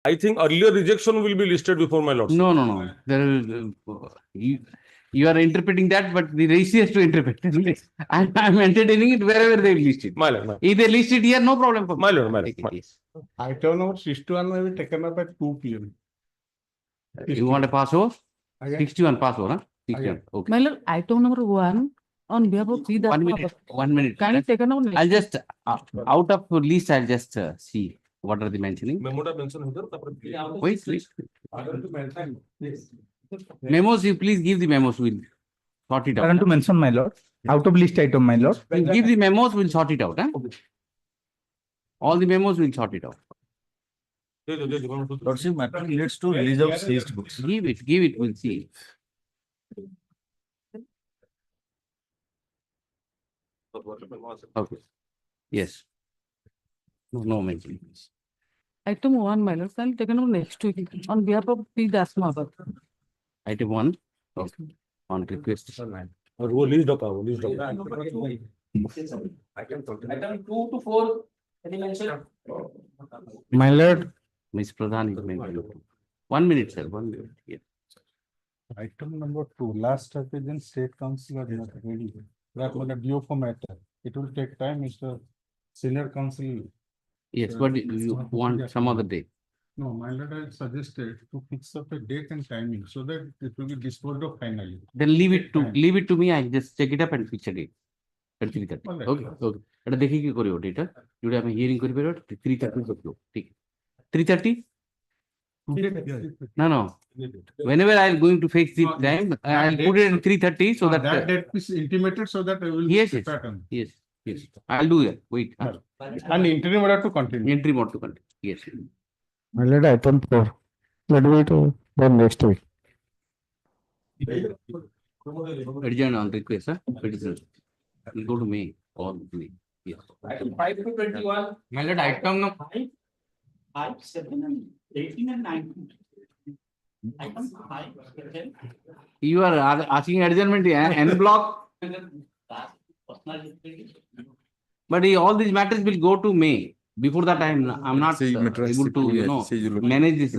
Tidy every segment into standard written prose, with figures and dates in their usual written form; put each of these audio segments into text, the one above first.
I think earlier rejection will be listed before my lordship. No, no, no. There is, you are interpreting that, but the registry has to interpret it. I'm entertaining it wherever they list it. My lord, If they list it here, no problem for me. my lord, my lord. Take it, yes. Item number 61 will be taken up at 2 p.m. You want a password? Again. 61 password, huh? 61. Okay. My lord, item number 1 on behalf of three. 1 minute. 1 minute. Can you take a note? I'll just, out of list, I'll just see what are they mentioning. Memo ta mention here, tapre Wait, please. Memos, you please give the memos. We'll sort it I want out. to mention, my lord. Out of list item, my lord. You give the memos, we'll sort it out. Huh? All the memos, we'll sort it out. Lordship, matter relates to release of seized books. Give it, we'll see. Okay. Yes. No mention. Item 1, my lord, can you take a note next week on behalf of P. Dasma. Item 1. Okay. On request. और वो list doka, वो list doka. Item 2 to 4, any mention? My lord, Ms. Pradhan is mentioned. 1 minute, sir. 1 minute. Yeah. Item number 2, last application state council are not ready. That was a due for matter. It will take time, Mr. Senior Counsel. Yes, but you want some other day. No, my lord, I suggested to fix up a date and timing so that it will be disposed of finally. Then leave it to me. I'll just check it up and fix a date. At 3:30. Alright. Okay, okay. এটা দেখি কি করিও data যদি আমি hearing করি বেরো 3:30 করলো ঠিক 3:30 no whenever I'll going to fix the time I'll put it in 3:30 so that That date is intimated so that I will. Yes, yes. pattern. yes I'll do that. Wait. And interim order to continue. Entry mode to continue. Yes. my lord, item 4. Let me to the next week. Adjourn on request, huh? Petition. We'll go to May or May. Yes. Item 5 to 21. My lord, item number 5, 7, and 18 and 19. Item 5, 7. you are asking adjournment en block, Personal jurisdiction. but all these matters will go to May. Before that, I'm not able to, manage this.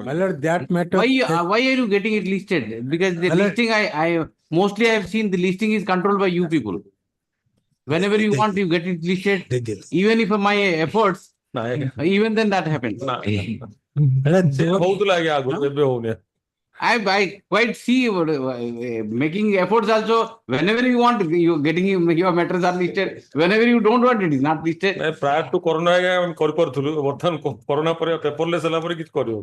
My lord, that matter. Why are you getting it listed? Because the listing, I mostly I've seen the listing is controlled by you people. Whenever you want, you get it listed. Even if my efforts, even then that happens. बहुत लागे आगु एबे होने. I quite see making efforts also. Whenever you want, you getting your matters are listed. Whenever you don't want, it is not listed. मैं prior to corona आगे हम कर थुलु वर्तमान corona पर paperless ହେଲା पर किछ करियो.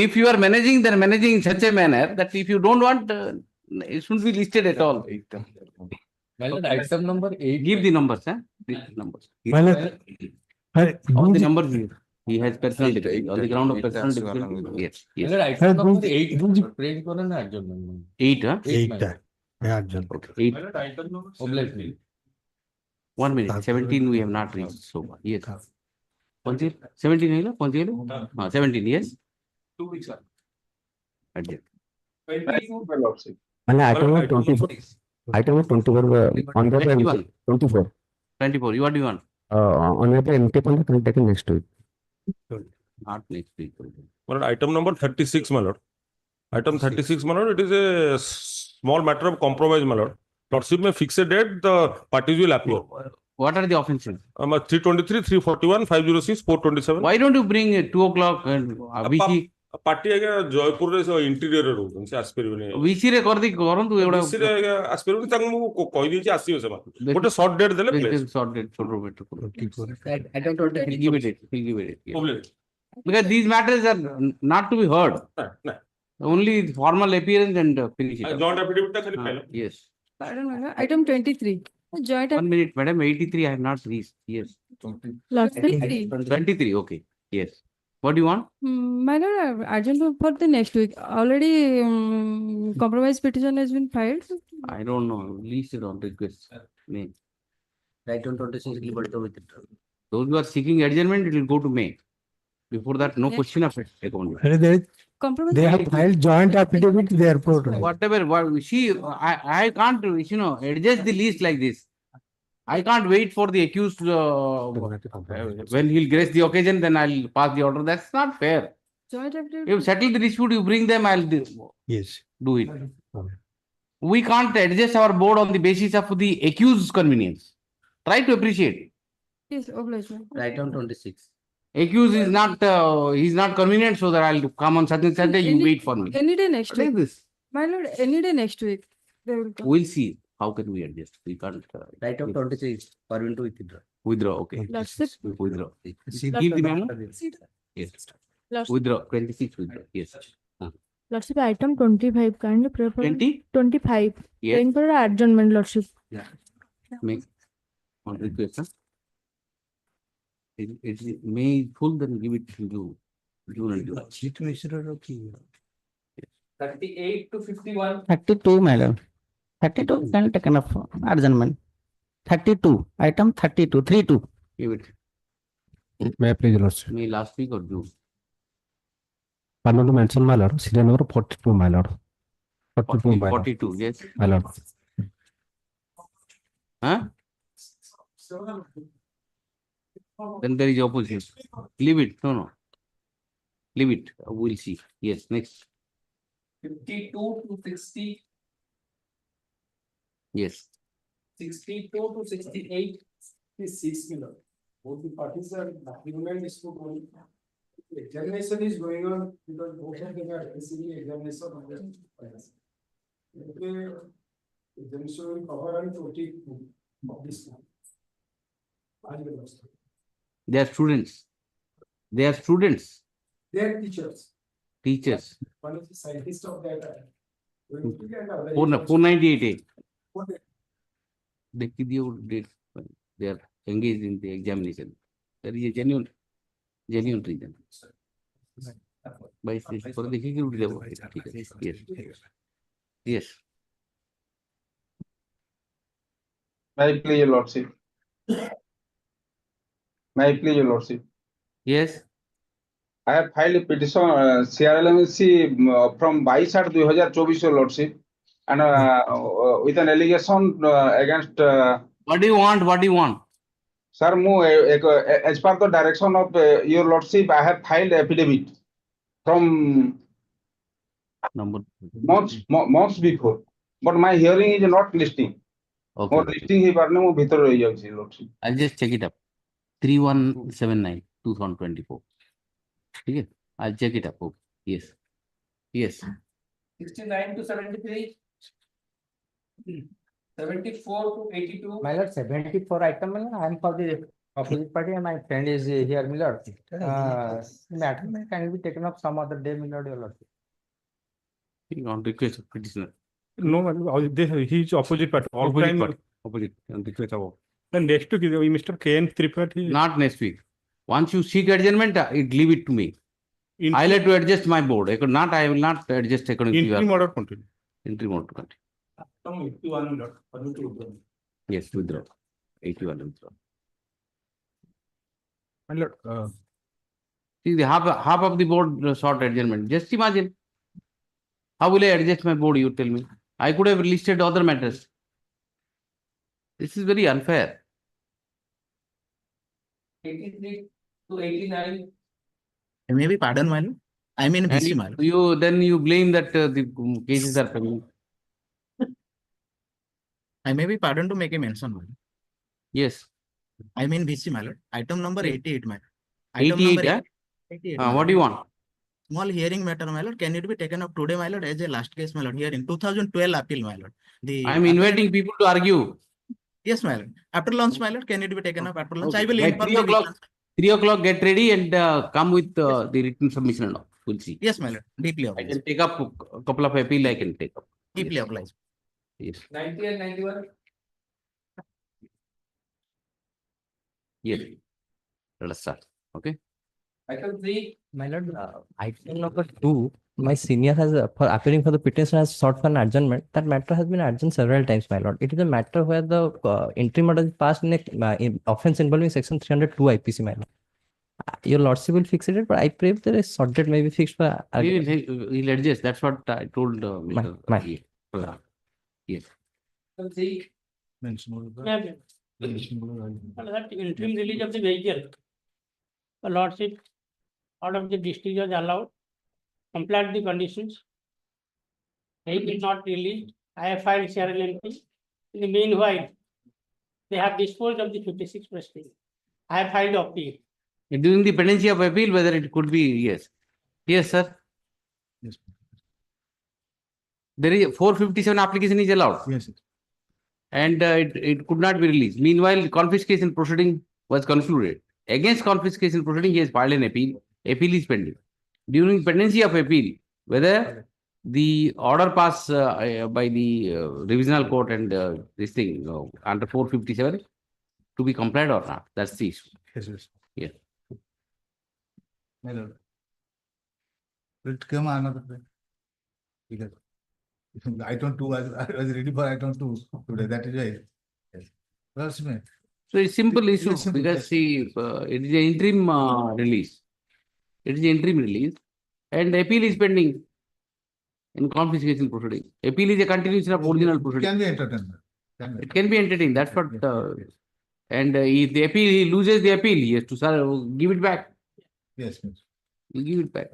If you are managing, then managing in such a manner that if you don't want, it shouldn't be listed at all. Item number 8. Give the numbers, huh? The numbers. My lord, All the numbers he has personal difficulty. On the ground of personal difficulty. Yes. Item number 8. Print kore na adjournment. 8, huh? 8. Yeah, John. Okay. 8. Item number. Obligatory. 1 minute. 17 we have not reached so far. Yes. 17 है ना? 17, yes. 2 weeks. Adjourn. And item number 24. Item number 24 on the 24. 24. You what do you want? On the empty point can take next week. Not next week. My lord, item number 36, my lord. Item 36, my lord, it is a small matter of compromise, my lord. Lordship may fix a date, the parties will appear. What are the offenses? 323, 341, 506, 427. Why don't you bring 2 o'clock and VC? Party आगे जयपुर रे interior रो से आस परबे VC रे कर दी करंतु एवडा VC रे आस परबे तांग मु कहि दी आसीयो से गोटे शॉर्ट डेट देले प्लीज short date छोटो बेट I don't want to give it yes. Because these matters are not to be heard, only formal appearance and finish it. Joint affidavit ता खाली file Yes. Item 23. Joint 1 minute, madam. 83 I have not reached. Yes. last 23. 23. Okay. Yes. What do you want? My lord, urgent for the next week. Already compromise petition has been filed. I don't know. Listed on request. May. Item 26 liberated with it. Those who are seeking adjournment, it will go to May. Before that, no Yes. question of it. Compromise. They have filed joint affidavit to the airport. Whatever. I can't, adjust the list like this. I can't wait for the accused, when he'll grace the occasion, then I'll pass the order. That's not fair. Joint You affidavit. settle the dispute, you bring them, I'll Yes. do it. We can't adjust our board on the basis of the accused's convenience. Try to appreciate. Yes, obliged. my lord. Right on 26. Accused is not, he's not convenient, so that I'll come on such and such day, you Any- wait for me. Any day next Like week. this. My lord, any day next week. They will come. We'll see. How can we adjust? We can't. Right on 26. Permit to withdraw. Withdraw, okay. Lordship. Withdraw. Lordship. Give the memo. Yes. Lordship. Withdraw, 26 withdraw, yes. Lordship, item 25, kindly pray for 20? 25. Yes. Praying for adjournment, Lordship. Make on request, huh? It's May full, then give it to June and July. 38 to 51. 32, my lord. 32 can taken up for adjournment. 32, item 32, 32. Give it. May I please, your lordship? May last week or June. Pardon to mention, my lord, serial number 42, my lord. 42, my lord. 42, yes. My lord. Huh? Then there is opposition. Leave it. No. Leave it. We'll see. Yes, next. 52 to 60. Yes. 62 to 68 is 6 million. Both the parties are agreement dispute only. Examination is going on because both of them are receiving examination of the finance. Okay, examination will cover on 42 of this month. They are students. They are students. They are teachers. Teachers. One is the scientist of that. 498A. They give you date. They are engaged in the examination. There is a genuine reason. By this, for the yes. Yes. May I please, your lordship? May I please, your lordship? Yes. I have filed a petition CRLMC from 22/8/2024, your lordship, and with an allegation against. What do you want? What do you want? Sir, as per the direction of your lordship, I have filed affidavit from Number. months before, but my hearing is not listing. Or Okay. listing he parne mo bhitor rahi jauchi, lordship. I'll just check it up. 3179 2024. Okay. I'll check it up. Okay. Yes. Yes. 69 to 73. 74 to 82. My lord, 74 item, I am for the opposite party and my friend is here, my lord. Matter can be taken up some other day, my lord, your lordship. On request of petitioner. No, he is opposite party. All Opposite time. party. Opposite. On request of. And next week, Mr. K.N. Tripathi. Not next week. Once you seek adjournment, leave it to me. I'll have to adjust my board. I will not adjust according to Interim your order continue. entry mode to continue. 81 lot. Permit to withdraw. Yes, withdraw. 81 withdraw. My lord, See, the half of the board sought adjournment. Just imagine. How will I adjust my board, you tell me? I could have listed other matters. This is very unfair. 83 to 89. Maybe pardon, my lord. I mean, And you blame that the cases are coming. I may be pardoned to make a mention, my lord. Yes. I mean, VC, my lord. Item number 88, my lord. 88, yeah? 88. What do you want? Small hearing matter, my lord. Can it be taken up today, my lord, as a last case, my lord? Hearing 2012 appeal, my lord. I am inviting people to argue. Yes, my lord. After lunch, my lord, can it be taken up after lunch? I will By inform 3 the o'clock. vigilance. 3 o'clock, get ready and come with the written submission and all. We'll see. Yes, my lord. Deeply I obliged. can take up a couple of appeal I can take up. Deeply Yes. obliged. Yes. 90 and 91. Yes. Let us start. Okay. Item 3. My lord, item number 2, my senior has, for appearing for the petition, has sought for an adjournment. That matter has been adjourned several times, my lord. It is a matter where the interim order is passed in a offense involving section 302 IPC, my lord. Your lordship will fix it, but I pray there is short date may be fixed for. He'll adjust. That's what I told Mr. My- Yes. Item 3. That interim release of the vehicle. The Lordship, order of the district judge allowed, complied the conditions. He is not released. I have filed CRLMP. In the meanwhile, they have disposed of the 56 proceedings. I have filed appeal. During the pendency of appeal, whether it could be, yes. Yes, sir. Yes. There is 457 application is allowed. Yes. And it could not be released. Meanwhile, confiscation proceeding was concluded. Against confiscation proceeding, he has filed an appeal. Appeal is pending. During pendency of appeal, whether the order passed by the revisional court and this thing under 457 to be complied or not, that's the issue. Yes. Yeah. My lord. It came another day. Because item 2, I was ready for item 2 today. That is why. Yes. Well, Smith. So it's simple issue It's simple, because yes. see, it is an interim release. It is an interim release and appeal is pending in confiscation proceeding. Appeal is a continuation of original It proceeding. can be entertained. Can be. It can be entertained. That's what. And if the appeal, he loses the appeal, he has to give it back. Yes. You give it back.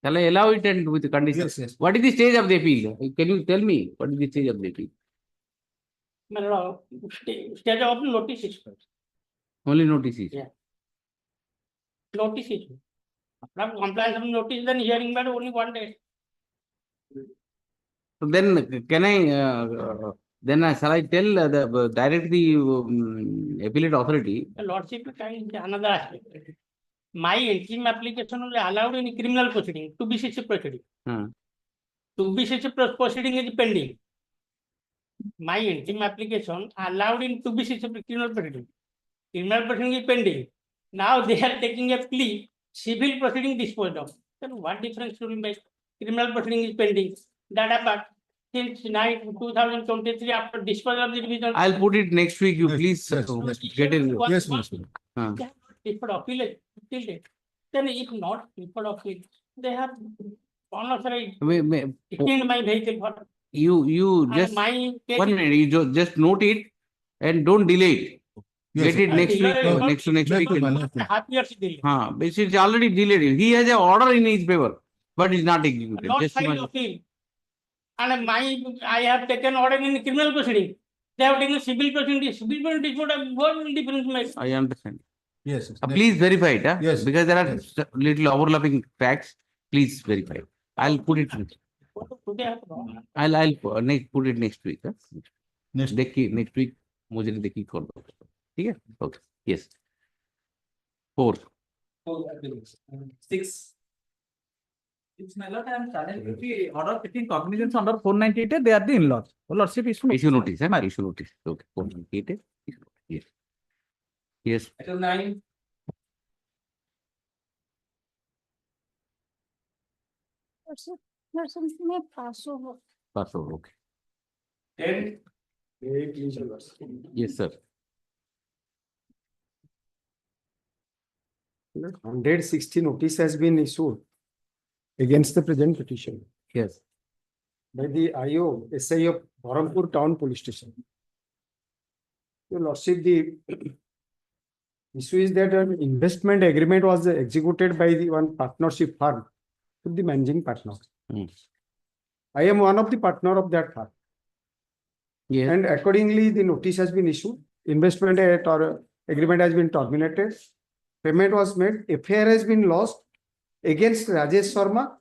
Shall I allow it and with the conditions? Yes. What is the stage of the appeal? Can you tell me what is the stage of the appeal? My lord, stage of notice is first. Only notices. Yeah. Notice is. After compliance of notice, then hearing matter only 1 day. So then can I, shall I tell direct the appellate authority? The lordship kind another aspect. My interim application was allowed in criminal proceeding, 2BCC proceeding. 2BCC proceeding is pending. My interim application allowed in 2BCC criminal proceeding. Criminal proceeding is pending. Now they are taking a plea, civil proceeding disposed of. Then what difference should we make? Criminal proceeding is pending. That happened since 2023 after disposal of the division. I'll put it next week. You Yes, please yes, get in. Yes, yes. If for appeal till date, then if not, if for appeal, they have unauthorized detained my vehicle for You and just my case 1 is- minute. You just note it and don't delay it. Yes, Get it sir. next delay week. is not- Next to next Next week. week, next half years delay. But it's already delayed. He has an order in his favor, but it's not executed. Not Just filed imagine. appeal. And I have taken order in criminal proceeding. They have taken civil proceeding. Civil proceeding is what will difference make. I understand. Yes. Please verify it. Yes. Because there are Yes. little overlapping facts. Please verify. I'll put it. Today I have wrong. I'll put it next week. Next. Next week. मुझे देखी call ठीक है okay yes 4 6. It's my lord, I am challenging the order taking cognizance under 498, they are the in-laws. Lordship issue. issue notice issue notice okay 498 yes yes Item 9. pass over okay 10. Please reverse. yes sir 160 notice has been issued against the present petition yes by the IO SI of Bharampur Town Police Station. Your Lordship, the issue is that an investment agreement was executed by the one partnership firm with the managing partner. Hmm. I am one of the partner of that firm. yes And accordingly, the notice has been issued, investment agreement has been terminated, payment was made, FIR has been lost against Rajesh Sharma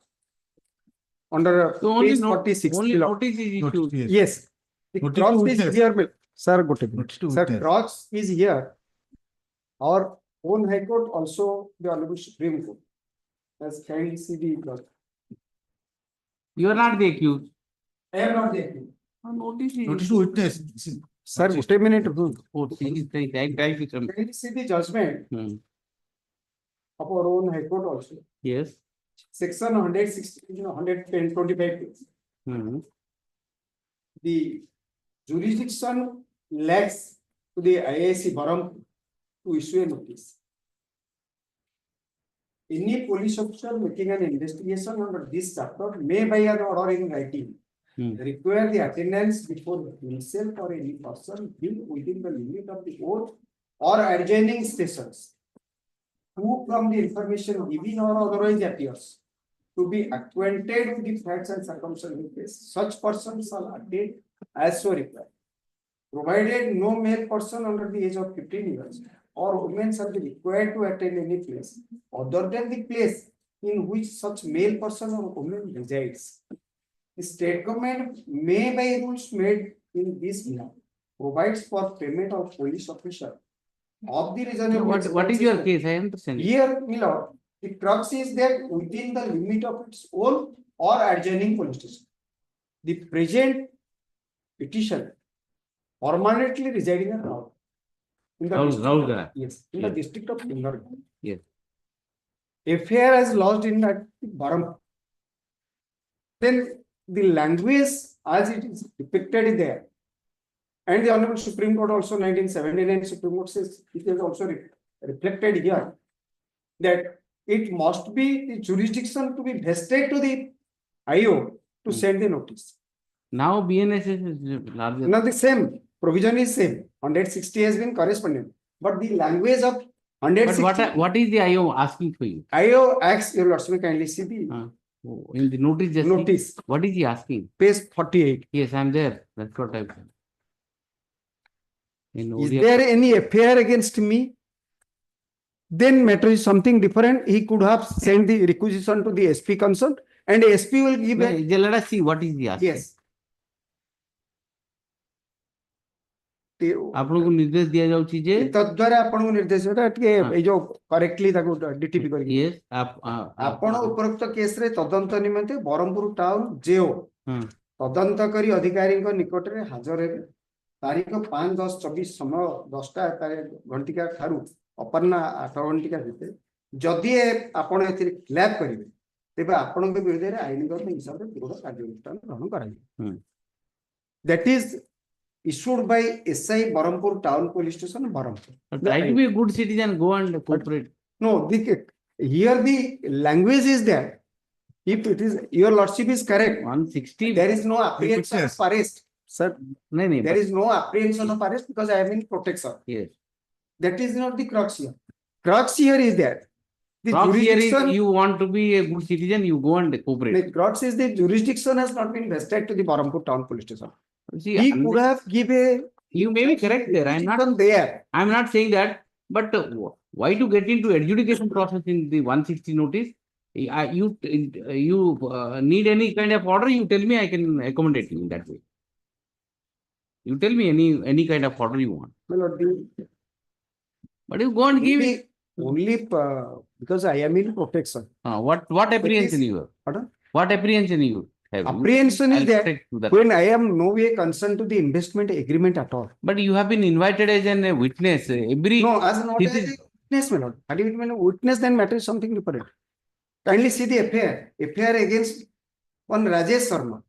under so only page note 46. only notice is issued Yes, the Notice cross to is witness. here, sir, go take Notice it. to Sir, witness. cross is here. Our own High Court, also the Honorable Supreme Court has kindly see the cross. you are not the accused I am not the accused. notice Notice to witness. Sir, wait a minute. Kindly see the judgment of our own High Court also. yes Section 160, 125. The jurisdiction lacks to the IIC Bharam to issue a notice. Any police officer making an investigation under this chapter may by an order in writing require the attendance before himself or any person being within the limit of the oath or adjoining stations, who from the information given or otherwise appears to be acquainted with the facts and circumstances in case, such persons shall attend as so required. Provided no male person under the age of 15 years or women shall be required to attend any place other than the place in which such male person or woman resides. The state government may by rules made in this law provides for payment of police officer of the reasonable. What is your expenses. case? I understand. Here, my lord, the crux is that within the limit of its own or adjoining police station, the present petition permanently residing at Rao. In the district of- Raulgala. Yes, in the Yes. district of Indore. Yes. Affair has lodged in that Baram. Then the language as it is depicted there. And the Honorable Supreme Court also 1979 Supreme Court says it is also reflected here that it must be the jurisdiction to be vested to the IO to send the notice. Now BNS is larger. Now the same provision is same. 160 has been correspondent, but the language of But 160 what is the IO asking for you? IO acts, your lordship, kindly see the In the notice just. notice, What is he asking? page 48. Yes, I'm there. That's what I've done. In Is ODI there any affair against me? Then matter is something different. He could have sent the requisition to the SP concerned and SP will give a, Let us see what is he asking. yes. ते- ଆପଣଙ୍କୁ ନିର୍ଦ୍ଦେଶ ଦିଆଯାଉଛି ଯେ ତଦ୍ୱାରା ଆପଣଙ୍କୁ ନିର୍ଦ୍ଦେଶ ଦେବା ଟିକେ ହଁ। ଏଇ ଯୋଉ କରେକ୍ଟଲି ତାକୁ ଡିଟିପି କରିକି yes ଆପଣ ଉପରୋକ୍ତ କେସରେ ତଦନ୍ତ ନିମନ୍ତେ ବ୍ରହ୍ମପୁର ଟାଉନ ଜେଓ ହଁ। ତଦନ୍ତକାରୀ ଅଧିକାରୀଙ୍କ ନିକଟରେ ହାଜର ହେବେ ତାରିଖ 5-10-24 ସମୟ 10ଟା ଘଣ୍ଟିକା ଠାରୁ ଅପରାହ୍ନ 8 ଘଣ୍ଟିକା ଭିତରେ ଯଦି ଆପଣ ଏଥିରେ ଖିଲାପ କରିବେ ତେବେ ଆପଣଙ୍କ ବିରୁଦ୍ଧରେ ଆଇନଗତ ହିସାବରେ ଦୃଢ କାର୍ଯ୍ୟାନୁଷ୍ଠାନ ଗ୍ରହଣ କରାଯିବ। That is issued by SI Berhampur Town Police Station, Berhampur. Try to be a good citizen, go and cooperate. No, here the language is there. If it is, your lordship is correct. 160. There is no apprehension of arrest. Sir, No, there is no apprehension of arrest because I am in protection. Yes. That is not the crux here. Crux here is that the Crux here is jurisdiction, you want to be a good citizen, you go and cooperate. the crux is the jurisdiction has not been vested to the Berhampur Town Police Station. See, He could have given you may be correct there. I'm not saying that, but why to get into adjudication process in the 160 notice? You need any kind of order, you tell me, I can accommodate you in that way. You tell me any kind of order you want. My lord, But you go and give it. only because I am in protection. What apprehension you have? Pardon? What apprehension you have? Apprehension is I'll that stick to that. when I am no way concerned to the investment agreement at all. But you have been invited as a witness. Every No, as not This as a witness, my lord. Had you been a witness, then matter is something different. Kindly see the affair against one Rajesh Sharma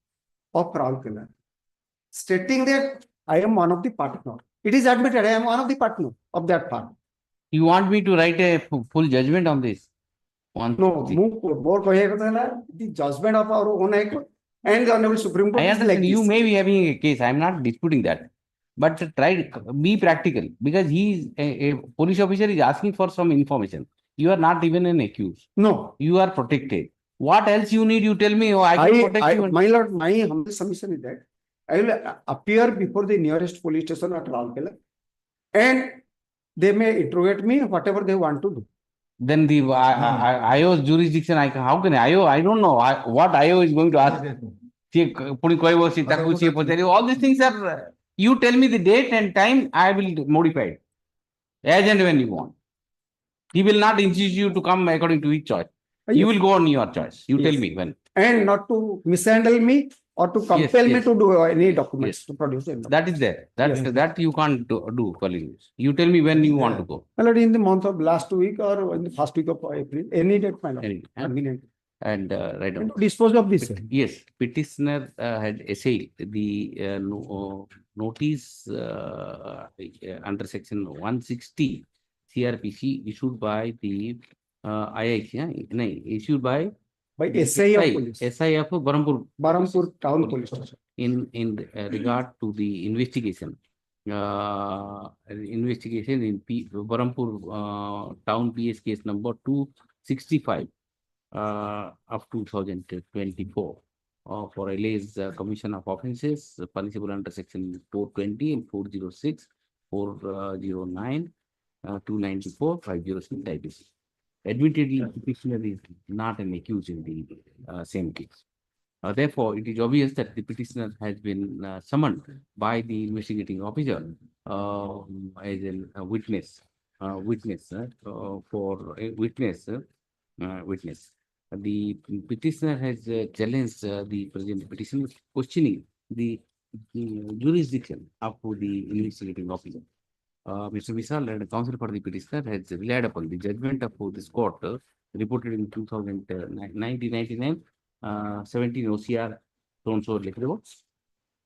of Raulkela, stating that I am one of the partner. It is admitted I am one of the partner of that part. you want me to write a full judgment on this? No, more the judgment of our own High Court and the Honorable Supreme Court. I is like understand you this. may be having a case. I'm not disputing that. But try be practical because a police officer is asking for some information. You are not even an accused. No, You are protected. What else you need? You tell me. Oh, I can protect you. my lord, my humble submission is that I will appear before the nearest police station at Raulkela and they may interrogate me whatever they want to do. Then the IO's jurisdiction. How can IO? I don't know what IO is going to ask. All these things are. You tell me the date and time. I will modify it as and when you want. He will not insist you to come according to his choice. You will go on your choice. You tell Yes. me when. And not to mishandle me or to compel me yes. to do any documents Yes. to produce them. That is there. That you can't do calling. You tell me when you want to go. My lord, in the month of last week or in the first week of April, any date, my lord. Any- Convenient. And right on. And to dispose of this. Yes, petitioner had essayed the notice under section 160 CRPC issued by the IIC, issued by By SI of police, SI of Barampur Barampur Town Police Station. in regard to the investigation. Investigation in Barampur Town PS case number 265 of 2024 for alleged commission of offences punishable under section 420 and 406, 409, 294, 506 IPC. Admittedly, the petitioner is not an accused in the same case. Therefore, it is obvious that the petitioner has been summoned by the investigating officer as a witness. Witness. The petitioner has challenged the present petitioner, questioning the jurisdiction of the investigating officer. Mr. Vishal and counsel for the petitioner has relied upon the judgment of this court reported in 1999, 17 OCR so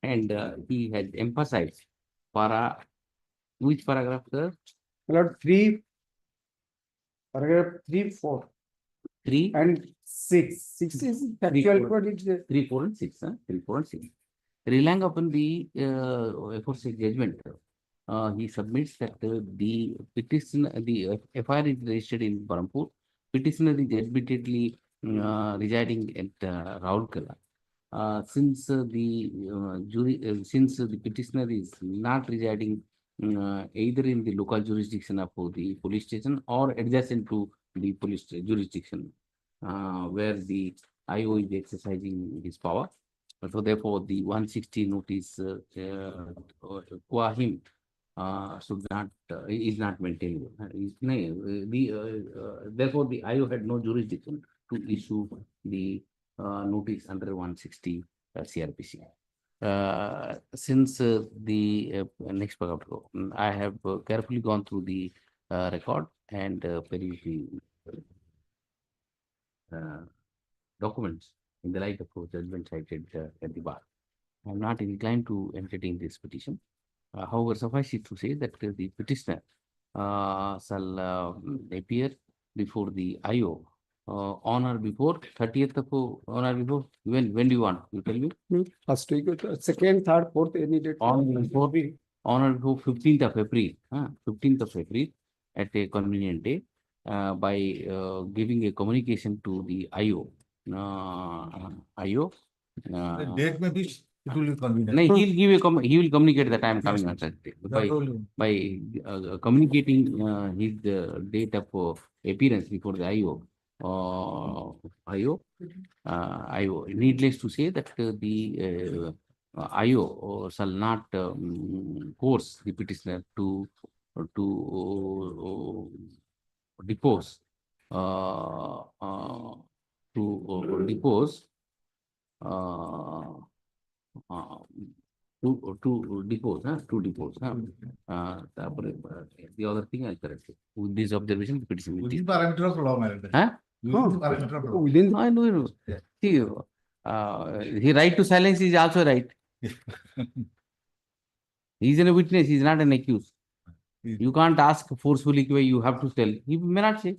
and he had emphasized which paragraph, sir? Lord, paragraph 3, 4 3 and 6. 6 is factual, four. but it's 3, 4 and 6, 3, 4 and 6. Relying upon the aforesaid judgment, he submits that the petitioner, the FIR is registered in Barampur. Petitioner is admittedly residing at Raulkela. Since the petitioner is not residing either in the local jurisdiction of the police station or adjacent to the police jurisdiction where the IO is exercising his power. So therefore, the 160 notice qua him should not is not maintainable. Therefore, the IO had no jurisdiction to issue the notice under 160 CRPC. Since the next paragraph, I have carefully gone through the record and very documents in the light of judgment cited at the bar. I am not inclined to entertain this petition. However, suffice it to say that the petitioner shall appear before the IO on or before 30th of on or before, when do you want? You tell me. first week, second, third, fourth, any date. On or before 15th of April, 15th of April at a convenient day by giving a communication to the IO. The date may be, it will be convenient. No, he will communicate that I am coming on Saturday by communicating his date of appearance before the IO. Needless to say that the IO shall not force the petitioner to depose to depose the other thing I corrected. With this observation, the petition. Within parameter of law, madam. Huh? Within parameter of law. Within I know. Yeah. See, his right to silence is also right. He is a witness, he is not an accused. You can't ask forcefully, you have to tell. He may not say.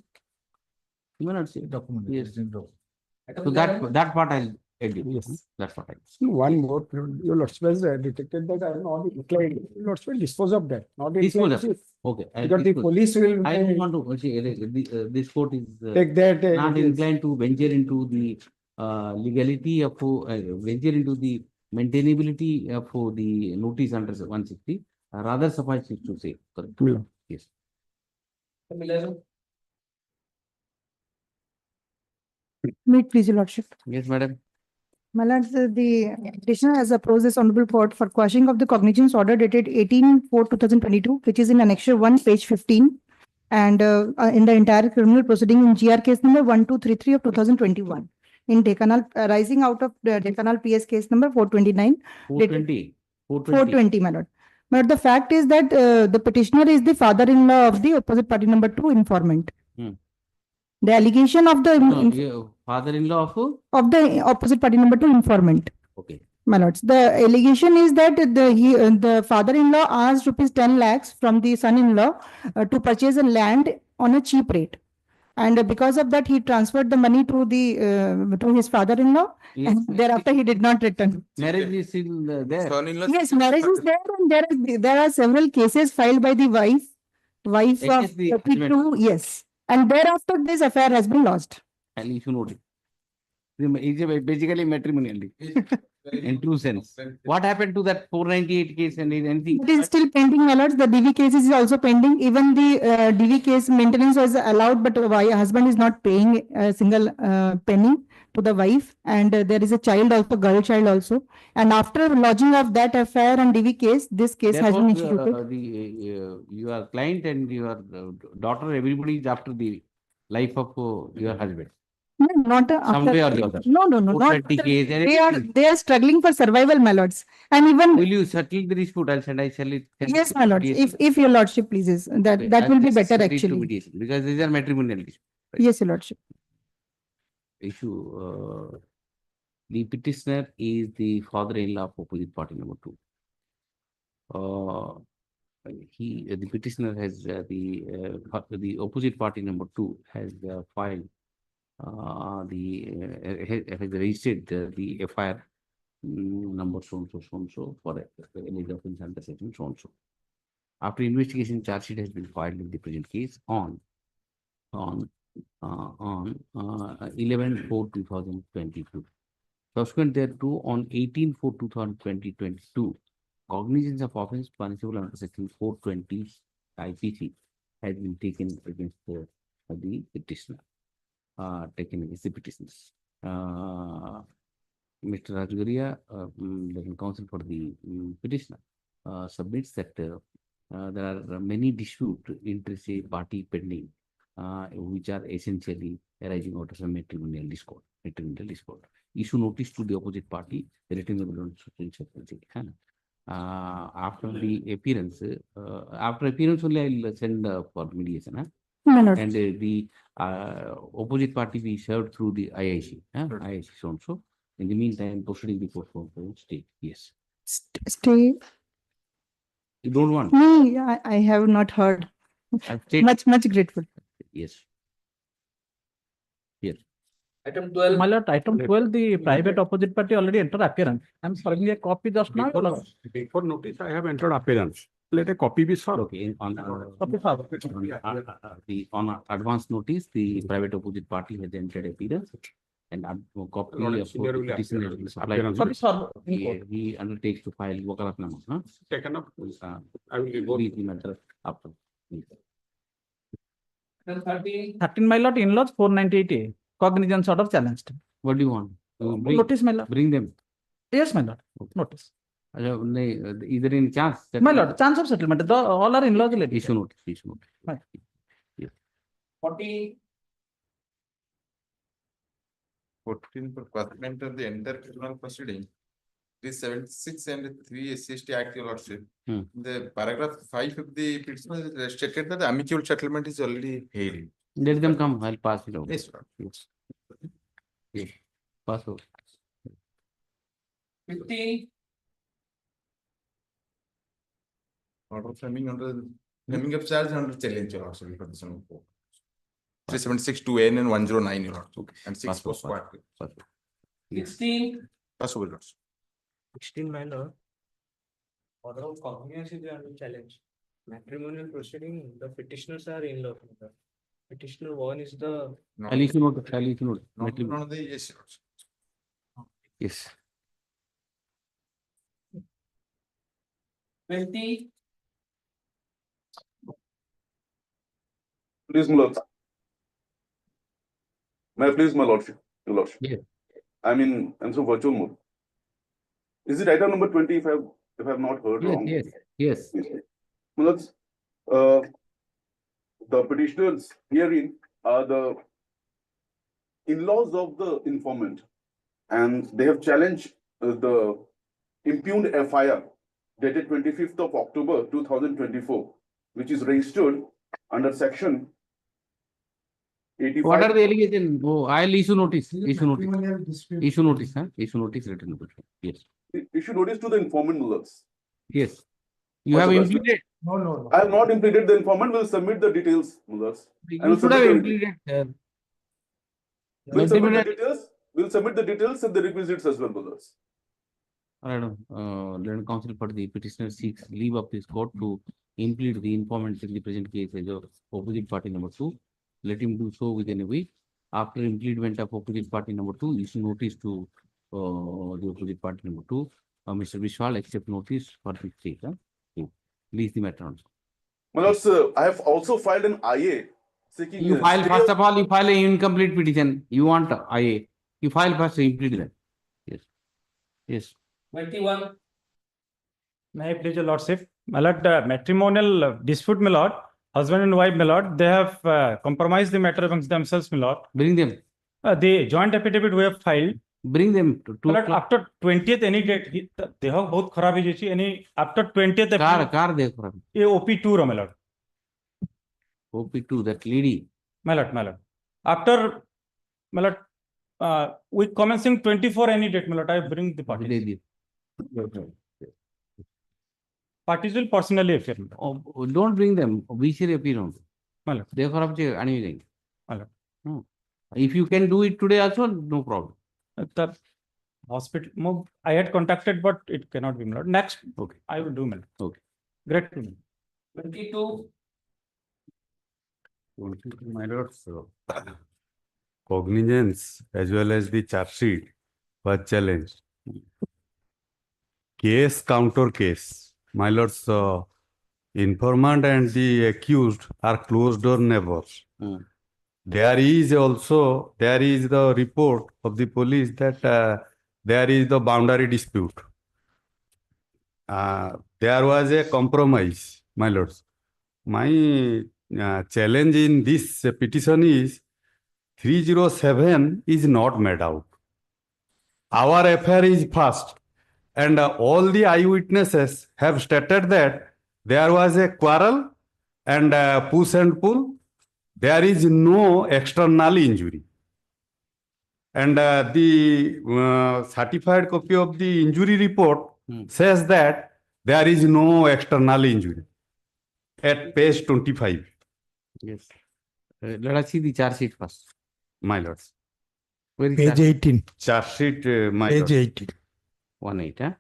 He may not say. Document. Yes. Written document. So that part I'll edit. Yes. That's what I. one more, your lordship has detected that I am not inclined. Your lordship will dispose of that. Not Dispose inclined. of. Okay. I'll Because the dispose. police will I don't want to see this court is take that. not inclined to venture into the legality of venture into the maintainability of the notice under 160. Rather suffice it to say. Correct. Yeah. Yes. Meet, please, your lordship. Yes, madam. My lord, the petitioner has approached this honorable court for quashing of the cognizance order dated 18/4/2022, which is in annexure 1, page 15, and in the entire criminal proceeding in GR case number 1233 of 2021. In Dekanal, arising out of the Dekanal PS case number 429. 420. 420, my lord. But the fact is that the petitioner is the father-in-law of the opposite party number 2 informant. The allegation of the Father-in-law of the opposite party number 2 informant. Okay. My lords, the allegation is that the father-in-law asked rupees 10 lakhs from the son-in-law to purchase a land on a cheap rate. And because of that, he transferred the money to to his father-in-law, Yes. and thereafter he did not return. Marriage is still there. Yes, marriage is there, and there are several cases filed by the wife of Against the 32, yes. And thereafter, this affair has been lost. And you should note it. It's basically matrimonial in true sense. What happened to that 498 case and anything? It is still pending, my lords. The DV case is also pending. Even the DV case maintenance was allowed, but why husband is not paying a single penny to the wife, and there is a child also, girl child also. And after lodging of that affair and DV case, this case has been instituted. Your client and your daughter, everybody is after the life of your husband. No, not Some way or after. the other. No, not 430 after. case, They are struggling for survival, my lords. And even Will you settle the dispute? I shall it. yes, my lords. If your lordship pleases, that will be better actually. Mediation, because these are matrimonial disputes. Yes, your lordship. Issue. The petitioner is the father-in-law of opposite party number 2. The petitioner has the opposite party number 2 has filed has registered the FIR number so and so for alleged offence under section so and so. After investigation, charge sheet has been filed in the present case on 11/4/2022. Subsequent thereto, on 18/4/2022, cognizance of offence punishable under section 420 IPC has been taken against the petitioner. Taken against the petitioners. Mr. Rajguria, legal counsel for the petitioner, submits that there are many dispute inter-se party pending, which are essentially arising out of a matrimonial discord. Issue notice to the opposite party relating the after the appearance, only I'll send for mediation. My lord. And the opposite party we served through the IIC, IIC so and so. In the meantime, proceeding before stay. Yes. Stay. You don't want? Me, I have not heard. Much grateful. Yes. Yes. Item 12. My lord, item 12, the private opposite party already entered appearance. I'm serving a copy just now. Before notice, I have entered appearance. Let a copy be served. Okay. On advance notice, the private opposite party has entered appearance, and a copy of petition has been supplied. He undertakes to file wakalatnama. Taken up. I will go. The matter after. 13, my lord, in-laws 498A. Cognizance order challenged. What do you want? Notice, my lord. Bring them. Yes, my lord. Notice. Either in chance. My lord, chance of settlement. All are in-laws. Issue notice. Right. Yes. 40. 14 for pursuant of the entire criminal proceeding, 376 and 3 SCST Act, your lordship. The paragraph 5 of the petition is stated that the amicable settlement is already held. Let them come. I'll pass it over. Yes, sir. Yes. Pass over. 50. Order framing of charge under challenge, your lordship, for this one. 376 2N and 109, your lordship. And 6 for squad. 16. Possible, lordship. 16, my lord. Order of cognizance is under challenge. Matrimonial proceeding, the petitioners are in-law. Petitioner 1 is the. I'll issue notice. Yes, lordship. Yes. 20. Please, my lord. May I please, my lordship? Your lordship. Yeah. I'm through virtual mode. Is it item number 20 if I have not heard wrong? Yes. My lords, the petitioners herein are the in-laws of the informant, and they have challenged the impugned FIR dated 25th of October 2024, which is registered under section 85. What are the allegations? Oh, I'll issue notice. Issue notice. Issue written notice. Yes. Issue notice to the informant, my lords. Yes. You have What's the best? implemented. No, no, no. I have not implemented the informant, will submit the details, my lords. You will should have submit the- implemented. We'll submit the Matrimonial- details, we'll submit the details and the requisites as well, my lords. I don't know, Learned Counsel for the petitioner seeks leave of this court to implead the informant in the present case as of opposite party number 2. Let him do so within a week. After impleadment of opposite party number 2, issue notice to the opposite party number 2. Mr. Vishwal accept notice for this case. To release the matter on. My lords, I have also filed an IA seeking. You file, stay first of- of all, you file an incomplete petition. You want IA. You file first to implead that. Yes. Yes. 21. May I please your lordship? My lord, matrimonial dispute, my lord, husband and wife, my lord, they have compromised the matter amongst themselves, my lord. Bring them. The joint affidavit we have filed. Bring them to My lord, after 20th any date, देह बहुत खराब है जी any after 20th car देख रहा हूँ. ये OP2 row my lord. OP2, that lady. My lord. After my lord, we commencing 24 any date, my lord, I bring the parties. Parties will personally appear. Oh, don't bring them. We shall appear on. My lord. Therefore, anything. My lord. If you can do it today also, no problem. The hospital, I had contacted, but it cannot be, my lord. Next, Okay. I will do, my lord. Okay. Great. My lord. 22. My lords, Cognizance as well as the charge sheet was challenged. Case counter case. My lords, informant and the accused are closed door neighbors. There is the report of the police that there is the boundary dispute. There was a compromise, my lords. My challenge in this petition is 307 is not made out. Our affair is fast, and all the eyewitnesses have stated that there was a quarrel and push and pull. There is no external injury. And the certified copy of the injury report says that there is no external injury at page 25. Yes. Let us see the charge sheet first. My lords. Where is Page charge- 18. Charge sheet, my Page lords. 18. 1-8, huh?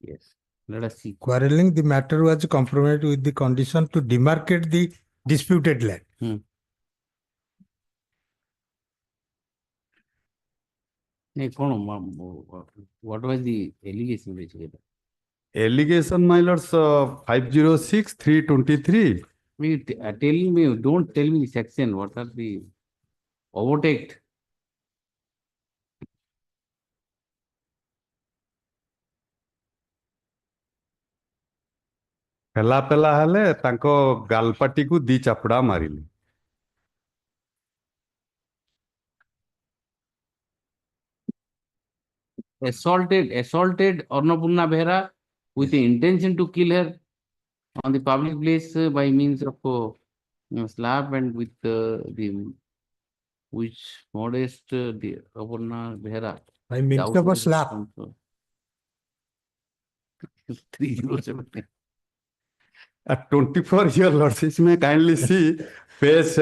Yes. Let us see. Quarreling, the matter was compromised with the condition to demarcate the disputed land. What was the allegation basically? Allegation, my lords, 506, 323. Tell me, don't tell me the section. What are the overtake? ପେଲା ପେଲା ହେଲେ ତାଙ୍କ ଗାଲପାଟିକୁ ଦି ଚାପୁଡା ମାରିଲେ। Assaulted Annapurna Behra with the intention to kill her on the public place by means of slap and with the which modest the Annapurna Behra. By means of a slap. 307. At 24 year lords, may kindly see page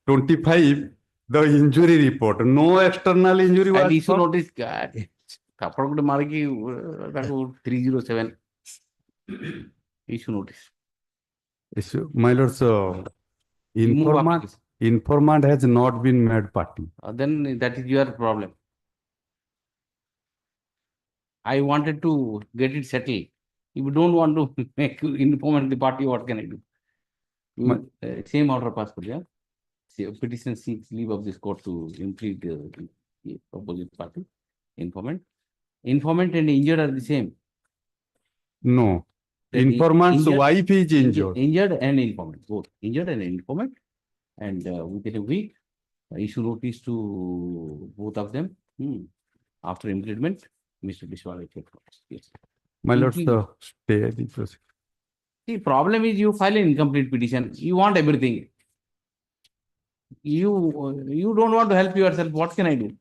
25, the injury report. No external injury was And issue found. notice, God, Kapad could marki 307. Issue notice. Issue, my lords, informant has not been made party. Then that is your problem. I wanted to get it settled. If you don't want to make informant the party, what can I do? Same order pass for yeah. Petition seeks leave of this court to implead the opposite party. Informant and injured are the same. No. That Informant's injured- wife is injured. Injured and informant, both injured and informant. And within a week, issue notice to both of them. After implement, Mr. Bishwal. Yes. My lords, stay the process. The problem is you file an incomplete petition. You want everything. You don't want to help yourself. What can I do?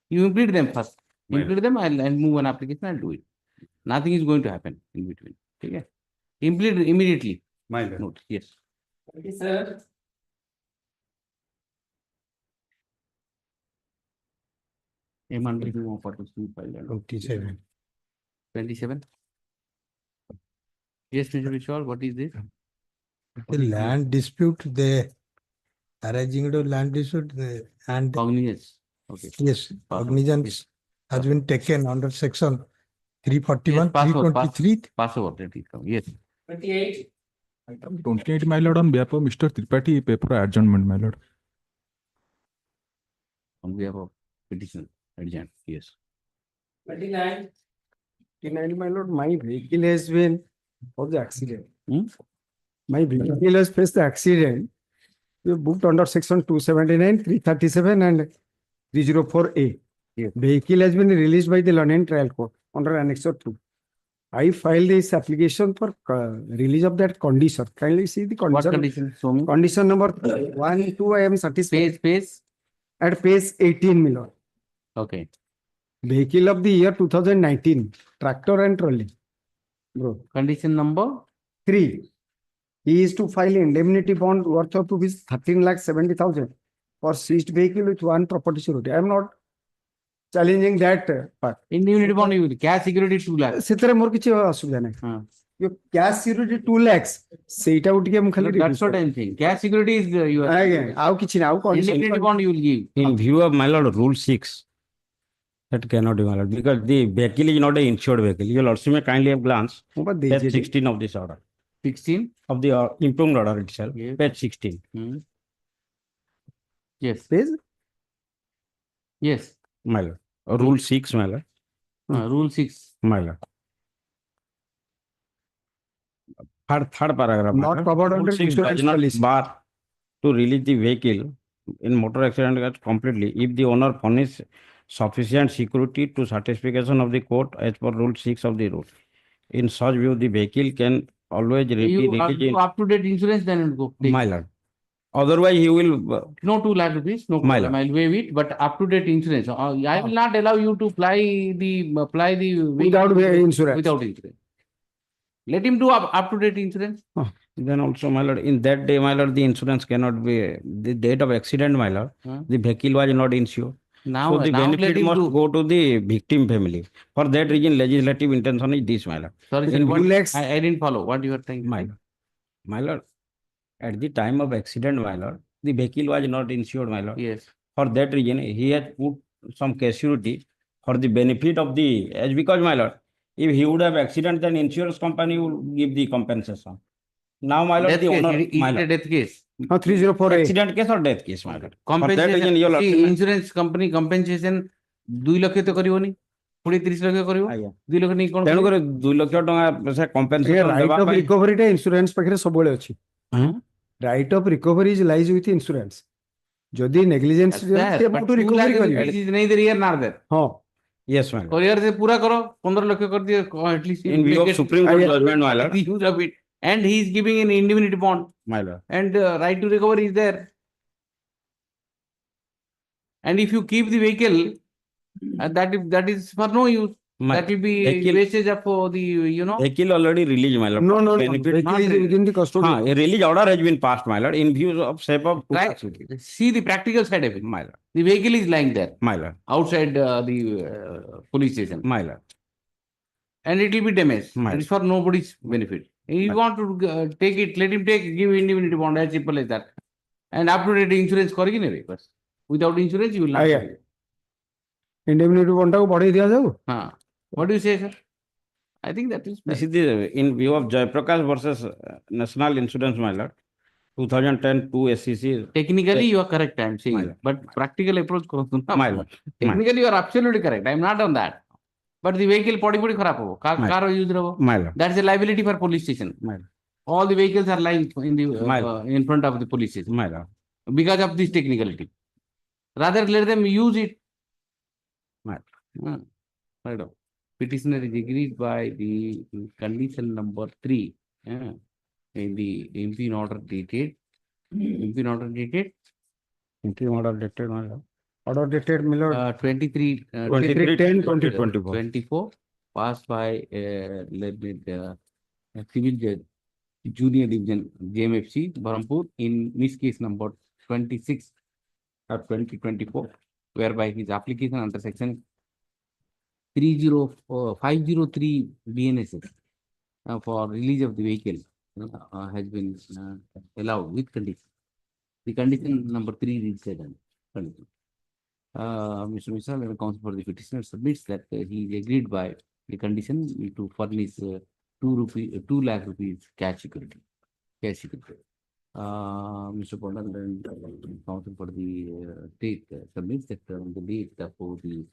You implead them first. Implead them, I'll move an application, I'll do it. Nothing is going to happen in between. Okay. Immediately. My lord. Note. Yes. Okay, sir. M1 for the file. 27. 27. Yes, Mr. Vishal, what is this? The land dispute, they arising out of land dispute and Cognizance. Okay. yes, cognizance has been taken under section 341, Yes, password, 323. Password. Let it come. Yes. 28. Item 28, my lord, on behalf of Mr. Tripathi, paper adjournment, my lord. On behalf of petition adjourned. Yes. 29. 29, my lord, my vehicle has been for the accident. Hmm? My vehicle has faced the accident. We booked under section 279, 337 and 304A. Yes. Vehicle has been released by the London Trial Court under Annexure 2. I filed this application for release of that condition. Kindly see the What condition. condition? Show me. Condition number 1, 2, I am satisfied. Space. At page 18, my lord. Okay. Vehicle of the year 2019, tractor and trolley. Bro. Condition number 3. He is to file indemnity bond worth of rupees 13,70,000 for seized vehicle with one property surety. I am not challenging that part. indemnity bond, you will cash security 2 lakhs. ସେଥିରେ ମୋର କିଛି ଅସୁବିଧା ନାହିଁ यो cash security 2 lakhs ସେଇଟାକୁ ଟିକେ ମୁଁ ଖାଲି That's what I'm saying. Cash security is your. ଆଜ୍ଞା ଆଉ କିଛି ନାହିଁ ଆଉ Indemnity bond you will give. In view of my lord, rule 6, that cannot be my lord, because the vehicle is not an insured vehicle. Your lordship may kindly have glance page 16 of this order. 16 of the impugned order itself, Yes. page 16. Yes. Page? Yes. My lord. Rule 6, my lord. Rule 6. My lord. Third paragraph. my Not lord. covered Rule under 6 insurance does not policy. bar to release the vehicle in motor accident case completely if the owner furnish sufficient security to satisfaction of the court as per rule 6 of the rule. In such view, the vehicle can always be You released in up to date insurance, then it go. my lord. Otherwise, he will No 2 lakh rupees, no My problem. I'll waive it, but up to date insurance. I will not allow you to fly the Without insurance. Without insurance. Let him do up to date insurance. Then also, my lord, in that day, my lord, the insurance cannot be the date of accident, my lord. The vehicle was not insured. Now, So the now let benefit him must do. go to the victim family. For that reason, legislative intention is this, my lord. Sorry, sir, In what, view- I didn't follow what you were saying. My lord, at the time of accident, my lord, the vehicle was not insured, my lord. Yes. For that reason, he has put some casualty for the benefit of the, as because, my lord, if he would have accident, then insurance company would give the compensation. Now, my lord, Death the case, owner, it is my a lord, death case. 304A. accident case or death case, my lord. For that reason, Compensation, your see, lordship, insurance company compensation 2 ଲକ୍ଷ ତ କରିବନି 20-30 ଲକ୍ଷ କରିବ ଆଜ୍ଞା 2 ଲକ୍ଷ ନେଇ କଣ ତେଣୁ କରି 2 ଲକ୍ଷ ଟଙ୍କା ସେ compensation ରାଇଟ୍ ଦେବା ଅଫ୍ ପାଇଁ ରିକଭରିଟା ଇନ୍ସୁରାନ୍ସ ପାଖରେ ସବୁବେଳେ ଅଛି right of recovery is lies with insurance ଯଦି ନେଗ୍ଲିଜେନ୍ସ ସେ ମୋଠୁ ରିକଭରି କରିବେ neither here nor there. ହଁ yes, my lord. Courier से पूरा करो 15 लक्ष कर दिए at least In view of Supreme Court judgment, my lord, the use of it, and he is giving an indemnity bond, my lord. and right to recovery is there. And if you keep the vehicle, that is for no use. That will be vehicle- wastage of the Vehicle already released, my lord. No, no, no. Benefit- Vehicle is within the custody. A release order has been passed, my lord, in view of shape of Right. See the practical side of it. my lord, The vehicle is lying there my lord, outside the police station, my lord. and it will be damaged. My- It is for nobody's benefit. If you want to take it, let him take, give indemnity bond, as simple as that. And up to date insurance କରିକି ନେବେ बस. Without insurance, you will not. ଆଜ୍ଞା ଇଣ୍ଡେମିନିଟି ବଣ୍ଡଟାକୁ ବଢେଇ ଦିଆଯାଉ What do you say, sir? I think that is. This is the, in view of Jayaprakash versus National Insurance, my lord, 2010 2 SCC. Technically, you are correct, I am saying. My lord. But practical approach କରନ୍ତୁ ନା. My lord. Technically, you are absolutely correct. I am not on that. But the vehicle ପଡି ଖରାପ ହବ. Car use ହବ. My lord, That is a liability for police station. my lord, All the vehicles are lying in the My in front of the police station my lord, because of this technicality. Rather, let them use it. my Right. Petitioner is agreed by the condition number 3 in the impugn order dated. Impugn order dated interim order dated, my lord. Order dated miller 23 23 10 2024. 24 passed by civil judge, junior division JMFC, Barampur, in Miss case number 26 of 2024, whereby his application under section 503 BNSS for release of the vehicle has been allowed with condition. The condition number 3 reads as condition. Mr. Mishra, the counsel for the petitioner submits that he is agreed by the condition to furnish 2 lakh rupees cash security. Mr. Pondan, then counsel for the state submits that on the date of the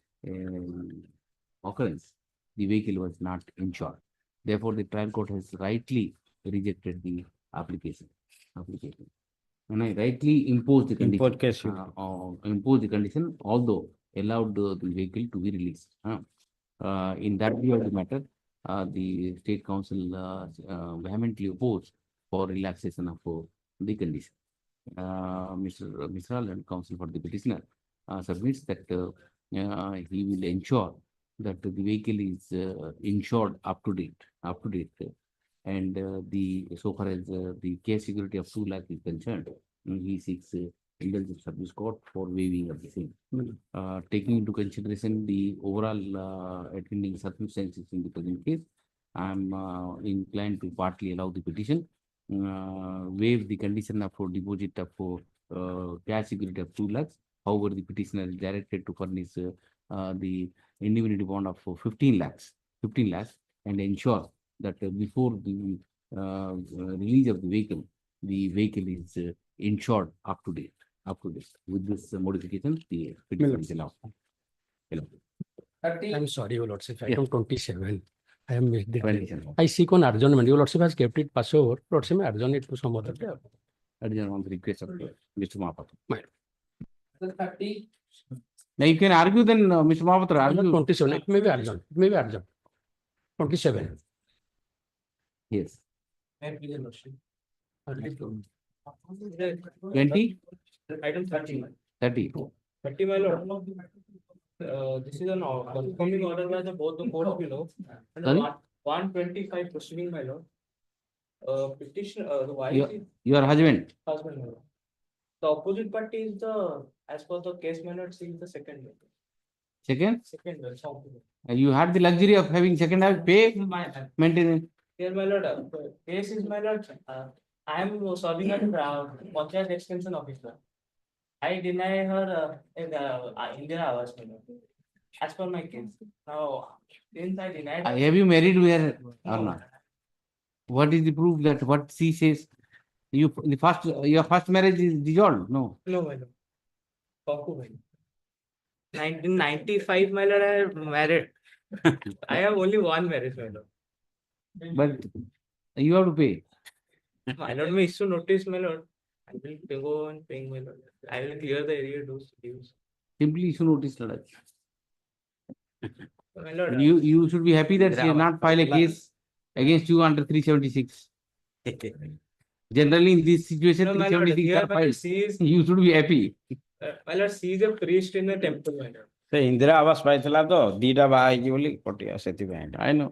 occurrence, the vehicle was not insured. Therefore, the trial court has rightly rejected the application. And I rightly imposed the condition. Imposed the condition, although allowed the vehicle to be released. In that view of the matter, the state council vehemently opposed for relaxation of the condition. Mr. Mishra and counsel for the petitioner submits that he will ensure that the vehicle is insured up to date, and so far as the case security of 2 lakh is concerned, he seeks indulgence of this court for waiving of the same. Taking into consideration the overall attending circumstances in the present case, I am inclined to partly allow the petition, waive the condition of deposit of cash security of 2 lakhs. However, the petitioner is directed to furnish the indemnity bond of 15 lakhs, and ensure that before the release of the vehicle is insured up to date. With this modification, the petition is allowed. I'm sorry, Your Lordship, Yeah. item 27. I am missed the date. 27. I seek on adjournment. Your Lordship has kept it pass over. Lordship, I adjourn it to some other day. Adjourn on the request of Mr. Mahapatra. 30. Now you can argue then, Mr. Mahapatra, argue. 27. It may be adjourned. 27. Yes. 20? 20? Item 30. 30. 30, my lord. This is an confirming order by both the court below. And Sorry? 125 proceeding, my lord. Petition, the wife is Your husband. husband, my lord. The opposite party is as per the case minutes, is the second. Second? Second, You had the luxury of having second half pay maintenance. here, my lord, case is, my lord, I am serving as Panchayat Extension Officer. I deny her India Awas, my lord, as per my case. Now, since I denied her, Have you married her or not? What is the proof that what she says? Your first marriage is dissolved? No. no, my lord. Kaku, my lord. 1995, my lord, I have married. I have only one marriage, my lord. But you have to pay. My lord may issue notice, my lord. I will go on paying, my lord. I will clear the area dues. Simply issue notice. My lord, You should be happy that she has not filed a case against you under 376. Generally, in this situation, no, my lord, 376 here, are my lord, filed. she is, You should be happy. my lord, she is a priest in the temple, my lord. ସେ ଇନ୍ଦିରା ଆବାସ ପାଇଥିଲା ତ ଦିଟା ବାହା ହେଇଛି ବୋଲି କଟିଆ ସେଥିପାଇଁ I no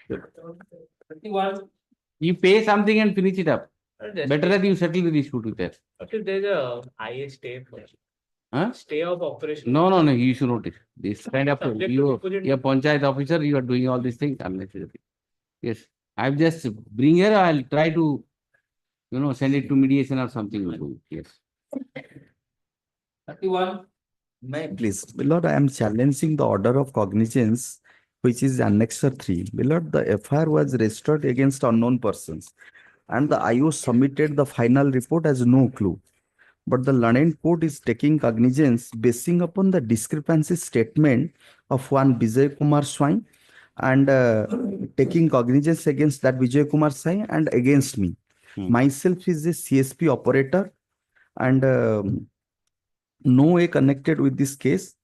31. You pay something and finish it up. Just Better that you settle the dispute with her. okay, there's a IA stay for Huh? stay of operation. No, you should notice. This kind of Subject to you deposit. are Panchayat officer, you are doing all these things unnecessarily. Yes. I'll just bring her, I'll try to, send it to mediation or something. We'll do. Yes. 31. Please, Lord, I am challenging the order of cognizance, which is Annexure 3. Lord, the FIR was registered against unknown persons, and the IO submitted the final report as no clue. But the London court is taking cognizance basing upon the discrepancy statement of one Vijay Kumar Swai and taking cognizance against that Vijay Kumar Swai and against me. Myself is a CSP operator and no way connected with this case.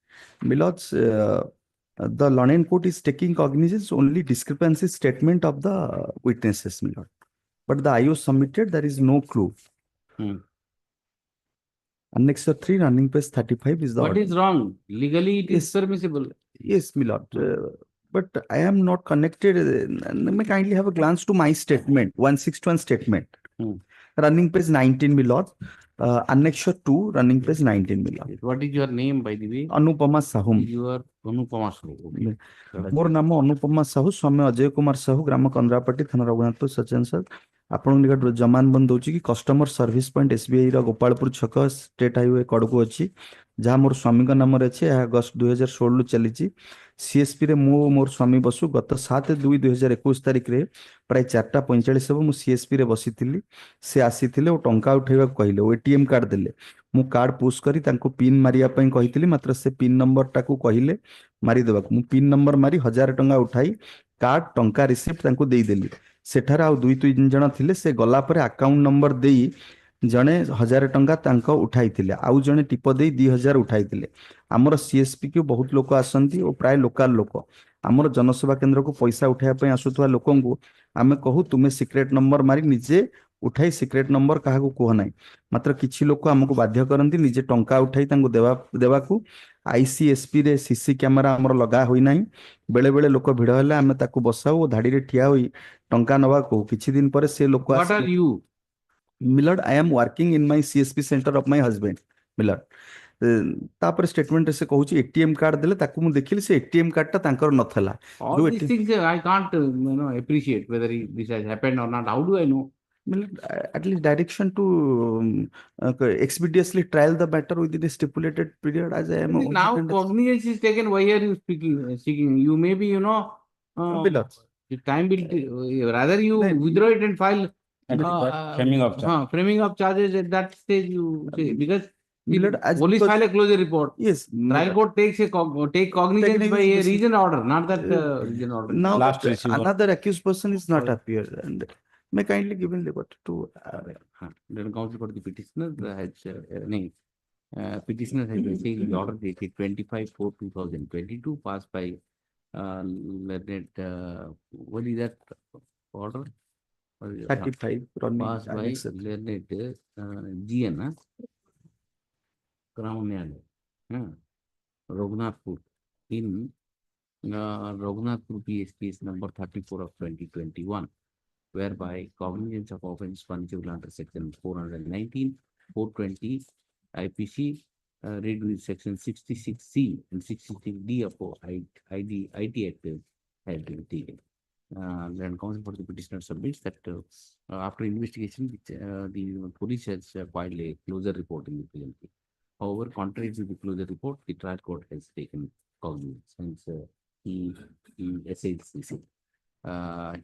Milords, the London court is taking cognizance only discrepancy statement of the witnesses, Milord. But the IO submitted, there is no clue. Annexure 3, running page 35 is the What order. is wrong? Legally, it is permissible. Yes, my lord. But I am not connected. May kindly have a glance to my statement, 161 statement. Running page 19, my lord. Annexure 2, running page 19, my lord. What is your name, by the way? Anupama Sahu. Your Anupama Sahu. Okay. मोर नाम अनुपमा साहू स्वामी अजय कुमार साहू ग्राम कंद्रापट्टी थाना Raghunathpur Sachin sir आपण निकट जमान बंद होची कि customer service point SBI रा गोपालपुर छक state highway कड़कू अच्छी जहाँ मोर स्वामी नाम अच्छे अगस्त 2016 चली सीएसपी रे मो मोर स्वामी बसु गत 7/2/2021 तारिख रे प्राय 4:45 मु सीएसपी रे बसी से आसी टंका उठेबा कहले एटीएम कार्ड देले मु कार्ड पुश करी तांको पिन मारिया पई कहितली मात्र से पिन नंबर टाकू कहले मारी देबा मु पिन नंबर मारी 1000 टंका उठाई कार्ड टंका रिसिप्ट तांको देई देली सेठार आ 2-3 जण थिले से गला परे अकाउंट नंबर देई जणे 1000 टंका तांको उठाई थिले आउ जणे टिप देई 2000 उठाई थिले हमर सीएसपी को बहुत लोक आसंती और प्राय लोकल लोक हमर जनसेवा केंद्र को पैसा उठाया पई आसुतवा लोकन को आमे कहू तुमे सीक्रेट नंबर मारी निजे उठाई सीक्रेट नंबर कहा कह ना मात्र किछि लोक हमको बाध्य करती निजे टंका उठाई देवाकू आईसीएसपी रे सीसी कैमेरा हमर लगा होई नाही बेले बेले लोक भिड़ हेले आमे ताकू बसाऊ धाड़ी रे ठिया होई टंका नवा को किछि दिन पर से लोक What are you? My lord I am working in my CSP centre of my husband my lord तापर स्टेटमेंट से कहूची एटीएम कार्ड देले ताकू मु देखिली से एटीएम कार्ड टा तांकर नथला All these things I can't appreciate whether this has happened or not. How do I know? At least direction to expeditiously trial the matter within a stipulated period as I am. Now cognizance is taken. Why are you seeking? You may be, the time will rather you withdraw it and file framing of charge. Framing of charges at that stage you say because police file a closure report. Yes. Trial court take cognizance by a reason order, not that reason order. Now another accused person is not appeared and may kindly give in liberty to then counsel for the petitioner has petitioner has received the order dated 25/4/2022 passed by what is that order? 35 passed by GN Raghunathpur in Raghunathpur PS case number 34 of 2021 whereby cognizance of offence punishable under section 419, 420 IPC read with section 66C and 66D of IT Act has been taken. Then counsel for the petitioner submits that after investigation, the police has filed a closure report in the PMP. However, contrary to the closure report, the trial court has taken cognizance. Hence, he essays this.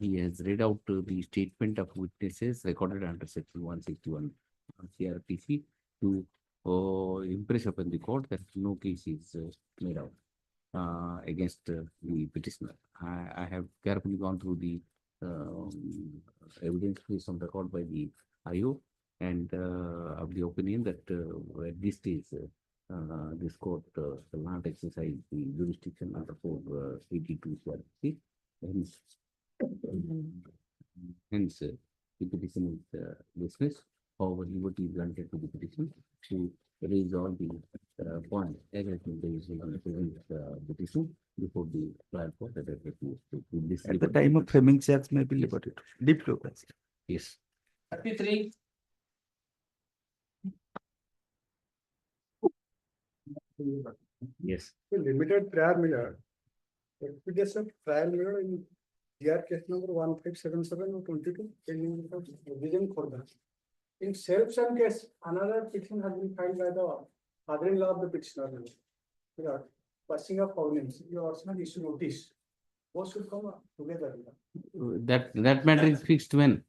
He has read out the statement of witnesses recorded under section 161 CRPC to impress upon the court that no case is made out against the petitioner. I have carefully gone through the evidence placed on record by the IO and of the opinion that at this stage this court will not exercise the jurisdiction under 482 CRPC. Hence, the petition is dismissed. However, liberty is granted to the petition to raise all the points against the petition before the trial court. At the time of framing charge may be liberated. Deep focus. Yes. 33. Yes. Limited trial mirror. Expedition trial mirror in GR case number 1577 or 22 pending revision for that. In self-same case, another petition has been filed by the father-in-law of the petitioner. Passing of cognizance, you also issue notice. Both should come together. That matter is fixed when?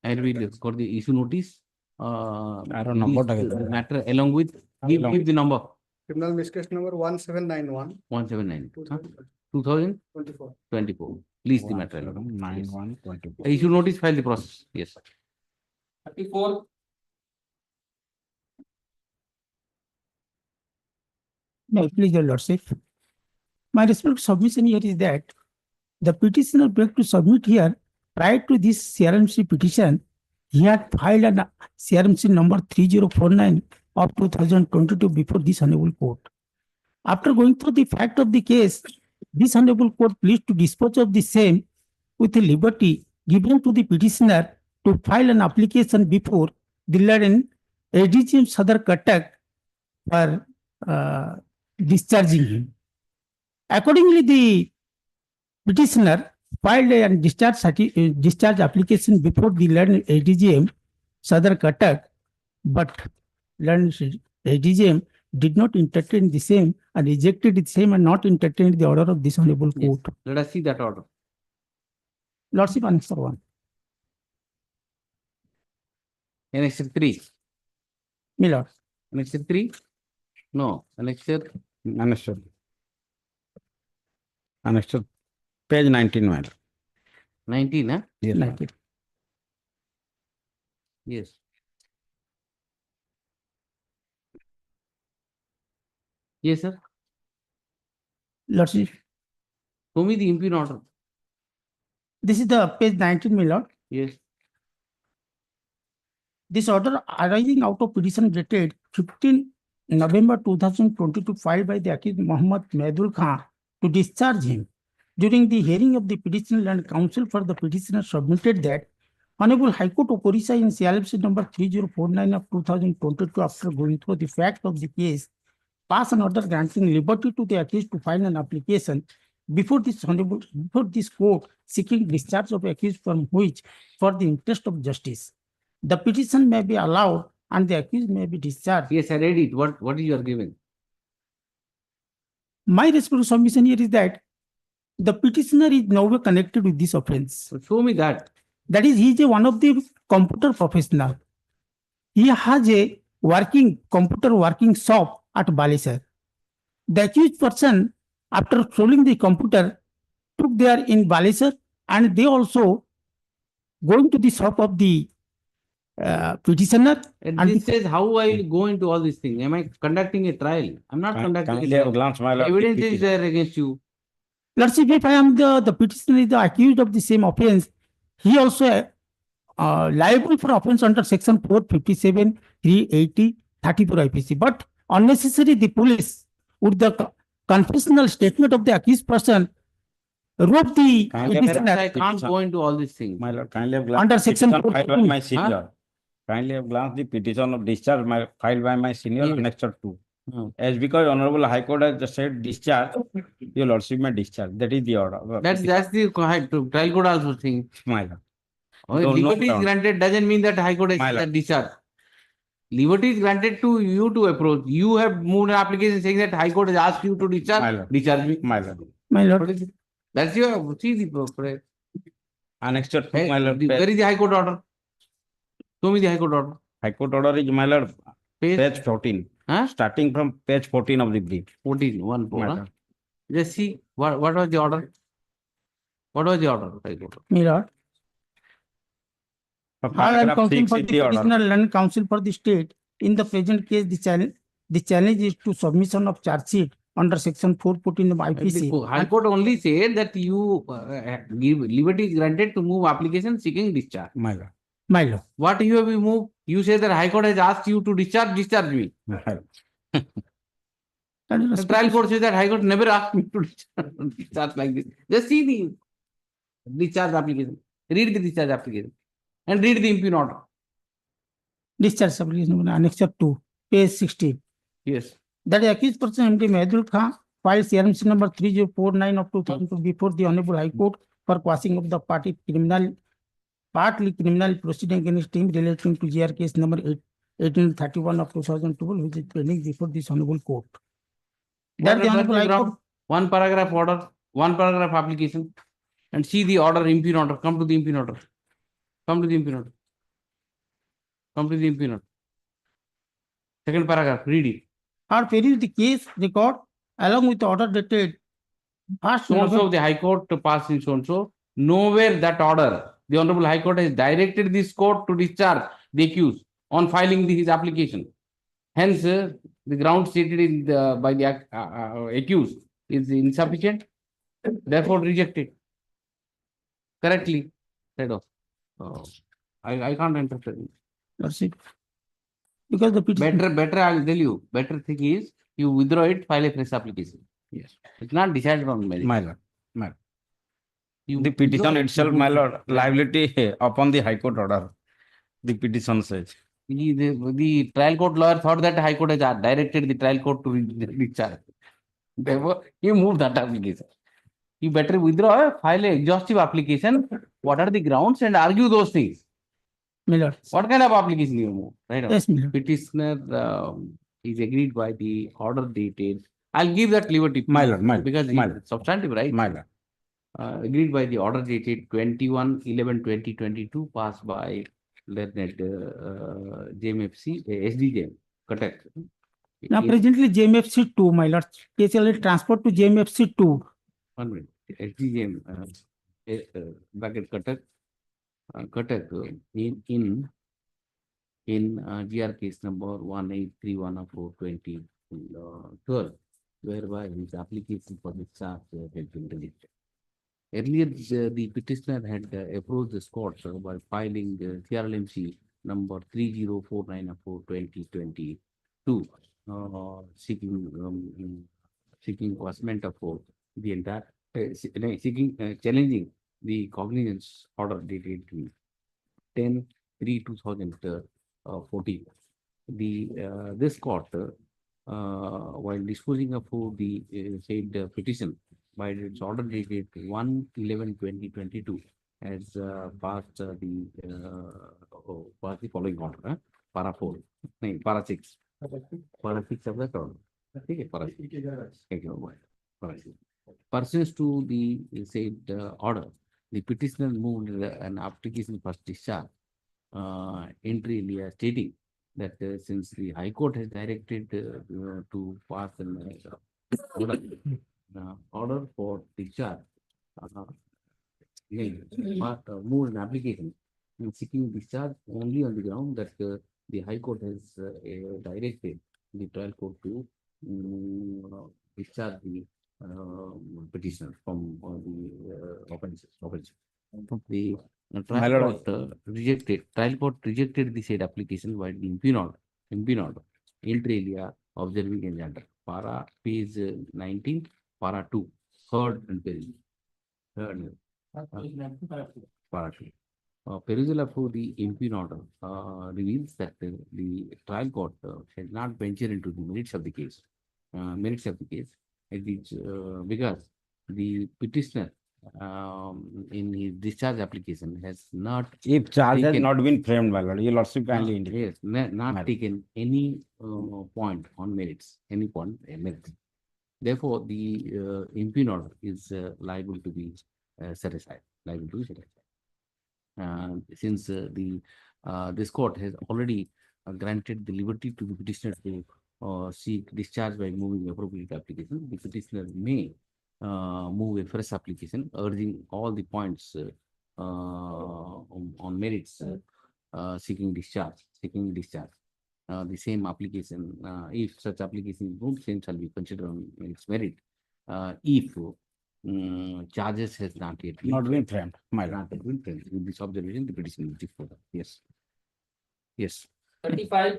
I will for the issue notice. I don't know what matter along with give the number. Criminal miscase number 1791. 1791. 2024. 24. Please the matter. 9124. Issue notice, file the process. Yes. 34. No, please, your lordship. My respective submission here is that the petitioner begged to submit here prior to this CRMC petition, he had filed a CRMC number 3049 of 2022 before this honorable court. After going through the fact of the case, this honorable court pleased to dispose of the same with the liberty given to the petitioner to file an application before the London ADGM Sadar Katak for discharging him. Accordingly, the petitioner filed a discharge application before the London ADGM Sadar Katak, but London ADGM did not entertain the same and rejected the same and not entertained the order of this honorable court. Let us see that order. Lordship, answer 1. Annexure 3. My lord. Annexure 3? No. Annexure. Annexure. Page 19, my lord. 19, huh? Yes. 19. Yes. Yes, sir. Lordship. Show me the impugn order. This is the page 19, my lord. Yes. This order arising out of petition dated 15 November 2022 filed by the accused Muhammad Mehdool Khan to discharge him. During the hearing of the petitioner and counsel for the petitioner submitted that Honorable High Court of Orissa in CLFC number 3049 of 2022, after going through the fact of the case, pass an order granting liberty to the accused to file an application before this court seeking discharge of accused from which, for the interest of justice, the petition may be allowed and the accused may be discharged. Yes, I read it. What is you are giving? My respectful submission here is that the petitioner is nowhere connected with this offense. So show me that. That is, he is one of the computer professional. He has a computer working shop at Balisar. The accused person, after stealing the computer, took there in Balisar, and they also going to the shop of the petitioner. And this says how I will go into all these things. Am I conducting a trial? I'm not conducting a Kindly trial. have a glance, my lord. Evidence is there against you. Let's see, if I am the petitioner is the accused of the same offense, he also liable for offense under section 457, 380, 34 IPC. But unnecessary, the police, with the confessional statement of the accused person, wrote the petitioner. I can't go into all these things. My lord, kindly have glance. Under section Petition filed by 442. my senior. Kindly have glance the petition of discharge filed by my senior, annexure 2. As because Honorable High Court has just said discharge, your lordship may discharge. That is the order. That's the trial court also thing. My lord. Liberty is granted doesn't mean that High Court has discharge. Liberty is granted to you to approach. You have moved an application saying that High Court has asked you to discharge. Discharge me. My lord. My lord. That's your see the Annexure 2, my lord. Where is the High Court order? Show me the High Court order. High Court order is, my lord, page 14. Starting from page 14 of the brief. 14, 1, 4. Huh? Just see what was the order. What was the order? High Court. My lord. Paragraph 6 for is the the order. petitioner and counsel for the state. In the present case, the challenge is to submission of charge sheet under section 414 of IPC. High Court only said that you give liberty is granted to move application seeking discharge. My lord. My lord. What you have moved? You say that High Court has asked you to discharge me. The trial court says that High Court never asked me to discharge like this. Just see the discharge application. Read the discharge application. And read the impugn order. Discharge application, annexure 2, page 16. Yes. That the accused person MD Mehdool Khan filed CRMC number 3049 of 2002 before the Honorable High Court for quashing of the partly criminal proceeding against him relating to GR case number 1831 of 2012, which is pending before this Honorable Court. That the Honorable High Court. One paragraph order, one paragraph application, and see the order, impugn order. Come to the impugn order. Come to the impugn order. Come to the impugn order. Second paragraph, read it. Or peruse the case record along with the order dated so of the High Court to pass in so and so. Nowhere that order, the Honorable High Court has directed this court to discharge the accused on filing his application. Hence, the ground stated in by the accused is insufficient, therefore rejected. Correctly said off. I can't interpret it. That's it. Because the petition. Better, I will tell you. Better thing is You withdraw it, file a fresh application. Yes. It's not decided on merit. My lord, my lord. You The petition withdraw it, itself, you my go- lord, liability upon the High Court order. The petition says. The trial court lawyer thought that High Court has directed the trial court to discharge. Therefore, you move that application. You better withdraw, file a exhaustive application. What are the grounds and argue those things? My lord. What kind of application you move? Right. Yes, my lord. Petitioner is agreed by the order dated. I'll give that liberty. My lord, my lord, because my it's lord. substantive, right? My lord. Agreed by the order dated 21/11/2022 passed by learned JMFC, SDJ, Cuttack. Now presently JMFC 2, my lord. Case already transferred to JMFC 2. 1 minute. SDJ, bracket Cuttack, Cuttack in GR case number 1831/4/2012, whereby his application for discharge had been rejected. Earlier, the petitioner had approached the court by filing CRLMC number 3049/4/2022, seeking commencement of the entire challenging the Cognizance order dated 10/3/2014. This court, while disposing of the said petition by its order dated 1/11/2022, has passed the following order, para 4, para 6, para 6 of that order. Okay, para 6. Para 6. Pursuant to the said order, the petitioner moved an application for discharge, entry alia stating that since the High Court has directed to pass an order for discharge, moved an application seeking discharge only on the ground that the High Court has directed the trial court to discharge the petitioner from the offenses. The trial court rejected the said application by the impugn order, inter alia observing agenda, para page 19, para 2, third and perusal. Para 2. Perusal of the impugn order reveals that the trial court has not ventured into the merits of the case. It is because the petitioner in his discharge application has not. If charge has not been framed, my lord, your lordship kindly indicate. Yes, not taken any point on merits, any point merits. Therefore, the impugn order is liable to be set aside. Since this court has already granted the liberty to the petitioner to seek discharge by moving appropriate application, the petitioner may move a fresh application urging all the points on merits, seeking discharge. The same application, if such application is moved, same shall be considered on its merit. If charges has not yet been framed, my lord. Not been framed. With this observation, the petition is further. Yes. Yes. 35.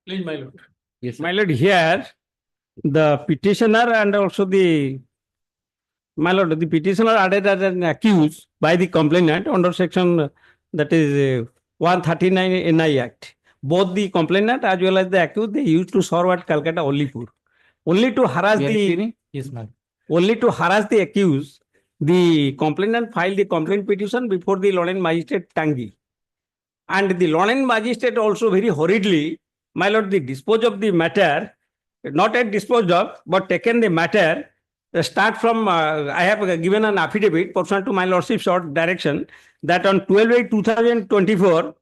Please, my lord. Yes, my lord, here the petitioner and also the petitioner added as an accused by the complainant under section that is 139 NI Act. Both the complainant as well as the accused, they used to serve at Calcutta Olipur. Only to harass only to harass the accused, the complainant filed the complaint petition before the Lorraine Magistrate Tangi. And the Lorraine Magistrate also very hurriedly, my lord, the dispose of the matter, not yet disposed of, but taken the matter, start from, I have given an affidavit pursuant to my lordship's short direction that on 12/8/2024,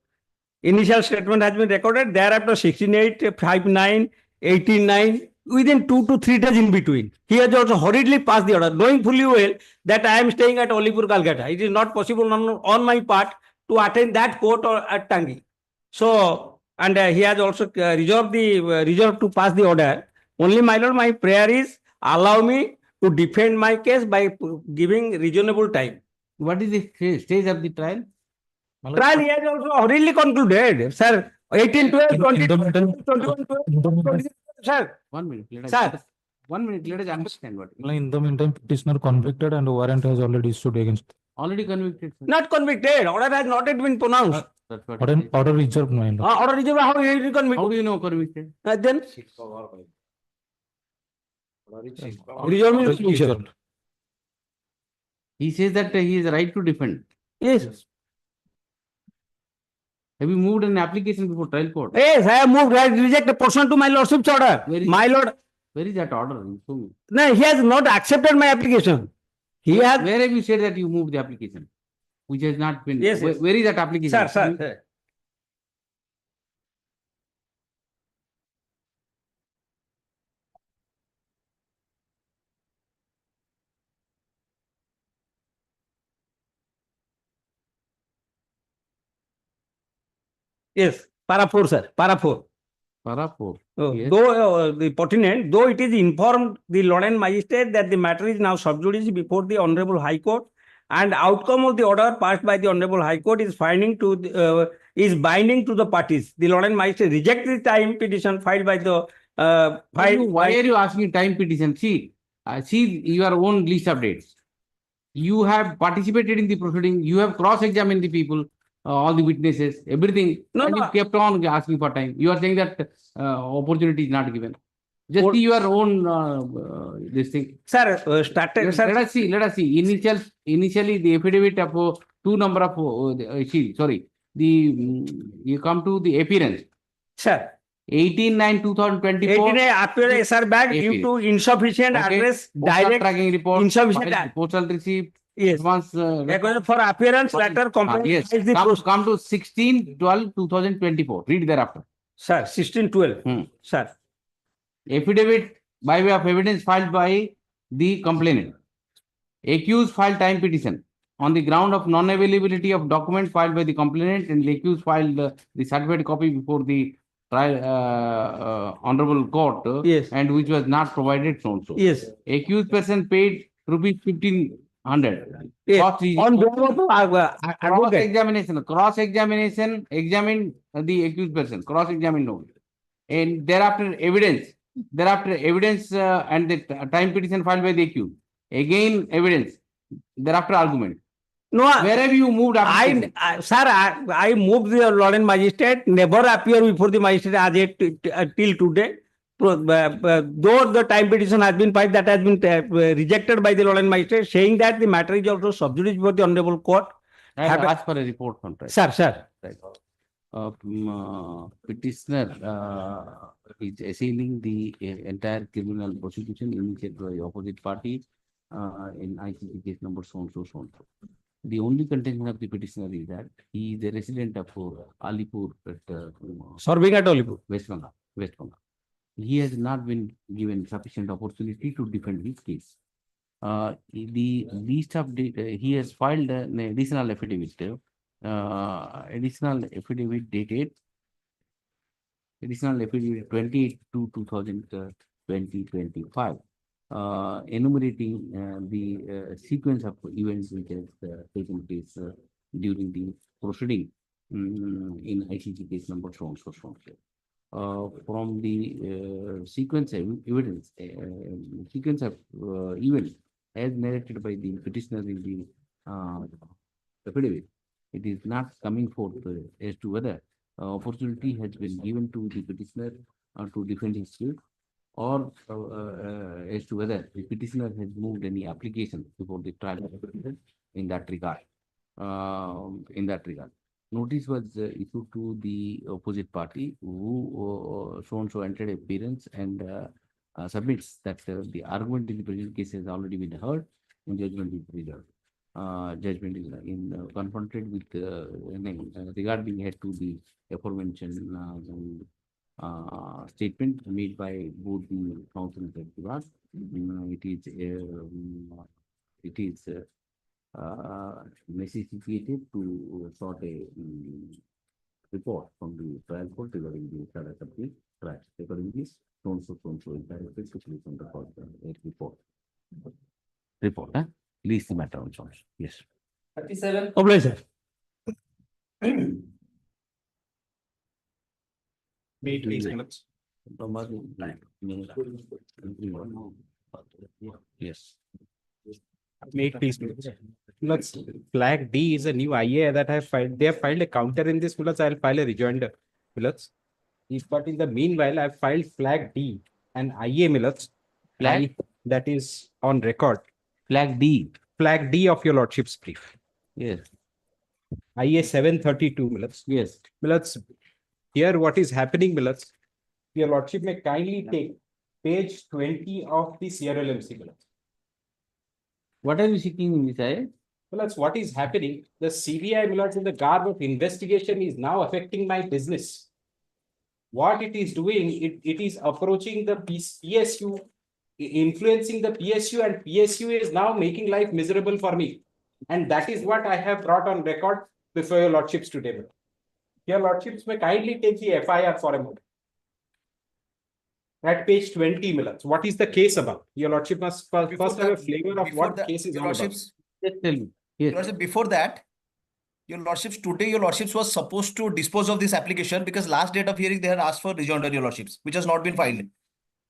initial statement has been recorded, thereafter 16/8, 5/9, 18/9, within 2 to 3 days in between. He has also hurriedly passed the order, knowing fully well that I am staying at Olipur, Calcutta. It is not possible on my part to attend that court or at Tangi. So, and he has also reserved to pass the order. Only, my lord, my prayer is allow me to defend my case by giving reasonable time. What is the stage of the trial? Trial he has also already concluded, sir. 18, 12, 20, 21, 12, sir. 1 minute. Let us, Sir. 1 minute. Let us understand what. In the meantime, petitioner convicted and warrant has already issued against. Already convicted. Sir. Not convicted. Order has not yet been pronounced. That's what Order, it says. order reserved, my lord. Order reserved. How he is convicted? How do you know convicted? Then reserved means reserved. He says that he is right to defend. Yes. Have you moved an application before trial court? Yes, I have moved. I reject a portion to my lordship's order. My lord. Where is that order? Show me. No, he has not accepted my application. He has. Where have you said that you moved the application? Which has not been. Yes, Where, yes. where is that application? Sir. Yes, para 4, sir. Para 4. Para 4. Yes. Though the pertinent, though it is informed the Lord and Magistrate that the matter is now sub judice before the Honorable High Court, and outcome of the order passed by the Honorable High Court is binding to the parties. The Lord and Magistrate reject the time petition filed by the Why are you asking time petition? See your own list of dates. You have participated in the proceeding. You have cross-examined the people, all the witnesses, everything. No, and no. you kept on asking for time. You are saying that opportunity is not given. Just see your own this thing. Sir, Let us see. Initially, the affidavit of two number of you come to the appearance. Sir. 18/9/2024. 18 appearance, sir, back due to insufficient address, direct tracking report, insufficient postal receipt. Yes. Response, for appearance letter complaint. yes. Come to 16/12/2024. Read thereafter. Sir, 16/12. Sir. Affidavit by way of evidence filed by the complainant. Accused filed time petition on the ground of non-availability of document filed by the complainant, and the accused filed the certified copy before the trial honorable court. Yes. And which was not provided so and so. Yes. Accused person paid rupees 1,500. Yes. Cost is On behalf of cross-examination, examine the accused person, cross-examine no. And thereafter evidence and the time petition filed by the accused. Again evidence, thereafter argument. No, where have you moved? I moved the Lord and Magistrate, never appear before the Magistrate as yet till today. Though the time petition has been filed, that has been rejected by the Lord and Magistrate, saying that the matter is also sub judice before the Honorable Court. I have asked for a report from trial. Sir. Right. Petitioner is assailing the entire criminal prosecution initiated by the opposite party in ICC case number so and so. The only contention of the petitioner is that he is a resident of Alipur at serving at Alipur, West Bengal. He has not been given sufficient opportunity to defend his case. The list of he has filed an additional affidavit. Additional affidavit dated 28/2/2025, enumerating the sequence of events which has taken place during the proceeding in ICC case number so and so. From the sequence of evidence, events as narrated by the petitioner in the affidavit, it is not coming forth as to whether opportunity has been given to the petitioner to defend his case, or as to whether the petitioner has moved any application before the trial in that regard. Notice was issued to the opposite party who so and so entered appearance and submits that the argument in the present case has already been heard and judgment is reserved. Judgment is confronted with regarding head to the aforementioned statement made by both the counsel and Discharge. It is necessitated to sort a report from the trial court regarding the status of the trial. Accordingly, so and so is directed to place on the court report. Least the matter on charge. Yes. 37. Oblige, sir. Yes. Made peace. Let's flag D is a new IA that I have filed. They have filed a counter in this. I'll file a rejoinder. But in the meanwhile, I've filed flag D and IA Flag? that is on record. Flag D. Flag D of your lordship's brief. Yes. IA 732 Yes. Here what is happening, your lordship may kindly take page 20 of the CRLMC. What are you seeking in this IA? What is happening? The CBI in the garb of investigation is now affecting my business. What it is doing, it is approaching the PSU, influencing the PSU, and PSU is now making life miserable for me. And that is what I have brought on record before your lordships today. Your lordships may kindly take the FIR for a moment. At page 20, what is the case about? Your lordship must first have a flavor of what the case is all about. Just tell me. Yes. Your lordship, before that, your lordships, today your lordships was supposed to dispose of this application because last date of hearing they had asked for rejoinder, your lordships, which has not been filed.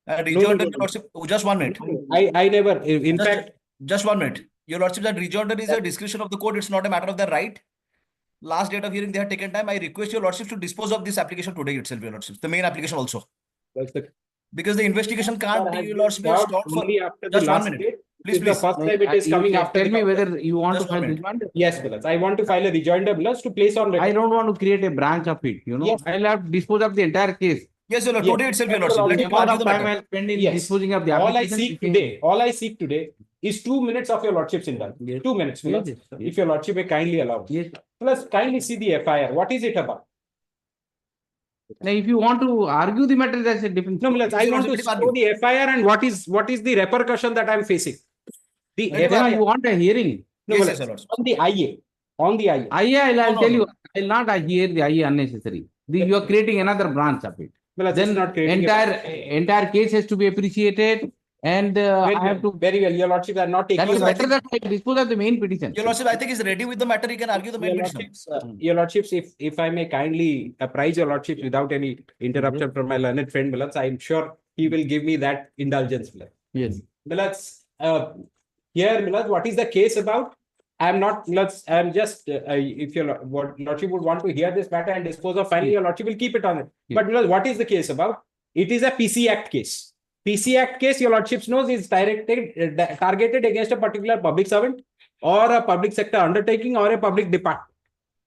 Rejoinder, your lordship, just 1 minute. I never, in fact. Just 1 minute. Your lordship, that rejoinder is a discretion of the court. It's not a matter of their right. Last date of hearing they had taken time. I request your lordships to dispose of this application today itself, your lordships. The main application also. Because the investigation can't be, your lordship, stopped for just 1 minute. Please. The first time it is coming after. Tell me whether you want to file a rejoinder. Yes, I want to file a rejoinder to place on record. I don't want to create a branch of it. Yes. I'll have to dispose of the entire case. Yes, your lord. Today itself, your lordship. Let me argue the matter. I'll spend in disposing of the All application. I seek today is 2 minutes of your lordship's indulgence. Yes. 2 minutes, Yes. if your lordship may kindly allow. Yes. Kindly see the FIR. What is it about? Now, if you want to argue the matter, that's a different. No, I want to show the FIR and what is the repercussion that I am facing. The FIR, you want a hearing? No, Yes, yes, Lord. on the IA. On the IA. I'll tell you, I'll not hear the IA unnecessary. You are creating another branch of it. Then not creating entire case has to be appreciated, and I have to. Very well, your lordship are not taking. That is better that I dispose of the main petition. Your lordship, I think, is ready with the matter. He can argue the main petition. Your lordships, if I may kindly apprise your lordships without any interruption from my learned friend, I'm sure he will give me that indulgence. Yes. Here, what is the case about? I'm just, if your lordship would want to hear this matter and dispose of, finally, your lordship will keep it on it. But what is the case about? It is a PC Act case. PC Act case, your lordships knows, is targeted against a particular public servant or a public sector undertaking or a public department.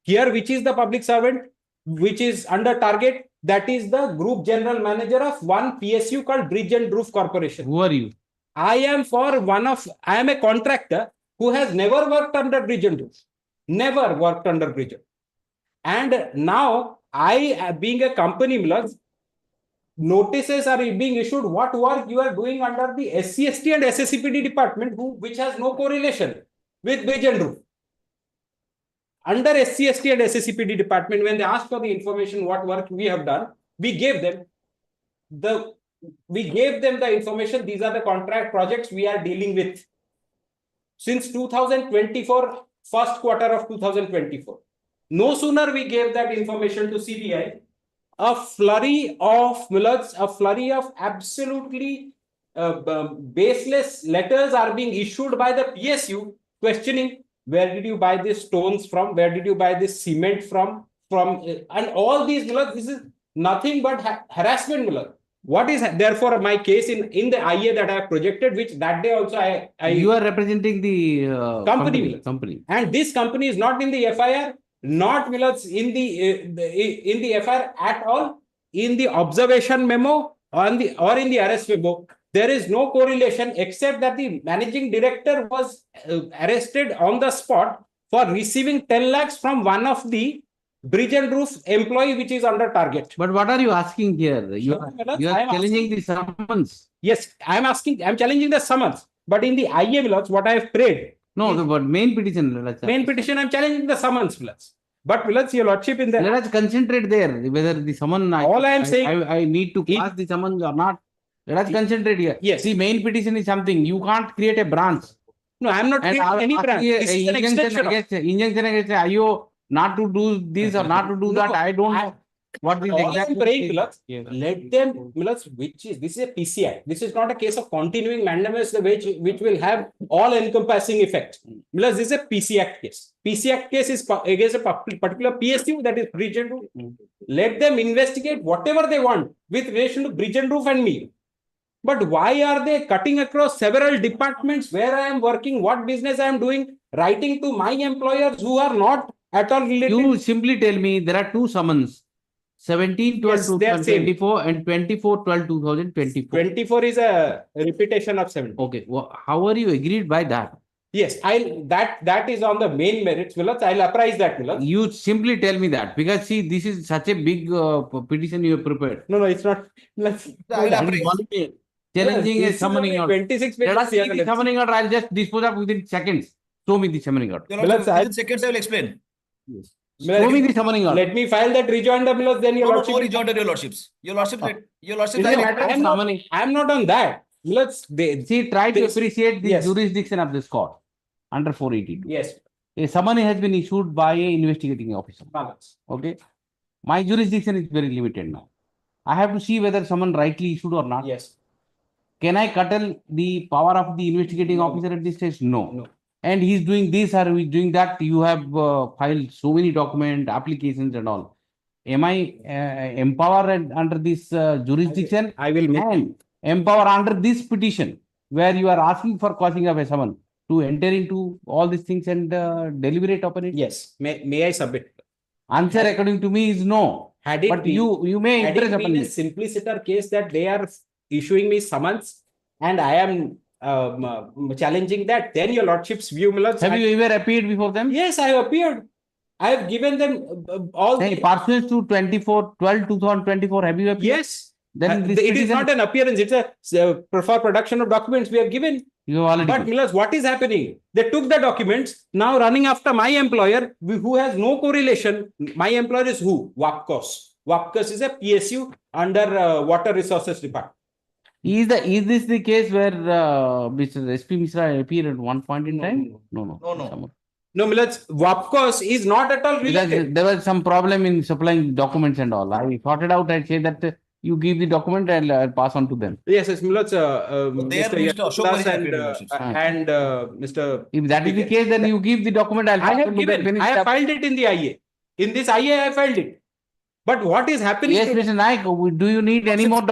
Here, which is the public servant which is under target? That is the group general manager of one PSU called Bridge and Roof Corporation. Who are you? I am a contractor who has never worked under Bridge and Roof. Never worked under Bridge. And now I, being a company, notices are being issued what work you are doing under the SCST and SSCPD department, which has no correlation with Bridge and Roof. Under SCST and SSCPD department, when they asked for the information what work we have done, we gave them the information. These are the contract projects we are dealing with since 2024, first quarter of 2024. No sooner we gave that information to CBI, a flurry of absolutely baseless letters are being issued by the PSU questioning, where did you buy these stones from? Where did you buy this cement from? And all these, this is nothing but harassment. What is therefore my case in the IA that I have projected, which that day also I you are representing the company. And this company is not in the FIR, not in the FIR at all. In the observation memo or in the arrest memo, there is no correlation except that the managing director was arrested on the spot for receiving 10 lakhs from one of the Bridge and Roof employee, which is under target. But what are you asking here? You are challenging the summons. Yes, I'm challenging the summons. But in the IA, what I have prayed. No, but main petition. Main petition, I'm challenging the summons. But your lordship in the. Let us concentrate there. Whether the summon. All I am saying. I need to pass the summons or not. Let us concentrate here. Yes. See, main petition is something. You can't create a branch. No, I am not creating any branch. This is an extension. Injunction against IO not to do this or not to do that. I don't know what is All I am exactly. praying, Millards, let them, Millards, this is a PC Act. This is not a case of continuing mandamus, which will have all encompassing effect. Millards, this is a PC Act case. PC Act case is against a particular PSU, that is bridge and roof. Let them investigate whatever they want with relation to bridge and roof and me. But why are they cutting across several departments where I am working, what business I am doing, writing to my employers who are not at all related? You simply tell me there are two summons. 17/12/2024 and 24/12/2024. 24 is a repetition of 17. Okay, how are you agreed by that? Yes, that is on the main merits, Millards. I'll apprise that, Millards. You simply tell me that, because see, this is such a big petition you have prepared. No, it's not. Challenging Yes, a summoning order. 26 Let us see pages. the summoning order. I'll just dispose of within seconds. Show me the summoning order. Your Lordship, within seconds I will explain. Yes. Show me the summoning order. Let me file that rejoinder, Millards, then your No, Lordship. no rejoinder, your Lordships. Your Lordship, your Lordship. I'm not on that. Millards, see, try to appreciate the yes. jurisdiction of this court under 482. Yes. A summons has been issued by a investigating officer. Okay. My jurisdiction is very limited now. I have to see whether someone rightly issued or not. Yes. Can I curtail the power of the investigating officer at this stage? No. And he's doing this or he's doing that. You have filed so many document applications and all. Am I empowered under this jurisdiction? I will make and empower under this petition where you are asking for quashing of a summons to enter into all these things and deliberate upon it? Yes. May I submit? Answer according to me is no. Had it but been, you may had interest it upon been a it. simpliciter case that they are issuing me summons and I am challenging that, then your Lordship's view, Millards. Have you ever appeared before them? Yes, I have appeared. I have given them all. Hey, pursuant to 24/12/2024, have you appeared? Yes. Then this it is not an appearance, it's a for production of documents we have given. You have already. But Millards, what is happening? They took the documents, now running after my employer, who has no correlation. My employer is who? WAPCOS. WAPCOS is a PSU under Water Resources Department. Is this the case where Mr. SP Mishra appeared at one point in time? No. No, Millards, WAPCOS is not at all related. Because there was some problem in supplying documents and all. I sorted out and say that you give the document and I'll pass on to them. Yes, Millards, Mr. Ashok and Mr. If that is the case, then you give the document. I have filed it in the IA. In this IA, I filed it. But what is happening? Yes, Mr. Naik, do you need any more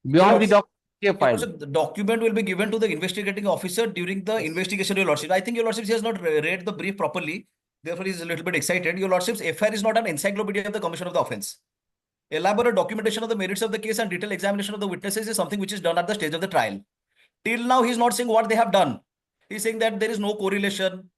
beyond the document you have filed? So the document will be given to the investigating officer during the investigation, your Lordship. I think your Lordship has not read the brief properly. Therefore, he is a little bit excited. Your Lordship's FIR is not an encyclopedia of the commission of the offence. Elaborate documentation of the merits of the case and detailed examination of the witnesses is something which is done at the stage of the trial. Till now, he is not saying what they have done. He is saying that there is no correlation.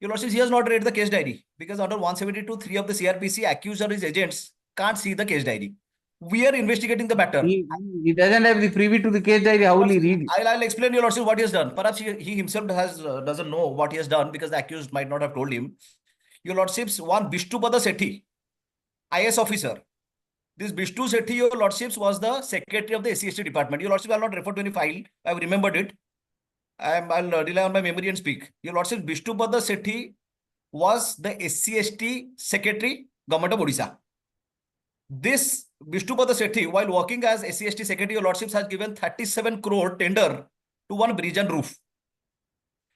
Your Lordship, he has not read the case diary because under 172(3) of the CRPC, accused or his agents can't see the case diary. We are investigating the matter. He doesn't have the privy to the case diary. How will he read? I'll explain, your Lordship, what he has done. Perhaps he himself doesn't know what he has done because the accused might not have told him. Your Lordships, one Vishnupada Sethi, IS officer. This Vishnu Sethi, your Lordships, was the secretary of the SC/ST department. Your Lordship, I'll not refer to any file. I've remembered it. I'll rely on my memory and speak. Your Lordship, Vishnupada Sethi was the SC/ST secretary, Government of Odisha. This Vishnupada Sethi, while working as SC/ST secretary, your Lordships, has given 37 crore tender to one bridge and roof.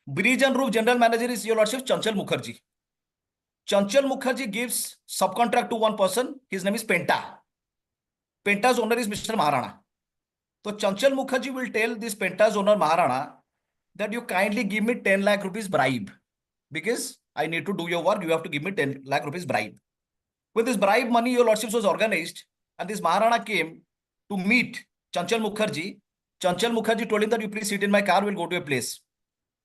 Bridge and roof general manager is, your Lordships, Chanchal Mukherjee. Chanchal Mukherjee gives subcontract to one person. His name is Penta. Penta's owner is Mr. Maharana. So Chanchal Mukherjee will tell this Penta's owner Maharana that you kindly give me 10 lakh rupees bribe because I need to do your work. You have to give me 10 lakh rupees bribe. With this bribe money, your Lordships, was organized, and this Maharana came to meet Chanchal Mukherjee. Chanchal Mukherjee told him that you please sit in my car, we'll go to a place.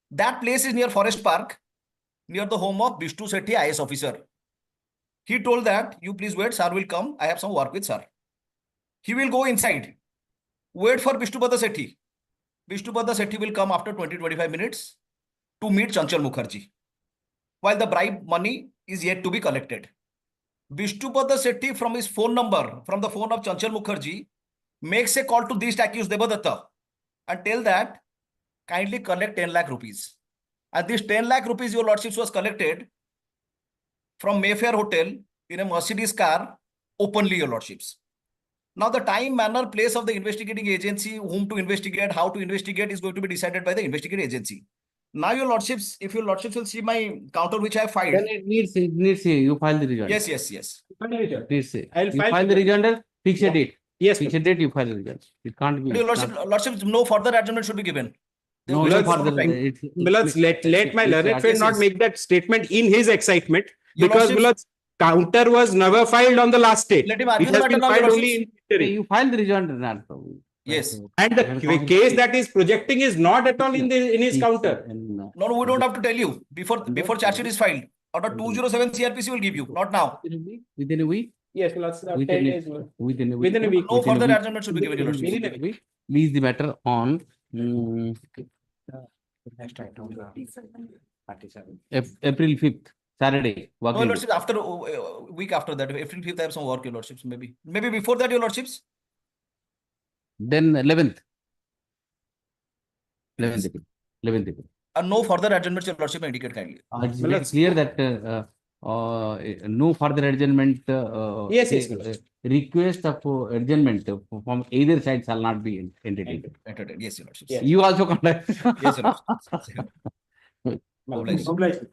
That place is near Forest Park, near the home of Vishnu Sethi, IS officer. He told that, you please wait, sir will come, I have some work with sir. He will go inside. Wait for Vishnupada Sethi. Vishnupada Sethi will come after 20-25 minutes to meet Chanchal Mukherjee, while the bribe money is yet to be collected. Vishnupada Sethi, from his phone number, from the phone of Chanchal Mukherjee, makes a call to this accused Devadatta and tell that kindly collect 10 lakh rupees. And this 10 lakh rupees, your Lordships, was collected from Mayfair Hotel in a Mercedes car openly, your lordships. Now, the time, manner, place of the investigating agency, whom to investigate, how to investigate is going to be decided by the investigating agency. Now, your lordships, if your lordships will see my counter which I filed. Then it needs you file the rejoinder. Yes. Please say. I'll You file file the rejoinder, fix a date. Yes. Fix a date, you file the rejoinder. It can't be. Your lordships, no further adjournment should be given. No, Milords, further. Milords, let my learned friend not make that statement in his excitement, Your because lordships- Milords, counter was never filed on the last date. Let him argue It the has matter been now, your filed lordships. only in interim. You file the rejoinder, not problem. Yes. And the case that is projecting is not at all in his counter. No, we don't have to tell you before charge sheet is filed. Order 207 CRPC will give you, not now. Within a week? Yes, Milords, 10 Within days. a week. No further adjournment should be given, your lordships. Within a week. Lease the matter on April 5th, Saturday. No, Working your day. lordships, after week after that, April 5th, I have some work, your lordships, maybe. Maybe before that, your lordships. Then 11th. 11th April. No further adjournment, your lordship may indicate kindly. It's very clear that no further adjournment. Yes, request of adjournment from either side shall not be entertained. Entertained. Yes, your lordships. You also conduct. Yes, your lordships. Obliged.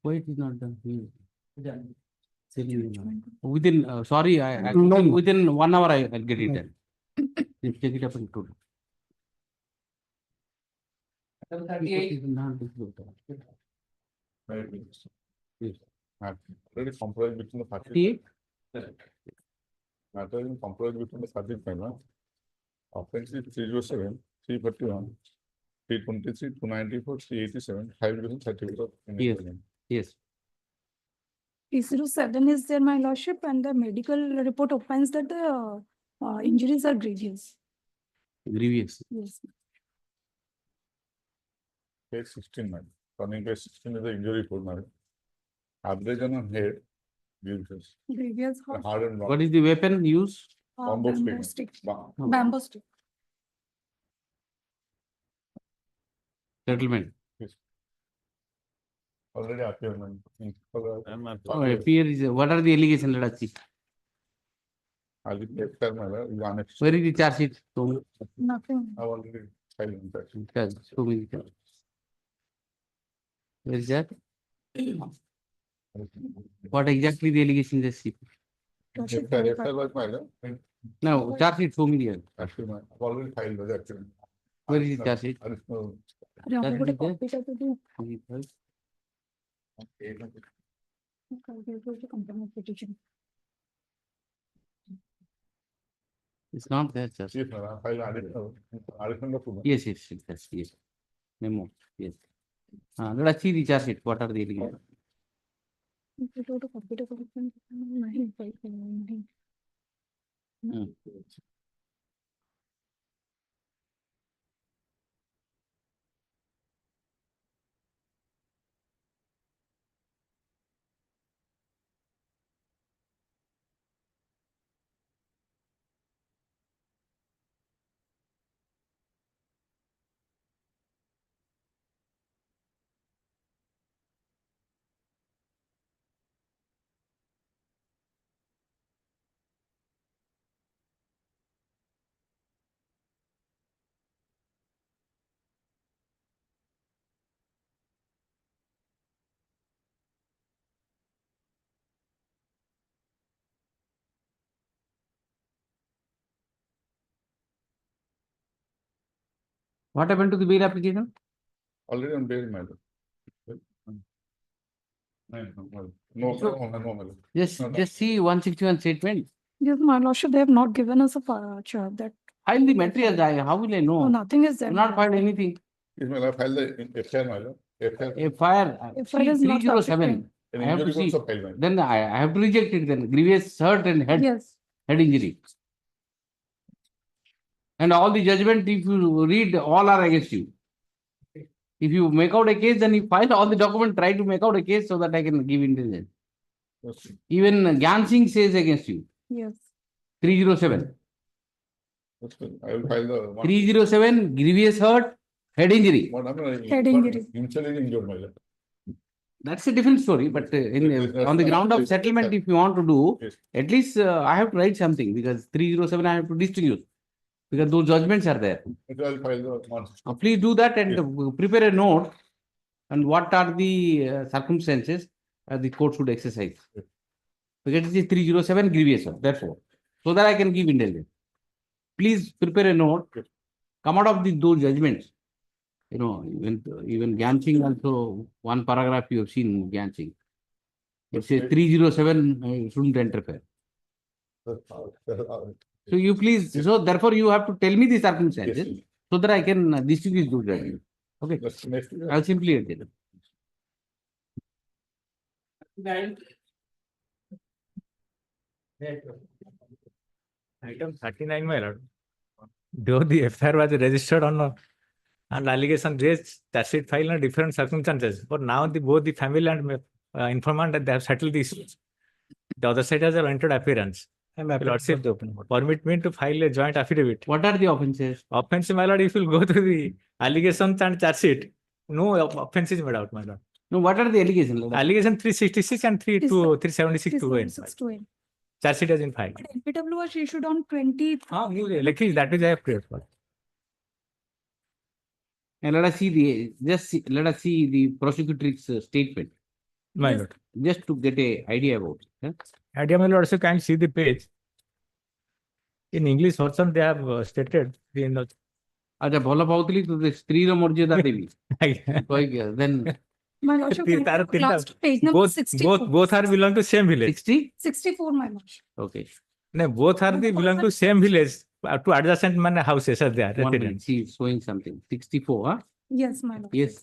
Why it is not done? Within, sorry, I think within 1 hour I'll get it done. Please take it up and do. Already compromise between the parties. Matter in compromise between the parties, my lord. Offense is 307, 341, 323, 294, 387, 530. Yes, yes. P07 is there, my lordship, and the medical report opines that the injuries are grievous. Grievous. Yes. Page 16, madam. Turning page 16 is the injury report, madam. Abrasion on head, grievous. Grievous. Hard and long. What is the weapon used? Bamboo stick. Bamboo stick. Settlement. Yes. Already appeared, madam. Oh, appear is, what are the allegations? Let us see. I'll be left there, madam. You annexed. Where is the charge sheet? Show me. Nothing. I've already filed in fact. Show me the charge. Where is that? What exactly the allegations they see? FIR was madam. Now, charge sheet, show me the. Actually, madam, I've already filed with actually. Where is the charge sheet? Additional. Petition. It's not there, sir. Yes, madam, I filed additional document. Yes, yes. Memo, yes. Let us see the charge sheet. What are the allegations? What happened to the bail application? Already on bail, madam. No, madam. Just see 161 statement. Yes, my lordship, they have not given us a charge that. File the materials. How will I know? No, nothing is there. Do not file anything. Yes, madam, I filed the FIR, madam. FIR. FIR is not 307. An I have to injury see. also filed, madam. Then I have to reject it then. Grievous hurt and head Yes. injury. And all the judgment, if you read, all are against you. If you make out a case, then you file all the documents, try to make out a case so that I can give intelligence. Yes. Even Gyan Singh says against you. Yes. 307. I will file the one. 307, grievous hurt, head injury. Head injury. Initially injured, madam. That's a different story, but on the ground of settlement, if you want to do, at least I have to write something because 307 I have to distinguish because those judgments are there. I'll file the one. Please do that and prepare a note and what are the circumstances the court should exercise. Because it is 307 grievous, therefore, so that I can give intelligence. Please prepare a note, come out of those judgments. You know, even Gyan Singh also, one paragraph you have seen Gyan Singh. It says 307 shouldn't interfere. So you please, so therefore you have to tell me the circumstances so that I can distinguish those judgments. Okay, I'll simply edit it. Item 39, my lord. Though the FIR was registered on and allegation raised, that sheet filed on different circumstances. But now both the family and informant they have settled the issues. The other side has entered appearance. Lordship, permit me to file a joint affidavit. What are the offences? Offenses, my lord, if you go through the allegations and charge sheet, no offense is made out, my lord. No, what are the allegations? Allegation 366 and 376 to end. Charge sheet has been filed. NPW was issued on 20th. That is I have created for. And let us see let us see the prosecutor's statement. My lord. Just to get a idea about it. Idea, my lord, also can see the page. In English version, they have stated the अच्छा ଭଲ ପାଉଥିଲି ତ ସ୍ତ୍ରୀର ମର୍ଯ୍ୟାଦା ଦେବି କହିକି then My lordship, last page number both 64. both are belong to same village. 64, my lordship. okay No, both are the belong to same village to adjacent man houses are there. one minute, she is showing something 64 huh? Yes, my lord. Yes.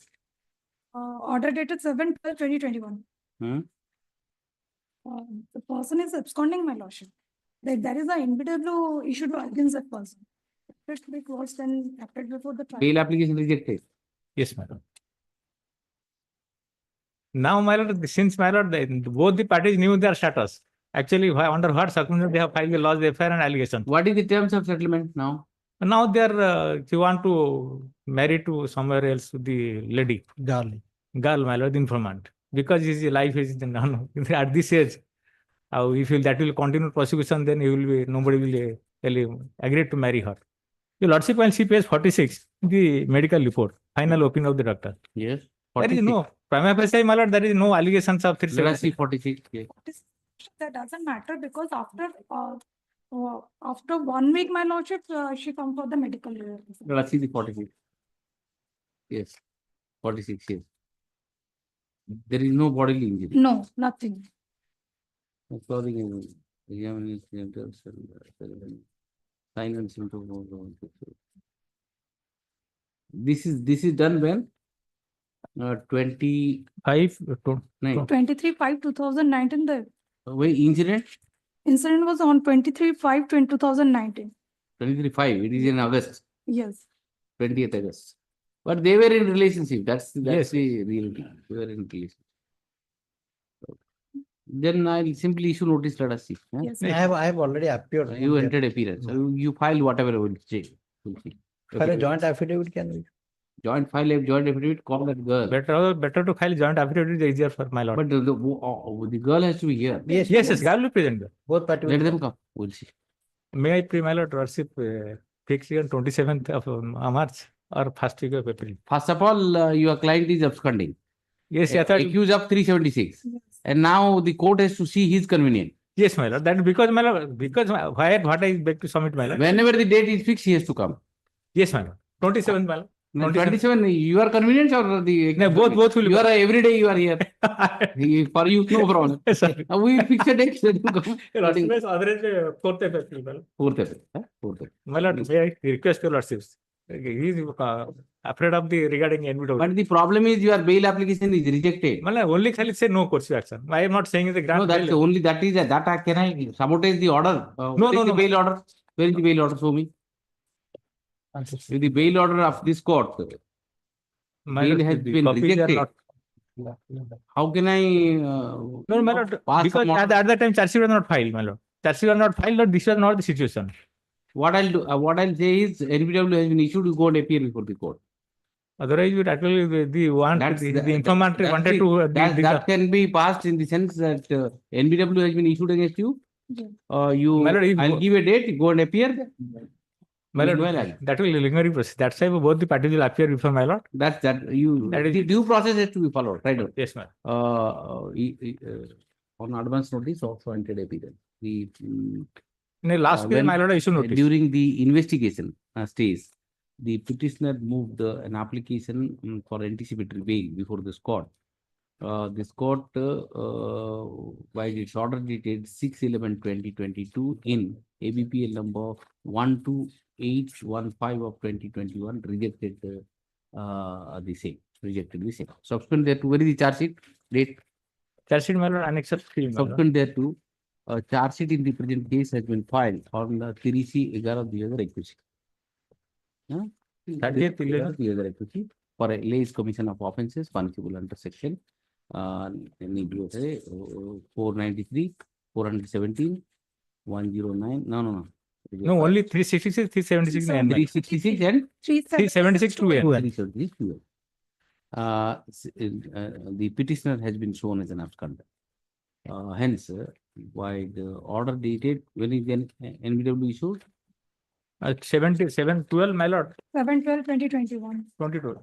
Order dated 7/12/2021. The person is absconding, my lordship. There is an NBW issued against that person. It should be closed and acted before the trial. bail application rejected. Yes, my lord. Now, my lord, since my lord, both the parties knew their status. Actually, under what circumstances they have filed the laws, FIR and allegation. What is the terms of settlement now? Now they are, if you want to marry to somewhere else with the lady. Girl, my lord, the informant. Because his life is at this age. If that will continue prosecution, then nobody will agree to marry her. Your lordship, when see page 46, the medical report, final opinion of the doctor. Yes. There is no, prima facie, my lord, there is no allegations of 3 let us see 46 yes. That doesn't matter because after 1 week, my lordship, she come for the medical. let us see the 46 yes 46 yes there is no bodily injury. No, nothing. Clothing and examination sign and symptom. This is done when 25 23/5/2019. The incident incident was on 23/5/2019. 23/5 it is in August. Yes. 20th August. But they were in relationship. That's Yes. the reality. They were in relationship. Then I'll simply issue notice. Let us see. huh? Yes. I have already appeared. You entered appearance. So you file whatever will say. We'll see. For a joint affidavit, can we? Joint joint affidavit. Call that girl. Better to file joint affidavit is easier for my lord. But the girl has to be here. Yes, girl will present. Both parties. Let them come. We'll see. May I pray, my lord, worship fix on 27th of March or first week of April. First of all, your client is absconding. Yes, I thought. Accused of 376. And now the court has to see his convenient. Yes, my lord. That is because, my lord, what I beg to submit, my lord. Whenever the date is fixed, he has to come. Yes, my lord. 27th, my lord. 27, your convenience or the... No, both will... You are every day you are here. For you, no problem. Yes, sir. We fix a date. Then you come. Lordship, average 4th April, my lord. 4th April. 4th April. My lord, may I request your lordships? He is afraid of the regarding NBW. But the problem is your bail application is rejected. My lord, only khali say no course of action. I am not saying the grant. No, that's bail. only that is that can I sabotage the order? No. The bail order. Where is the bail order? Show me. With the bail order of this court, My bail lord, has the been copies are rejected. not- How can I? No, my lord, pass because some order? at that time charge sheet was not filed, my lord. Charge sheet was not filed, or this was not the situation. What I'll do, what I'll say is NBW has been issued, you go and appear before the court. Otherwise, you actually the informant wanted to. That can be passed in the sense that NBW has been issued against you. Yeah. My lord, I'll give a date, go and appear. My lord, that will lingering process. That's why both the parties will appear before my lord. That is the due process has to be followed, right? Yes, ma'am. On advance notice also entered appearance. In the last period, my lord, issue notice. During the investigation stage, the petitioner moved an application for anticipatory bail before this court. This court, by its order dated 6/11/2022 in ABPL number 12815 of 2021 rejected the same. Subsequent thereto, where is the charge sheet? Date. Charge sheet, my lord, annex 3. Subsequent thereto, charge sheet in the present case has been filed on the 30/11/2021. 30/11/2021 for a late commission of offences punishable under section 493, 417, 109. No. No, only 366, 376, 366 and 376 to end. 376 to end. The petitioner has been shown as an absconder. Hence, by the order dated, when is the NBW issued? 7/12, my lord. 7/12/2021. 22.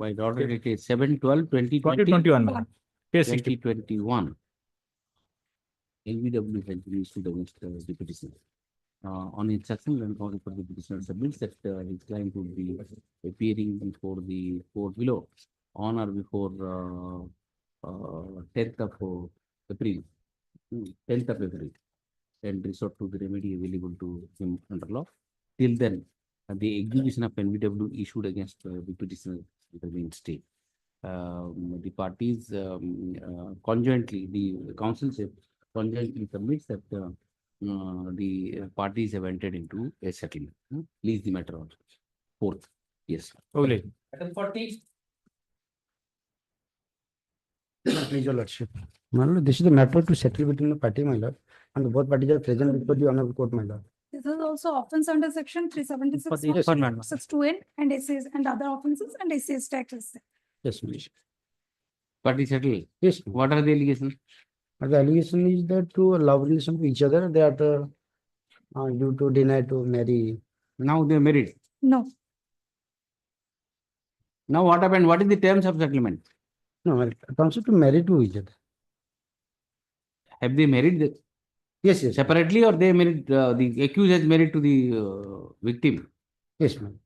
by the order it is 7/12/2020. 2021, my lord. Case 60. 2021. LBW has been issued against the petitioner. On instruction and for the petitioner submits that his client would be appearing before the court below on or before 10th of April, 10th of April, and resort to the remedy available to him under law. Till then, the execution of NBW issued against the petitioner has been stayed. The parties conjointly, the council conjointly submits that the parties have entered into a settlement. Please the matter on 4th. Yes. Only. Item 40. Please, your lordship. My lord, this is the matter to settle between the party, my lord, and both parties are present before the honorable court, my lord. This is also offense under section 376 62N and SCs and other offenses and SCs taxes. Yes, please. Party settle. Yes. What are the allegations? The allegation is that to allow relation to each other, they are due to deny to marry. Now they are married. No. Now what happened? What is the terms of settlement? No, it comes to marry to each other. Have they married? Yes, yes. Separately, or they married? The accused has married to the victim. Yes, ma'am.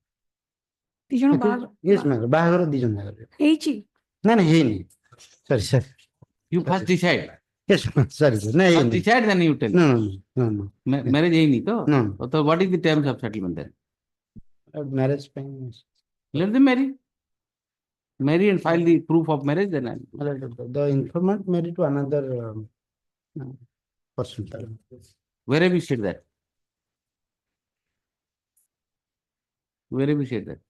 Yes, ma'am. Bahagara dijon nagar. H. No, no, sorry. You first decide. Yes, ma'am. Sorry, sir. No, first decide, then you tell. No. Marriage ain't no. No. So what is the terms of settlement then? Marriage paying. Let them marry. Marry and file the proof of marriage. Then the informant married to another person. Where have you said that? Where have you said that?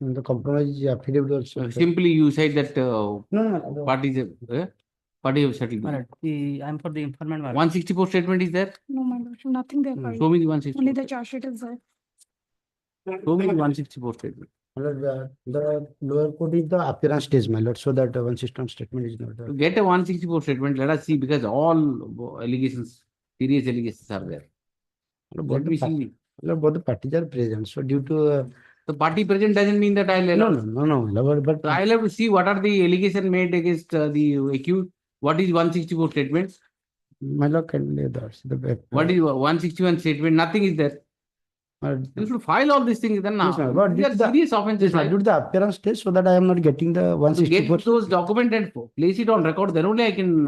In the compromise affidavit also. Simply you said that no. Parties have settled. I'm for the informant. 164 statement is there? No, my lord, nothing there. Show me the 164. Only the charge sheet is there. Show me the 164 statement. The lower court is the appearance stage, my lord, so that one system statement is not there. To get a 164 statement, let us see, because all allegations, serious allegations are there. Let me see. Both the parties are present. So due to the party present doesn't mean that I'll allow. No. But I'll have to see what are the allegations made against the accused. What is 164 statement? My lord, can lay that. What is 161 statement? Nothing is there. You should file all these things then now. But These are serious offenses. Due to the appearance test, so that I am not getting the 164. Get those documents and place it on record, then only I can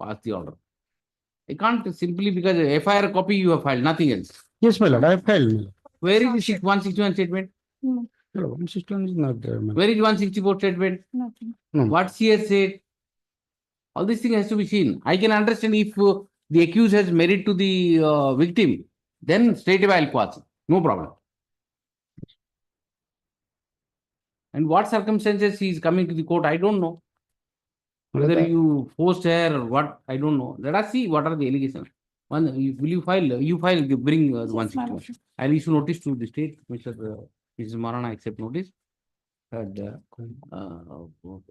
pass the order. I can't simply because FIR copy you have filed, nothing else. Yes, my lord, I have filed. Where is the 161 statement? No. 161 is not there. Where is 164 statement? Nothing. What she has said? All these things has to be seen. I can understand if the accused has married to the victim, then straight away I'll pass it. No problem. And what circumstances he is coming to the court, I don't know. Whether you forced her or what, I don't know. Let us see what are the allegations. Will you file? You file, bring 161. I'll issue notice to the state, Mrs. Marana accept notice. And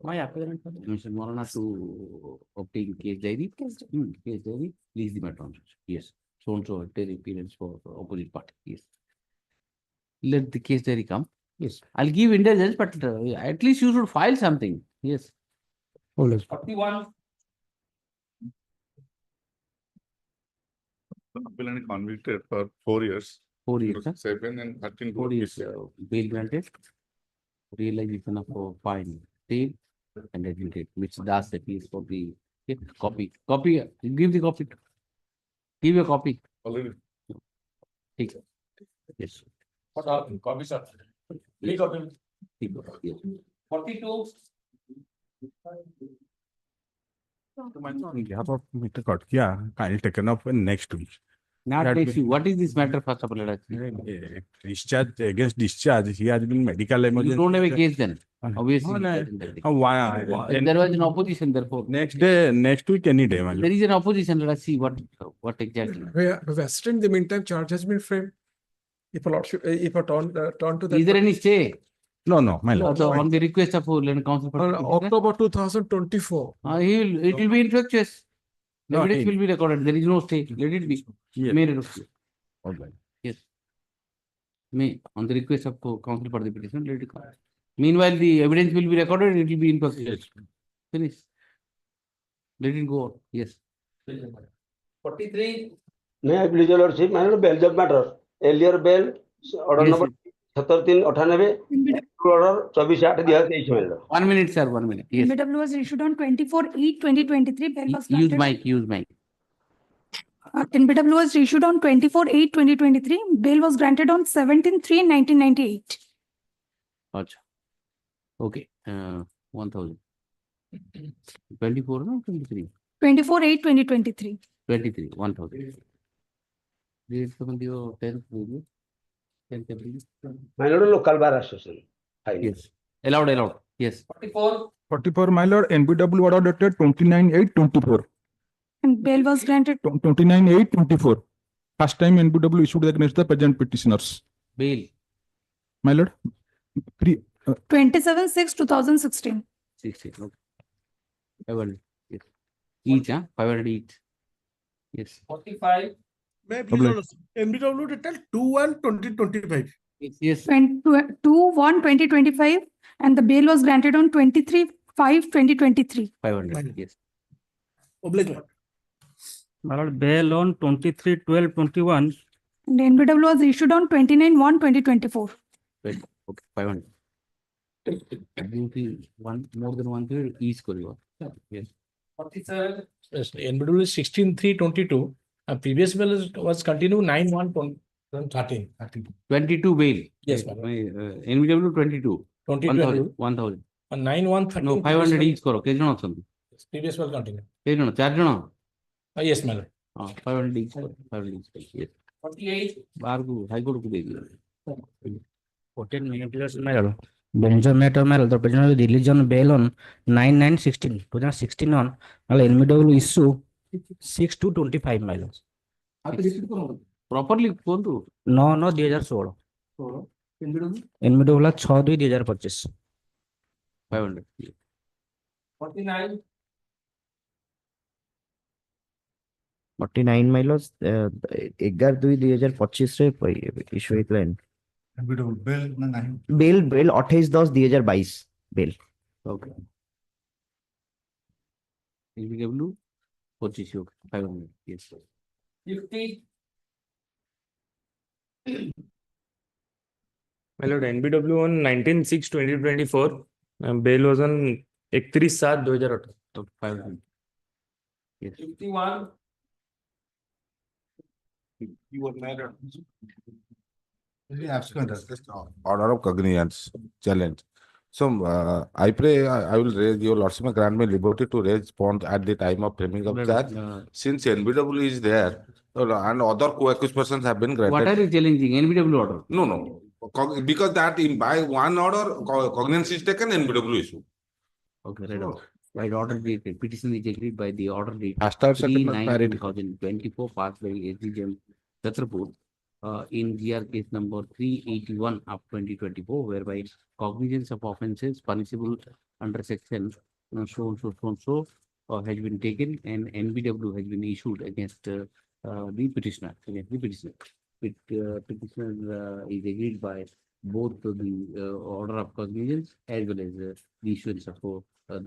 My appearance. Mr. Marana to obtain case diary. Case diary. Please the matter on. Yes. So and so appearance for opposite party. Yes. Let the case diary come. Yes. I'll give indulgence, but at least you should file something. Yes. 41. Appellant convicted for 4 years. 4 years. 7 and 13. 4 years. Bail granted. Realization of fine. Paid and admitted, which does the piece for the copy. Copy. Give the copy. Give a copy. Already. Take. Yes. What are copy, sir? Please copy. Yes. 42. On behalf of Mr. Kotkia, kindly taken up next week. Not That next will- week. What is this matter first of all? Let us see. Discharge against discharge. He has been medical emergency. You don't have a case then. Obviously. Why? There was an opposition, therefore. Next week, any day. my lord. There is an opposition. Let us see what exactly. In the meantime, charge has been framed. If a lot, if a turn to that. Is there any stay? No, my lord. So on the request of Land Council. October 2024. It will be infectious. No, Evidence will be recorded. There is no stay. Let it be. Yes. May reduce. All right. Yes. May, on the request of counsel for the petition, let it come. Meanwhile, the evidence will be recorded, it will be in prosecution. Finish. Let it go on. Yes. 43. May I please, your lordship, my lord, bail job matter. Earlier bail, order Yes, number 1798, order 24/8/2023, my lord. 1 minute, sir, 1 minute. Yes. NBW was issued on 24/8/2023. Bail was Use granted. mic, use mic. NBW was issued on 24/8/2023. Bail was granted on 17/3/1998. Acha. Okay, 1000. 24, no, 23. 24/8/2023. 23, 1000. Date from the 10th review. 10th April. My lord, local bar association. Yes. Allowed. Yes. 44. 44, my lord, NBW order dated 29/8/24. And bail was granted. 29/8/24. First time NBW issued against the present petitioners. Bail. My lord, 27/6/2016. 16. Okay. 500. Yes. Each, 500 each. Yes. 45. May I please, honor, NBW dated 2/1/2025. Yes. 2/1/2025 and the bail was granted on 23/5/2023. 500. Yes. Obligatory. My lord, bail on 23/12/21. And the NBW was issued on 29/1/2024. Right. Okay. 500. One more than 1 period each corridor. Yes. 47. Yes, NBW is 16/3/22. Previous bill was continued 9/1/2013. 22 bail. Yes, madam. NBW 22. 2022. 1000. 9/1/13. No, 500 each karo. Ke jana asandi? Previous bill continued. Ke jana? 4 jana? Yes, madam. 500 each karo. 500 each karo. Yes. 48. Bar ko High Court ko de diya. 14 minutes, my lord. Benjamin matter, my lord, the prisoner released on bail on 9/9/16. 2016 on, my lord, NBW issue 6/2/25, my lord. Properly kuhନ୍ତୁ. No, 2016. NBW La 6/2/2025. 500. 49. 49 my lords, 11/2/2025 ରେ issue ହେଇଥିଲା NBW bail ନା ନାହିଁ? Bail 28/10/2022 bail. Okay. NBW 25. Okay. 500. Yes. 50. My lord, NBW on 19/6/2024. Bail was on 31/7/2018. So 500. Yes. 51. You were mad at. Order of cognizance challenge. So I pray I will raise your lordship grant me liberty to raise point at the time of framing of charge. Since NBW is there and other co-accused persons have been granted. What are you challenging? NBW order? No. Because that in by one order cognizance is taken, NBW issue. Okay, right. By the order date, petition is agreed by the order date After settlement parity. 3/9/2024 passed by SDGM Chhatrapur in GR case number 381 of 2024, whereby cognizance of offences punishable under section so has been taken and NBW has been issued against the petitioner. Petitioner is agreed by both the order of cognizance as well as the issuance of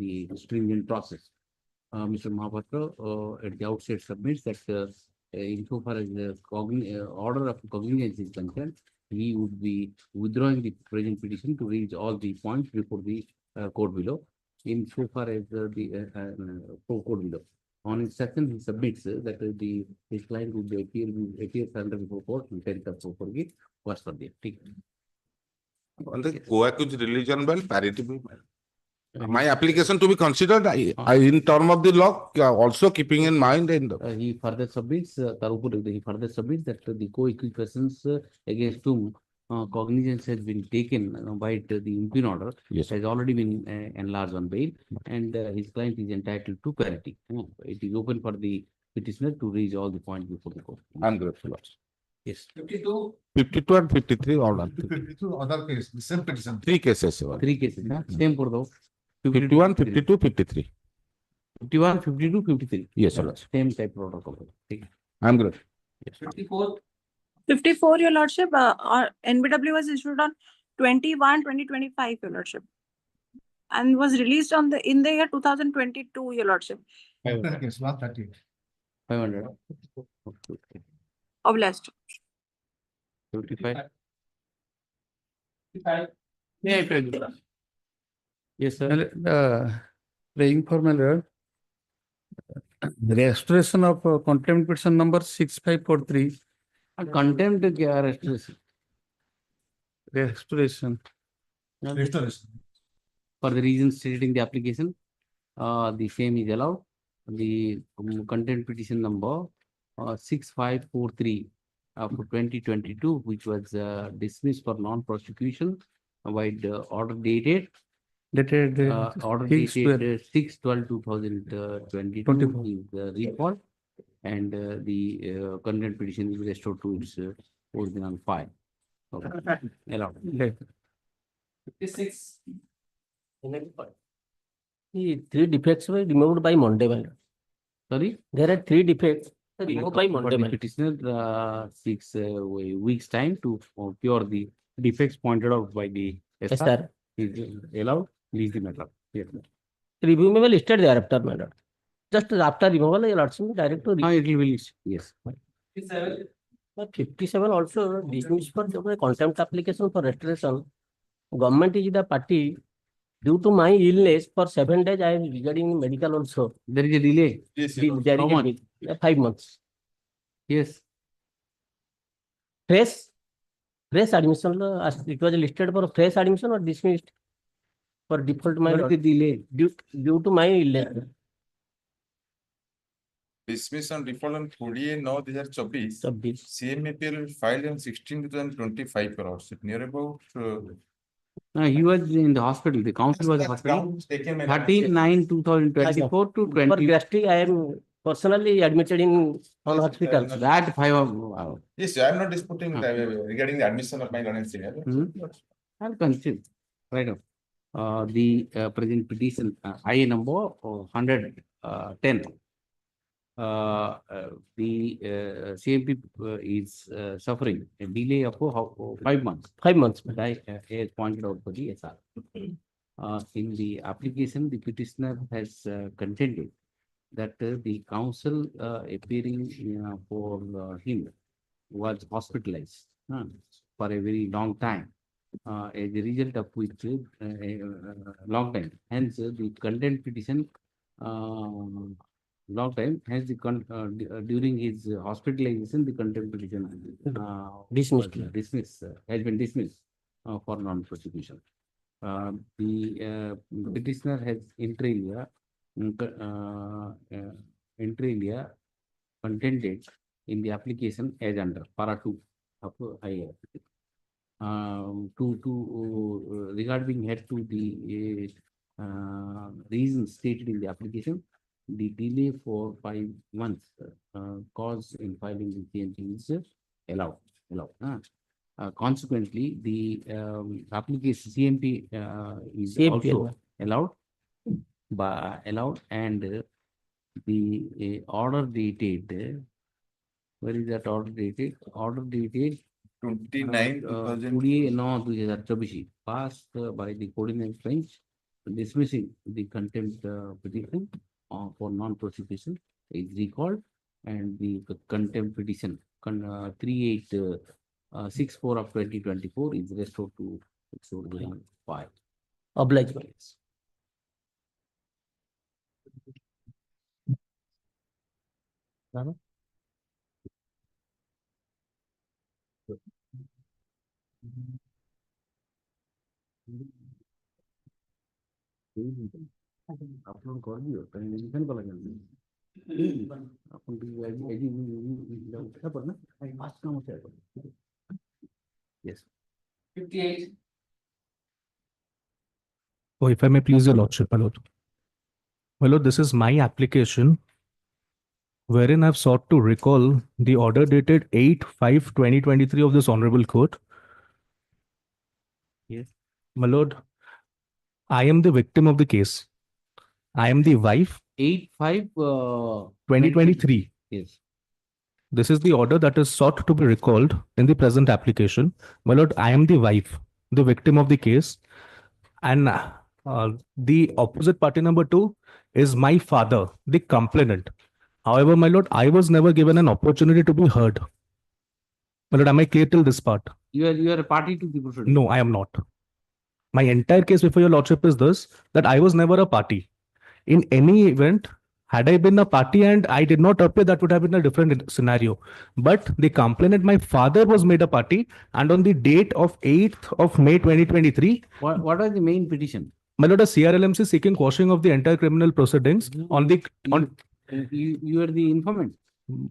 the stringent process. Mr. Mahapatra at the outset submits that insofar as the order of cognizance is concerned, he would be withdrawing the present petition to reach all the points before the court below. Insofar as the court below. On instruction, he submits that his client would appear under before court on 10th of February. Was for the On the co-accused religion bail parity bill. My application to be considered in term of the law, also keeping in mind he further submits that the co-accused persons against whom cognizance has been taken by the impugn order has already been enlarged on bail, and his client is entitled to parity. It is open for the petitioner to raise all the points before the court. I'm grateful. Yes. 52. 52 and 53 all done. 52 other case, the same petition. Three cases. Same for those. 51, 52, 53. 51, 52, 53. Yes, sir. Same type protocol. I'm good. Yes. 54. 54, your lordship, NBW was issued on 21/2025, your lordship. And was released on in the year 2022, your lordship. Yes, 138. 500. Oblast. 55. Yeah, yes, sir. Praying for my lord. Restoration of contempt petition number 6543. Contempt restoration. Restoration. Restoration. For the reasons stated in the application, the same is allowed. The contempt petition number 6543 of 2022, which was dismissed for non-prosecution, with order dated order dated 6/12/2022 is recalled, and the contempt petition is restored to its original file. Okay. Allowed. 56. The 3 defects were removed by Monday. Sorry? There are 3 defects removed by Monday. The petitioner 6 weeks time to cure the defects pointed out by the SR. Is allowed. Leave the matter. Yes. Reviewable listed thereafter, my lord. Just after removal, your lordship direct to. It will be listed. Yes. 57. But 57 also dismissed for the contempt application for restoration. Government is the party. Due to my illness, for 7 days, I am regarding medical also. There is a delay. Yes, there is How much? 5 months. Yes. Fresh admission, it was listed for fresh admission or dismissed for default, my lord. The delay due to my illness. Dismiss on default on 28/9/2024. CMAPL filed on 16/2025 per hours. Near about. He was in the hospital. The council was in the hospital. 13/9/2024 to 20. For gastric, I am personally admitted in all hospitals. That 5 hours. Yes, I am not disputing regarding the admission of my learning senior. I'll consider. Right now. The present petition, IA number 110. The CMP is suffering a delay of 5 months. 5 months. But I as pointed out for the SR. In the application, the petitioner has contended that the counsel appearing for him was hospitalized for a very long time. As a result of which long time. Hence, the contempt petition long time. Hence, the during his hospitalization, the contempt petition dismissed has been dismissed for non-prosecution. The petitioner has inter alia contended in the application as under para 2 of IA. Regarding head to the reasons stated in the application, the delay for 5 months caused in filing the CMP is allowed. Consequently, the application CMP is also allowed, and the order dated. Where is that order dated? Order dated 29/2024 passed by the Cognizance bench dismissing the contempt petition for non-prosecution is recalled, and the contempt petition 3864 of 2024 is restored to its original file. Obliged. Upload कर दियो connection को लगा अपन पर ना पास काम होता है yes 58 Oh, if I may please your lordship, my lord. My lord, this is my application wherein I've sought to recall the order dated 8/5/2023 of this honorable court. Yes. My lord, I am the victim of the case. I am the wife. 8/5 2023. Yes. this is the order that is sought to be recalled in the present application. My lord, I am the wife, the victim of the case, and the opposite party number 2 is my father, the complainant. However, my lord, I was never given an opportunity to be heard. My lord, am I clear till this part? You are a party to the proceeding. No, I am not. My entire case before your lordship is this, that I was never a party. In any event, had I been a party and I did not appear, that would have been a different scenario. But the complainant, my father, was made a party, and on the date of 8th of May 2023. What was the main petition? My lord, a CRLMC seeking quashing of the entire criminal proceedings on the You are the informant.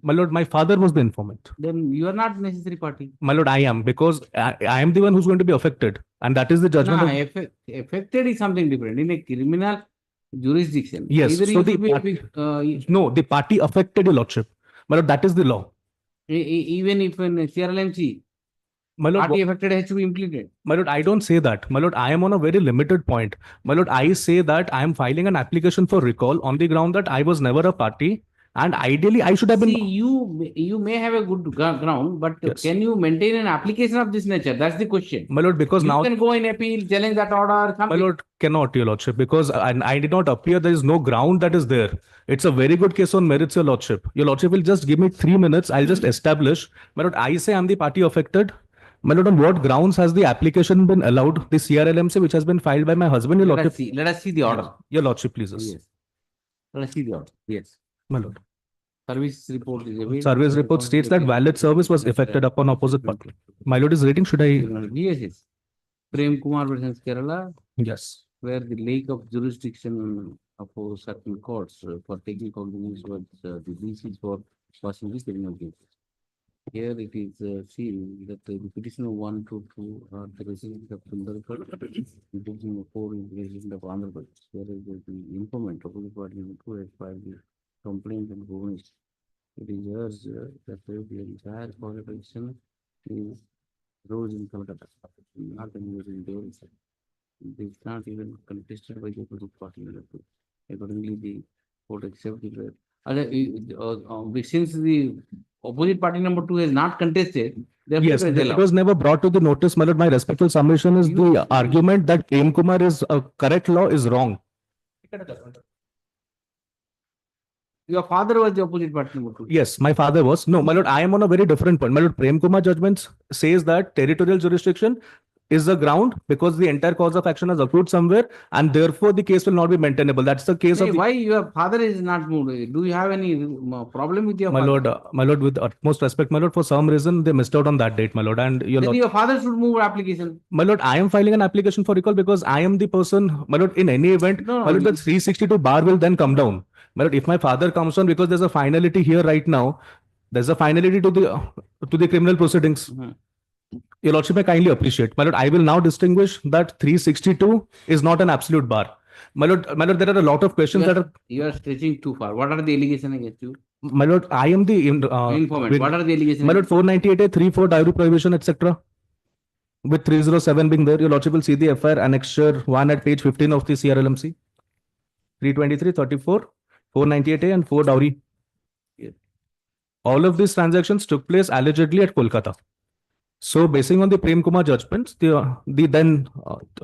My lord, my father was the informant. Then you are not necessary party. My lord, I am, because I am the one who's going to be affected, and that is the judgment. Affected is something different. In a criminal jurisdiction. Yes. Either So the party affected, your lordship. My lord, that is the law. Even if in CRLMC, my lord, party affected has to be implemented. My lord, I don't say that. My lord, I am on a very limited point. My lord, I say that I am filing an application for recall on the ground that I was never a party. And ideally, I should have been. See, you may have a good ground, but Yes. Can you maintain an application of this nature? That's the question. My lord, because You now can go in appeal, challenge that order. my lord cannot, your lordship, because I did not appear. There is no ground that is there. It's a very good case on merits, your lordship. Your lordship will just give me 3 minutes. I'll just establish. My lord, I say I'm the party affected. My lord, on what grounds has the application been allowed? The CRLMC, which has been filed by my husband, your lordship. Let us see the order. Your lordship, please. Yes. Let us see the order. Yes. My lord. Service report is available. Service report states that valid service was effected upon opposite party. My lord is rating. Should I? Yes. Prem Kumar versus Kerala. Yes. Where the lack of jurisdiction of certain courts for taking cognizance was the basis for passing this criminal case. Here it is seen that the petitioner 1 to 2 are the resident of Sundarpur, including 4 resident of Andhra Pradesh. Whereas the informant of the party 2 has filed the complaint and bonus. It is urged that the entire qualification is rose in Kolkata, not in Delhi. It is not even contested by the opposite party. Accordingly, the court accepted that. Since the opposite party number 2 has not contested, therefore Yes, it was never brought to the notice. My lord, my respectful submission is the argument that Prem Kumar is a correct law is wrong. Your father was the opposite party number 2. Yes, my father was. No, my lord, I am on a very different point. My lord, Prem Kumar judgment says that territorial jurisdiction is the ground because the entire cause of action has accrued somewhere, and therefore the case will not be maintainable. That's the case of. Why your father is not moved? Do you have any problem with your my father? Lord, with utmost respect, my lord, for some reason they missed out on that date, my lord, and Your father should move application. My lord, I am filing an application for recall because I am the person, my lord, in any event, my lord, the 362 bar will then come down. My lord, if my father comes on, because there's a finality here right now, there's a finality to the criminal proceedings. Your lordship may kindly appreciate. My lord, I will now distinguish that 362 is not an absolute bar. My lord, there are a lot of questions that are. You are stretching too far. What are the allegations against you? My lord, I am the informant. What are the allegations? My lord, 498A, 34 dowry prohibition, etc. With 307 being there, your lordship will see the FIR annexure 1 at page 15 of the CRLMC. 323, 34, 498A and 4 dowry. All of these transactions took place allegedly at Kolkata. So, basing on the Prem Kumar judgments, the then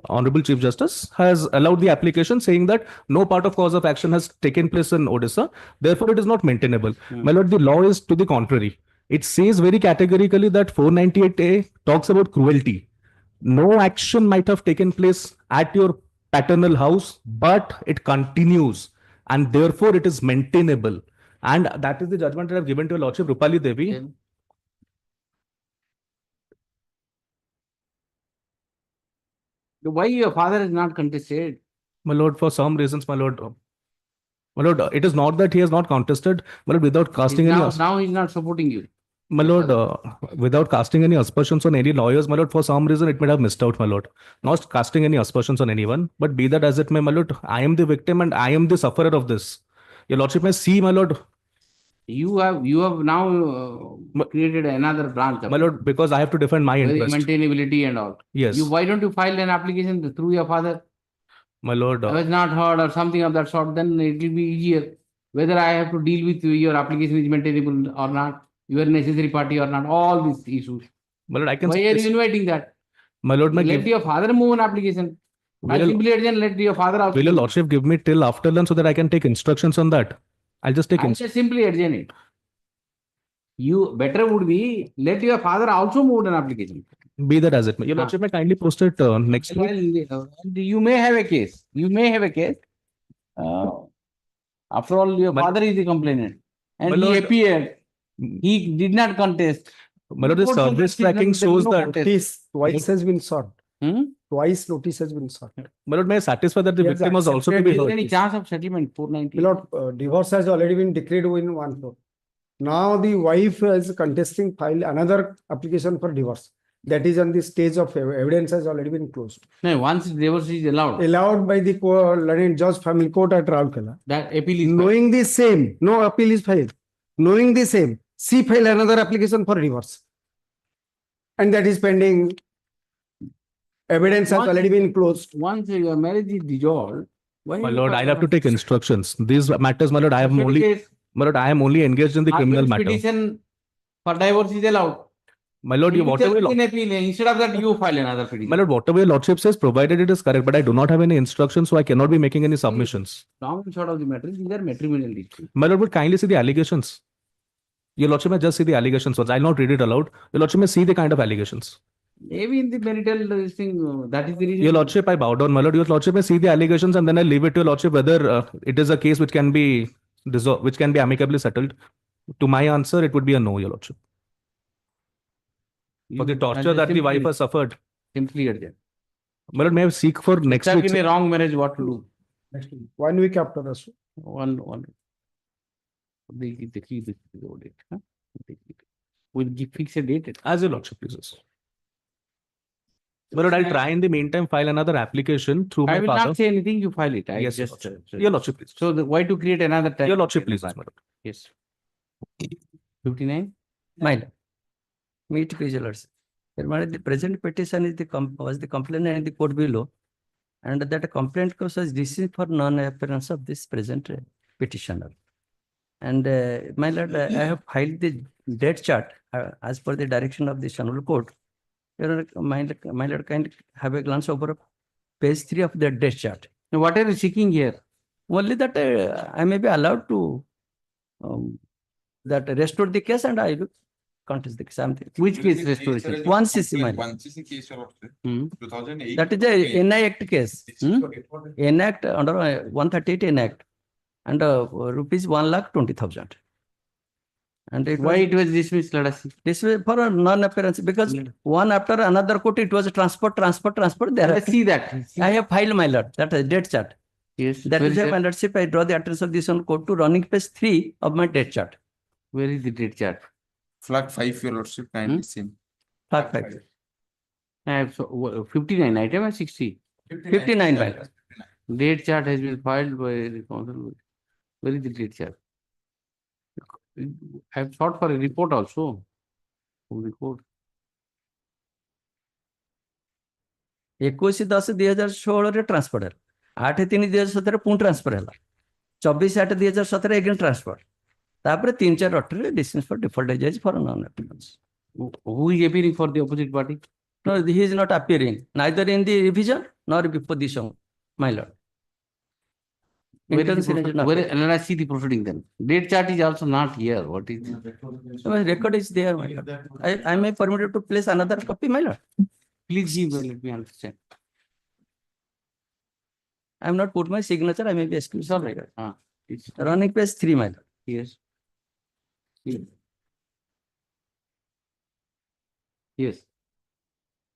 Honorable Chief Justice has allowed the application saying that no part of cause of action has taken place in Odisha. Therefore, it is not maintainable. My lord, the law is to the contrary. It says very categorically that 498A talks about cruelty. No action might have taken place at your paternal house, but it continues. And therefore, it is maintainable. And that is the judgment that I have given to your lordship, Rupali Devi. Why your father is not contested? My lord, for some reasons, my lord, it is not that he has not contested, my lord, without casting now he's not supporting you. My lord, without casting any aspersions on any lawyers, my lord, for some reason it might have missed out, my lord. Not casting any aspersions on anyone, but be that as it may, my lord, I am the victim and I am the sufferer of this. Your lordship may see, my lord. You have now created another branch. My lord, because I have to defend my interest. Maintainability and all. Yes. Why don't you file an application through your father? My lord. I was not heard or something of that sort, then it will be easier. Whether I have to deal with your application is maintainable or not. you are necessary party or not, all these issues. My lord, I can. Why are you inviting that? My lord, Let your father move an application. I simply adjourn, let your father also. Will your move. lordship give me till after lunch so that I can take instructions on that? I'll just take I just simply adjourn it. You better would be, let your father also move an application. Be that as it may. Your lordship may kindly post it next week. You may have a case. You may have a case. After all, your father is the complainant. And My he lord- appeared. He did not contest. My lord, the Court service notice tracking there is shows no that. contest. Twice has been sought. Hmm? Twice notice has been sought. My lord, may I satisfy that the He has victim was also to be accepted Is there heard? any chance of settlement? 490. My lord, divorce has already been declared in one floor. Now the wife is contesting file another application for divorce. That is on the stage of evidence has already been closed. No, once divorce is allowed, Allowed by the learned judge family court at Raulkela. that appeal is Knowing the same, no appeal is filed. Knowing the same, she filed another application for divorce. And that is pending. Evidence has Once- already been closed. Once your marriage is dissolved, why? My you lord, file I'll have to an take instructions. These matters, my lord, I am Special only. case? My lord, I am only engaged in the criminal Husband's matter. petition for divorce is allowed. My lord, you whatever. In appeal, instead of that, you file another petition. My lord, whatever your lordship says, provided it is correct, but I do not have any instructions, so I cannot be making any submissions. Long and short of the matter, these are matrimonial issues. My lord, would kindly see the allegations. Your lordship may just see the allegations once. I'll not read it aloud. Your lordship may see the kind of allegations. Maybe in the marital thing, that is the reason. Your lordship, I bow down, my lord. Your lordship may see the allegations, and then I leave it to your lordship whether it is a case which can be dissolved, which can be amicably settled. To my answer, it would be a no, your lordship. For the torture that the wife has suffered. Simply adjourn. My lord, may I seek for next Stuck week? in a wrong marriage, what to do? Next week. 1 week after this. One. The key, the date. Huh? We'll fix a date. As your lordship pleases. My lord, I'll try in the meantime file another application through my I will father. not say anything, you file it. I Yes, just. your lordship please. So why to create another time? Your lordship pleases, my lord. Yes. 59? My lord. Meet prisoners. The present petition is was the complainant in the court below, and that complaint cause was dismissed for non-appearance of this present petitioner. And my lord, I have filed the date chart as per the direction of the Honorable Court. Your Honor, my lord, kind have a glance over page 3 of the date chart. Now, what are you seeking here? Only that I may be allowed to that restore the case, and I will contest the case. Which case restoration? 1cc, my lord. 1cc case of 2008. That is a NI Act case. NI Act under 138 NI Act, and rupees 1,20,000. And Why it was dismissed? Let us see. This was for a non-appearance because one after another court it was transfer. There Let us see that. I have filed, my lord. That is date chart. Yes. That Where is my lordship. I draw the attention of this on court to running page 3 of my date chart. Where is the date chart? Flag 5, your lordship, kindly seen. Flag 5. I have 59 item and 60. 59, my lord. Date chart has been filed by the council. Where is the date chart? I have sought for a report also from the court. 21/10/2016 transfer है 8/3/2017 पुणी transfer है 24/8/2017 again transfer तापर 3/4/18 dismiss for default as for non appearance Who is appearing for the opposite party? No, he is not appearing neither in the revision nor before the sum, my lord. Let us see the proceeding then. Date chart is also not here. What is So my record is there, my lord. I may permitted to place another copy, my lord. Please give, let me understand. I have not put my signature, I may be excused. All right. Running page 3, my lord. Yes. Yes.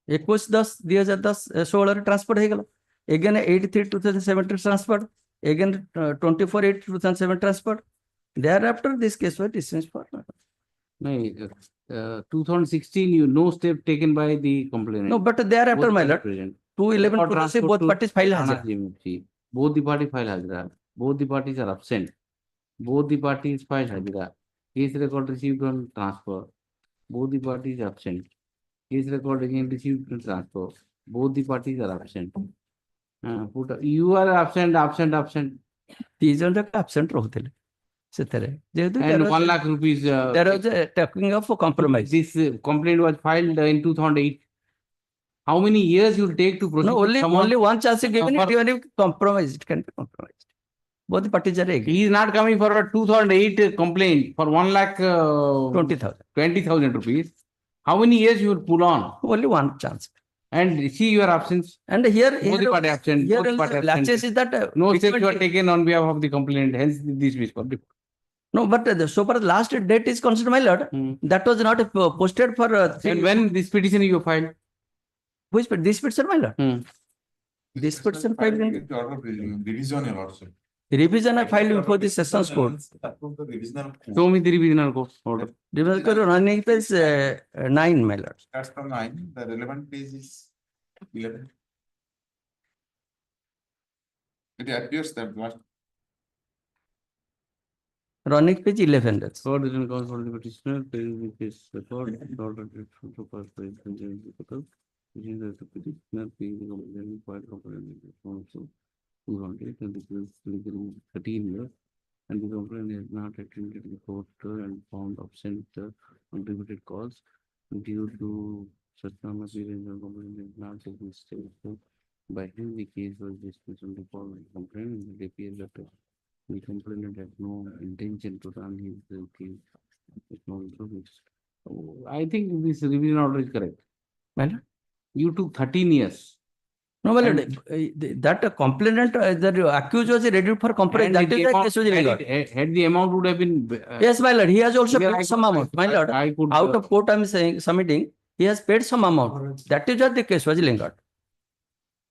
21/10/2016 transfer हो गला again 8/3/2017 transfer again 24/8/2007 transfer thereafter this case was dismissed for 2016 you no step taken by the complainant. no but thereafter my lord 2/11 both parties file hazard. Both the party file hazard. Both the parties are absent. Both the parties file hazard. Case record received on transfer. Both the parties absent. Case record again received on transfer. Both the parties are absent. You are absent. तीन जन absent रहते ସେଥିରେ ଯେହେତୁ And 1 lakh rupees. there was a talking of a compromise. This complaint was filed in 2008. How many years you will take to prosecute No, someone? only one chance given for- it, even if compromised, it can be compromised. Both the parties are agree. He is not coming for a 2008 complaint for 1 lakh 20,000 rupees. How many years you will pull on? Only one chance. And see your absence. And here, Both the party absent. here Both party absent. latches is that No steps were taken on behalf of the complainant. Hence, this is public. no, but so far the last date is considered, my lord. That was not posted for. And when this petition you filed? Which this petition, my lord? This petition filed in Revision also. revision I filed before the sessions court. Show me the revisional court order. Revision court running page 9, my lord. Starts from 9, the relevant page is 11. It appears that last Running page 11. That's For the cause for the petitioner, which is record, order to pass by the which is the petitioner paying the complaint required complaint also 200 and this is legally 13 years and the complaint has not attended the court and found absent contributed cause due to such non-appearance of complaint is not taken stage by him the case was dismissed on the following complaint and it appears that the complainant had no intention to run his case. I think this revision order is correct. Well, you took 13 years. No, my lord, that complainant, the accused was ready for complaint. That is the case was illegal. Had the amount would have been. Yes, my lord, he has also Here paid some amount. My lord, I could, out of court I am saying, submitting, he has paid some amount. That is what the case was illegal.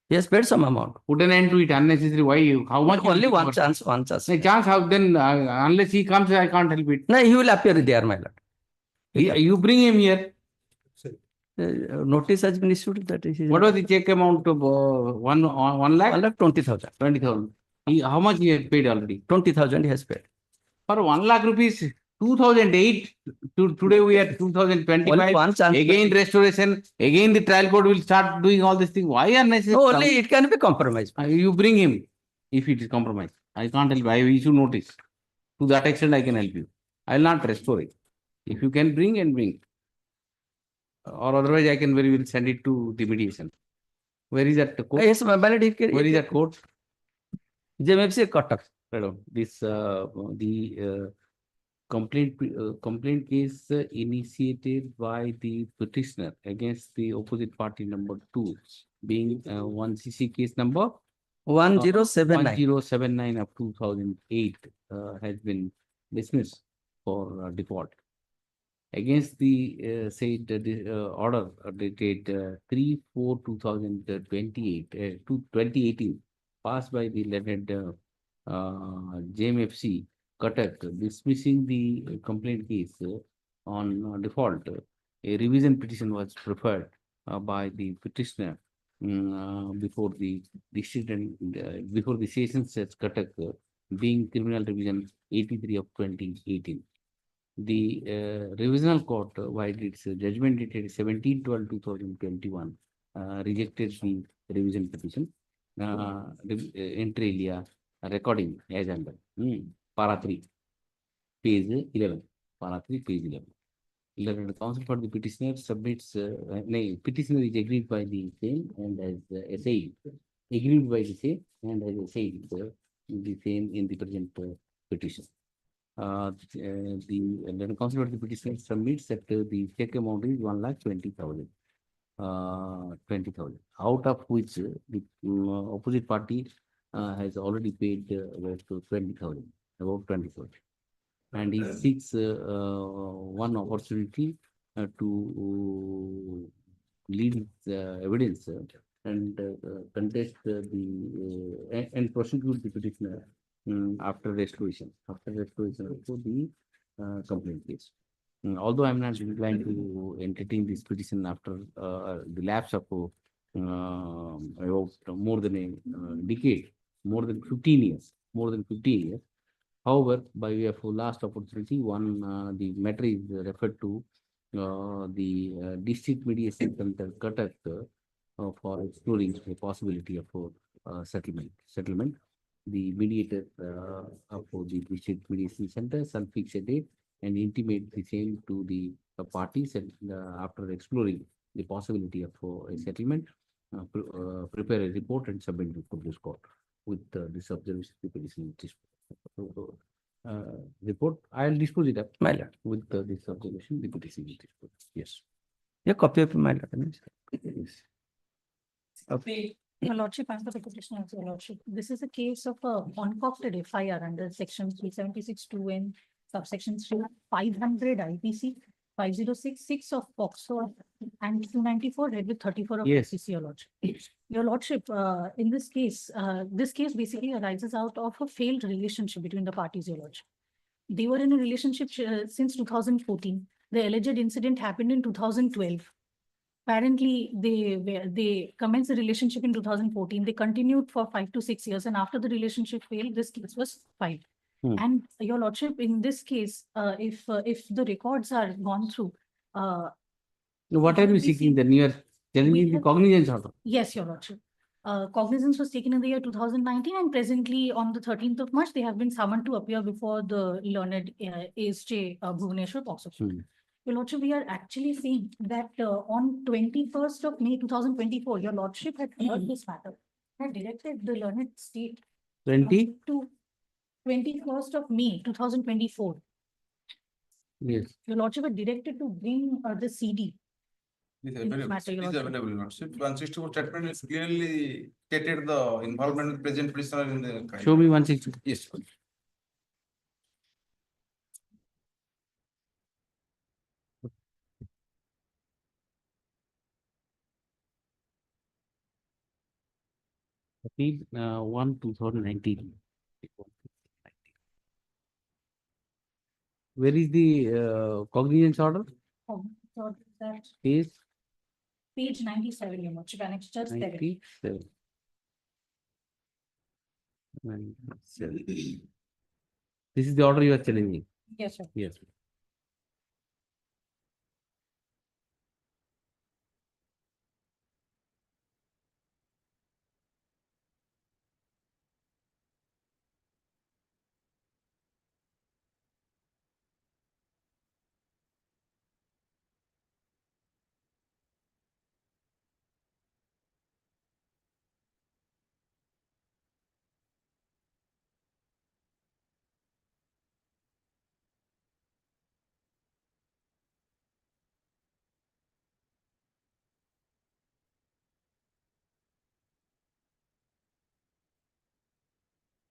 He has paid some amount. Put an end to it unnecessary. Why? How much? Only one chance, one chance. A chance, how then, unless he comes, I can't help it. No, he will appear there, my lord. You bring him here. Notice has been issued that is. What was the check amount of 1 lakh? 1,20,000. 20,000. How much he has paid already? 20,000 he has paid. For 1 lakh rupees, 2008 to today we are 2025. Only one chance. Again restoration. Again the trial court will start doing all these things. Why are necessary? No, only it can be compromised. You bring him if it is compromised. I can't help. I issue notice. To that extent, I can help you. I will not restore it. If you can bring and bring. Or otherwise, I can very well send it to the mediation. Where is that court? Yes, my lord. Where is that court? JMFC Kotak. This complaint case initiated by the petitioner against the opposite party number 2 being 1 CC case number 1079 of 2008 has been dismissed for default. Against the said order dated 3/4/2018 passed by the learned JMFC Cuttack dismissing the complaint case on default. A revision petition was preferred by the petitioner before the before the sessions at Cuttack being criminal revision 83 of 2018. The revisional court, while its judgment dated 17/12/2021, rejected the revision petition. Inter alia recording as under para 3, page 11. Para 3, page 11. The counsel for the petitioner submits. Petitioner is agreed by the same and as essayed. Agreed by the same and as essayed the same in the present petition. The counsel for the petitioner submits that the check amount is 1,20,000. 20,000, out of which the opposite party has already paid about 20,000, about 20,000, and he seeks one opportunity to lead evidence and contest and prosecute the petitioner after restoration of the complaint case. Although I'm not inclined to entertain this petition after the lapse of about more than a decade, more than 15 years. However, by way of last opportunity, the matter is referred to the district mediation center Cuttack for exploring the possibility of settlement. the mediator for the district mediation center shall fix a date and intimate the same to the parties, and after exploring the possibility of a settlement, prepare a report and submit it to this court with this observation the petition. Report, I'll dispose it up My lord. with this observation the petition. Yes. A copy of my lord. Yes. Your Lordship, as the petitioner, Your Lordship, this is a case of a concocted FIR under section 376(2)(n), subsection 3, 500 IPC, 5066 of POCSO, and 294 read with 34 of Yes. IPC, Your Lordship. Your Lordship, in this case basically arises out of a failed relationship between the parties, Your Lordship. They were in a relationship since 2014. The alleged incident happened in 2012. Apparently, they commenced the relationship in 2014. They continued for 5 to 6 years, and after the relationship failed, this case was filed. And Your Lordship, in this case, if the records are gone through, What are you seeking then? You are telling me the cognizance order. yes, Your Lordship. Cognizance was taken in the year 2019, and presently on the 13th of March, they have been summoned to appear before the learned ASJ Bhubaneswar POCSO. Your Lordship, we are actually saying that on 21st of May 2024, Your Lordship had heard this matter, had directed the learned state 20? to 21st of May 2024. Yes. Your Lordship had directed to bring the CD. Is in this available, matter, Your is Lordship. available, Lordship. 164 statement is clearly stated the involvement of present prisoner in the crime. Show me 160. Yes. Appeal 1/2019. Where is the cognizance order? So that Page page 97, Your Lordship, Annex just 7. 97. 97. This is the order you are telling me. Yes, sir. Yes.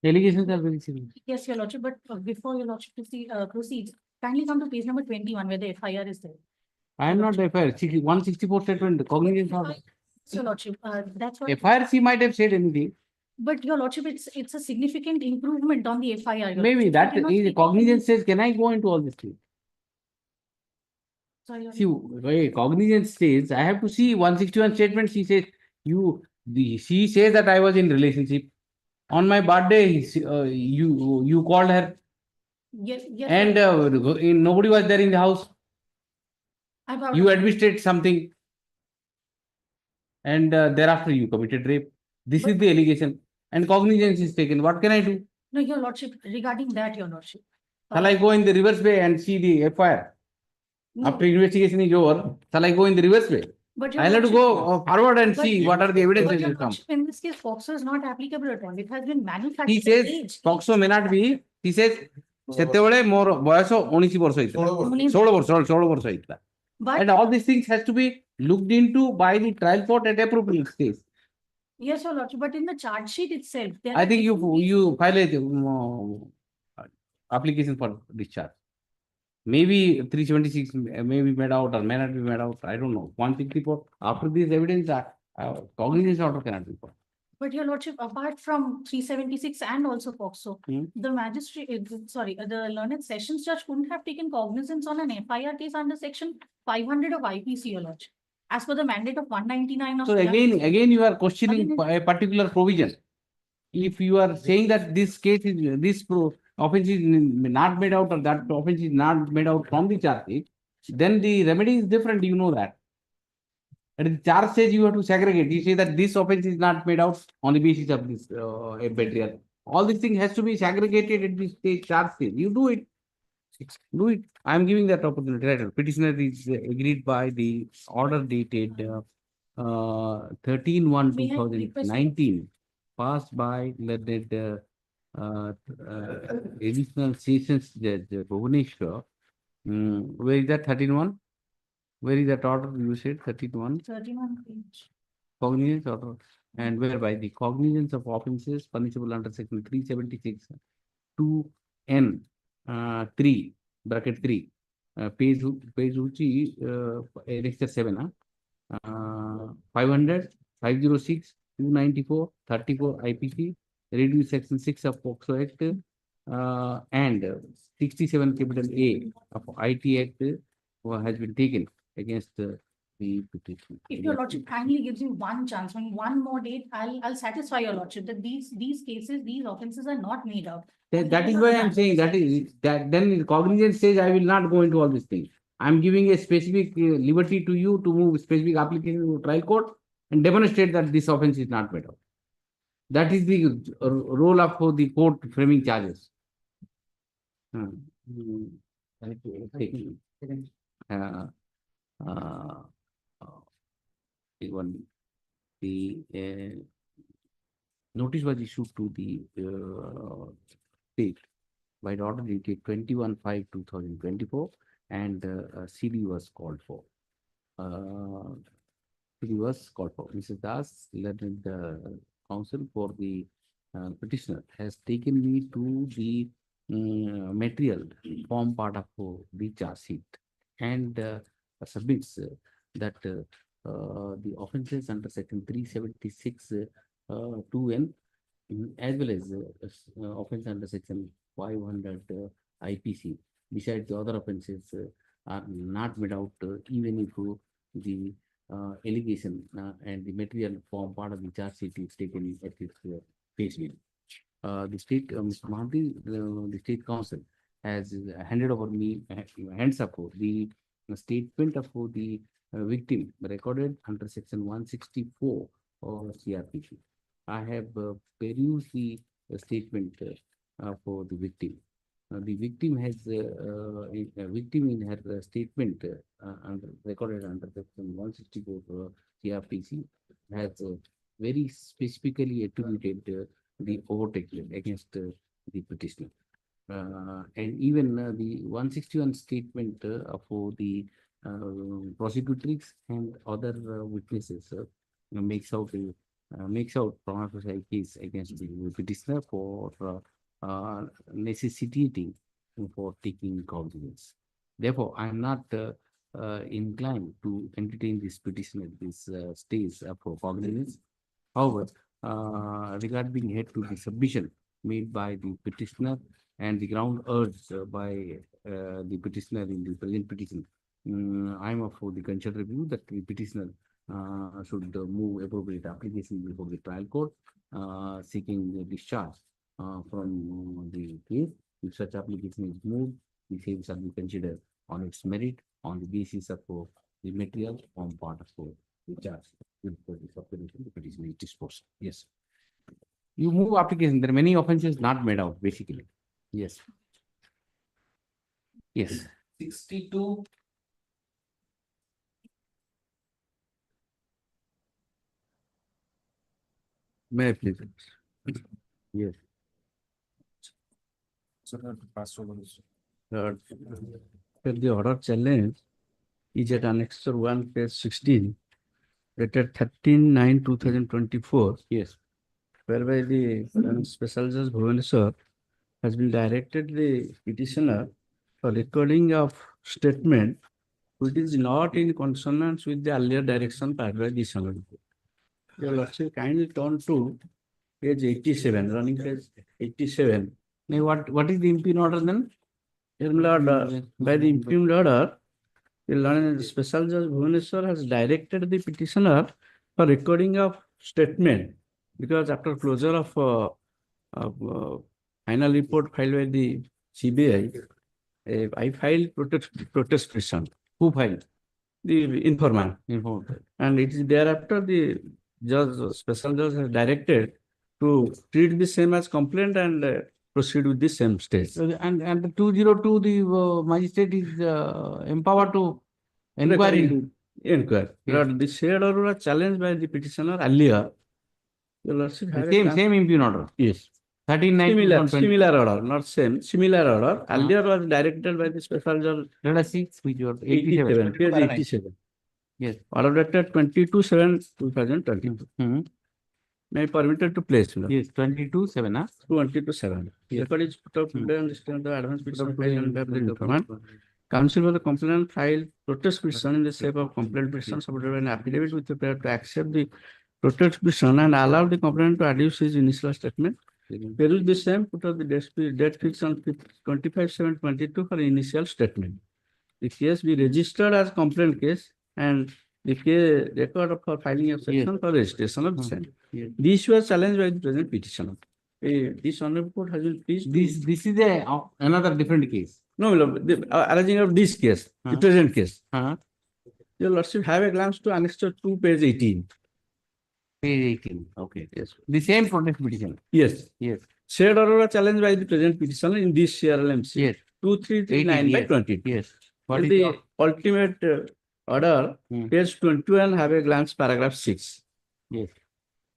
Allegations are very simple. Yes, Your Lordship, but before Your Lordship proceeds, kindly come to page number 21 where the FIR is there. I am not FIR. 164 statement, cognizance order. Your Lordship, that's what. FIR, she might have said anything. But Your Lordship, it's a significant improvement on the FIR. Your Maybe Lordship. that We cannot is speak- cognizance says, can I go into all this thing? Sorry, Your See, Lordship. cognizance says, I have to see 161 statement. She says, she says that I was in relationship. On my birthday, you called her, Yes, yes. and nobody was there in the house. I've You administered something, and thereafter you committed rape. This is the allegation, and cognizance is taken. What can I do? No, Your Lordship, regarding that, Your Lordship. Shall I go in the reverse way and see the FIR? No. After investigation is over, shall I go in the reverse way? But Your I'll have to Lordship- go forward and But- see what are the But evidences Your that come. Lordship, in this case, POCSO is not applicable at all. It has been manufactured. He says, aged. POCSO may not be, he says, ସେତେବେଳେ ମୋର ବୟସ 19 ବର୍ଷ ହେଇଥିଲା 16 ବର୍ଷ ହେଇଥିଲା. But And all these things has to be looked into by the trial court at appropriate stage. yes, Your Lordship, but in the charge sheet itself, there I are think different you file a application for discharge. Maybe 376 may be made out or may not be made out. I don't know. 164. After this evidence, cognizance order cannot be put. But Your Lordship, apart from 376 and also POCSO, the magistrate, the learned sessions judge couldn't have taken cognizance on an FIR case under section 500 of IPC, Your Lordship, as per the mandate of 199 of. So again, you are questioning a particular provision. If you are saying that this case is, offense is not made out or that offense is not made out from the charge sheet, then the remedy is different, you know that. And the charge says you have to segregate. You say that this offense is not made out on the basis of this betrayal. All these things has to be segregated at the state charge stage. You do it. Do it. I am giving that opportunity. Right. Petitioner is agreed by the order dated 13/1/2019, passed by the additional sessions judge Bhubaneswar. Where is that 13/1? Where is that order? You said 13/1. 31 page. Cognizance order, and whereby the cognizance of offences punishable under section 376 2N 3 bracket 3 page uchi annexure 7 500 506 294 34 IPC reduce section 6 of POCSO Act and 67 capital A of IT Act has been taken against the petition. If your lordship kindly gives me one chance, one more date, I'll satisfy your lordship that these cases, these offences are not made out. That is why I'm saying that then Cognizance says I will not go into all these things. I'm giving a specific liberty to you to move specific application to trial court and demonstrate that this offense is not made out. That is the role of the court framing charges. The notice was issued to the state by the order dated 21/5/2024, and CD was called for. Mrs. Das, learned counsel for the petitioner, has taken me to the material form part of the charge sheet and submits that the offences under section 376 2N as well as offence under section 500 IPC, besides the other offences, are not made out even if the allegation and the material form part of the charge sheet is taken at its face value. The state, Mr. Mahanti, the state council has handed over me hands up the statement of the victim recorded under section 164 of CRPC. I have perused the statement for the victim. The victim has a victim in her statement recorded under section 164 CRPC has very specifically attributed the overtake against the petitioner. And even the 161 statement for the prosecutrix and other witnesses makes out prima facie case against the petitioner for necessitating for taking cognizance. Therefore, I am not inclined to entertain this petition at this stage for cognizance. However, regarding head to the submission made by the petitioner and the ground urged by the petitioner in the present petition, I am for the considered review that the petitioner should move appropriate application before the trial court seeking the discharge from the case. If such application is moved, the same shall be considered on its merit on the basis of the material on part of the charge. The petition is disposed. Yes. You move application. There are many offences not made out, basically. Yes. Yes. 62. May I please? Yes. The order challenge is at Annexure 1, page 16, dated 13/9/2024. Yes. Whereby the Special Judge Bhubaneswar has been directed the petitioner for recording of statement which is not in consonance with the earlier direction by this honorable. Your Lordship, kindly turn to page 87, running page 87. Now, what is the impugned order then? Your Lord, by the impugned order, the Special Judge Bhubaneswar has directed the petitioner for recording of statement, because after closure of final report filed by the CBI, I filed protest petition. Who filed? The informant. And it is thereafter the judge, special judge has directed to treat the same as complaint and proceed with the same stage. And the 202, the magistrate is empowered to inquire. Inquire. Yes. But the said order was challenged by the petitioner earlier. Your Lordship had a Same, chance- same impugn order. Yes. 13/9, Similar, 2020. similar order, not same, similar order. Earlier was directed by the special judge. Let us see which order. 87, page 87. 87. Yes. Order dated 22/7/2022. May I permitted to place. Yes, 22/7, huh? 22/7. Record is put up today on the stand of advance petition filed on behalf of the government. Counsel for the complainant filed protest petition in the shape of complaint petition supported by an affidavit with the prayer to accept the protest petition and allow the complainant to adduce his initial statement. Peruse the same, put up the date fixed on 25/7/22 for initial statement. The case be registered as complaint case and the case record for filing of section for registration of the same. This was challenged by the present petitioner. This honorable court has been pleased. This is another different case. No, arising of this case, the present case. Your Lordship, have a glance to annexure 2, page 18. Page 18. Okay. Yes. The same protest petition. Yes. Yes. Said order was challenged by the present petitioner in this CRLMC. Yes. 2339/20. Yes. What And is the ultimate order, page 21, have a glance, paragraph 6. Yes.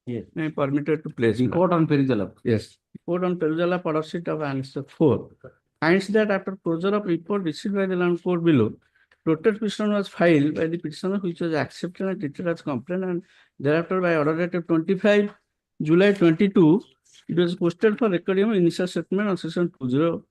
Yes. May I permitted to place. Report on perusal. Yes. Report on perusal of order sheet of annexure 4. Finds that after closure of report received by the land court below, protest petition was filed by the petitioner which was accepted and treated as complaint, and thereafter by order dated 25 July 22, it was posted for recording of initial statement on section 200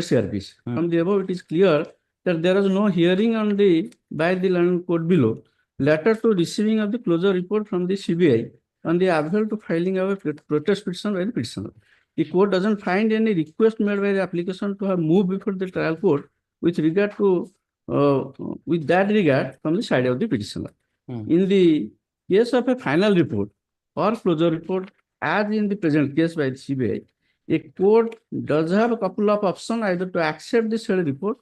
CRPs. From the above, it is clear that there was no hearing on the by the land court below. Later to receiving of the closure report from the CBI on the aval to filing of a protest petition by the petitioner. The court doesn't find any request made by the application to have moved before the trial court with regard to with that regard from the side of the petitioner. In the case of a final report or closure report, as in the present case by the CBI, a court does have a couple of options, either to accept the said report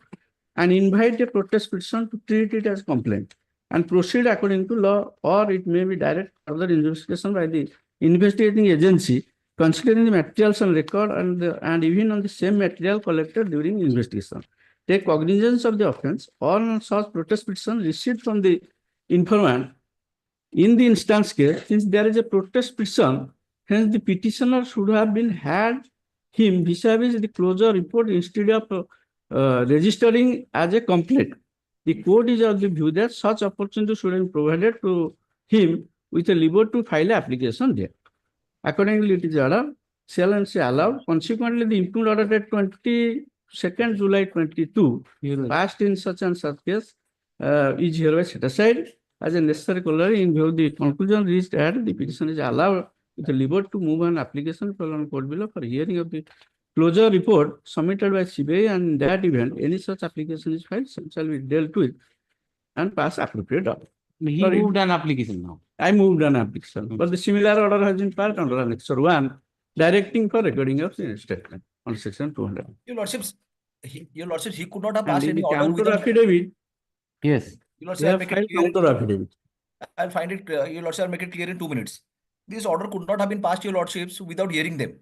and invite a protest petition to treat it as complaint and proceed according to law, or it may be direct further investigation by the investigating agency considering the materials on record and even on the same material collected during investigation. Take cognizance of the offense or on such protest petition received from the informant. In the instance case, since there is a protest petition, hence the petitioner should have been had him vis-a-vis the closure report instead of registering as a complaint. The court is of the view that such opportunity should have been provided to him with a liberty to file an application there. Accordingly, it is ordered, shall and say allowed. Consequently, the impugned order dated 22nd July 22, passed in such and such case, is hereby set aside as a necessary corollary in view of the conclusion reached at the petition is allowed with a liberty to move an application for on court below for hearing of the closure report submitted by CBI, and in that event, any such application is filed, shall be dealt with and pass appropriate order. He moved an application now. I moved an application, but the similar order has been passed under annexure 1, directing for recording of the statement on section 200. Your Lordships, he could not have And passed in any the order counter without. affidavit, yes, Your Lordship, they I'll have make it filed clear. counter affidavit. I'll find it, Your Lordship, I'll make it clear in 2 minutes. This order could not have been passed, Your Lordships, without hearing them.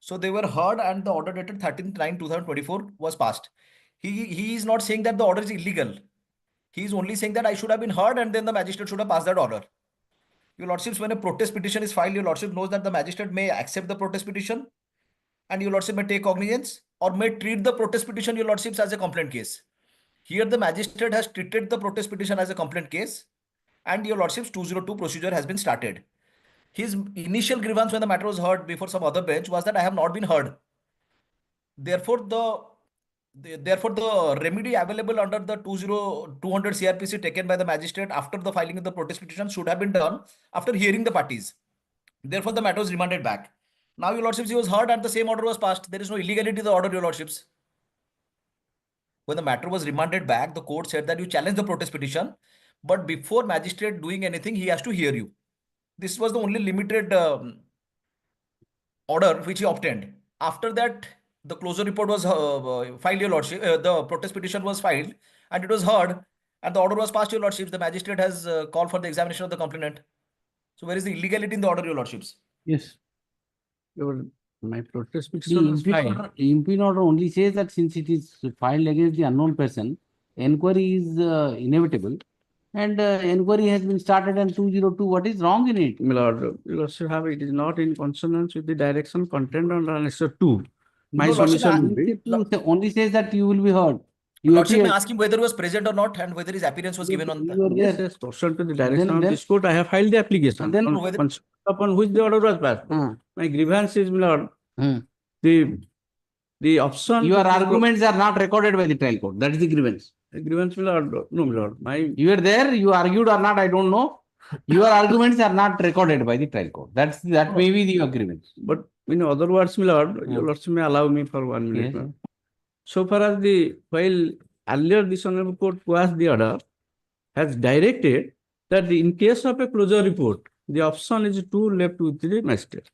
So they were heard and the order dated 13/9/2024 was passed. He is not saying that the order is illegal. He is only saying that I should have been heard and then the magistrate should have passed that order. Your Lordships, when a protest petition is filed, Your Lordship knows that the magistrate may accept the protest petition and Your Lordship may take cognizance or may treat the protest petition, Your Lordships, as a complaint case. Here the magistrate has treated the protest petition as a complaint case and Your Lordships 202 procedure has been started. His initial grievance when the matter was heard before some other bench was that I have not been heard. Therefore, the remedy available under the 200 CRPC taken by the magistrate after the filing of the protest petition should have been done after hearing the parties. Therefore, the matter was remanded back. Now, Your Lordships, he was heard and the same order was passed. There is no illegality in the order, Your Lordships. When the matter was remanded back, the court said that you challenge the protest petition, but before magistrate doing anything, he has to hear you. This was the only limited order which he obtained. After that, the closure report was filed, Your Lordship. The protest petition was filed and it was heard and the order was passed, Your Lordships. The magistrate has called for the examination of the complainant. So where is the illegality in the order, Your Lordships? Yes. My protest The petition was filed. impugn order only says that since it is filed against the unknown person, enquiry is inevitable. And enquiry has been started on 202. What is wrong in it? My lord, you also have, it is not in consonance with the direction contained under Annexure 2. My No, Lordship, solution would be, It only says that you will be heard. You Lordship may appear. ask him whether he was present or not and whether his appearance was given on. yes, yes, pursuant to the direction of then- this court, I have filed the application. then on- whether- upon which the order was passed. My grievance is, my lord, the option. Your arguments are not recorded by the trial court. That is the grievance. The grievance, my lord, no, my lord, You were there, you argued or not, I don't know. Your arguments are not recorded by the trial court. That may be the grievance. but in other words, my lord, your lordship may allow me for 1 minute. Yes. ma'am. So far as while earlier this honorable court passed the order, has directed that in case of a closure report, the option is to left with the magistrate.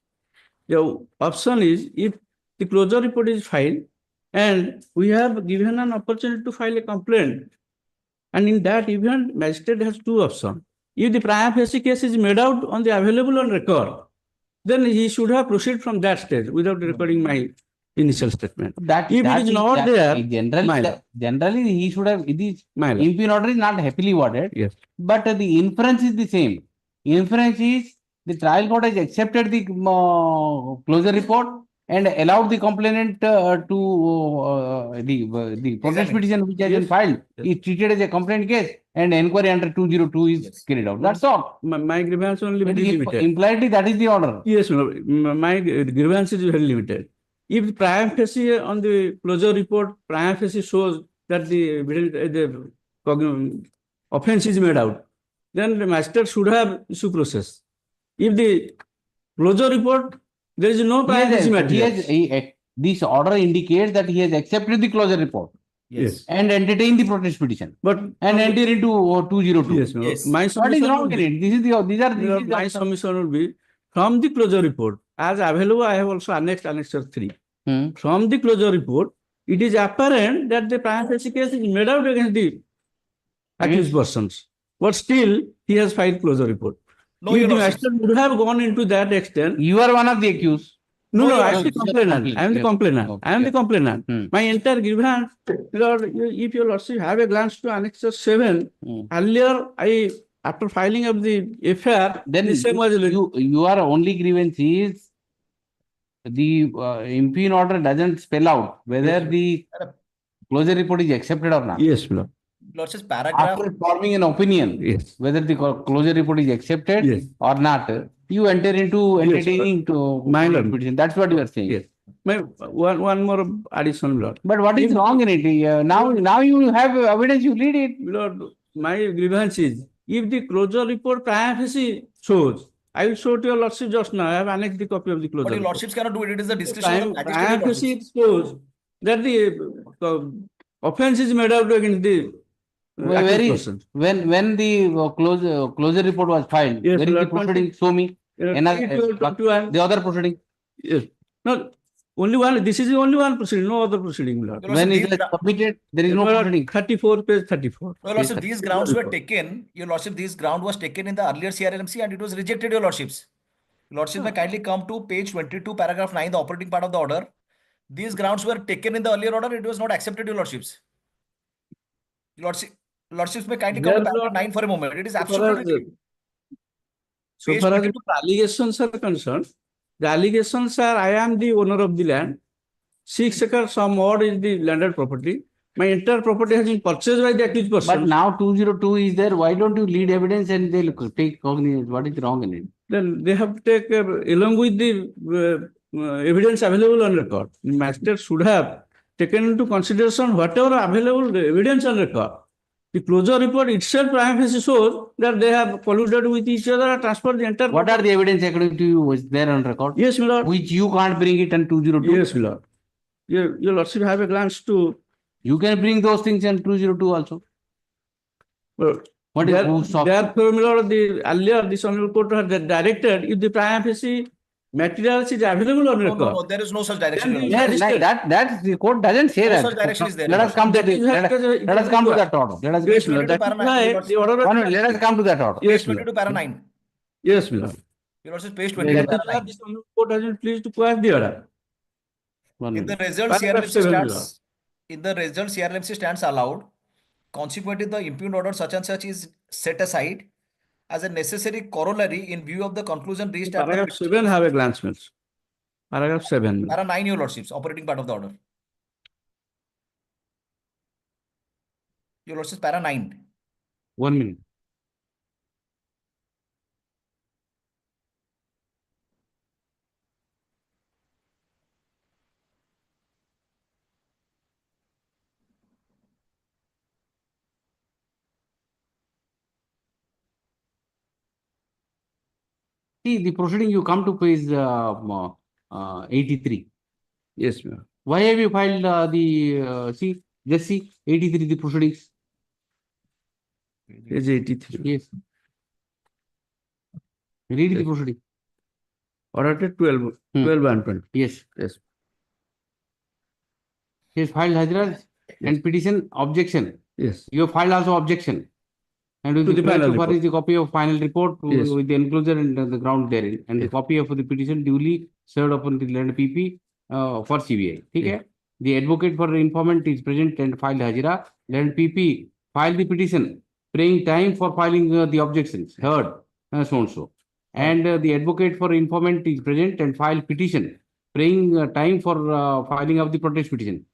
The option is if the closure report is filed and we have given an opportunity to file a complaint, and in that event, magistrate has two options. If the prima facie case is made out on the available on record, then he should have proceeded from that stage without recording my initial statement. If it is not there, Generally, he should have. This my lord. impugn order is not happily worded. Yes. But the inference is the same. Inference is the trial court has accepted the closure report and allowed the complainant to the protest petition which has been filed is treated as a complaint case and enquiry under 202 is carried out. That's all. My grievance only very limited. Impliedly, that is the order. Yes, my grievance is very limited. If the prima facie on the closure report, prima facie shows that the offense is made out, then the magistrate should have issue process. If the closure report, there is no prima facie material. This order indicates that he has accepted the closure report. Yes. And entertained the protest petition. And enter into 202. Yes. My What is wrong in it? My submission will be from the closure report. As available, I have also annexed Annexure 3. From the closure report, it is apparent that the prima facie case is made out against the accused persons. But still, he has filed closure report. No, if your the lordship. magistrate would have gone into that extent. You are one of the accused. No, I am the complainant. I am the complainant. I am the complainant. My entire grievance, Lord, if your lordship have a glance to Annexure 7, earlier after filing of the FIR, Then the same was your only grievance is the impugn order doesn't spell out whether the closure report is accepted or not. Yes, Lord. Lordship's paragraph. After forming an opinion, whether the closure report is accepted or not, you enter into entertaining to my lord petition. That's what you are saying. Yes. My one more addition, Lord. But what is wrong in it? Now you have evidence. You read it, Lord. My grievance is if the closure report prima facie shows. I will show to your lordship just now. I have annexed the copy of the closure. But your report. lordships cannot do it. It is the discretion of the magistrate. Prima facie shows that the offense is made out against the when the closure report was filed, Yes, where is the Lord, proceeding? Show me. The other proceeding. Yes. No, only one. This is the only one proceeding. No other proceeding, Lord. When is it submitted? There is no proceeding. 34, page 34. Your lordship, these grounds were taken. Your lordship, these ground was taken in the earlier CRLMC and it was rejected. Your lordships. Your lordship may kindly come to page 22, paragraph 9, the operating part of the order. These grounds were taken in the earlier order. It was not accepted. Your lordships. Lordships may kindly come to paragraph 9 for a moment. It is absolutely. So far as the allegations are concerned, the allegations are I am the owner of the land. 6 acres, some odd is the landed property. My entire property has been purchased by the accused person. But now 202 is there. Why don't you lead evidence and they take cognizance? What is wrong in it? Then they have to take along with the evidence available on record. The magistrate should have taken into consideration whatever available evidence on record. The closure report itself prima facie shows that they have colluded with each other and transferred the entire. What are the evidence according to you was there on record? Yes, my lord. Which you can't bring it on 202? Yes, my lord. Your lordship have a glance to. You can bring those things on 202 also. Well, what is therefore, my lord, the earlier this honorable court has directed if the prima facie materials is available on record. No, there is no such direction. Yes, that the court doesn't say that. No such direction is there. Let us come to let us come to that order. Let us Yes, my lord. That is why the order. Let us come to that order. Yes, my Page 22, para 9. Yes, my lord. Your Lordship, page 21. para 9. This honorable court has been pleased to quash the order. In the result, Paragraph CRMC 7, Lord. stands. In the result, CRMC stands allowed. Consequently, the impugned order such and such is set aside as a necessary corollary in view of the conclusion reached at the Paragraph 7 have a glance, means. Paragraph 7. para 9, Your Lordships, operating part of the order. Your Lordships, para 9. 1 minute. See, the proceeding you come to page 83. Yes, ma'am. Why have you filed see, just see 83, the proceedings? Page 83. Yes. Read the proceeding. Order 12, 12 and 20. Yes. Yes. He has filed Hazrat and petition objection. Yes. You have filed also objection. And with To the the final furnish report. the copy of final report Yes. with the enclosure and the ground therein, and the Yes. copy of the petition duly served upon the land PP for CBI. Okay? Yes. The advocate for the informant is present and filed Hajira. Land PP filed the petition, praying time for filing the objections heard, so and so. And the advocate for informant is present and filed petition, praying time for filing of the protest petition.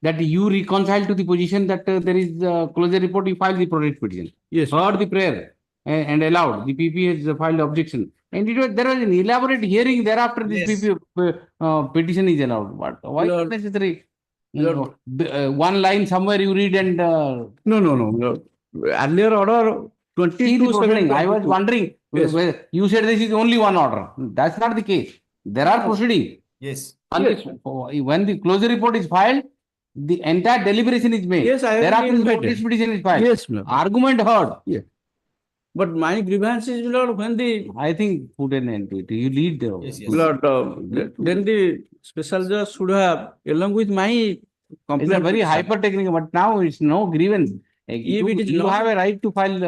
That you reconcile to the position that there is closure report, you file the protest petition. Yes. Heard the prayer and allowed. The PP has filed objection. And it was, there was an elaborate hearing thereafter this Yes. PP petition is allowed. But why Lord- necessary? Lord- One line somewhere you read and No. Earlier order see the 22. proceeding. I was 722. wondering, Yes. whether you said this is only one order. That's not the case. There are proceedings. Yes. On Yes. this, when the closure report is filed, the entire deliberation is made. Yes, I have Thereafter, been the invited. protest petition is filed. Yes, ma'am. Argument heard. But my grievance is, Lord, when the I think put an end to it. You lead. Yes, yes. Lord, then the special judge should have, along with my It's a complaint. very petition. hyper technical, but now it's no grievance. If it is You not- have a right to file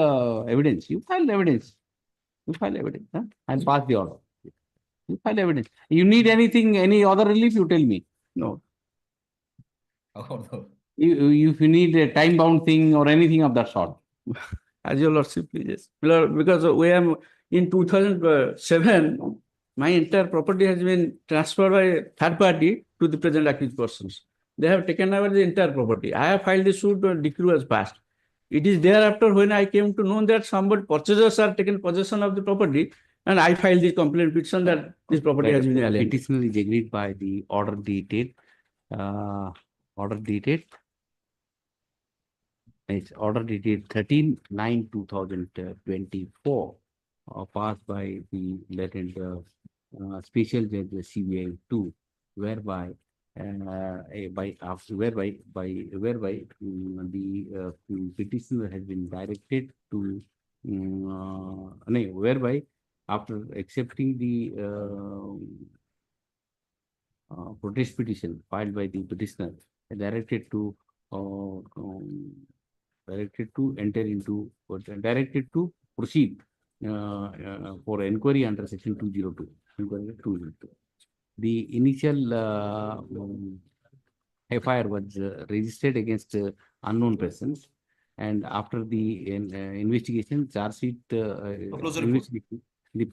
evidence. You file evidence. You file evidence. Huh? And pass the order. You file evidence. You need anything, any other relief, you tell me. No. Oh, no. If you need a time bound thing or anything of that sort. As your lordship pleases. Lord, because we am in 2007, my entire property has been transferred by third party to the present accused persons. They have taken over the entire property. I have filed the suit when decree was passed. It is thereafter when I came to know that somebody purchasers are taken possession of the property, and I filed the complaint petition that this property has been alienated. Petitioner is agreed by the order dated. It's order dated 13/9/2024, passed by the latent special judge CBI 2, whereby the petitioner has been directed to whereby after accepting the protest petition filed by the petitioner, directed to proceed for inquiry under section 202. Inquiry 202. The initial FIR was registered against unknown persons, and after the investigation, charge sheet investigation, the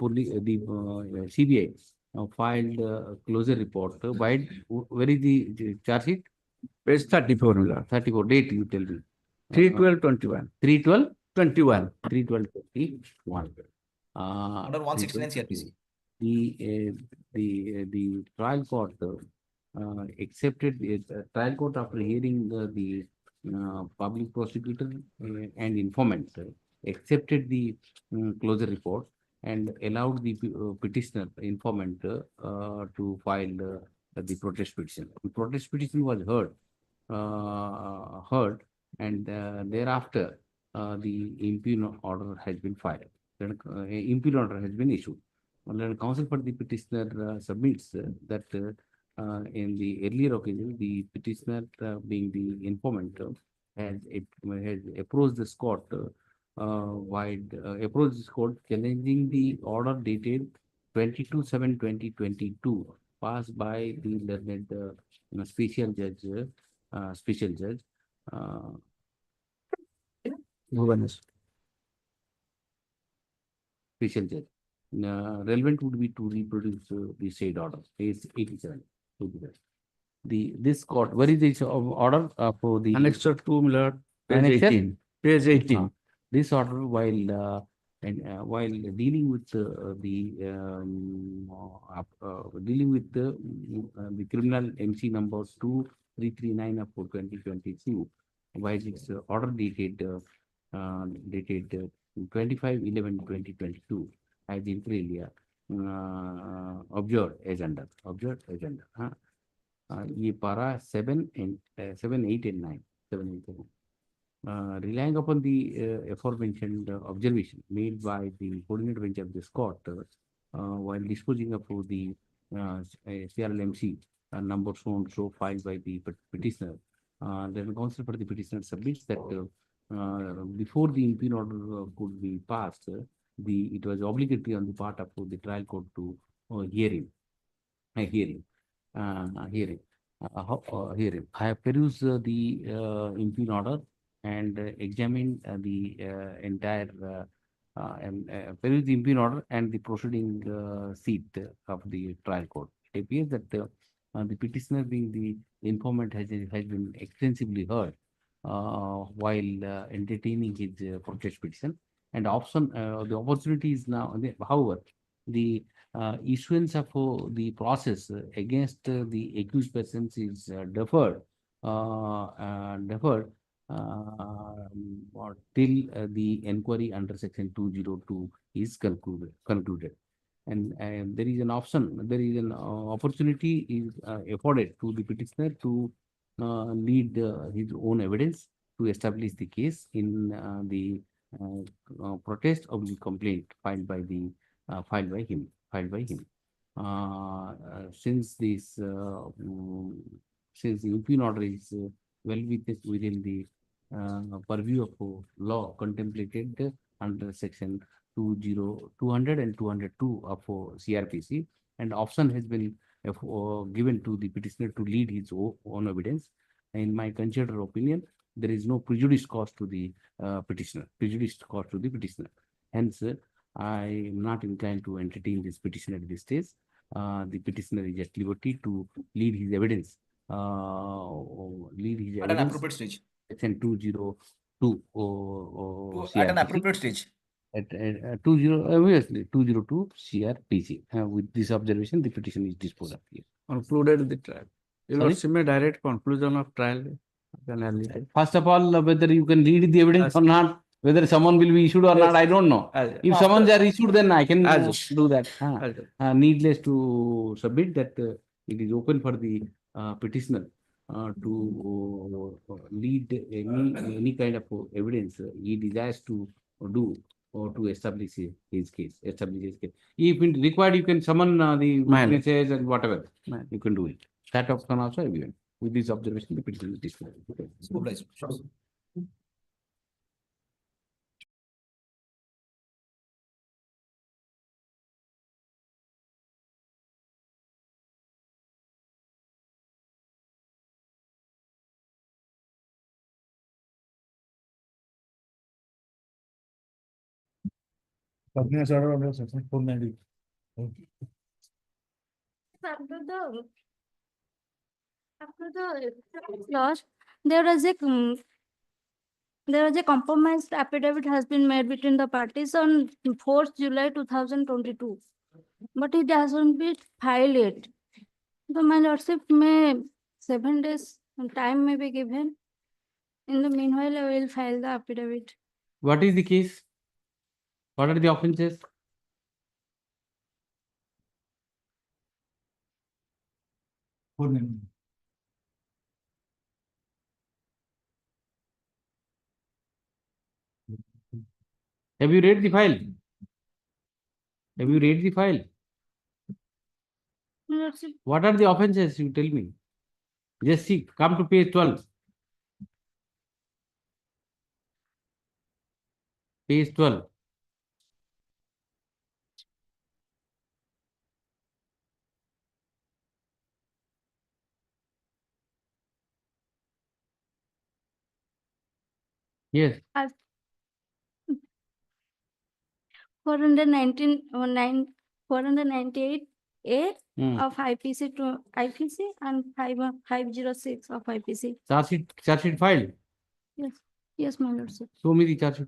CBI filed closure report. Where is the charge sheet? Page 34, Lord. 34. Date you tell me. 3/12/21. 3/12/21. 21. 3/12/21. Under 169 CRPC. The trial court accepted the trial court after hearing the public prosecutor and informant accepted the closure report and allowed the petitioner informant to file the protest petition. The protest petition was heard, and thereafter the impugned order has been filed. Then impugned order has been issued. And counsel for the petitioner submits that in the earlier occasion, the petitioner, being the informant, has approached this court challenging the order dated 22/7/2022 passed by the learned special judge, uh, Bhubanesh. Special judge. Relevant would be to reproduce the said order, page 87. This court, where is this order for the Annexure 2, my lord, page Annexure? 18. Page 18. This order, while dealing with dealing with the criminal MC numbers 2339 of 2022, while its order dated 25/11/2022, as inter alia observed as under. ये para 7 and 7, 8 and 9. 7 and 7. Relying upon the aforementioned observation made by the coordinate bench of this court while disposing of the CRLMC number so and so filed by the petitioner, then counsel for the petitioner submits that before the impugn order could be passed, it was obligatory on the part of the trial court to hearing. Hearing. I have perused the impugn order and examined the entire perused the impugn order and the proceeding seat of the trial court. It appears that the petitioner, being the informant, has been extensively heard while entertaining his protest petition, and often the opportunity is now. However, the issuance of the process against the accused persons is deferred till the inquiry under section 202 is concluded. And there is an opportunity is afforded to the petitioner to lead his own evidence to establish the case in the protest of the complaint filed by him. Since this since the impugn order is well within the purview of law contemplated under section 200 and 202 of CRPC, and option has been given to the petitioner to lead his own evidence. In my considered opinion, there is no prejudice caused to the petitioner. Hence, I am not inclined to entertain this petition at this stage. The petitioner is at liberty to lead his evidence. At an appropriate stage. Section 202 At an CRPC. appropriate stage. At 202 CRPC. With this observation, the petition is disposed of here. Concluded the trial. You Sorry? lordship may direct conclusion of trial. First of all, whether you can read the evidence or not, whether someone will be issued or not, I don't know. If summons are issued, then I can do that. Needless to submit that it is open for the petitioner to lead any kind of evidence he desires to do or to establish his case. If it required, you can summon the witnesses and whatever. You can do it. That option also have given. With this observation, the petition is disposed. Cognizance order under section 490. After the clause, there was a compromised affidavit has been made between the parties on 4th July 2022, but it hasn't been filed yet. So my lordship, may 7 days time may be given. In the meanwhile, I will file the affidavit. What is the case? What are the offences? Have you read the file? My lordship, What are the offences? You tell me. Just see, come to page 12. Page 12. Yes. 498A Hmm. of IPC to IPC and 506 of IPC. Charge sheet filed. Yes, yes, my lord, sir. Show me the charge sheet.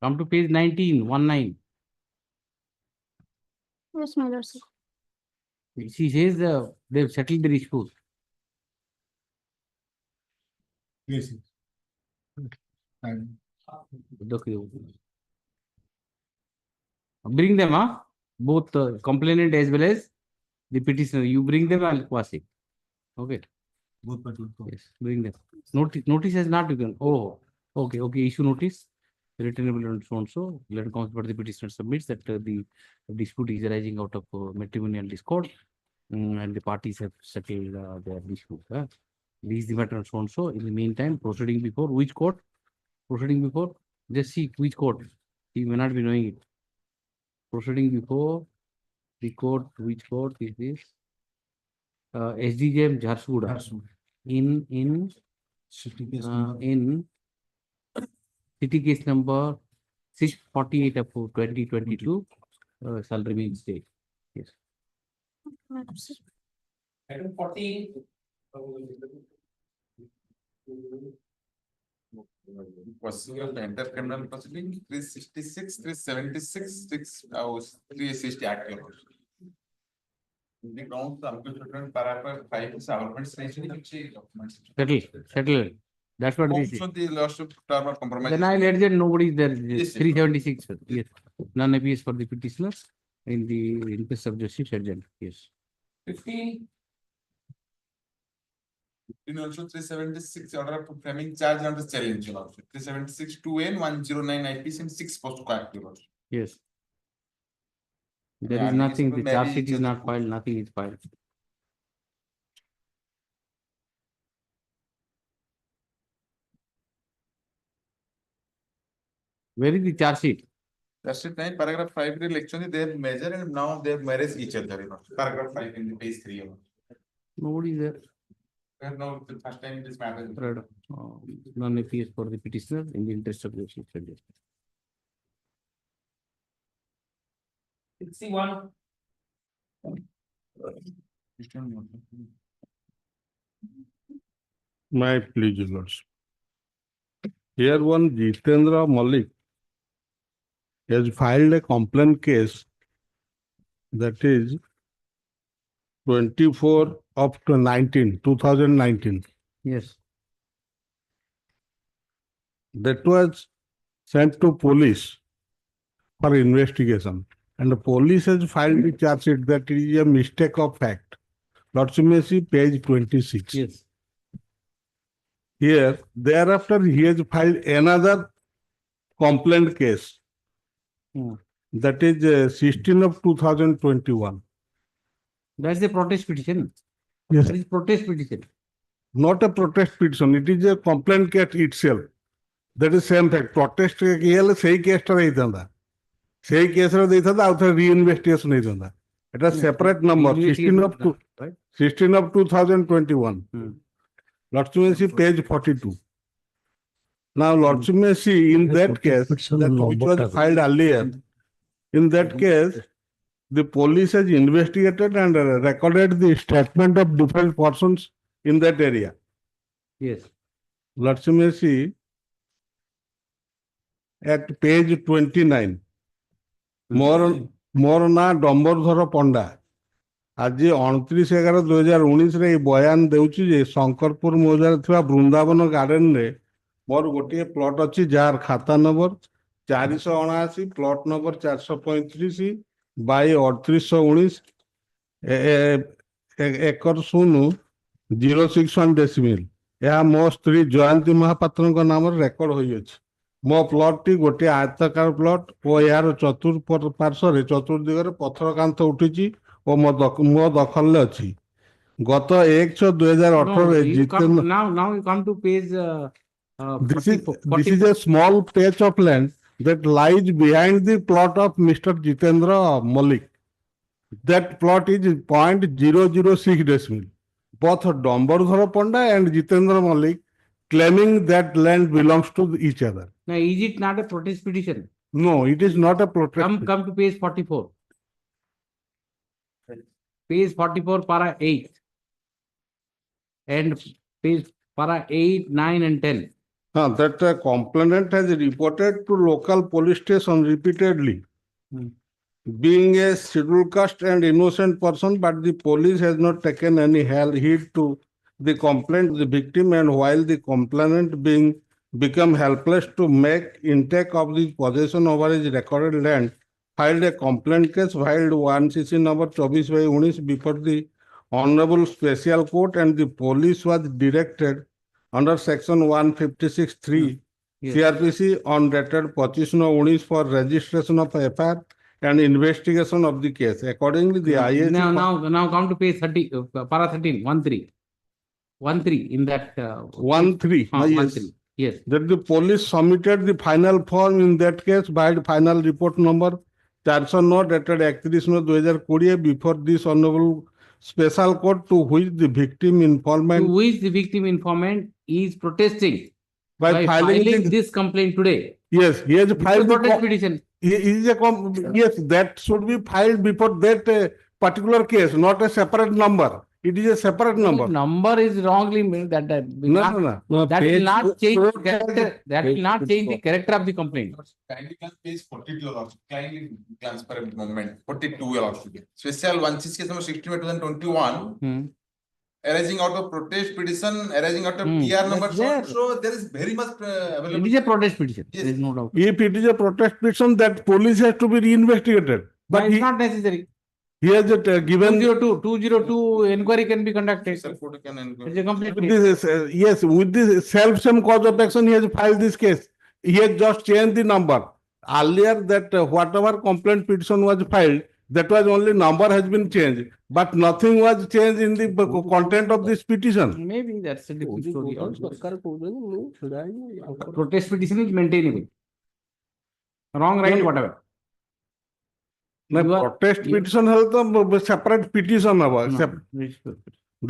Come to page 19, 19. Yes, my lord, sir. She says they've settled the dispute. Yes. And Okay. Bring them, huh? Both complainant as well as the petitioner. You bring them, I'll quash it. Okay. both parties. Yes, bring them. Notice has not begun. Oh, okay, issue notice. Returnable and so and so. Let comes but the petitioner submits that the dispute is arising out of matrimonial discord, and the parties have settled their dispute. This is the matter and so and so. In the meantime, proceeding before which court? Proceeding before, just see which court. He may not be knowing it. Proceeding before the court, which court is this? SDJM Jharsuguda. In city case number 648 of 2022 shall remain stay. Yes. Item 40. Procedural intercriminal proceeding 366, 376, 360 Act. The grounds paragraph 5 is Settle. That's what this is. also the lordship term of compromise. Then I let them nobody is there. Yes, 376. Yes. None appears for the petitioners in the interest of justice urgent. Yes. 15. In also 376 order of framing charge under challenge. 376 2N 109 IPC and 6 post act. Yes. There Yeah, is nothing. The maybe charge sheet is just- not filed. Nothing is filed. Where is the charge sheet? That's it. Paragraph 5 election they have measure and now they have married each other. Paragraph 5 in the page 3. Nobody is there. No, the first time this matters. Right. None appears for the petitioner in the interest of justice urgent. 61. My pleasure, lords. Here one Jitendra Malik has filed a complaint case that is 24 of 2019. Yes. That was sent to police for investigation. And the police has filed the charge sheet that it is a mistake of fact. Lords, you may see page 26. Yes. Here, thereafter, he has filed another complaint case. That is 16 of 2021. That's the protest petition. Yes. That is protest petition. Not a protest petition, it is a complaint case itself. That is same fact. Protest say case say case reinvestigation it is separate number 16 of 2021. Lords, you may see page 42. Now, Lords, you may see in that case that which was filed earlier. In that case, the police has investigated and recorded the statement of different persons in that area. Yes. Lords, you may see at page 29. ମୋର ନାଁ ଡମ୍ବରଧର ପଣ୍ଡା। ଆଜି 29/11/2019 ଏଇ ବୟାନ ଦେଉଛି ଯେ ଶଙ୍କରପୁର ମୌଜାରେ ଥିବା ବୃନ୍ଦାବନ ଗାର୍ଡେନରେ ମୋର ଗୋଟିଏ ପ୍ଲଟ ଅଛି ଯାହାର ଖାତା number 479 plot number 435 Bai 3819 acre 0.061 decimal. ଏହା ମୋ ସ୍ତ୍ରୀ ଜୟନ୍ତୀ ମହାପାତ୍ରଙ୍କ ନାମରେ ରେକର୍ଡ ହୋଇଅଛି। ମୋ ପ୍ଲଟଟି ଗୋଟିଏ ଆୟତାକାର ପ୍ଲଟ ଓ ଏହାର ଚତୁର୍ପାର୍ଶ୍ୱରେ ଚତୁର୍ଦିଗରେ ପଥର କାନ୍ଥ ଉଠିଛି ଓ ମୋ ଦଖଲରେ ଅଛି। গত 1/6/2018 No, you come, Jitendra now you come to page, This is 44, a small patch of land that lies behind the plot of Mr. Jitendra Malik. That plot is 0.006 decimal. Both Dombardhara Ponda and Jitendra Malik claiming that land belongs to each other. Now, is it not a protest petition? No, it is not a protest. Come to page 44. Page 44, para 8. And page para 8, 9 and 10. That the complainant has reported to local police station repeatedly. Being a scheduled caste and innocent person, but the police has not taken any heed to the complaint of the victim, and while the complainant become helpless to make intake of the possession over his recorded land, filed a complaint case filed 1cc number 24/19 before the Honorable Special Court, and the police was directed under section 156(3) Yes. CRPC on dated 25/19 for registration of FIR and investigation of the case. Accordingly, the IAC Now come to page 30, para 13, 13. 13 in that. 13. Yes. 13. Yes. That the police submitted the final form in that case by the final report number 409 dated 31/2020 before this Honorable Special Court, to which the victim informant To which the victim informant is protesting by filing this complaint today. Yes, he has filed the Protest petition. Yes, that should be filed before that particular case, not a separate number. It is a separate number. Number is wrongly made that. No. That will not change the so- character. That will not change the character of the complaint. Kindly glance page 42 also. Kindly glance for a moment. 42 also. Special 1cc case number 16/2021. Arising out of protest petition, arising out of PR number. So there is very much available. It is a protest petition. Yes. There is no doubt. If it is a protest petition, that police has to be reinvestigated. But But it's he not necessary. he has given 202 inquiry can be conducted. Sir, court can inquire. It's a complete. with this, yes, with this same cause of action, he has filed this case. He has just changed the number. Earlier, that whatever complaint petition was filed, that was only number has been changed, but nothing was changed in the content of this petition. Maybe that's a different story also. Protest petition is maintainable. Wrong, right, whatever. Na You are- protest you- petition has the separate petition about.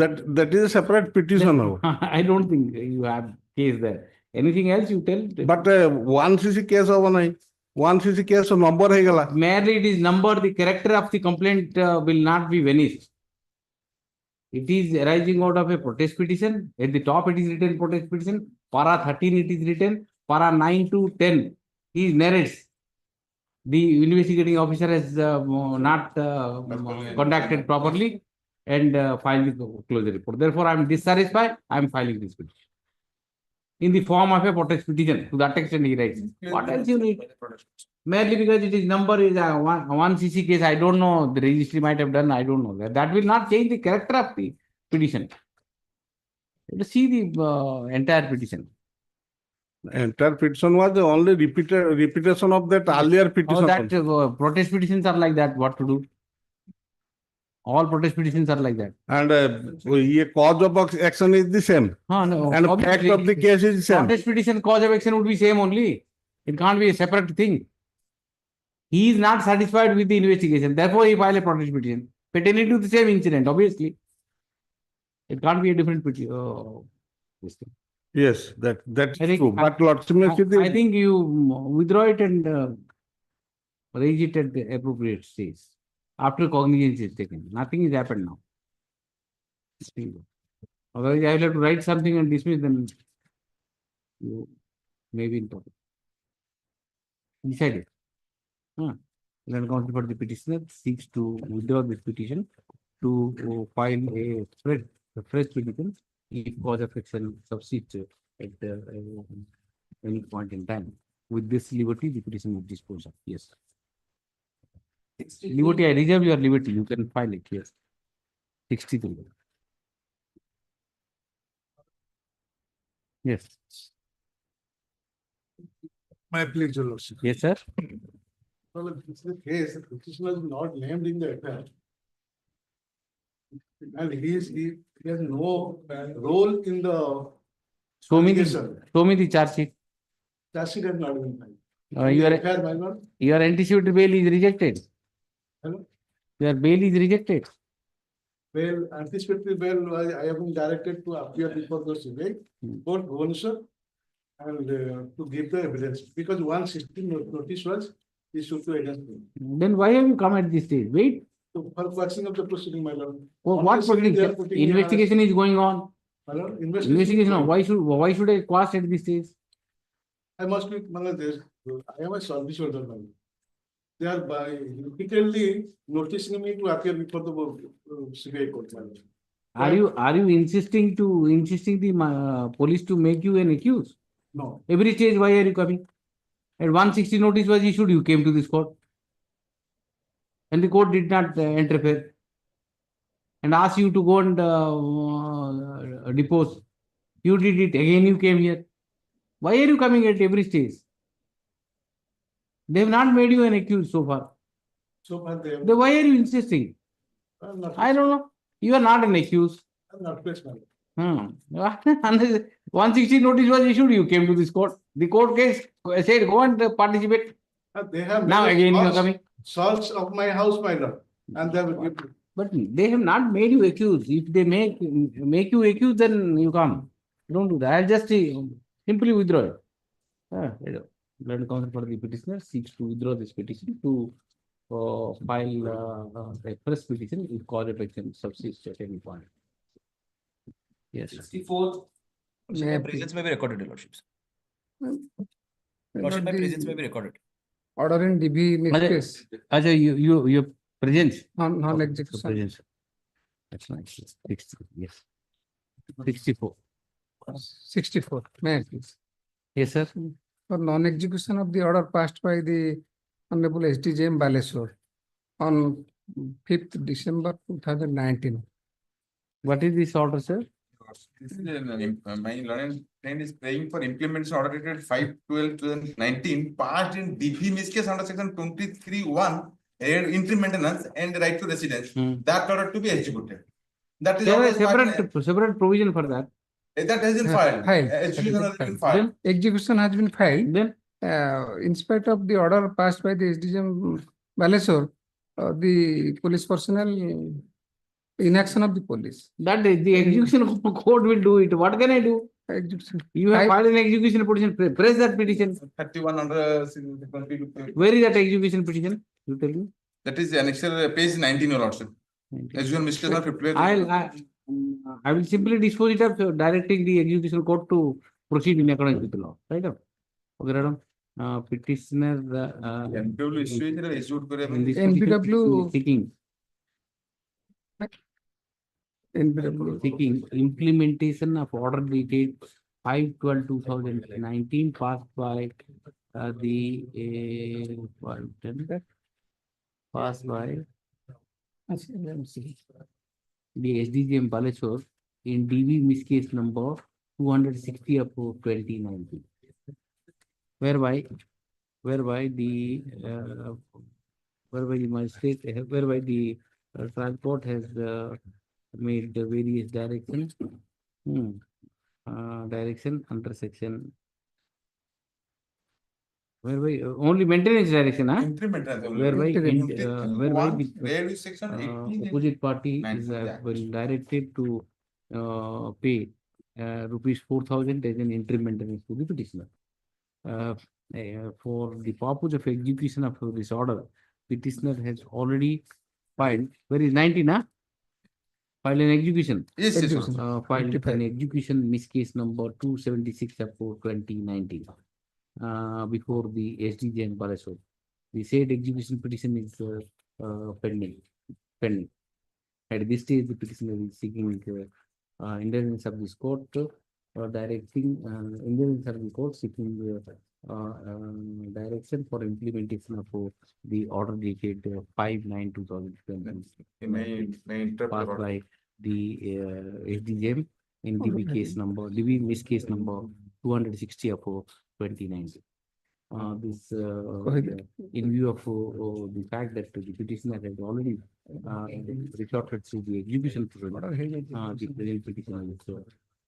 That is a separate petition about. I don't think you have case there. Anything else you tell? But 1cc case of 1cc case number hai gala. Merely it is number, the character of the complaint will not be vanished. It is arising out of a protest petition. At the top it is written protest petition. Para 13 it is written. Para 9 to 10 he narrates. The investigating officer has not conducted properly and filed the closure report. Therefore, I am dissatisfied. I am filing this petition in the form of a protest petition. To that extent, he writes. What else you need? Merely because it is number is a 1cc case. I don't know. The registry might have done. I don't know. That will not change the character of the petition. You have to see the entire petition. Entire petition was the only repetition of that earlier Oh, petition. that protest petitions are like that. What to do? All protest petitions are like that. And cause of action is the same. No, And fact obviously, of the case is the same. protest petition cause of action would be same only. It can't be a separate thing. He is not satisfied with the investigation. Therefore, he filed a protest petition pertaining to the same incident. Obviously, it can't be a different petition. This thing. Yes, that's I think- true. But Lordship, I think you withdraw it and raise it at the appropriate stage. After cognizance is taken. Nothing has happened now. Otherwise, I will have to write something and dismiss, then you may be in trouble. Decide it. Then counsel for the petitioner seeks to withdraw this petition to file a fresh petition if cause of action subsists at any point in time. With this liberty, the petition is disposed of. Yes. Liberty, I reserve your liberty. You can file it. Yes. 63. Yes. My plea, Your Lordship. Yes, sir. Well, if this is the case, the petitioner is not named in the affair. And he has no role in the Show me allegation. the charge sheet. Charge sheet has not been filed. Your FIR, my lord. anticipated bail is rejected. Hello? Your bail is rejected. Bail, anticipatory bail, I have been directed to appear before the civil court, Bhubaneswar, and to give the evidence, because 116 notice was issued to against me. Then why have you come at this stage? Wait. For quashing of the proceeding, my lord. What Proceeding, they are proceedings? putting me Investigation is going on. My lord, Investigation. Why should I quash at this stage? I must be, my lord, I am a service holder, my lord. They are by repeatedly noticing me to appear before the CBI court, my lord. Are you insisting the police to make you an accused? No. Every stage, why are you coming? At 160 notice was issued, you came to this court. And the court did not interfere and asked you to go and depose. You did it. Again, you came here. Why are you coming at every stage? They have not made you an accused so far. So far they have. Then why are you insisting? I don't know. You are not an accused. I'm not placed, my lord. 160 notice was issued, you came to this court. The court case said, go and participate. They have Now made again you are coming. search of my house, my lord, and they have. But they have not made you accused. If they make you accused, then you come. Don't do that. I'll just simply withdraw it. Learned counsel for the petitioner seeks to withdraw this petition to file a first petition if cause of action subsists at any point. Yes. 64. My presence may be recorded, Your Lordships. Lordship, my presence may be recorded. Order in DB case. Ajay, your presence. Non-execution. Presence. That's nice. 60, yes. 64. 64. May I please? Yes, sir. For non-execution of the order passed by the Honorable SDJM Baleswar on 5th December 2019. What is this order, sir? This is my learned friend is praying for implementation order dated 5/12/2019 passed in DP miscase under section 23(1) interim maintenance and right to residence. That order to be executed. That is There is separate provision for that. That has been filed. Execution has been filed. Execution has been filed. Then, in spite of the order passed by the SDJM Baleswar, the police personnel inaction of the police. That is the execution court will do it. What can I do? Execution. You have filed an execution petition. Press that petition. 31 under. Where is that execution petition? You tell me. That is annexure page 19, Your Lordship. Execution miscase of 50. I will simply dispose it of directing the execution court to proceed in accordance with the law. Right? Okay, madam. Petitioner NPW issue is issued NPW seeking implementation of order dated 5/12/2019 passed by the SDJM Baleswar in DB miscase number 260 of 2019, whereby the magistrate, whereby the transport has made the various directions, direction under section, whereby only maintenance direction, whereby opposite party is been directed to pay rupees 4,000 as an interim maintenance to the petitioner. For the purpose of execution of this order, petitioner has already filed. Where is 19? Filed an execution. Yes, filed an execution miscase number 276 of 2019 before the SDJM Baleswar. The said execution petition is pending. At this stage, the petitioner is seeking indulgence of this court, directing indulgence of the court seeking direction for implementation of the order dated 5/9/2020 passed by the SDJM in DB case number, DB miscase number 260 of 2019. This in view of the fact that the petitioner has already resorted to the execution procedure. The present petition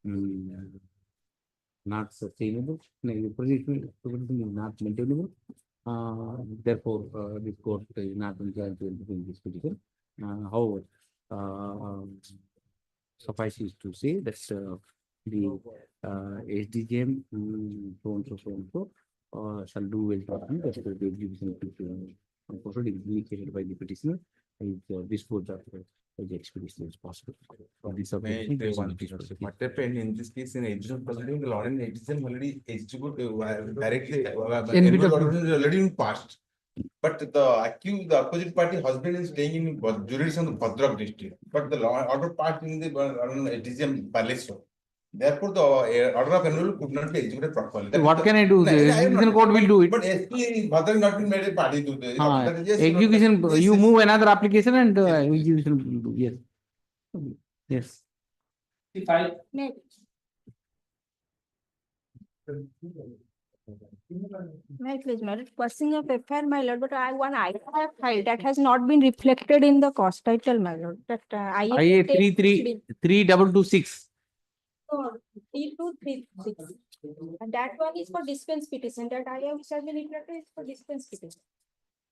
is not sustainable, the proceeding is not maintainable. Therefore, this court is not inclined to entertain this petition. However, suffices to say that the SDGM so and so shall do well to agree that the execution proceeding initiated by the petitioner is disposed of as expeditiously as possible. For this May I say one thing, what happened in this case in execution proceeding, the law and execution already execute directly, order is already in past. But the accused, the opposite party husband is staying in jurisdiction of Bhadrak district, but the law order part in the SDGM Balesro. Therefore, the order of annul could not be executed properly. So what can I do? The execution court will do it. But SP Bhadrak not been made a party to the. that is just Execution, you move another application and execution will do, yes. Yes. If I. May I please, my lord, questioning of FIR, my lord, but I have filed that has not been reflected in the cost title, my lord. That IA 3226. 3236. And that one is for dispense petition. That IA which has been reflected is for dispense petition.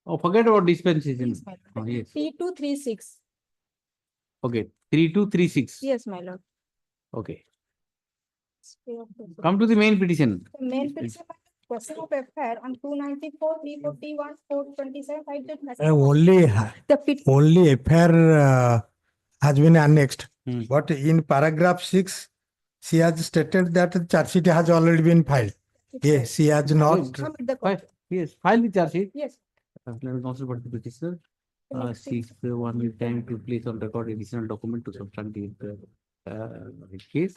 Oh, forget about dispensation. Yes, my lord. Yes. 3236. Okay, 3236. Yes, my lord. Okay. Come to the main petition. The main petition, question of FIR on 294, 341, 427, 5 only FIR has been annexed. But in paragraph 6, she has stated that the charge sheet has already been filed. Yes, she has not. Yes, file the charge sheet. Yes. Counsel for the petitioner. Seeks one time to place on record additional document to substantiate the case.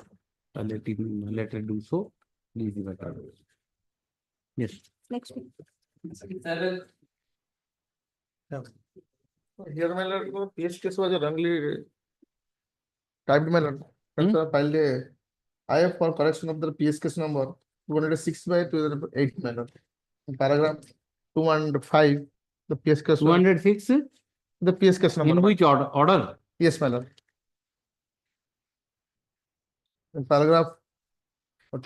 Let her do so. Please give a yes. Next week. Here, my lord, PS case was wrongly typed, my lord. Filed a IF for correction of the PS case number 206 by 2008, my lord. In paragraph 205, the PS case. 206? The PS case number. In which order? Yes, my lord. In paragraph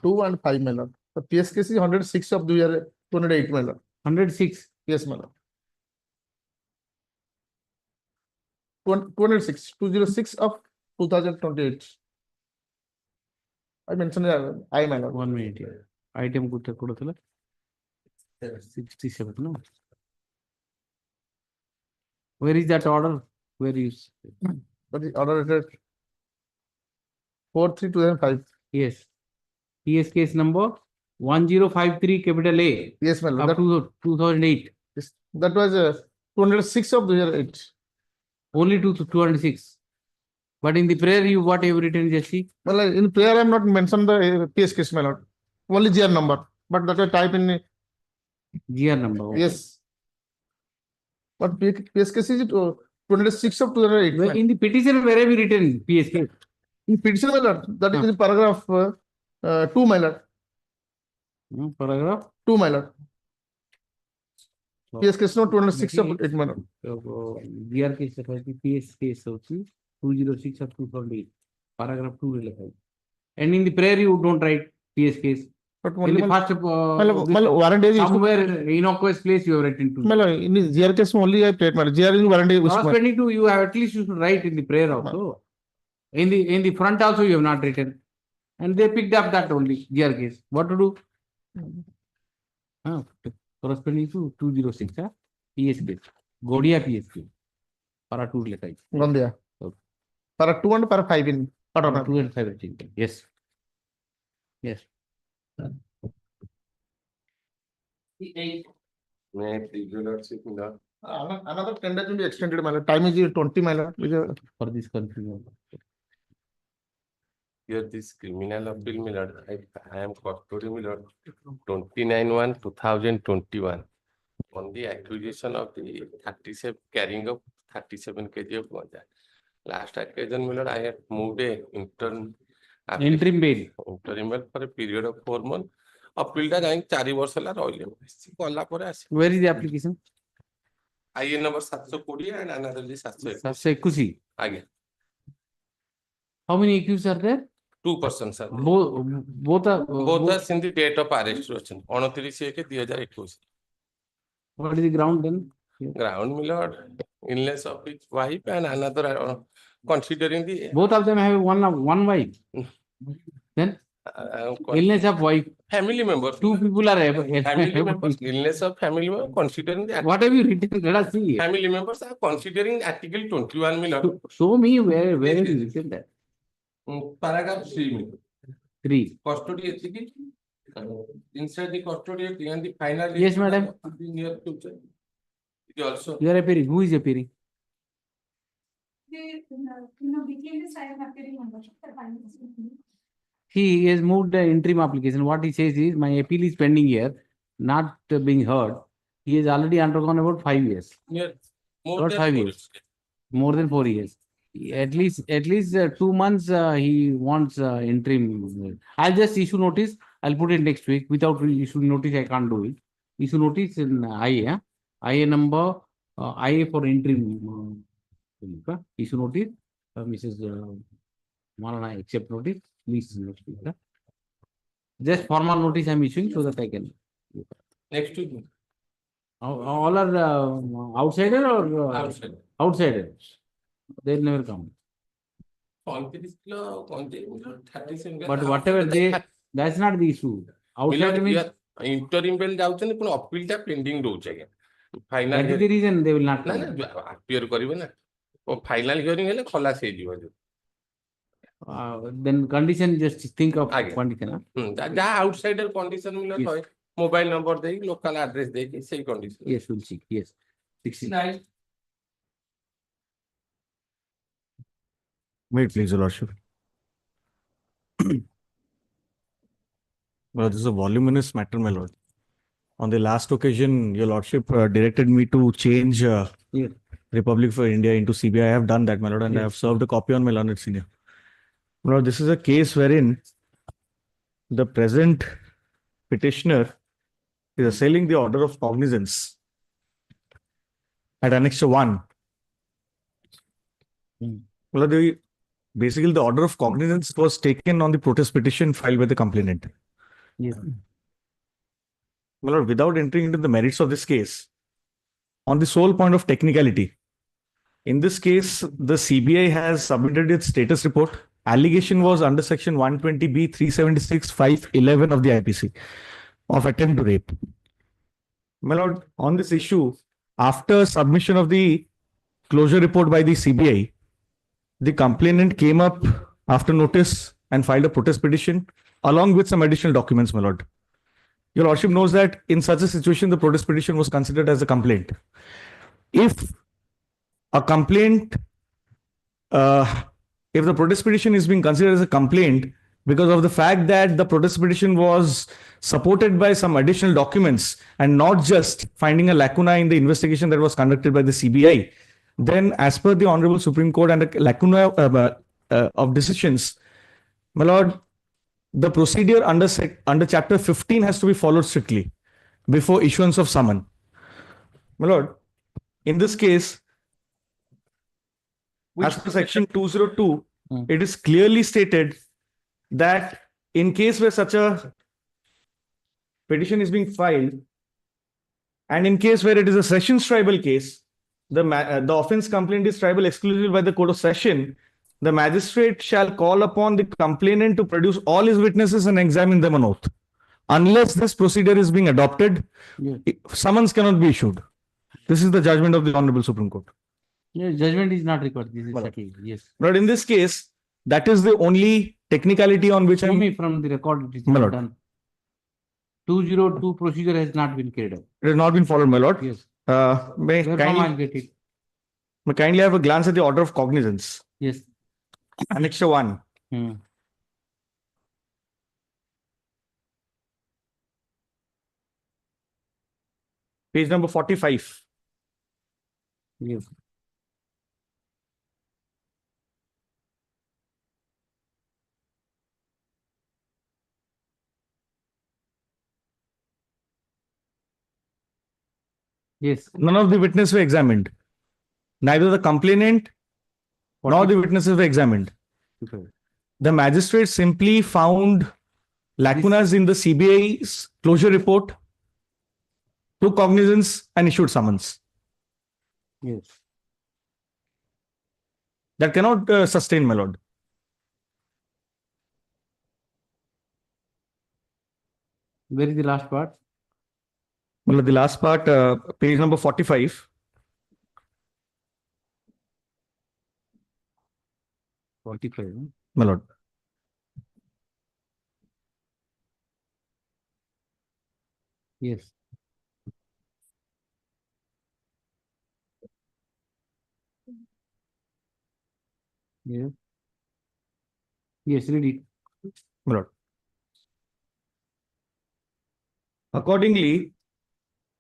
2 and 5, my lord. The PS case is 106 of the year 208, my lord. 106? Yes, my lord. 206 of 2028. I mentioned I, my lord. 1 minute here. Item good 67, no? Where is that order? Where is? But the order is 4/3/2005. Yes. PS case number 1053 capital A. Yes, my lord. Up to 2008. Yes, that was 206 of the year 8. Only 206. But in the prayer, you what you written, Jesse? Well, in prayer, I am not mentioned the PS case, my lord. Only GR number. But that I type in. GR number. Okay. Yes. But PS case is 206 of 2008. In the petition, where have you written PS case? In petition, my lord. That is in paragraph 2, my lord. Paragraph 2, my lord. PS case number 206 of 8, my lord. GR case PS case 206 of 2008. Paragraph 2. And in the prayer, you don't write PS case. But in the first warrant is somewhere innocuous place you have written to. In the GR case only I played, my GR in warrant is. You have at least you should write in the prayer also. In the front also you have not written. And they picked up that only GR case. What to do? Corresponding to 206, PS case. Godia PS case. Para 2 lekai. Gondia. Para 2 and para 5 in. 2 and 5 yes. Yes. Another 10 days will be extended, my lord. Time is 20, my lord. For this confusion. Here this criminal appeal, my lord, I am custody, my lord, 29/1/2021 on the accusation of the 37 carrying of 37 kg of ganja. Last occasion, my lord, I have moved a interim bail for a period of 4 months. Appeal ta going 4 years la roile. Where is the application? IA number 720 and another is 721. 721. Again, How many accused are there? 2 persons are there. Both are. Both are in the date of arrest. 29/1/2021. What is the ground then? Ground, my lord, illness of his wife and another considering the Both of them have one wife. Then illness of wife. family members. 2 people are Family members, illness of family member considering the What have you written? Let us see. family members are considering Article 21, my lord. Show me where is it written that? Paragraph 3, my lord. 3. Custody ethics. Inside the custody and the final. Yes, madam. In near future. It also. You are appearing. Who is appearing? He has moved the interim application. What he says is, my appeal is pending here, not being heard. He has already undergone about 5 years. Near more Not than 5 4 years. More than 4 years. At least 2 months he wants interim. I'll just issue notice. I'll put it next week. Without issuing notice, I can't do it. Issue notice in IA. IA number IA for interim. Issue notice. Mrs. Malana accept notice. Please next week. Just formal notice I'm issuing so that I can. Next week. All are outsider or Outside. outsider? They'll never come. 37 But whatever that's not the issue. Outsider means interim bill ଯାଉଛନ୍ତି ପୁଣି appeal ଟା pending ରହୁଛି ଆଜ୍ଞା. Final that is the reason they will not ନା come. ନା appear କରିବେ ନା. Final hearing ହେଲେ ଖଲାସ ହେଇଯିବ. Then condition, just think of ଆଜ୍ଞା. condition. ଯାହା outsider condition ମିଳିବ Yes. ଶହେ mobile number ଦେଇକି local address ଦେଇକି ସେଇ condition. Yes, we'll see. Yes. 69. Wait, please, Your Lordship. Well, this is a voluminous matter, my lord. On the last occasion, Your Lordship directed me to change Republic for India into CBI. I have done that, my lord, and I have served a copy on my learned senior. My lord, this is a case wherein the present petitioner is assailing the order of cognizance at Annex 1. Well, basically, the order of cognizance was taken on the protest petition filed by the complainant. Yes. My lord, without entering into the merits of this case, on the sole point of technicality, in this case, the CBI has submitted its status report. Allegation was under section 120B 376(5)(11) of the IPC of attempt to rape. My lord, on this issue, after submission of the closure report by the CBI, the complainant came up after notice and filed a protest petition along with some additional documents, my lord. Your lordship knows that in such a situation, the protest petition was considered as a complaint. If a complaint, if the protest petition is being considered as a complaint because of the fact that the protest petition was supported by some additional documents and not just finding a lacuna in the investigation that was conducted by the CBI, then as per the Honorable Supreme Court and the lacuna of decisions, my lord, the procedure under Chapter 15 has to be followed strictly before issuance of summon. My lord, in this case, as per Section 202, it is clearly stated that in case where such a petition is being filed, and in case where it is a sessions tribal case, the offence complaint is tribal exclusively by the Court of Session, the magistrate shall call upon the complainant to produce all his witnesses and examine them on oath. Unless this procedure is being adopted, summons cannot be issued. This is the judgment of the Honorable Supreme Court. Yes, judgment is not required. This is settled. Yes. But in this case, that is the only technicality on which Show me from the record it is My not lord. done. 202 procedure has not been carried out. It has not been followed, my lord. Yes. May Where from I'll get it? kindly have a glance at the order of cognizance. Yes. Annex 1. Page number 45. Yes. Yes. None of the witnesses were examined. Neither the complainant nor the witnesses were examined. Okay. The magistrate simply found lacunas in the CBI's closure report, took cognizance and issued summons. Yes. That cannot sustain, my lord. Where is the last part? Well, the last part, page number 45. 45. huh? My lord. Yes. Yes. Yes, read it. My lord. Accordingly,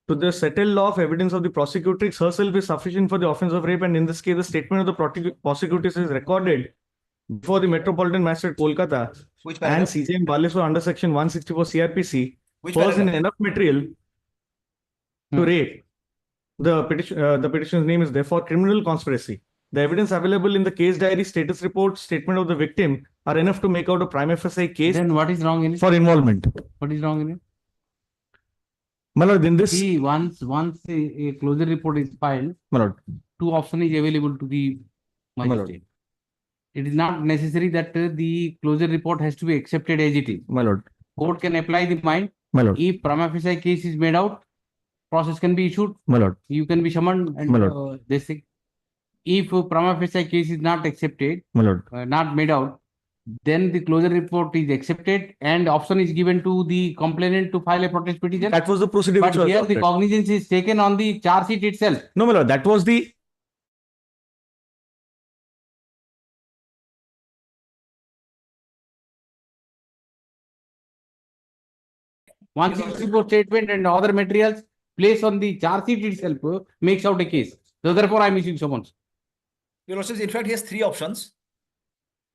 to the settled law of evidence of the prosecutrix herself is sufficient for the offense of rape, and in this case, the statement of the prosecutrix is recorded before the Metropolitan Magistrate Kolkata Which and paragraph? CJM Baleswar under section 164 CRPC Which falls in paragraph? enough material to rape. The petition's name is therefore criminal conspiracy. The evidence available in the case diary, status report, statement of the victim are enough to make out a prima facie case. Then what is wrong in it? For involvement. What is wrong in it? My lord, in this. See, once a closure report is filed, My lord. two options is available to the magistrate. It is not necessary that the closure report has to be accepted as it is. My lord. Court can apply the mind. My lord. If prima facie case is made out, process can be issued. My lord. You can be summoned and My lord. this thing. If prima facie case is not accepted, My lord. not made out, then the closure report is accepted and option is given to the complainant to file a protest petition. That was the procedure But which was here the adopted. cognizance is taken on the charge sheet itself. No, my lord, that was the. Once statement and other materials placed on the charge sheet itself makes out a case. So therefore, I am issuing summons. Your Lordship, in fact, he has three options.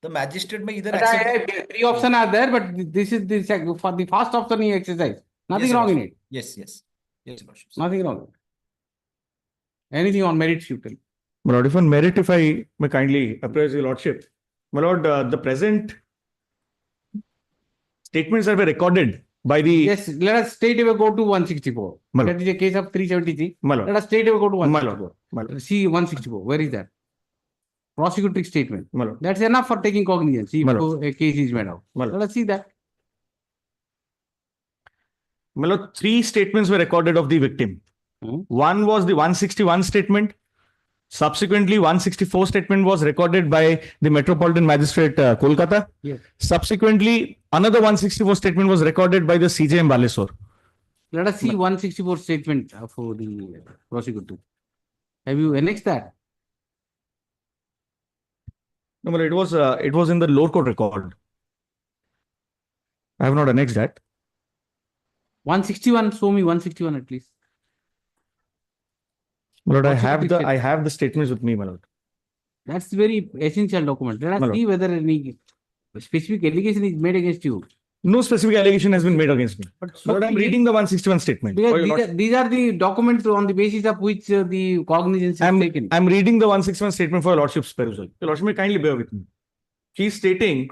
The magistrate may either But accept. three options are there, but this is the for the first option he exercise. Nothing Yes, wrong Your in Lordship. it. Yes, yes. Yes, Your Lordship. Nothing wrong. Anything on merit you tell. My lord, if on merit, if I may kindly appraise your lordship. My lord, the present statements that were recorded by the. Yes, let us straight away go to 164. My lord. That is a case of 373. My lord. Let us straight away go to My 164. lord. My lord. See 164. Where is that? Prosecuting statement. My lord. That's enough for taking cognizance if My lord. a case is made out. My lord. Let us see that. My lord, three statements were recorded of the victim. One was the 161 statement. Subsequently, 164 statement was recorded by the Metropolitan Magistrate Kolkata. Yes. Subsequently, another 164 statement was recorded by the CJM Baleswar. Let us see 164 statement for the prosecutor. Have you annexed that? No, but it was in the lower court record. I have not annexed that. 161, show me 161 at least. My lord, I Prosecuting have the statements with me, my lord. That's very essential document. Let My us see whether any specific allegation is made against you. No specific allegation has been made against me. But My lord, I'm reading the 161 statement. For your Because these are the documents on the basis of which the cognizance is taken. I'm reading the 161 statement for your lordship's perusal. Your lordship may kindly bear with me. She's stating.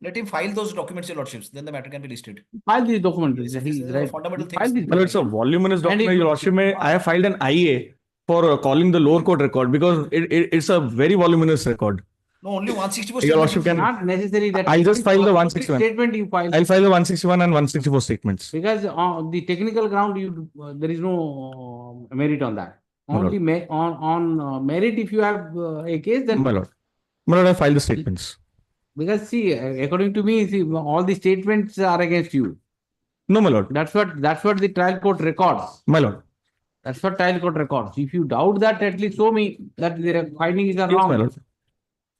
Let him file those documents, Your Lordships. Then the matter can be listed. File these documents. This He's is a right. fundamental File thing. these Well, it's a voluminous And document, it- Your Lordship. I have filed an IA for calling the lower court record because it's a very voluminous record. No, only 164 Your statements. Lordship can. Not necessary that. I'll just file the 161. Statement you file. I'll file the 161 and 164 statements. Because on the technical ground, there is no merit on that. My lord. Only on merit, if you have a case, then. My lord. My lord, I filed the statements. Because see, according to me, see, all the statements are against you. No, my lord. That's what the trial court records. My lord. That's what trial court records. If you doubt that, at least show me that their findings are Yes, wrong. my lord.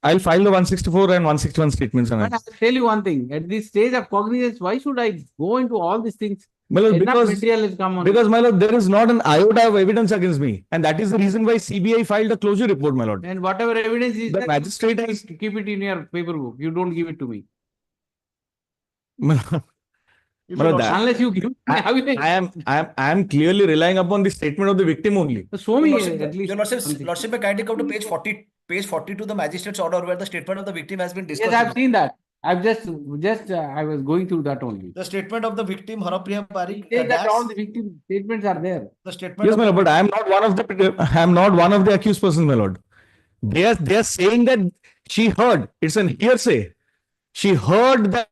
I'll file the 164 and 161 statements. But I'll tell you one thing. At this stage of cognizance, why should I go into all these things? My lord, Enough material has come on. because my lord, there is not an iota of evidence against me. And that is the reason why CBI filed a closure report, my lord. And whatever evidence is The there, magistrate has. keep it in your paper book. You don't give it to me. My lord, But that- Unless you give. I am clearly relying upon the statement of the victim only. Show me Your at least. lordship may kindly come to page 42 the magistrate's order where the statement of the victim has been discussed. Yes, I've seen that. I've just I was going through that only. The statement of the victim, Harapriya Parikh. Say that all the victim statements are there. The statement. Yes, my lord, but I am not one of the accused persons, my lord. They are saying that she heard. It's an hearsay. She heard that.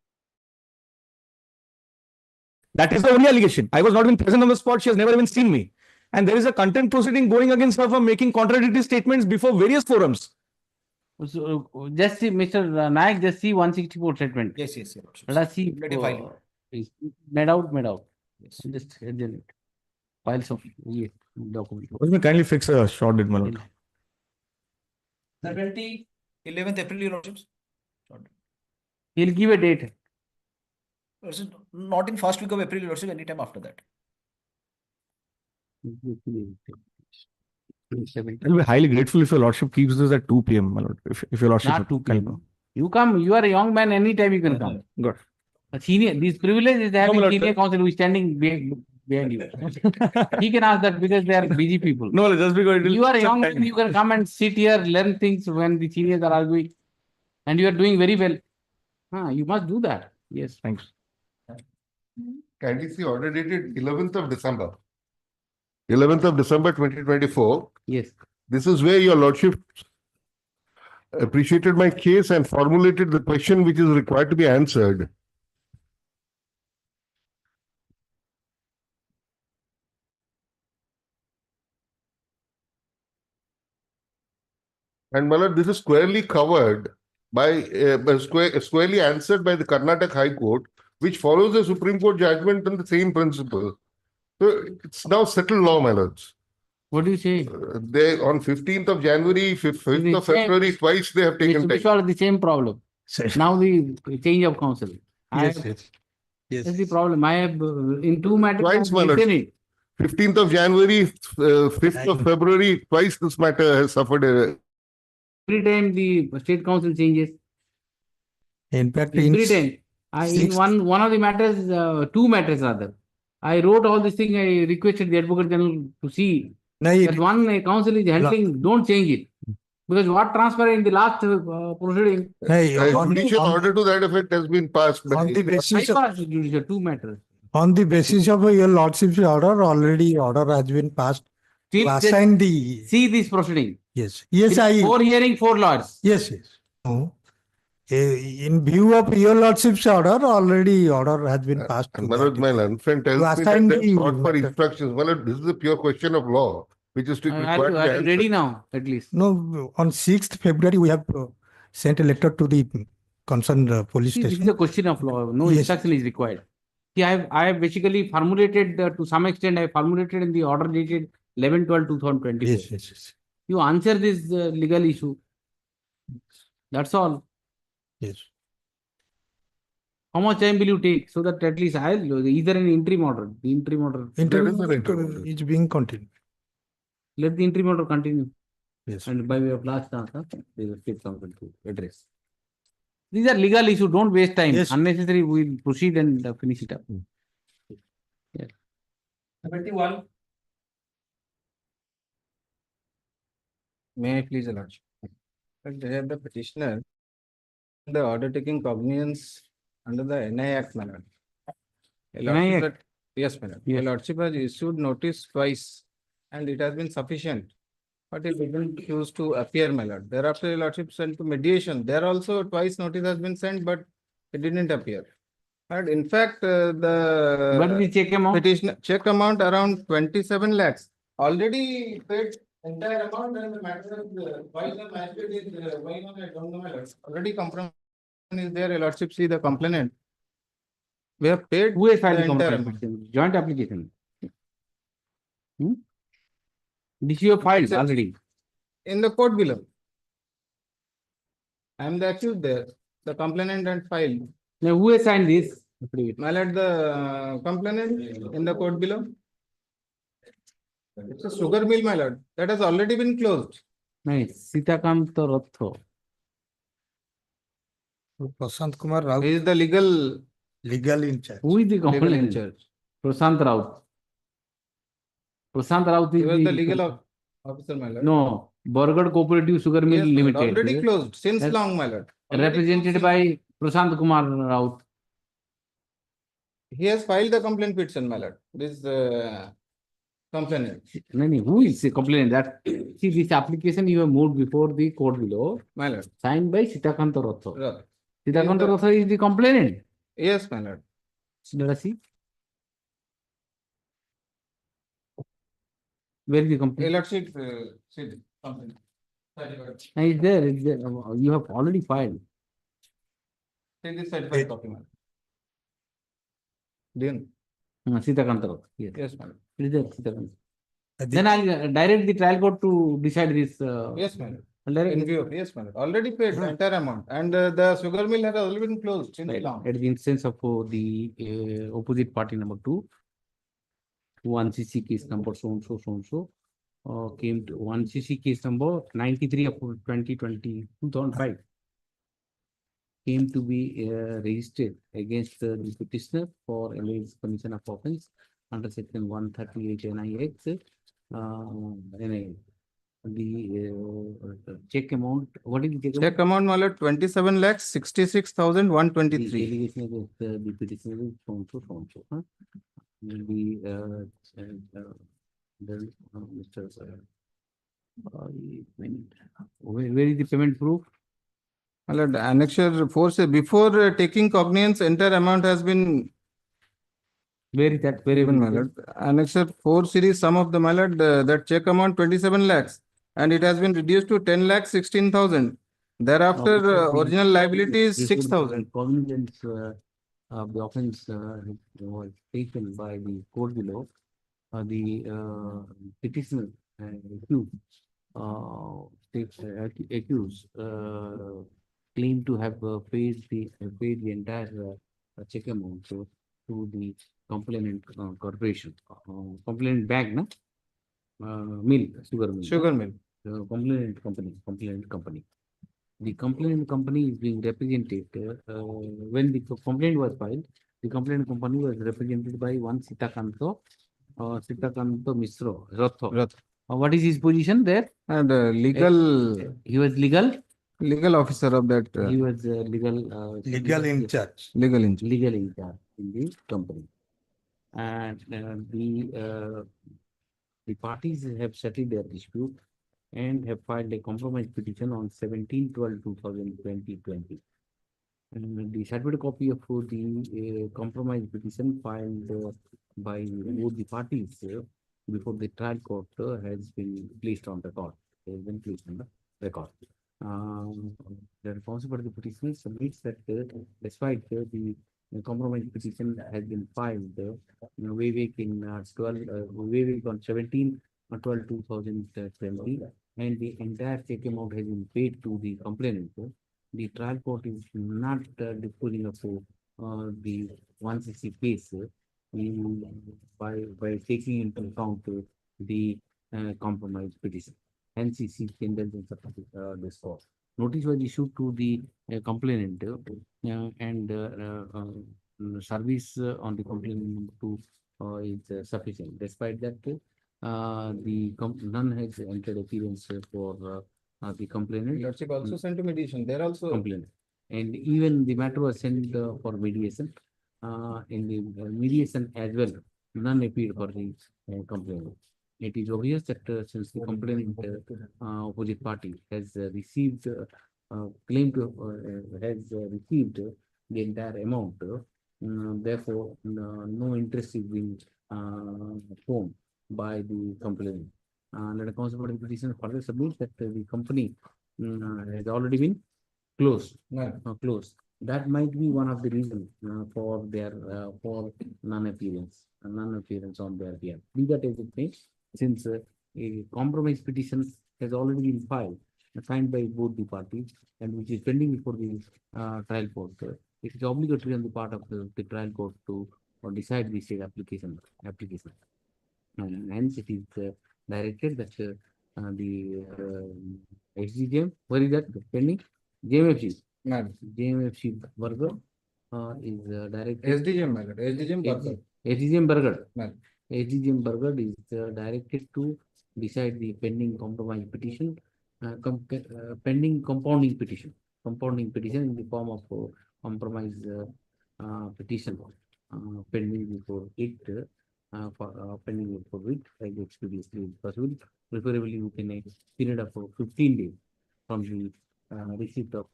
That is the only allegation. I was not even present on the spot. She has never even seen me. And there is a contempt proceeding going against her for making contradictory statements before various forums. So just see, Mr. Nayak, just see 164 statement. Yes. Let us see. Let him file Made out. Yes. Just adjourn it. Files of document. Let me kindly fix a short date, my lord. 11th April, your lordships. He'll give a date. Not in first week of April, your lordship, anytime after that. I'll be highly grateful if your lordship keeps this at 2 p.m., my lord. If your lordship Not 2 can- p.m. You come, you are a young man, anytime you can come. Good. A senior, these privileges they have No, my in lord, senior counsel who is standing behind you. He can ask that because they are busy people. No, just because it will You are a take young some time. man, you can come and sit here, learn things when the seniors are arguing. And you are doing very well. You must do that. Yes. Thanks. Kindly see order dated 11th of December. 11th of December 2024. Yes. This is where your lordship appreciated my case and formulated the question which is required to be answered. And my lord, this is squarely covered by, squarely answered by the Karnataka High Court, which follows the Supreme Court judgment on the same principle. So it's now settled law, my lords. What do you say? They on 15th of January, 5th of same- February, twice they have taken It's time. the same problem. Now the change of counsel. Yes. That's the problem. I have in two matters. Twice, my I've lord. written it. 15th of January, 5th of February, twice this matter has suffered a. Every time the state council changes. In fact, Every time. In one of the matters, two matters rather. I wrote all this thing. I requested the Advocate General to see that one council is handling. Don't change it. Because what transpired in the last proceeding. Judicial order to that effect has been passed. but- On the basis of- Bypass judicial, two matters. On the basis of your lordship's order, already order has been passed to assign the. See this proceeding. Yes, yes, I. For hearing, 4 lawyers. Yes. No. In view of your lordship's order, already order has been passed. to Manoj, that. my learned friend tells To me that assign that's the- not for instructions. Well, this is a pure question of law, which is Are required to you answer. ready now, at least? No, on 6th February, we have sent a letter to the concerned police See, this station. is a question of law. No Yes. instruction is required. See, I have basically formulated to some extent. I formulated in the order dated 11/12/2024. Yes. You answer this legal issue. That's all. Yes. How much time will you take so that at least I'll either an interim order. The interim order. Interview is being continued. Let the interim order continue. Yes. And by way of last answer, they will take something to address. These are legal issues. Don't waste time. Yes. Unnecessary. We'll proceed and finish it up. Yeah. 21. May I please lodge? They have the petitioner, the order taking cognizance under the NI Act, my lord. A lordship Act? Yes, my lord. Yes. A lordship has issued notice twice and it has been sufficient. But it didn't choose to appear, my lord. Thereafter, a lordship sent to mediation. There also twice notice has been sent, but it didn't appear. And in fact, the What is the check amount? petitioner check amount around 27 lakhs. Already paid entire amount and the matter is why the magistrate is going on, I don't know, my lord. Already compromise is there, a lordship see the complainant. We have paid. Who has filed the entire complaint? amount. Joint application. This you have filed Sir. already. In the court below. I am the accused there, the complainant and filed. Now, who has signed this? My lord, the complainant in the court below. It's a sugar mill, my lord, that has already been closed. Nice. Sitakant Rotho. Prashant Kumar Rao. He is the legal Legal in charge. Who is the Legal in complainant? charge. Prashant Raut. Prashant Raut He is was the legal officer, my lord. No, Borgad Cooperative Sugar Mill Yes, my lord. Limited. Already closed since Yes. long, my lord. Already Represented closed by Prashant Kumar Raut. He has filed the complaint petition, my lord. This complainant. No, no, who is the complainant? That see this application you have moved before the court below, My lord. signed by Sitakanta Rotho. Right. Sitakanta Rotho is the complainant. Yes, my lord. Let us see. Where is the complaint? Alert sheet, complaint. It's there, it's there. You have already filed. Take this certified copy, my lord. Dean. Sitakanta Rotho. Yes. Yes, my lord. It is there, Sitakanta. Then I'll direct the trial court to decide this. Yes, my lord. I'll direct In view, yes, my lord. Already paid the entire amount, and the sugar mill has already been closed since Right. long. At the instance of the opposite party number 2, 1CC case number so and so, came to 1CC case number 93 of 2005 came to be registered against the petitioner for alleged commission of offence under section 138 NIX. The check amount, what is the Check amount, my lord, 27,66,123. Allegation against the petitioner is so and so. Will be then Mr. Where is the payment proof? My lord, annexure 4 says before taking cognizance, entire amount has been Where is that? Where given, my lord. Annexure 4 series sum of the, my lord, that check amount 27 lakhs, and it has been reduced to 10 lakhs 16,000. Thereafter, original liability is 6,000. Cognizance of the offence was taken by the court below. The petitioner accused claimed to have paid the entire check amount to the complainant corporation, complainant bank, no? Mill, sugar mill. Sugar mill. Complainant company. The complainant company is being represented when the complaint was filed. The complainant company was represented by one Sitakanta Mishra. Rotho. What is his position there? And legal. He was legal. Legal officer of that. He was legal. Legal in charge. Legal in charge. Legal in charge in the company, and the parties have settled their dispute and have filed a compromise petition on 17/12/2020. The certified copy of the compromise petition filed by both the parties before the trial court has been placed on record. The responsible the petitioner submits that despite the compromise petition has been filed way back in 17/12/2020, and the entire check amount has been paid to the complainant. The trial court is not disposing of the 160 case by taking into account the compromise petition. Hence, he seeks indulgence of this court. Notice was issued to the complainant and service on the complainant to is sufficient. Despite that, none has entered appearance for the complainant. Lordship also sent to mediation. There also complainant, and even the matter was sent for mediation. In the mediation as well, none appeared for the complainant. It is obvious that since the complainant opposite party has received claim to has received the entire amount, therefore no interest is being shown by the complainant. And a consequent petition further submits that the company has already been closed. Closed. That might be one of the reasons for their for non-appearance on their behalf. Be that as it may, since a compromise petition has already been filed, signed by both the parties, and which is pending before the trial court, it is obligatory on the part of the trial court to decide the state application. And hence, it is directed that the SGJM, where is that pending? JMFC. JMFC Burger is directed. SDGM, my lord, SDGM Burger. SDGM Burger. Ma'am. SDGM Burger is directed to decide the pending compromise petition, pending compounding petition in the form of compromise petition pending before it, pending before it, like expeditiously possible, preferably within a period of 15 days from the receipt of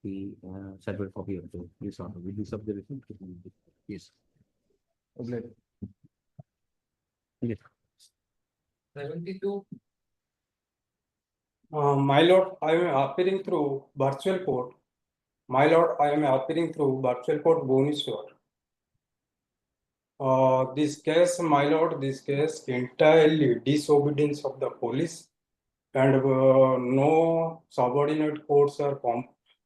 the certified copy of this order. With this observation, yes. Yes. 72. My lord, I am appearing through virtual court. My lord, I am appearing through virtual court Bhubaneswar. This case, my lord, this case entirely disobedience of the police and no subordinate courts are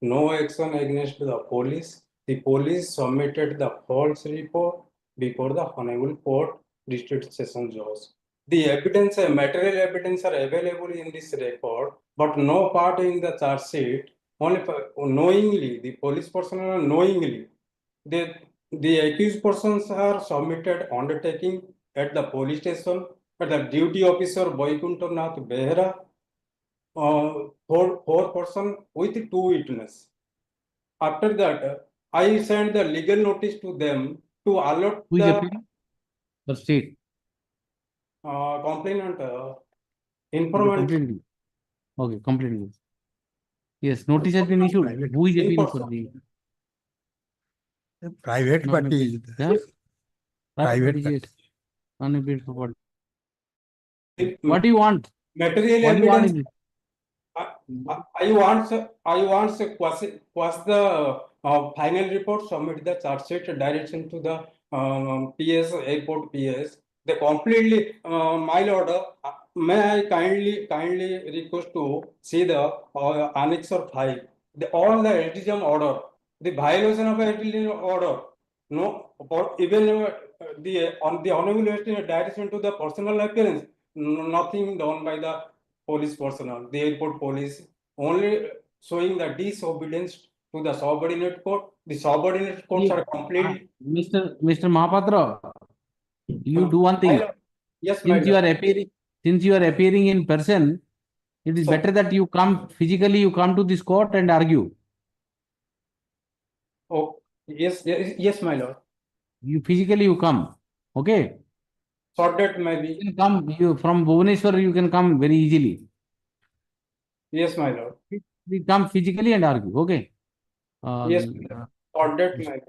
no action against the police. The police submitted the false report before the Hon'Ble Court District Session Judge. The evidence, material evidence are available in this record, but no part in the charge sheet. Only knowingly, the police personnel knowingly, the accused persons are submitted undertaking at the police station, at the duty officer Vaikunta Nath Behra, four person with 2 witnesses. After that, I sent the legal notice to them to alert Who is the appealing? The state. complainant, informant. Completely. Okay, completely. Yes, notice has been issued. Who is appealing for the Private party. Private party. Unappealed for what do you want? Material What do you want evidence. in- I want to quash the final report, submit the charge sheet direction to the PS, airport PS. They completely, my lord, may I kindly request to see the annexure 5. All the SDGM order, the violation of SDGM order, no, even the honorable direction to the personal appearance, nothing done by the police personnel, the airport police, only showing the disobedience to the subordinate court. The subordinate courts are complete. Mr. Mahapatra, you do one thing. Yes, my Since you lord. are appearing in person, it is better that you come physically, you come to this court and argue. Oh, yes, my lord. You physically you come. Okay. Short date maybe. You can come, you from Bhubaneswar, you can come very easily. Yes, my lord. We come physically and argue. Okay. Yes, short date maybe.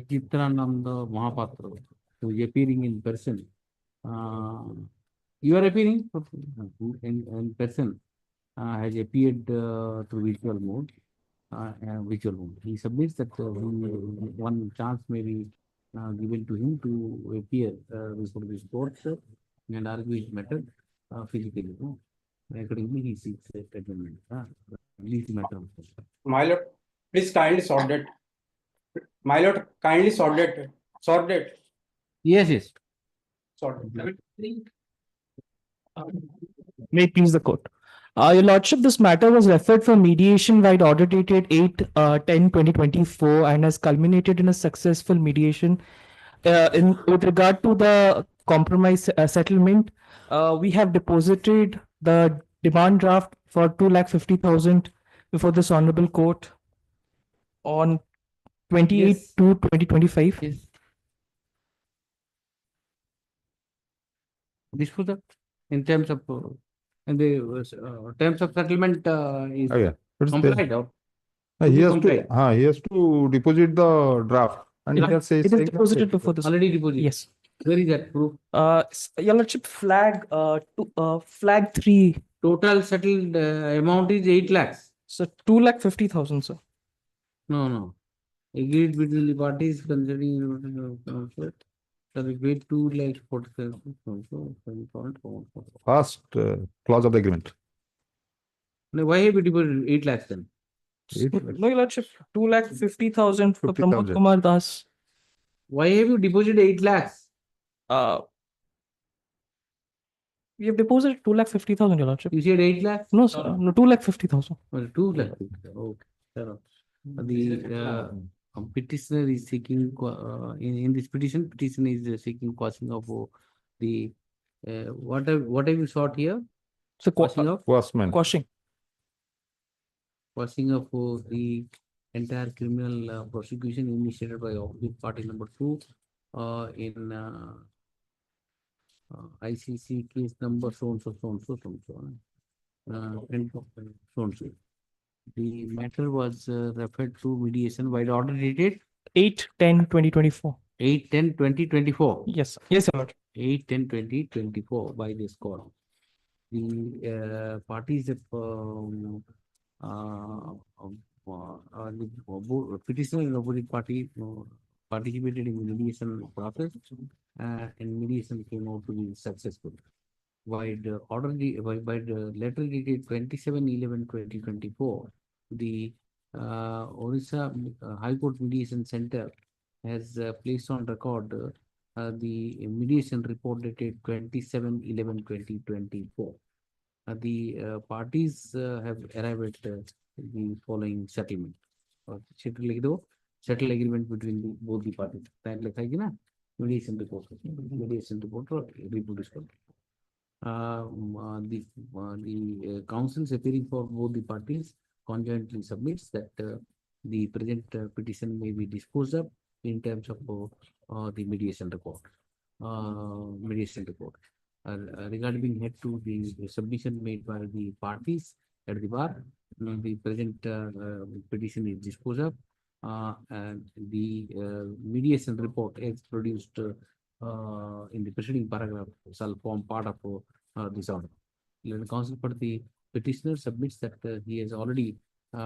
Chitrananda Mahapatra, who is appearing in person. You are appearing in person, has appeared through visual mode. He submits that one chance may be given to him to appear before this court and argue his matter physically. Accordingly, he seeks a settlement. Release matter. My lord, please kindly short date. My lord, kindly short date. Short date. Yes. Short date. May it please the court. Your Lordship, this matter was referred for mediation by order dated 8/10/2024 and has culminated in a successful mediation. With regard to the compromise settlement, we have deposited the demand draft for 250,000 before this honorable court on 28/2/2025. Yes. This was the in terms of and the terms of settlement is It's complied there. out. He has to deposit the draft. And he has It is deposited before this. Already deposited. Yes. Where is that proof? Your Lordship, flag 3. Total settled amount is 8 lakhs. So 250,000, sir. No. Agreed between the parties concerning shall be paid 2,47,000. First clause of the agreement. Now, why have you deposited 8 lakhs then? No, Your Lordship, 250,000 for Pramod 50,000. Kumar Das. Why have you deposited 8 lakhs? We have deposited 250,000, Your Lordship. You said 8 lakhs? No, sir. No, 250,000. Well, 2 lakhs. Okay. Fair enough. The petitioner is seeking, in this petition, petitioner is seeking quashing of the, what have you sought here? So Quashing of? quashing. Quashing of the entire criminal prosecution initiated by opposite party number 2 in ICC case number so and so. And so and so. The matter was referred to mediation by the order dated 8/10/2024. 8/10/2024. Yes, yes, sir. 8/10/2024 by this CORAM. The parties have the petitioner and opposite party participated in mediation process, and mediation came out to be successful. By the order, by the letter dated 27/11/2024, the Orissa High Court Mediation Center has placed on record the mediation report dated 27/11/2024. The parties have arrived at the following settlement. Settle agreement between both the parties. Mediation report. Mediation report reproduced. The counsels appearing for both the parties conjointly submits that the present petition may be disposed of in terms of the mediation report. Regarding head to the submission made by the parties at the bar, the present petition is disposed of, and the mediation report is produced in the preceding paragraph shall form part of this order. The counsel for the petitioner submits that he has already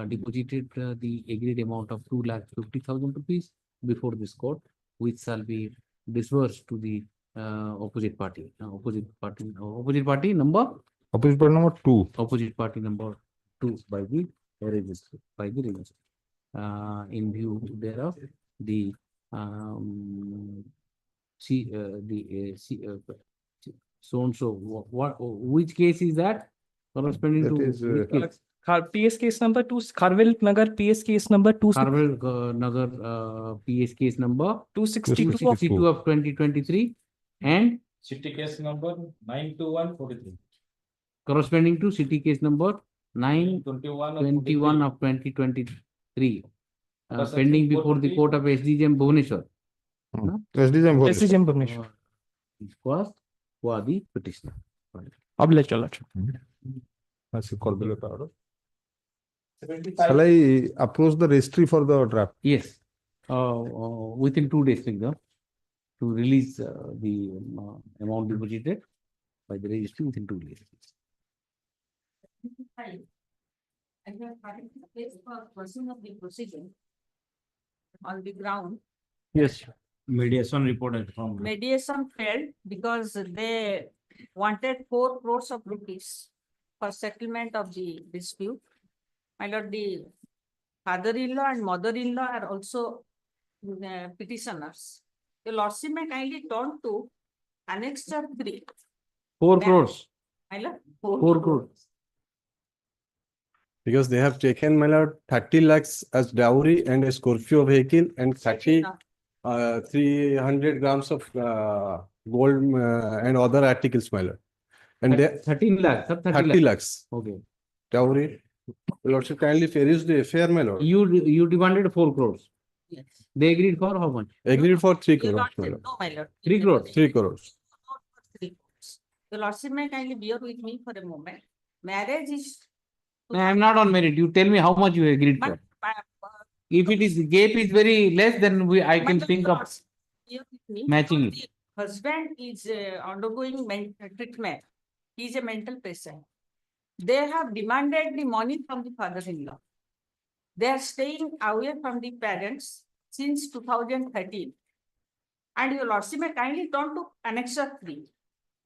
deposited the agreed amount of 2,50,000 rupees before this court, which shall be disbursed to the opposite party. Opposite party number 2. Opposite party number 2 by the registrar. In view thereof, the so and so. Which case is that? Corresponding That to is, which case? PS case number 2, Kharwil Nagar PS case number 2. Kharwil Nagar PS case number 262 of 2023 and City case number 92143. corresponding to city case number 921 of 2023. Pending before the court of SDJM Bhubaneswar. SDJM Bhubaneswar. It was for the petitioner. Shall I approach the registry for the draft? Yes. Within 2 days, to release the amount deposited by the registry within 2 days. I have filed a case for closing of the proceeding on the ground. Yes. Mediation report from. Mediation failed because they wanted 4 crores of rupees for settlement of the dispute. My lord, the father-in-law and mother-in-law are also petitioners. The lordship may kindly turn to Annexure 3. 4 crores. My lord, 4 crores. Because they have taken, my lord, 30 lakhs as dowry and a Scorpio vehicle and 300 grams of gold and other articles, my lord. And they 13 lakhs. 30 lakhs. Okay. Dowry. Lordship kindly furious the affair, my lord. You demanded 4 crores. Yes. They agreed for how much? Agreed for 3 Your crores, my lordship, lord. no, my lord. 3 crores. 3 crores. 3 crores. The lordship may kindly bear with me for a moment. Marriage is. No, I am not on merit. You tell me how much you agreed for. If it is gap is very less, then I can think of matching it. The husband is undergoing treatment. He is a mental patient. They have demanded the money from the father-in-law. They are staying away from the parents since 2013. And your lordship may kindly turn to Annexure 3.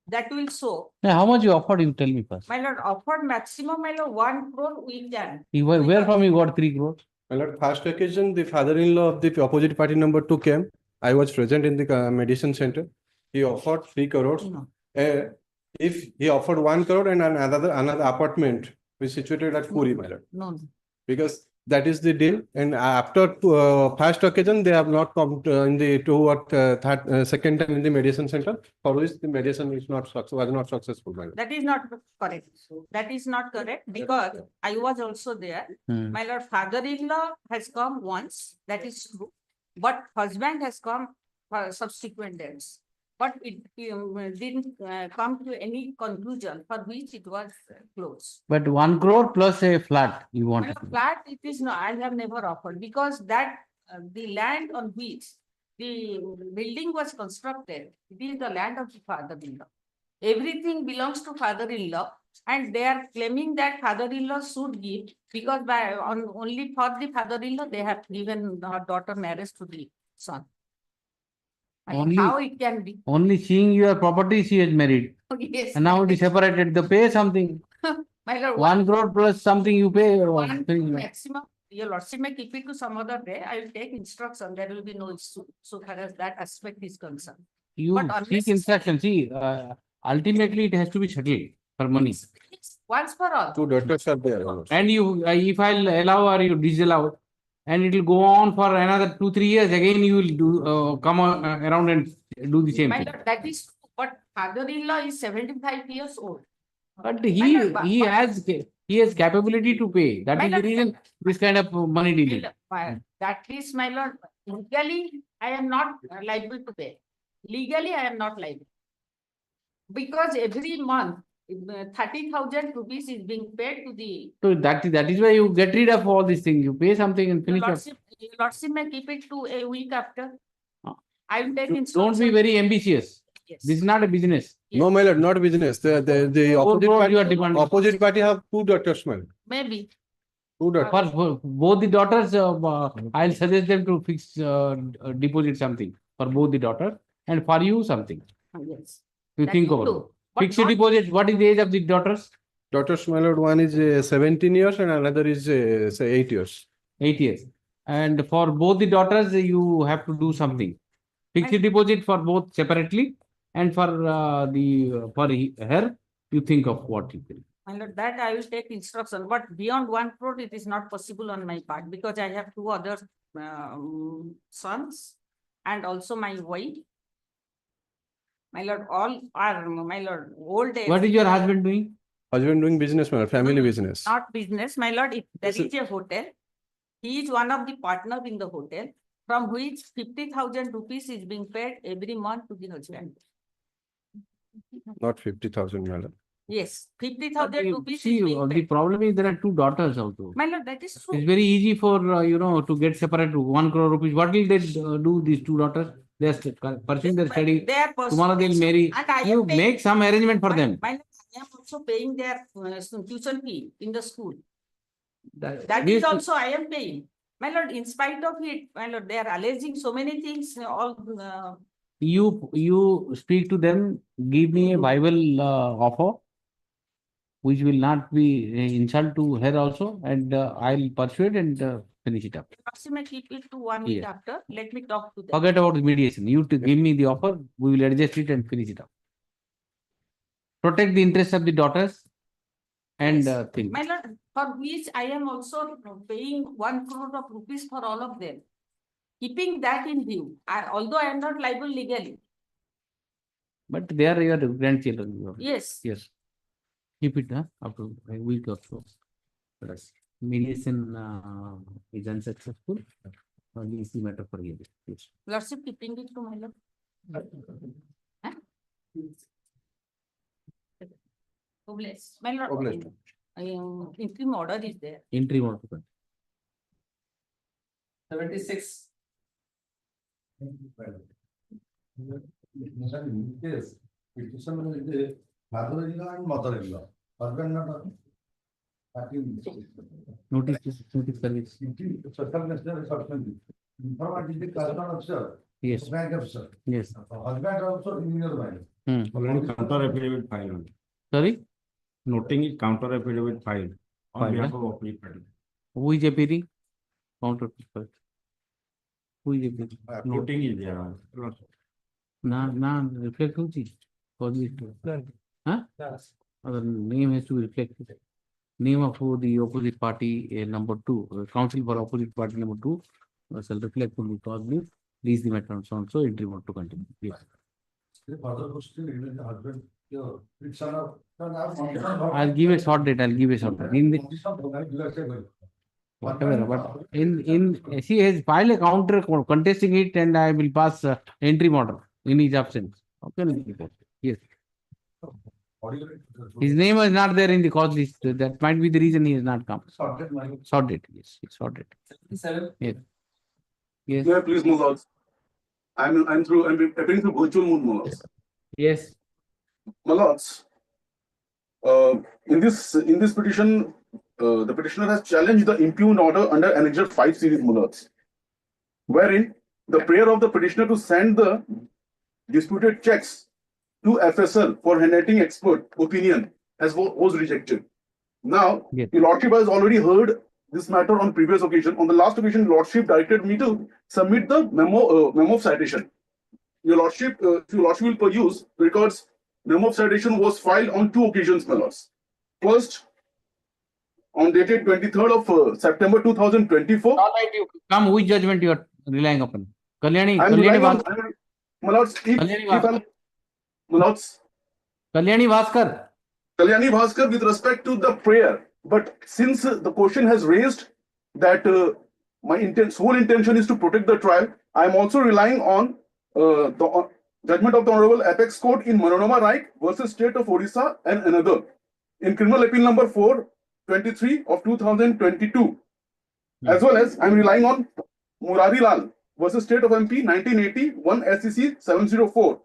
That will show. Now, how much you offered? You tell me first. My lord, offered maximum, my lord, 1 crore we can. Where from you got 3 crores? My lord, first occasion, the father-in-law of the opposite party number 2 came. I was present in the mediation center. He offered 3 crores. No. If he offered 1 crore and another apartment which is situated at Puri, my lord. No. Because That is the deal. And after first occasion, they have not come in the second time in the mediation center, for which the mediation was not successful. My lord. That is not correct. That is not correct because I was also there. My lord, father-in-law has come once, that is true. But husband has come for subsequent days. But it didn't come to any conclusion for which it was closed. But 1 crore plus a flat you want. Flat, it is not, I have never offered because that the land on which the building was constructed, it is the land of the father-in-law. Everything belongs to father-in-law and they are claiming that father-in-law should give because only for the father-in-law they have given her daughter marriage to the son. Only, how it can be? Only seeing your property she is married. Yes. And now it is separated. They pay something. My lord, 1 crore plus something you pay. Maximum. Your lordship may keep it to some other day. I will take instruction. There will be no issue so far as that aspect is concerned. You seek instruction. See, ultimately it has to be settled for money. Once for all. 2 daughters are there. And you, if I'll allow or you disallow, and it will go on for another 2-3 years, again you will do come around and do the same My thing. lord, that is, but father-in-law is 75 years old. But he has capability to pay. That is the reason this kind of money dealing. That is, my lord, legally I am not liable to pay. Legally I am not liable. Because every month 30,000 rupees is being paid to the. So that is why you get rid of all these things. You pay something and finish up. Lordship may keep it to a week after. I will take instruction. Don't be very ambitious. Yes. This is not a business. No, my lord, not business. The opposite party have 2 daughters, my lord. Maybe. 2 daughters. For both the daughters, I'll suggest them to fix deposit something for both the daughters and for you something. Yes. You That think will about it. do. Fixed deposit. What is the age of the daughters? Daughters, my lord, one is 17 years and another is say 8 years. 8 years. And for both the daughters, you have to do something. Fixed deposit for both separately, and for her, you think of what you will. My lord, that I will take instruction. But beyond 1 crore, it is not possible on my part because I have 2 other sons and also my wife. My lord, all are, my lord, old age. What is your husband doing? Husband doing business, my lord, family business. Not business, my lord. If there is a hotel, he is one of the partners in the hotel, from which 50,000 rupees is being paid every month to the husband. Not 50,000, my lord. Yes, 50,000 rupees. See, the problem is there are 2 daughters also. My lord, that is true. It's very easy for to get separate 1 crore rupees. What will they do? These 2 daughters, they are pursuing their study. Tomorrow they'll marry. You make some arrangement for them. My lord, I am also paying their tuition fee in the school. That This- is also I am paying. My lord, in spite of it, my lord, they are alleging so many things. All You speak to them. Give me a viable offer, which will not be insult to her also, and I'll persuade and finish it up. approximately keep it to 1 week Yes. after. Let me talk to them. Forget about the mediation. You to give me the offer, we will adjust it and finish it up. Protect the interests of the daughters and things. My lord, for which I am also paying 1 crore of rupees for all of them. Keeping that in view, although I am not liable legally. But they are your grandchildren. Yes. Yes. Keep it up to a week or so. Yes. Mediation is unsuccessful. Only is the matter for you. Yes. Lordship keeping it to my lord. Huh? Oh, bless. My lord, Oh, bless. interim order is there. Entry want to 76. Yes, petition is the father-in-law and mother-in-law. Husband not. notice service. Social national substance. Information is the custom officer. Yes. Bank officer. Yes. Husband also in your mind. Already counter affidavit filed. Sorry? Noting it counter affidavit filed on Filed, behalf huh? of opposite party. Who is appearing? Counter first. Who is appearing? Noting is there. Na reflect who is? For this. Huh? Yes. Other name has to be reflected. name of the opposite party, number 2, counsel for opposite party number 2, shall reflect on the cause list, release the matter and so on, so entry mode to continue. Yes. Further question, even the husband, it's on I'll give a short date, In the, whatever, but she has filed a counter contesting it, and I will pass entry model in his absence. Okay, yes. His name is not there in the cause list. That might be the reason he has not come. Short date, yes, short date. Yes. Yes. Yeah, please move out. I'm appearing through virtual mode, my lords. Yes. My lords, in this petition, the petitioner has challenged the impugned order under Annexure 5 series, my lords, wherein the prayer of the petitioner to send the disputed checks to FSL for handwriting expert opinion was rejected. Now, Yes. your lordship has already heard this matter on previous occasion. On the last occasion, lordship directed me to submit the memo of citation. Your lordship, if your lordship will peruse records, memo of citation was filed on 2 occasions, my lords. First, on dated 23rd of September 2024. All right, you come. Which judgment you are relying upon? Kalyani, I'm Kalyani relying on, Bhaskar. my lords, Kalyani Bhaskar. my lords, Kalyani Bhaskar. Kalyani Bhaskar with respect to the prayer. But since the question has raised that my sole intention is to protect the trial, I am also relying on the judgment of the Honorable Apex Court in Manonoma Raik versus State of Orissa and another. In Criminal Appeal number 423 of 2022. As well as I am relying on Murari Lal versus State of MP 1980 1 SCC 704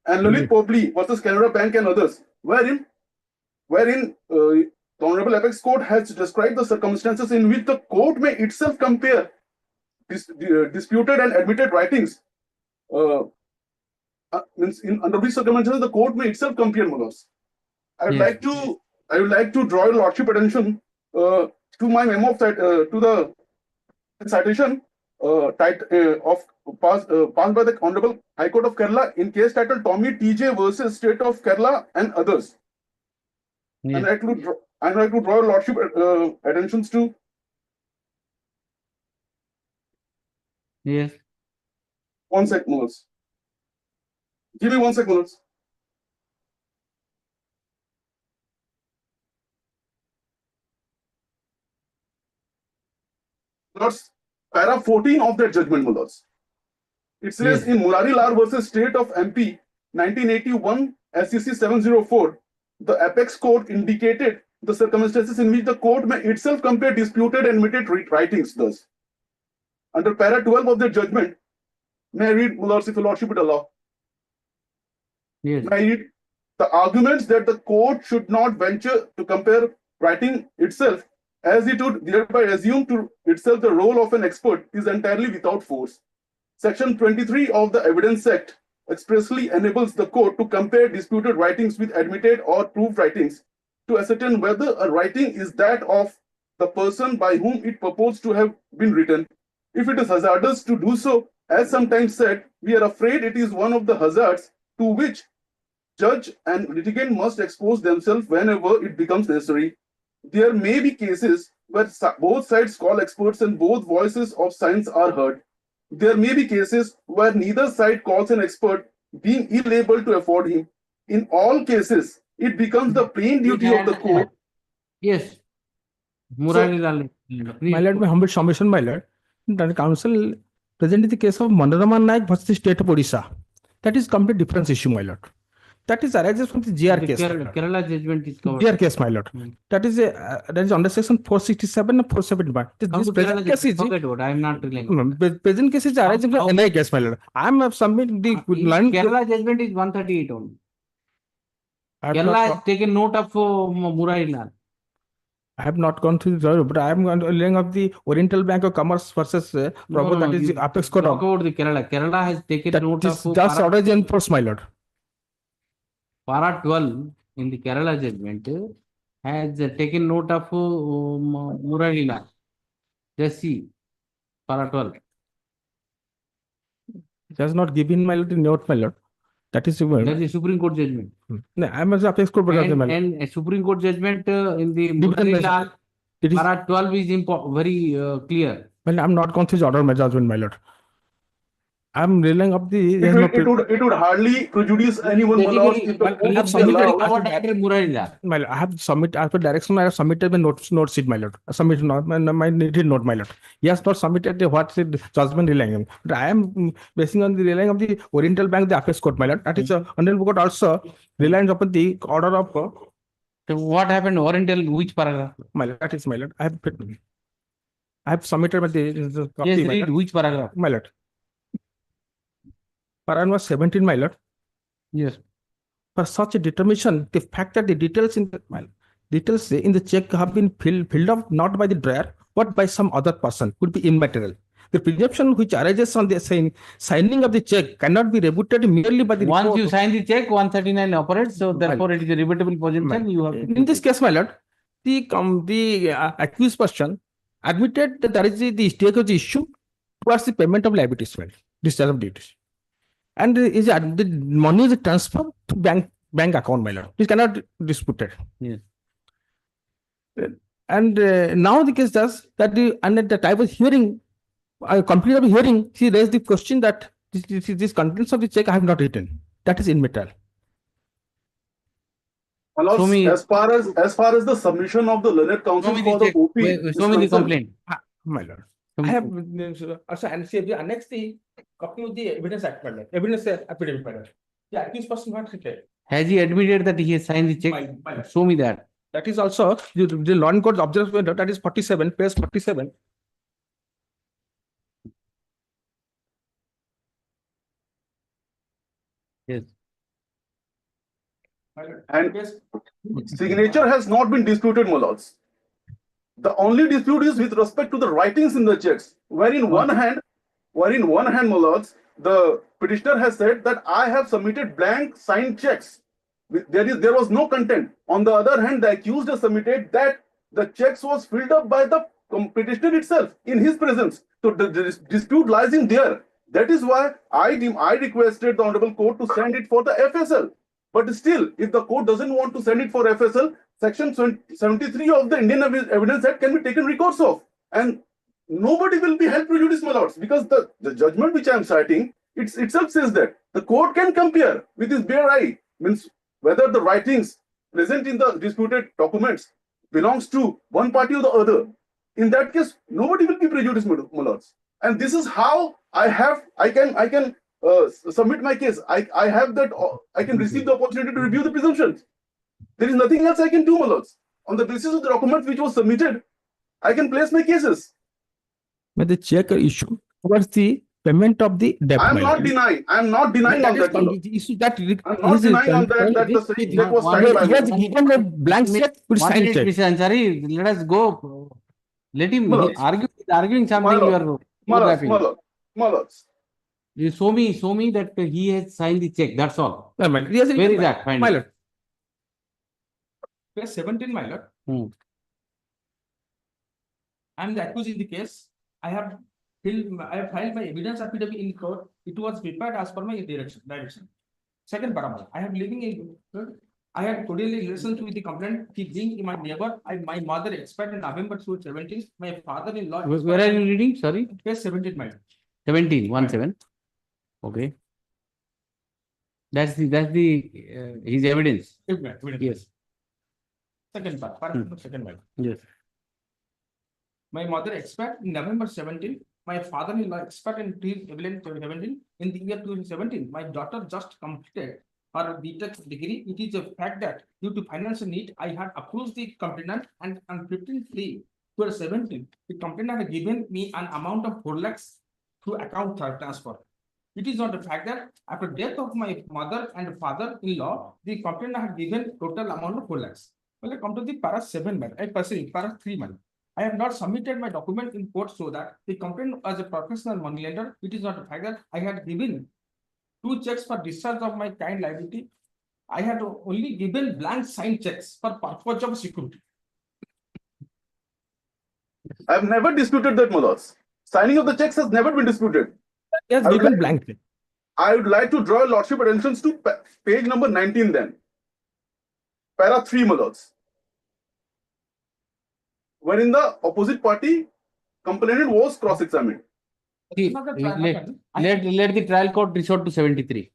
and Lalit Popli versus Canara Bank and others, wherein the Honorable Apex Court has described the circumstances in which the court may itself compare disputed and admitted writings. Under which circumstances the court may itself compare, my lords. I would like to draw your lordship attention to my memo to the citation passed by the Honorable High Court of Kerala in case titled Tommy TJ versus State of Kerala and others. Yes. I'd like to draw your lordship attentions to. Yes. 1 sec, Mullers. Give me 1 sec, Mullers. Lords, para 14 of that judgment, Mullers. It says in Murari Lal versus State of MP 1981 SCC 704, the Apex Court indicated the circumstances in which the court may itself compare disputed and admitted writings. Thus, under para 12 of the judgment, may I read, Lords, if your lordship would allow? Yes. May I read the arguments that the court should not venture to compare writing itself, as it would thereby assume to itself the role of an expert, is entirely without force. Section 23 of the Evidence Act expressly enables the court to compare disputed writings with admitted or proved writings to ascertain whether a writing is that of the person by whom it purports to have been written. If it is hazardous to do so, as sometimes said, we are afraid it is one of the hazards to which judge and litigant must expose themselves whenever it becomes necessary. There may be cases where both sides call experts and both voices of science are heard. There may be cases where neither side calls an expert, being ill able to afford him. In all cases, it becomes the plain duty of the court. Yes. Murari Lal. My lord, my humble submission, my lord. The council presented the case of Mandarama Naik versus State of Orissa. That is completely different issue, my lord. That is arises from the GR case. Kerala judgment is covered. GR case, my lord. That is under section 467 and 471. This present case is. I am not relying. Present case is arising from NI case, my lord. I am submitting the line. Kerala judgment is 138 only. Kerala has taken note of Murari Lal. I have not gone through the, but I am laying of the Oriental Bank of Commerce versus Prabhu, that is the Apex Court. Talk about the Kerala. Kerala has taken note of. Just order in force, my lord. Para 12 in the Kerala judgment has taken note of Murari Lal. Just see, Para 12. Just not given my lord the note, my lord. That is That is a Supreme Court judgment. No, I'm as apex court, but And a Supreme Court judgment in the Different Murari law, it is. para 12 is very clear. Well, I'm not confused order my judgment, my lord. I'm relying of the. It would hardly prejudice anyone, my lord, if the court would be allowed. My lord, I have submitted as per direction. I have submitted my note sheet, my lord. I submitted not my needed note, my lord. He has not submitted the what said judgment relying on. But I am basing on the relying of the Oriental Bank, the apex court, my lord. That is Honorable Court also relying upon the order of. So what happened? Oriental, which paragraph? My lord, that is my lord. I have submitted the copy. Yes, my read lord. which paragraph? My lord. Paragraph was 17, my lord. Yes. For such a determination, the fact that the details in the check have been filled up not by the drawer but by some other person could be immaterial. The presumption which arises on the signing of the check cannot be rebutted merely by the Once report. you sign the check, 139 operates, so therefore it is a rebuttable presumption. You have to In this case, my lord, the accused person admitted that there is the stake of the issue towards the payment of liabilities, discharge of duties. And the money is transferred to bank account, my lord. This cannot dispute it. Yes. And now the case does that at the time of hearing, completed hearing, she raised the question that this contents of the check I have not written. That is immaterial. My lord, as far as the submission of the learned counsel for the OP is show me the concerned, complaint. My lord. I have also annexed the copy of the evidence act, my lord. Evidence affidavit, my lord. The accused person not written. Has he admitted that he has signed the check? My lord. Show me that. That is also the law and court observation, that is 47, page 47. Yes. and signature has not been disputed, my lords. The only dispute is with respect to the writings in the checks, wherein one hand, my lords, the petitioner has said that I have submitted blank signed checks. There was no content. On the other hand, the accused has submitted that the checks was filled up by the petitioner itself in his presence. So the dispute lies in there. That is why I requested the Honorable Court to send it for the FSL. But still, if the court doesn't want to send it for FSL, Section 73 of the Indian Evidence Act can be taken recourse of. And nobody will be held prejudice, my lords, because the judgment which I am citing, it itself says that the court can compare with his bare eye, means whether the writings present in the disputed documents belongs to one party or the other. In that case, nobody will be prejudiced, my lords. And this is how I can submit my case. I can receive the opportunity to review the presumptions. There is nothing else I can do, my lords. On the basis of the documents which was submitted, I can place my cases. But the check issue towards the payment of the debt. I am not denying on that. I'm not denying on that the check was signed by me. Given a blank check, Mr. Ansari, let us go. Let him argue. Arguing something. You are my lords. You show me that he has signed the check. That's all. No, Where is that? My lord. Page 17, my lord. I am the accused in the case. I have filed my evidence affidavit in court. It was prepared as per my direction. Second paragraph. I have living in. I had cordial relations with the complainant. He being my neighbor. My mother expired in November 2017. My father-in-law. Where are you reading? Sorry. Page 17, my lord. 17, 17. Okay. That's the his evidence. Yes. Second part. Second part. Yes. My mother expired in November 17. My father-in-law expired in 2017. In the year 2017, my daughter just completed her BTech degree. It is a fact that due to financial need, I had approved the complainant and on 15/3/2017, the complainant had given me an amount of 4 lakhs through account transfer. It is not a fact that after death of my mother and father-in-law, the complainant had given total amount of 4 lakhs. Well, I come to the para 7 man. I proceed para 3 man. I have not submitted my document in court so that the complainant as a professional moneylender. It is not a fact that I had given 2 checks for discharge of my kind liability. I had only given blank signed checks for purpose of security. I have never disputed that, my lords. Signing of the checks has never been disputed. Yes, given blank check. I would like to draw your lordship attention to page number 19 then. Para 3, my lords. Wherein the opposite party complainant was cross-examined. Let the trial court resort to 73.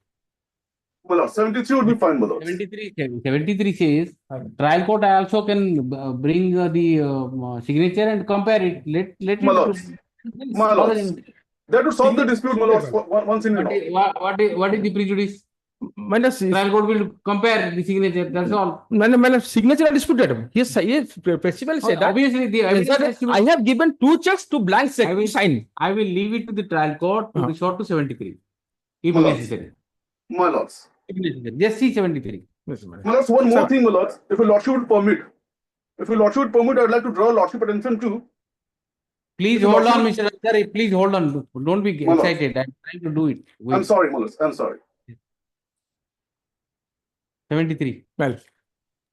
My lord, 73 would be fine, my lord. 73 says, trial court also can bring the signature and compare it. Let My it. lords, my lords. That would solve the dispute, my lords, once in a while. What is the prejudice? Minus Trial court will compare the signature, that's all. signature are disputed. Yes, specifically said that. Obviously, the evidence has to be- I have given 2 checks to blank I will sign. I will leave it to the trial court to resort to 73. If My lords. necessary. My lords. If necessary. Just see 73. My lords, one more thing, my lords. If your lordship would permit, I would like to draw lordship attention to. Please hold on, Mr. Ansari. Please hold on. Don't be My lord. excited. I'm trying to do it. Wait. I'm sorry, my lords. I'm sorry. 73. Well,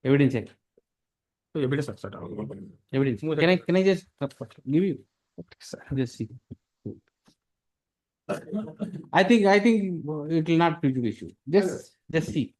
Evidence check. evidence. Evidence. Can I just give you? Just see. I think it will not prejudice you. Just see.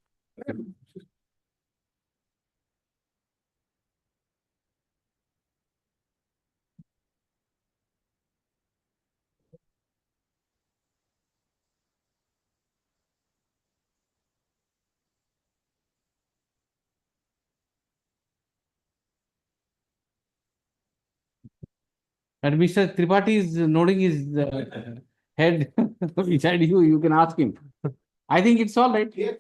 And Mr. Tripathi is nodding his head beside you. You can ask him. I think it's all right. Yeah,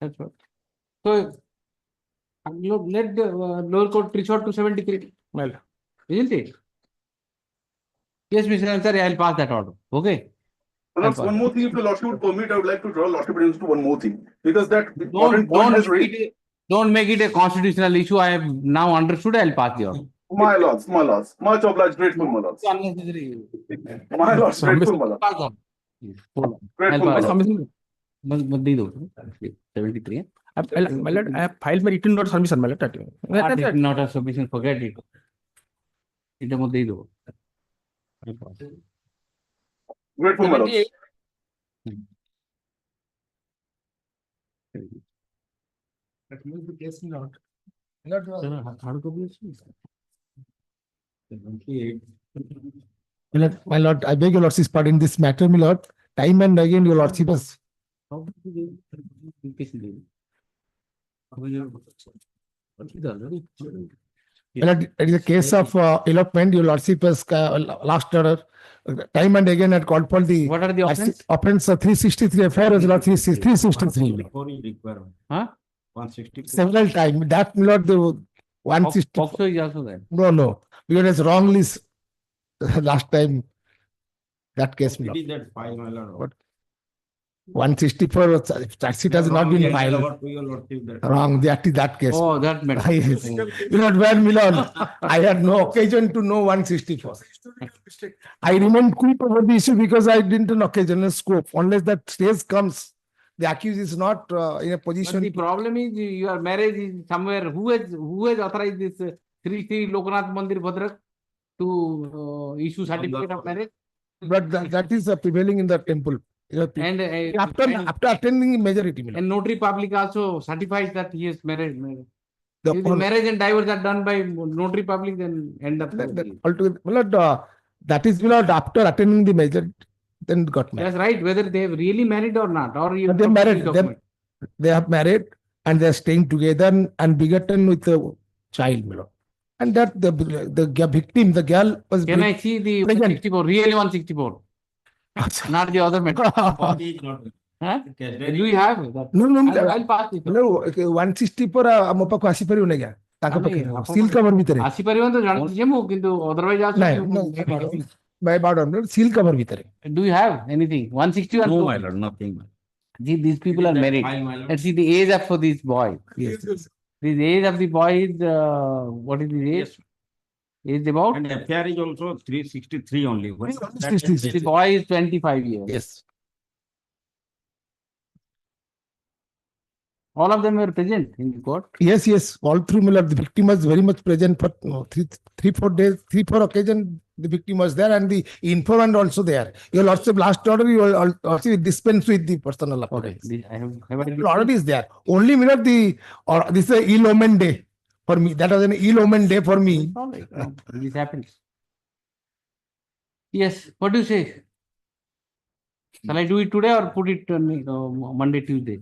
that's what. So let the lower court resort to 73. Well, isn't it? Yes, Mr. Ansari, I'll pass that order. Okay. My lords, one more thing, if your lordship would permit, I would like to draw lordship attention to one more thing. Because that important point has raised. Don't make it a constitutional issue. I have now understood. I'll pass the order. My lords, much obliged, grateful, my lords. Unnecessary. My lords, grateful, my lords. Grateful, my lords. 73. My lord, I have filed my written note submission, my lord. Not a submission, forget it. It's a Grateful, my lords. My lord, I beg your lordship's pardon in this matter, my lord. Time and again, your lordship has. It is a case of elopement. Your lordship has last order. Time and again had called for the. What are the offense? Offense 363 FIR is not 363. Before you require. Huh? 160. Several times. That not the 160. POCSO is also there. No. Because it's wrongly last time that case. It is that file, my lord. 164 charge sheet has not been filed. Wrong, that case. Oh, that matter. Yes. You know, where Milan, I had no occasion to know 164. I remained quick over the issue because I didn't an occasional scope. Unless that stage comes, the accused is not in a position. But the problem is your marriage is somewhere. Who has authorized this Sri Lokanath Mandir Bhadrak to issue certificate of marriage? But that is prevailing in the temple. And after attending majority. And notary public also certifies that he is married. If the marriage and divorce are done by notary public, then end up. Altogether, that is after attending the major, then got married. That's right. Whether they have really married or not, or you they married. They have married and they are staying together and begotten with a child. And that the victim, the girl was. Can I see the 164? Really 164? Not the other matter. Huh? Do you have that? No. I'll pass it. No, 164 ମୋ ପାଖକୁ ଆସିପାରିବନି ଆଜ୍ଞା ତାଙ୍କ ପାଖରେ seal cover ଭିତରେ ଆସିପାରିବନି ତ ଜାଣିଛି ମୁଁ କିନ୍ତୁ otherwise by pardon seal cover ଭିତରେ. Do you have anything? 161? No, my lord, nothing. See, these people are married. Let's see the age of this boy. Yes. The age of the boy is what is the age? Is about. And FIR is also 363 only. The boy is 25 years. Yes. All of them were present in the court. Yes. All through, the victim was very much present for 3-4 days, 3-4 occasions. The victim was there and the informant also there. Your lordship, last order, you will also dispense with the personal Okay, appearance. have I The order is there. Only minute or this is a ill omened day for me. That was an ill omened day for me. all right, no, this happens. Yes, what do you say? Shall I do it today or put it on Monday, Tuesday?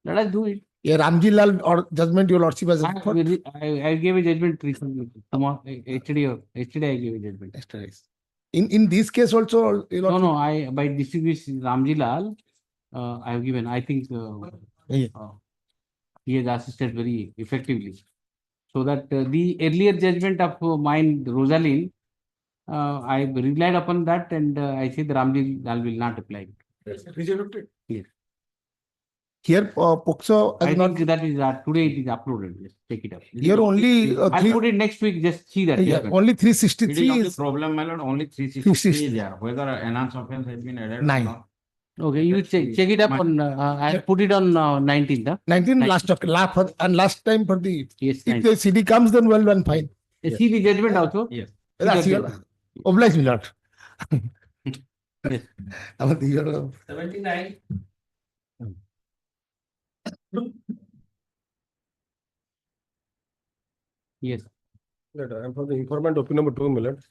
Let us do it. Yeah, Ramji Lal or judgment, your lordship has. I gave a judgment recently. Tomorrow, yesterday I gave a judgment. In this case also, your No, lordship. no, I by distribution Ramji Lal, I have given. I think he has assisted very effectively. So that the earlier judgment of mine, Rosalind, I relied upon that and I said Ramji Lal will not apply it. Yes. Here, POCSO has I not. think that is today it is uploaded. Just take it up. Here only I'll put it next week. Just see that. yeah, only It is 363 not is. the problem, my lord, only 363 360. is there, whether enhanced offense has been added or 9. not. Okay, you check it up on. I'll put it on 19th. 19 last and last time for the. Yes. If the CD comes, then well and fine. See the judgment also. Yes. That's your. Oblige me not. Yes. 79. Yes. I'm for the informant opinion number 2 minutes.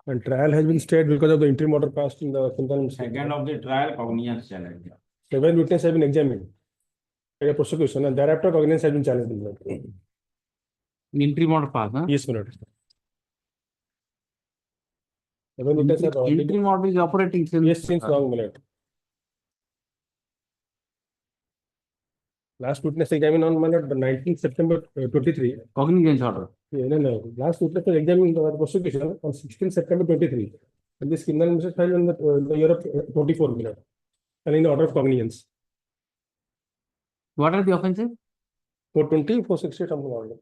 And trial has been stayed because of the interim order passed in the Second of the trial, Cognizance challenge. 7 witnesses have been examined by the prosecution and thereafter Cognizance has been challenged. Interim order pass, huh? Yes, my lord. 7 witnesses have already Interim order is operating since. yes, since long, my lord. Last witness examined on my lord, the 19th September 23. Cognizance order. Yeah, no. Last witness was examined by the prosecution on 16th September 23. And this criminal message filed in the year of 24 minutes. And in the order of cognizance. What are the offenses? 420, 460, something like that.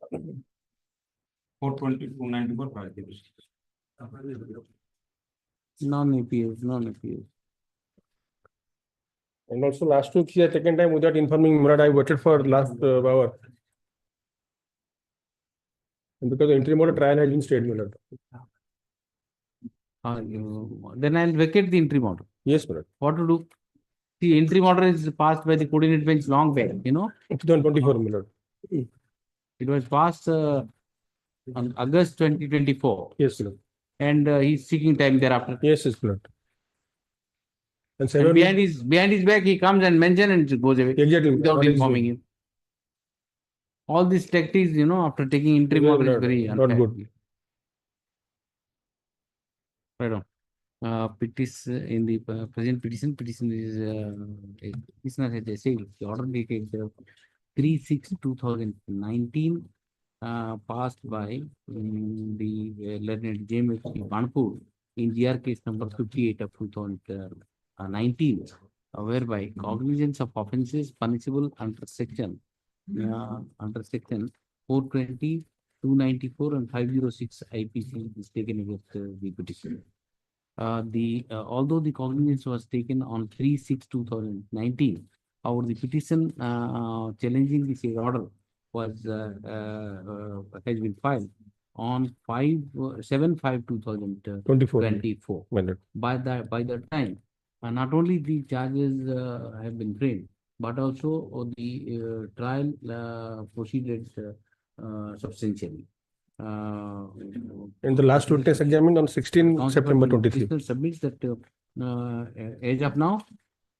420, 294, 506. Non-APS. And also last week he had taken time without informing Murad. I waited for last hour. And because the interim order trial has been stayed, Murad. Then I'll vacate the interim order. Yes, Murad. What to do? The interim order is passed by the coordinate bench long back, 2024, Murad. It was passed on August 2024. Yes, Murad. And he's seeking time thereafter. Yes, Murad. And behind his back, he comes and mentions and goes away. Exactly. Without informing him. All these tactics, after taking interim order is very not unfair. good. Right on. Petition in the present petition is petitioner has essayed the order dated 3/6/2019 passed by the learned James Banpur in GR case number 58 of 2019, whereby cognizance of offences punishable under section 420, 294 and 506 IPC is taken against the petition. Although the cognizance was taken on 3/6/2019, however, the petition challenging the said order was has been filed on 7/5/2024. By that time, not only the charges have been framed, but also the trial proceeded substantially. And the last witness examined on 16 September 23. Submits that as of now,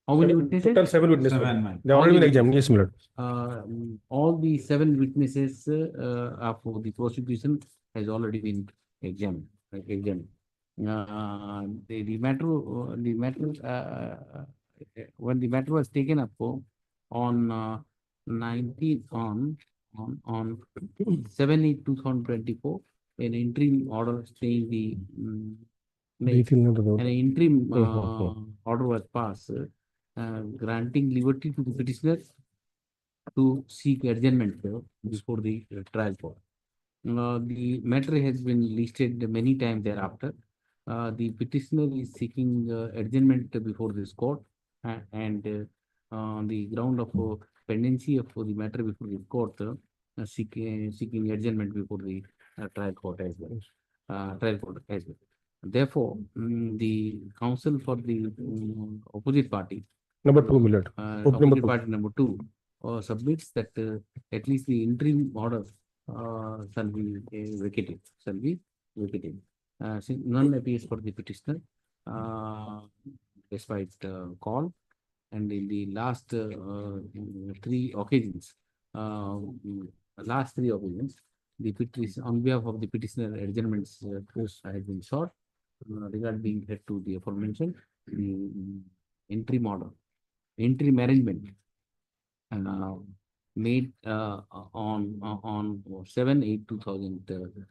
how many witnesses? Total 7 witnesses. 7. They have already been examined. Yes, my lord. All the 7 witnesses of the prosecution has already been examined. The matter when the matter was taken up on 7/8/2024, an interim order staying the an interim order was passed granting liberty to the petitioner to seek adjournment before the trial court. The matter has been listed many times thereafter. The petitioner is seeking adjournment before this court and on the ground of pendency of the matter before the court, seeking adjournment before the trial court as well. trial court as well. Therefore, the counsel for the opposite party, Number 2, my lord. opposite party number 2, submits that at least the interim order shall be vacated, since none appears for the petitioner, despite call, and in the last 3 occasions, the petition on behalf of the petitioner adjournments has been sought regarding head to the aforementioned the interim order, interim arrangement made on 7/8/2000.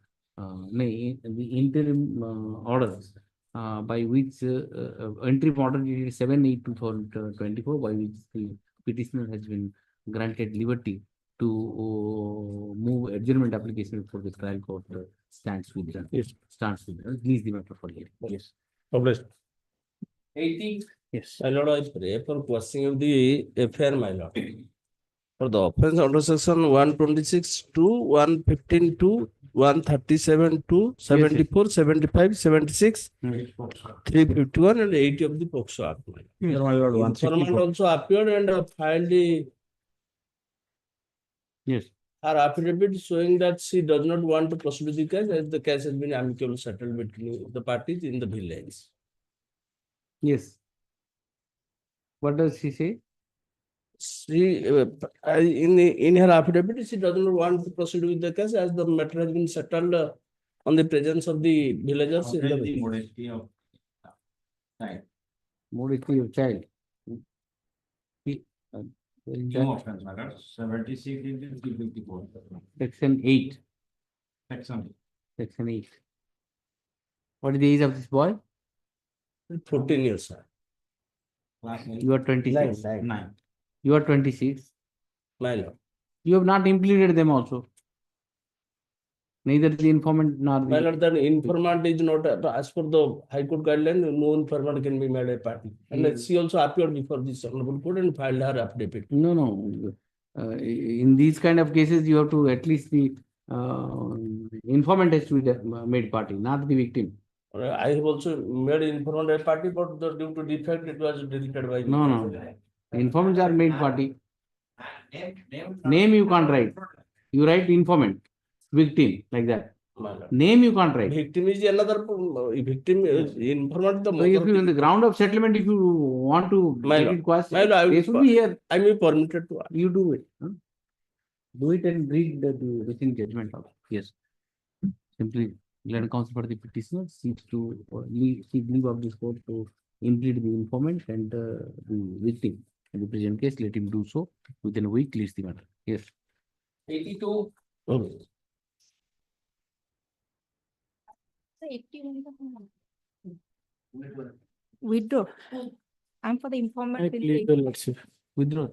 The interim orders by which interim order dated 7/8/2024, by which the petitioner has been granted liberty to move adjournment application for the trial court stands with them. Yes. Stands with them. Please the matter for hearing. Yes. Published. 80. Yes. My lord, I pray for questioning of the affair, my lord. For the offense under section 126 to 115 to 137 to 74, 75, 76, 351 and 80 of the POCSO Act. Yes, my lord. Informant also appeared and filed the her affidavit showing that she does not want to proceed with the case as the case has been amicably settled between the parties in the village. Yes. What does she say? She, in her affidavit, she does not want to proceed with the case as the matter has been settled on the presence of the villagers. In the Modesty of child. Modesty of child. New offense, my lord. 76 into 354. Section 8. Section. Section 8. What is the age of this boy? 14 years, sir. You are 26. Nine. You are 26. My lord. You have not implemented them also. Neither the informant nor My the. lord, that informant is not, as per the High Court guideline, no informant can be made a party. And she also appeared before this honorable court and filed her affidavit. No. In these kind of cases, you have to at least the informant has to be made party, not the victim. I have also made informant a party, but due to defect, it was deleted by. No. Informants are made party. Name you can't write. You write informant, victim, like that. Name you can't write. Victim is another victim. Informant the. So if you in the ground of settlement, if you want to make it question, they should be here. I may permitted to. You do it. Do it and read the written judgment of. Yes. Simply let counsel for the petitioner seeks to seek leave of this court to implead the informant and the victim. In the present case, let him do so within a week, leaves the matter. Yes. 82. Withdraw. I'm for the informant. Withdraw.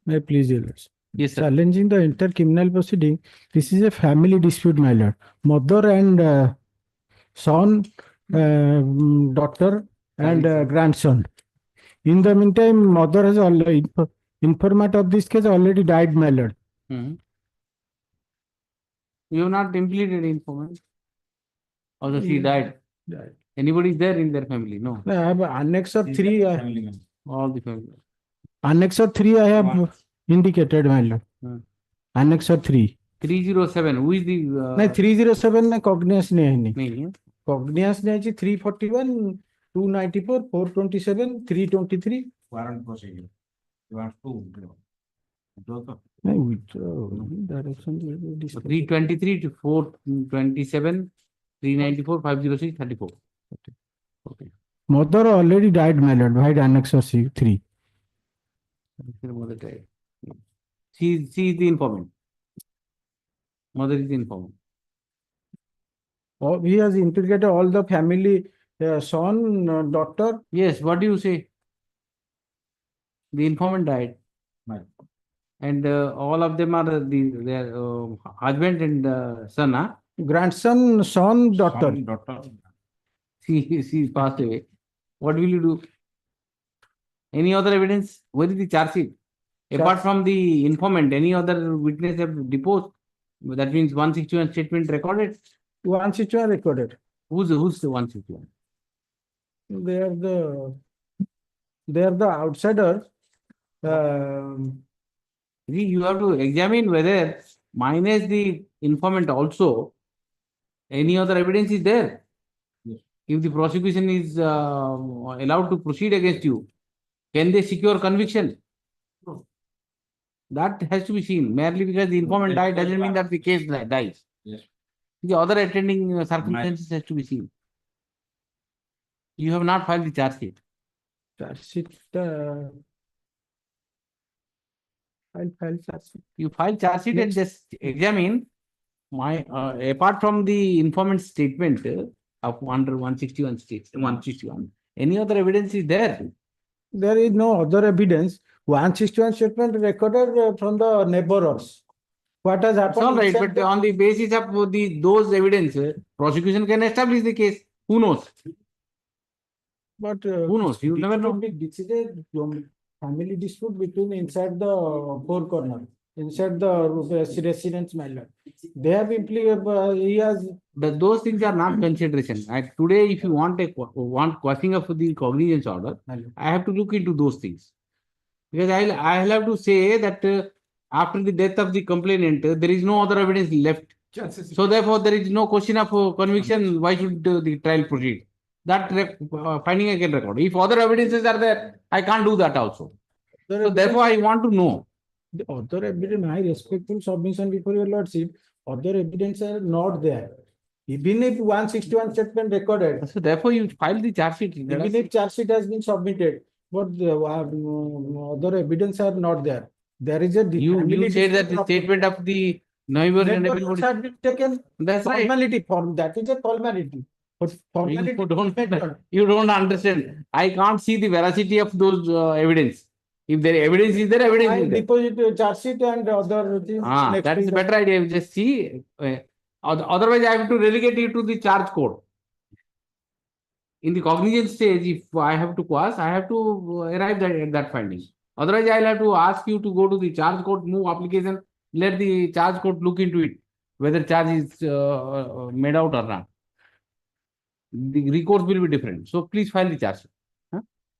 May I please, your lordship? Yes, sir. Challenging the inter-criminal proceeding, this is a family dispute, my lord. Mother and son, daughter and grandson. In the meantime, mother has already, informant of this case already died, my lord. You have not implemented informant. Although she died. Anybody is there in their family? No. I have annexer 3. All the family. Annexer 3 I have indicated, my lord. Annexer 3. 307. Who is the? No, 307 में Cognizance नहीं नहीं. Cognizance ने जी 341, 294, 427, 323. Warrant procedure. You have to. नहीं withdraw. Direction 323 to 427, 394, 506, 34. Okay. Mother already died, my lord. By annexer 3. Mother died. She is the informant. Mother is the informant. He has integrated all the family, son, daughter. Yes, what do you say? The informant died. Right. And all of them are their husband and son, huh? Grandson, son, daughter. She passed away. What will you do? Any other evidence? Where is the charge sheet? Apart from the informant, any other witness have deposed? That means 161 statement recorded. One situation recorded. Who's the 161? They are the outsider. You have to examine whether minus the informant also, any other evidence is there. If the prosecution is allowed to proceed against you, can they secure conviction? That has to be seen. Merely because the informant died doesn't mean that the case dies. Yes. The other attending circumstances has to be seen. You have not filed the charge sheet. Charge sheet. I'll file charge sheet. You file charge sheet and just examine my apart from the informant statement of under 161, any other evidence is there? There is no other evidence. 161 statement recorded from the neighbors. What has happened? It's all right, inside but on the basis of those evidence, prosecution can establish the case. Who knows? But who knows? You never know. This is a family dispute between inside the four corner, inside the residence matter. They have he has. But those things are not consideration. Today, if you want quashing of the cognizance order, I have to look into those things. Because I'll have to say that after the death of the complainant, there is no other evidence left. So therefore, there is no question of conviction. Why should the trial proceed? That finding I can record. If other evidences are there, I can't do that also. So therefore, I want to know. The other evidence, my respectful submission before your lordship, other evidence are not there. Even if 161 statement recorded. So therefore, you file the charge sheet. Even if charge sheet has been submitted, but the other evidence are not there. There is a you said that the statement of the neighbor and everybody has been taken. That's formality form. That is a formality. But formality you don't understand. I can't see the veracity of those evidence. If there evidence is there, evidence is there. Deposit charge sheet and other things. That is a better idea. Just see. Otherwise, I have to relegate you to the charge code. In the cognizance stage, if I have to quash, I have to arrive at that finding. Otherwise, I'll have to ask you to go to the charge code, move application, let the charge code look into it, whether charge is made out or not. The recourse will be different. So please file the charge.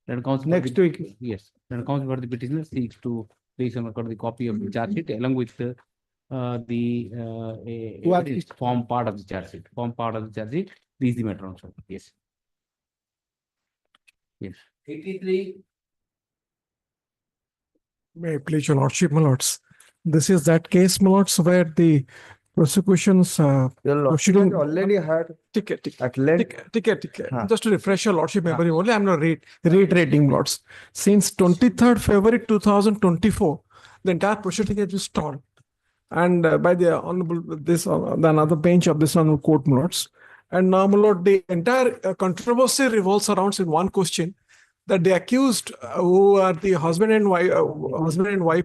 That comes next week. Yes. That comes for the petitioner seeks to please record the copy of the charge sheet along with the form part of the charge sheet. Form part of the charge sheet. This is the matter also. Yes. Yes. 83. May I please your lordship, my lords. This is that case, my lords, where the prosecution's proceeding already had ticket. Huh. Just to refresh your lordship memory only, I'm not reiterating, my lords. Since 23rd February 2024, the entire proceeding has been stalled. And by the honorable, another bench of this honorable court, my lords. And now, my lord, the entire controversy revolves around in one question, that the accused, who are the husband and wife,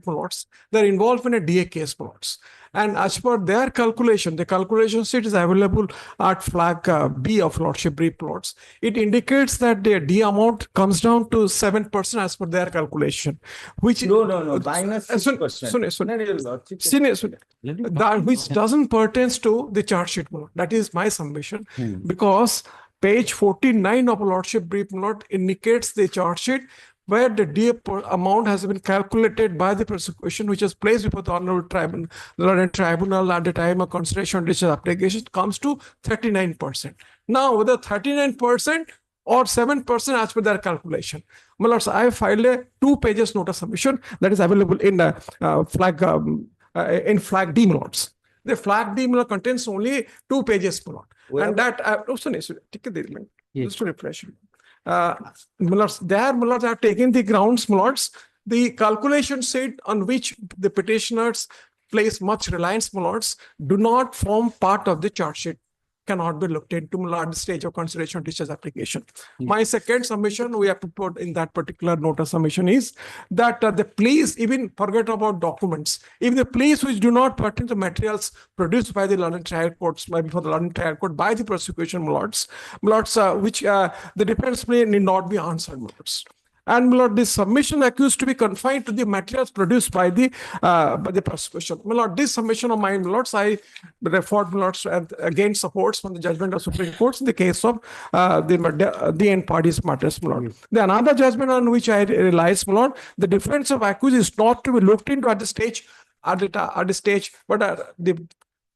my lords, they're involved in a DA case, my lords. And as per their calculation, the calculation sheet is available at flag B of lordship brief plots. It indicates that the D amount comes down to 7% as per their calculation, which minus 6%. That which doesn't pertain to the charge sheet. That is my submission, because page 49 of lordship brief note indicates the charge sheet where the DA amount has been calculated by the prosecution, which is placed before the honorable tribunal at the time of consideration of discharge application, comes to 39%. Now, whether 39% or 7% as per their calculation. My lords, I have filed a 2 pages notice submission that is available in flag D, my lords. The flag D contains only 2 pages, my lord. And that just to refresh. Mullers, there, Mullers have taken the grounds, Mullers, the calculation sheet on which the petitioners place much reliance, Mullers, do not form part of the charge sheet, cannot be looked into at the stage of consideration of discharge application. My second submission we have to put in that particular notice submission is that the pleas, even forget about documents, if the pleas which do not pertain to materials produced by the London trial courts, before the London trial court by the prosecution, which the defense may need not be answered, And my lord, this submission accused to be confined to the materials produced by the prosecution. My lord, this submission of mine, my lords, I referred, my lords, and again supports from the judgment of Supreme Court in the case of the end parties matters, my lord. The another judgment on which I realize, my lord, the defense of accused is not to be looked into at the stage, but the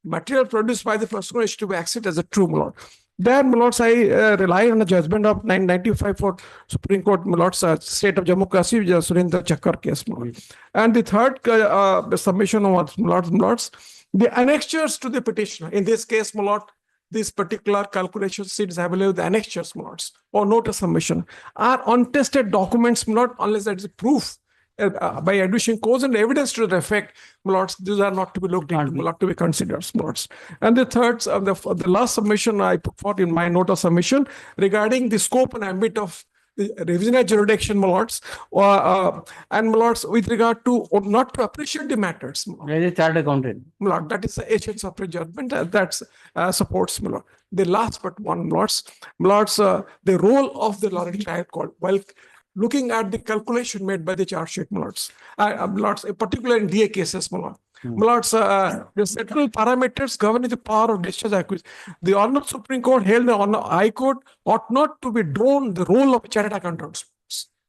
material produced by the prosecution is to be accepted as a true, my lord. There, my lords, I rely on the judgment of 995 for Supreme Court, my lords, State of Jammu Kashmir, Surinder Chakkar case, my lord. And the third submission of my lords, the annexures to the petition. In this case, my lord, this particular calculation sheet is available, the annexures, my lords, or notice submission, are untested documents, my lord, unless that is proof by adducing cause and evidence to the effect, my lords, these are not to be looked into, my lord, to be considered, my lords. And the third, the last submission I put forth in my note of submission regarding the scope and ambit of the revisionary jurisdiction, my lords, and my lords, with regard to not to appreciate the matters, my lord. As a chartered accountant. My lord, that is the essence of the judgment that supports, my lord. The last but one, my lords, the role of the Lorry trial court, while looking at the calculation made by the charge sheet, my lords, particularly in DA cases, my lord. My lords, the central parameters governing the power of discharge accused. The Honorable Supreme Court held the High Court ought not to be drawn the role of chartered accountants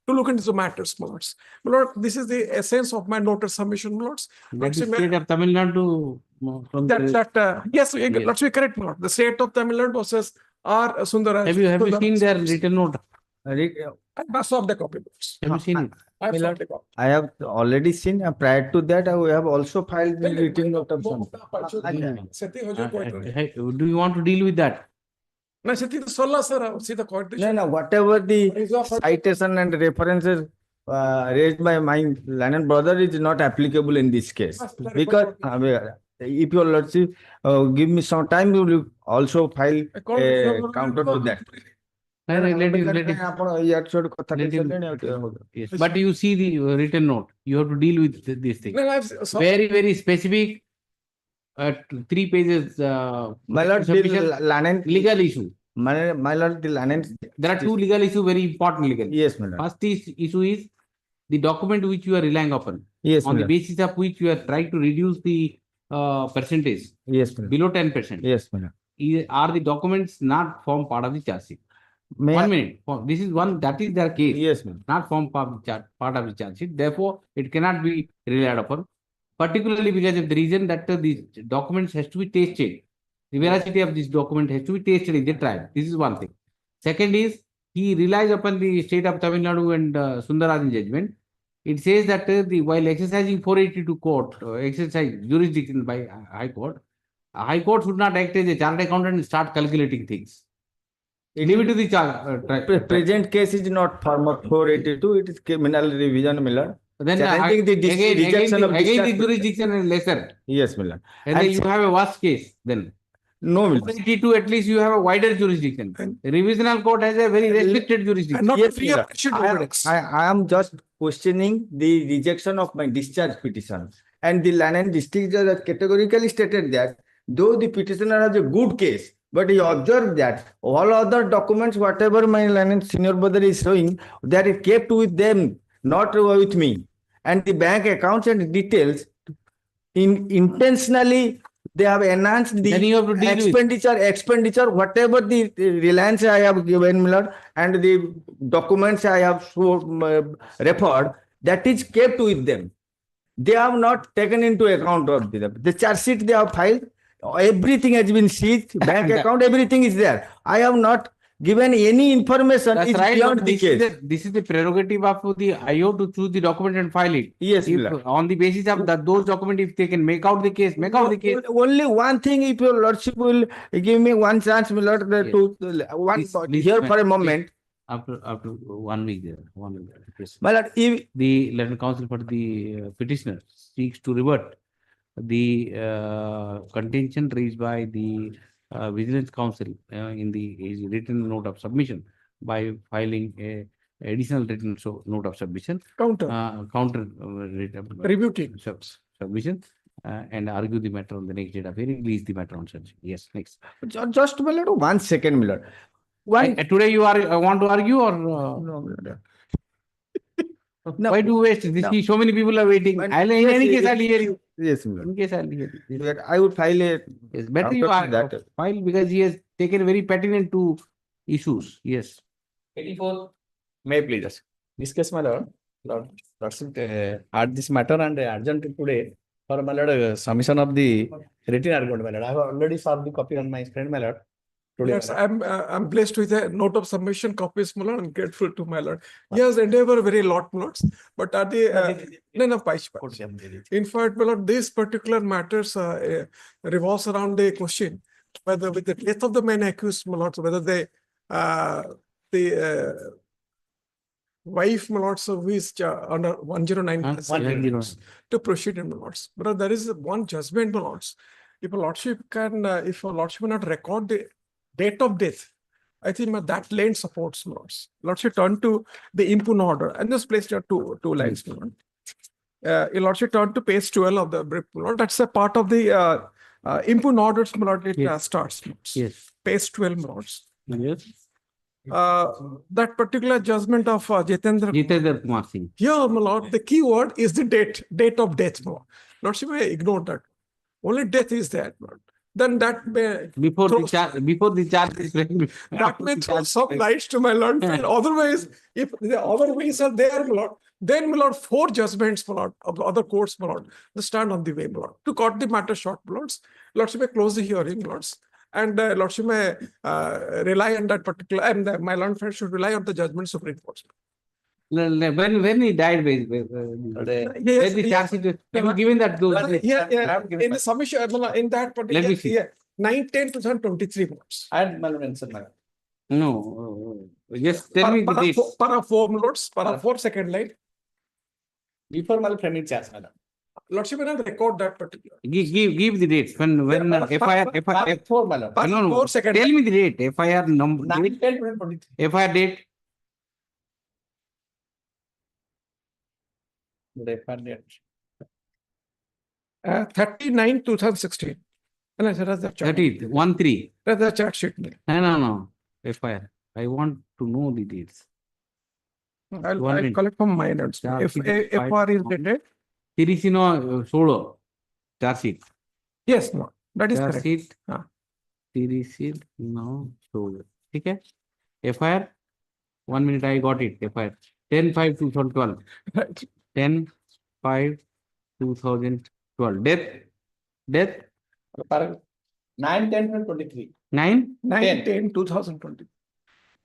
to look into the matters, my lords. My lord, this is the essence of my notice submission, my lords. That is State of Tamil Nadu. Yes, let's be correct, my lord. The State of Tamil Nadu versus R. Sundaraj. Have you seen their written note? I must have the copy books. Have you seen it? I have already seen. Prior to that, we have also filed the written note of some. Do you want to deal with that? No, whatever the citation and references raised by my learned brother is not applicable in this case. Because if your lordship give me some time, you will also file a counter to that. Yes, but you see the written note. You have to deal with this thing. Very, very specific. 3 pages. My lord, legal issue. My lord, there are 2 legal issues, very important legal. Yes, my lord. First issue is the document which you are relying upon. Yes, on the basis of which you are trying to reduce the percentage. Yes, below 10%. Yes, my lord. Are the documents not form part of the charge sheet? May 1 minute. This is one, that is their case. Yes, ma'am. Not form part of the charge sheet. Therefore, it cannot be relied upon. Particularly because of the reason that the documents has to be tested. The veracity of this document has to be tested in the trial. This is one thing. Second is, he relies upon the State of Tamil Nadu and Sundarajan judgment. It says that while exercising 482 court, exercise jurisdiction by High Court, High Court should not act as a chartered accountant and start calculating things. Leave it to the present case is not form of 482, it is criminal revision, Miller. Then challenging the again the jurisdiction is lesser. Yes, Miller. And then you have a worse case then. No, Miller. 482, at least you have a wider jurisdiction. The revisional court has a very restricted jurisdiction. Yes, Miller. I am just questioning the rejection of my discharge petition. And the Lannan district judge has categorically stated that though the petitioner has a good case, but he observed that all other documents, whatever my Lannan senior brother is showing, that it kept with them, not with me. And the bank accounts and details, intentionally, they have enhanced the expenditure, whatever the reliance I have given, Miller, and the documents I have referred, that is kept with them. They have not taken into account of the charge sheet they have filed. Everything has been seized, bank account, everything is there. I have not given any information. That's it's right. beyond the case. This is the prerogative of the IO to choose the document and file it. Yes, on the basis of those documents, if they can make out the case, make out the case. Only one thing, if your lordship will give me one chance, my lord, here for a moment. After 1 week there. 1 week. My lord, if the Learned Counsel for the petitioner seeks to revert the contention raised by the Vigilance Council in the written note of submission by filing a additional written note of submission, rebuting submission, and argue the matter on the next date of hearing, release the matter on such. Yes, next. Just Miller, 1 second, Miller. Today you want to argue or no, Miller. Why do waste? See, so many people are waiting. In any case, I'll hear you. Yes, my lord. In case, I'll hear you. But I would file a. Yes, better you counter to are that. file because he has taken very pertinent to issues. Yes. 84. May I please? This case, my lord, Lordship, had this matter and urgent today for my lord submission of the written argument, my lord. I have already served the copy on my friend, my lord. Today, Yes, my lord. I'm blessed with a note of submission copies, my lord, and grateful to my lord. He has endeavored very lot, my lords, but at the in fact, my lord, these particular matters revolves around the question whether with the death of the main accused, my lords, whether they the wife, my lords, who is under 109 to proceed, my lords. But there is one judgment, my lords. If a lordship can, if a lordship cannot record the date of death, I think that lane supports, my lords. Lordship turn to the impune order, and this place there are two lines, my lord. Your lordship turn to page 12 of the brief, my lord. That's a part of the impune orders, my lord. It starts. Yes. Page 12, my lords. Yes. That particular judgment of Jitendra Kumar Singh. Here, my lord, the key word is the date of death, my lord. Lordship may ignore that. Only death is there, my lord. Then that may before the charge is that may throw some lights to my lord. And otherwise, if the other ways are there, my lord, then my lord, 4 judgments, my lord, of the other courts, my lord, they stand on the way, my lord. To cut the matter short, my lords, lordship may close the hearing, my lords. And lordship may rely on that particular, and my lord friend should rely on the judgment Supreme Court. When he died, where the charge sheet, have you given that? In the submission, in that particular, Let me see. 9/10/2023 months. And my lord, answer, my lord. No, just tell me the date. Para 4, my lords, para 4 second line. Before my lord framing charge, my lord. Lordship may not record that particular. Give the dates. When FIR 4, my lord. no, 4 second. Tell me the date. FIR number. 9/10/2023. FIR date. The FIR date. 39/2016. And that's the chart. 30th, 1/3. That's the chart sheet. No. FIR. I want to know the dates. I'll collect from my notes. If FR is dated. 16 charge sheet. Yes, no, that is Charge correct. sheet. 16 okay. FIR. 1 minute, I got it. FIR 10/5/2012. 10/5/2012. Death. 9/10/2023. 9/10/2020.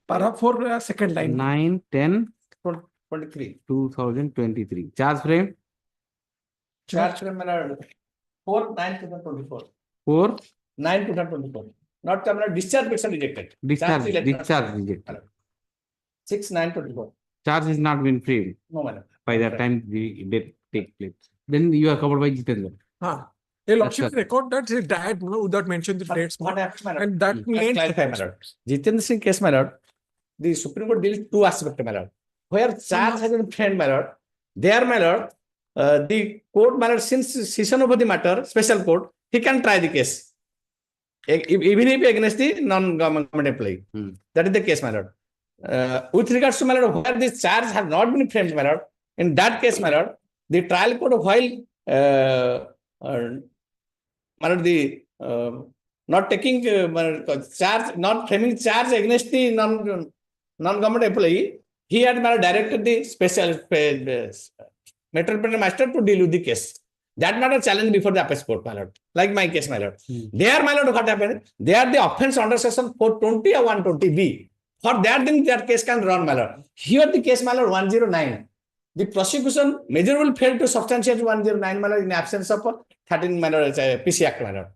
Para 4 second line. 9/10/2023. Charge frame. Charge frame, my lord. 4/9/2024. 4/9/2024. Not coming discharge petition rejected. Discharge rejected. 6/9/24. Charge has not been framed. No, my lord. By the time the death takes place. Then you are covered by Jitendra. A lordship record that he died without mentioning the dates. What happens, my lord? And that means clarify, my lord. Jitendra Singh case, my lord. The Supreme Court deals 2 aspects, my lord. Where charge has been framed, my lord. There, my lord, the court, my lord, since session over the matter, special court, he can try the case. Even if against the non-government employee. That is the case, my lord. With regards to, my lord, where this charge have not been framed, my lord, in that case, my lord, the trial court, while my lord, the not taking charge, not framing charge against the non-government employee, he had, my lord, directed the special metropolitan master to deal with the case. That matter challenged before the appeals court, my lord. Like my case, my lord. There, my lord, what happened? There, the offense under section 420 or 120B. For that, then that case can run, my lord. Here, the case, my lord, 109. The prosecution measurable failed to substantiate 109, my lord, in absence of 13, my lord, PC Act, my lord.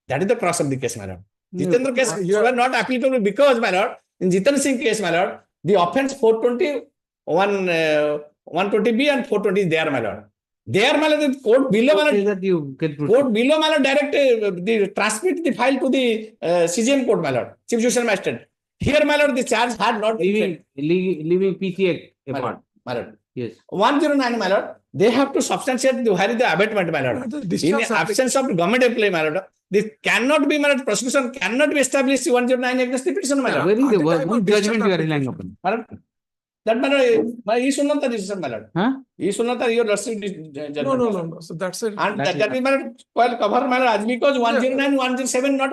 That is the cross of the case, my lord. Jitendra case were not applicable because, my lord, in Jitendra Singh case, my lord, the offense 420, 120B and 420 is there, my lord. There, my lord, the court below, my lord, court below, my lord, the transmit the file to the CGM court, my lord, Chief Judicial Magistrate. Here, my lord, the charge had not been leaving PC Act apart. My lord. Yes. 109, my lord, they have to substantiate the where is the abatement, my lord. In the absence of government employee, my lord, this cannot be, my lord, prosecution cannot be established 109 against the petition, my lord. Where is the judgment you are relying upon? That matter, he should not the decision, my lord. Huh? He should not the your lordship No. So that's it. And that is my well cover, my lord, because 109, 107 not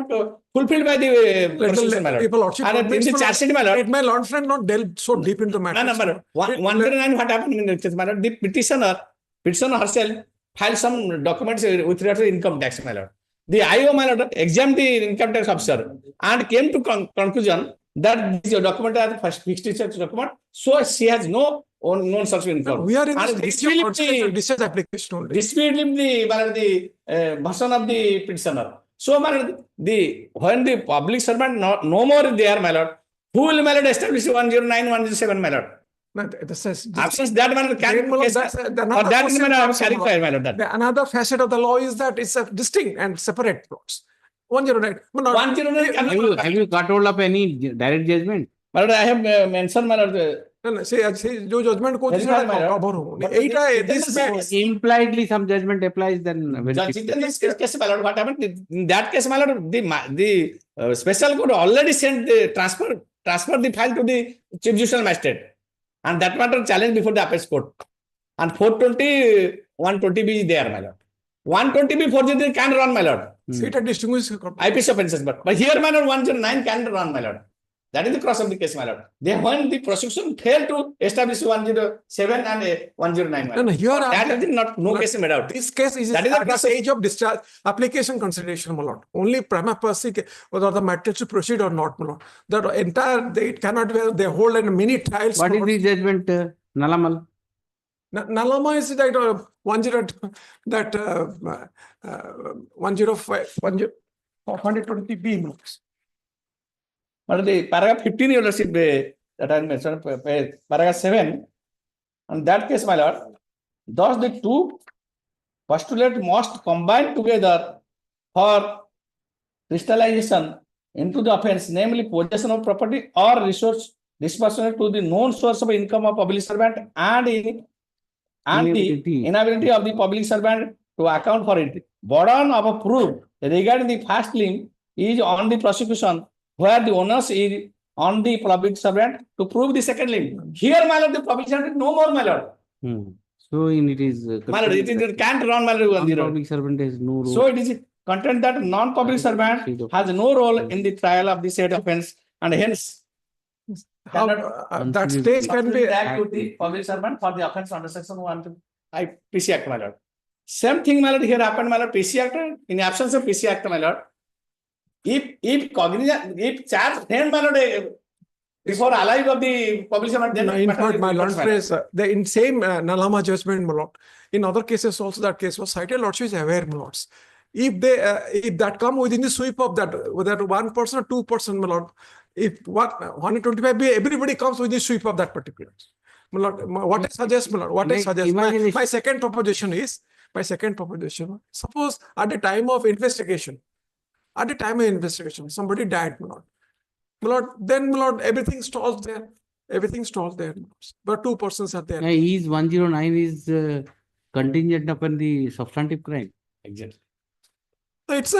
fulfilled by the prosecution, my lord. People lordship. And in the charge sheet, my lord. Let my lord friend not delve so deep into matters. No, my lord. 109, what happened in the case, my lord? The petitioner herself filed some documents with regard to income tax, my lord. The IO, my lord, examined the income tax officer and came to conclusion that this document is first fixed discharge document, so she has no known such income. We are in and the stage of discharge application only. dispute the version of the petitioner. So, my lord, when the public servant no more there, my lord, who will, my lord, establish 109, 107, my lord? Absence that man can clarify, my lord. Another facet of the law is that it's a distinct and separate plots. 109. 109. Have you got hold of any direct judgment? My lord, I have mentioned, my lord. Say जो judgment को this impliedly some judgment applies, then in this case, my lord, what happened? In that case, my lord, the special court already sent the transfer the file to the chief judicial magistrate, and that matter challenged before the appeals court. And 420, 120B is there, my lord. 120B 403 can run, my lord. It distinguishes IPC offences, but here, my lord, 109 can run, my lord. That is the cross of the case, my lord. When the prosecution failed to establish 107 and 109, my lord. Here that is not no case made out. This case is that is at the stage of discharge application consideration, my lord. Only prima facie whether the matter to proceed or not, my lord. That entire it cannot be they hold in many trials. What is the judgment, Nalamal? Nalama is that 105 120B. But the paragraph 15 you will see that I mentioned, paragraph 7, and that case, my lord, thus the two postulates must combine together for crystallization into the offense, namely possession of property or resource disproportionate to the known source of income of public servant and the inability of the public servant to account for it. Burden of proof regarding the first link is on the prosecution, where the onus is on the public servant to prove the second link. Here, my lord, the public servant no more, my lord. So it is My lord, it can't run, my lord. Public servant has no role. So it is content that non-public servant has no role in the trial of the said offense, and hence that stage can be to the public servant for the offense under section 1 PC Act, my lord. Same thing, my lord, here happened, my lord, PC Act, in absence of PC Act, my lord. If Cognizance, if charge then, my lord, before alive of the public servant, then in fact, my lord phrase, the in same Nalama judgment, my lord. In other cases also that case was cited, lordship is aware, my lords. If they if that come within the sweep of that, whether 1% or 2%, my lord, if what 125B, everybody comes within the sweep of that particular. My lord, what I suggest, my lord, what I suggest, my second proposition is, suppose at the time of investigation, somebody died, my lord. My lord, then, my lord, everything stalls there. Everything stalls there. But two persons are there. Is 109 is contingent upon the substantive crime. Exactly. It's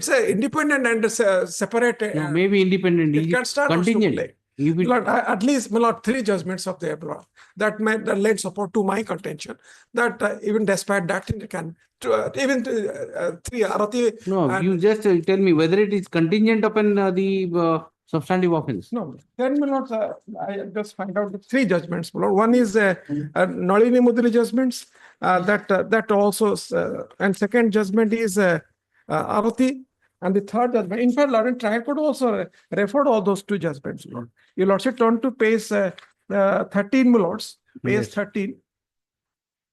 a independent and separate. No, maybe independent. It can start contingent. Lord, at least, my lord, 3 judgments of there, Lord, that led support to my contention. That even despite that, it can even 3 Arati. No, you just tell me whether it is contingent upon the substantive offense. No, then, my lord, I just find out the 3 judgments, my lord. One is Nalini Mudali judgments. That also, and second judgment is Arati. And the third judgment, in fact, Lord, trial court also referred all those 2 judgments, Lord. Your lordship turn to page 13, my lords, page 13.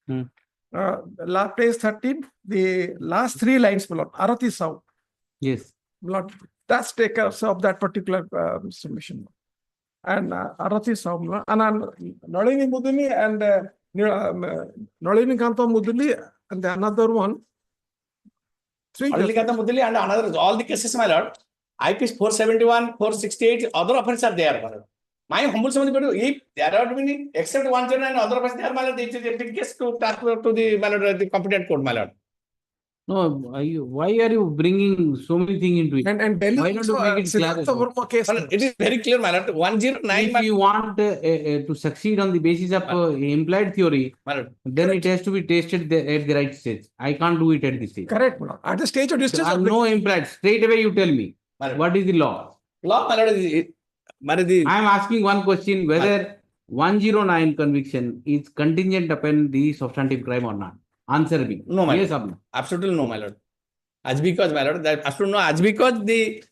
Page 13, the last 3 lines, my lord, Arati Sau. Yes. Lord, that's take us of that particular submission. And Arati Sau, and Nalini Mudali and Nalini Kanta Mudali, and another one. 3 Mudali and another, all the cases, my lord, IP 471, 468, other offenses are there, my lord. My humble summary, if there are many, except 109 other offenses, there, my lord, it is a big case to transfer to the, my lord, the competent court, my lord. No, why are you bringing so many things into it? And Delhi Why don't you make it clear? Siddhartha Verma case. It is very clear, my lord. 109. If you want to succeed on the basis of implied theory, then it has to be tested at the right stage. I can't do it at this stage. Correct, my lord. At the stage of discharge. No implied. Straight away you tell me. What is the law? Law, my lord, I am asking one question, whether 109 conviction is contingent upon the substantive crime or not. Answer me. No, my yes lord. or no? Absolutely no, my lord. As because, my lord, that absolutely no. As because if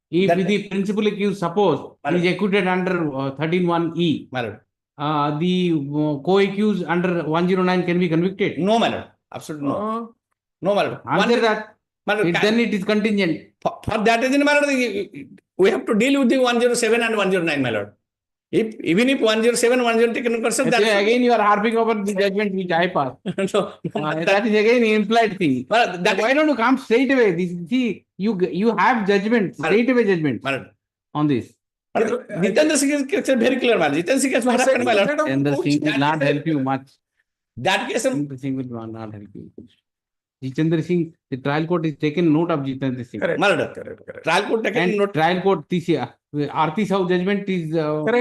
the principal accused, suppose, is acquitted under 13(1)(e), my lord, the co-accused under 109 can be convicted? No, my lord. Absolutely no. No, my lord. Answer that. Then it is contingent. For that reason, my lord, we have to deal with the 107 and 109, my lord. Even if 107, 109 taken into consideration, again you are harping over the judgment which I passed. That is again implied thing. Why don't you come straight away? You have judgment, straight away judgment on this. Jitendra Singh is very clear, man. Jitendra Singh has what happened, my lord. Jitendra Singh will not help you much. That case, Jitendra Singh will not help you. Jitendra Singh, the trial court is taken note of Jitendra Singh. Correct. Trial court taken note. Trial court, this Aarti Sahu judgment is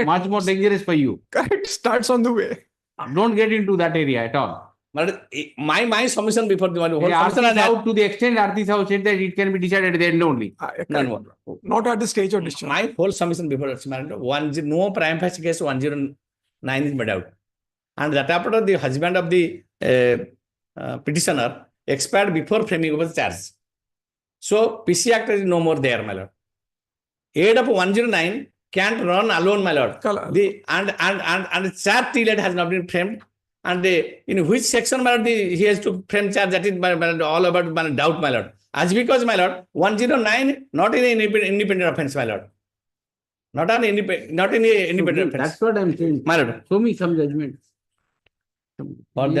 much more dangerous for you. Correct. Starts on the way. Don't get into that area at all. My submission before the whole Aarti Sahu, to the extent Aarti Sahu said that it can be decided at the end only. Not at the stage of discharge. My whole submission before no prime facie case 109 is made out. And that after the husband of the petitioner expired before framing of the charge. So PC Act is no more there, my lord. Aid of 109 can't run alone, my lord. And charge till has not been framed. And in which section, my lord, he has to frame charge, that is my lord, all about my doubt, my lord. As because, my lord, 109 not in independent offense, my lord. Not in independent offense. That's what I'm saying. My lord. Show me some judgment. That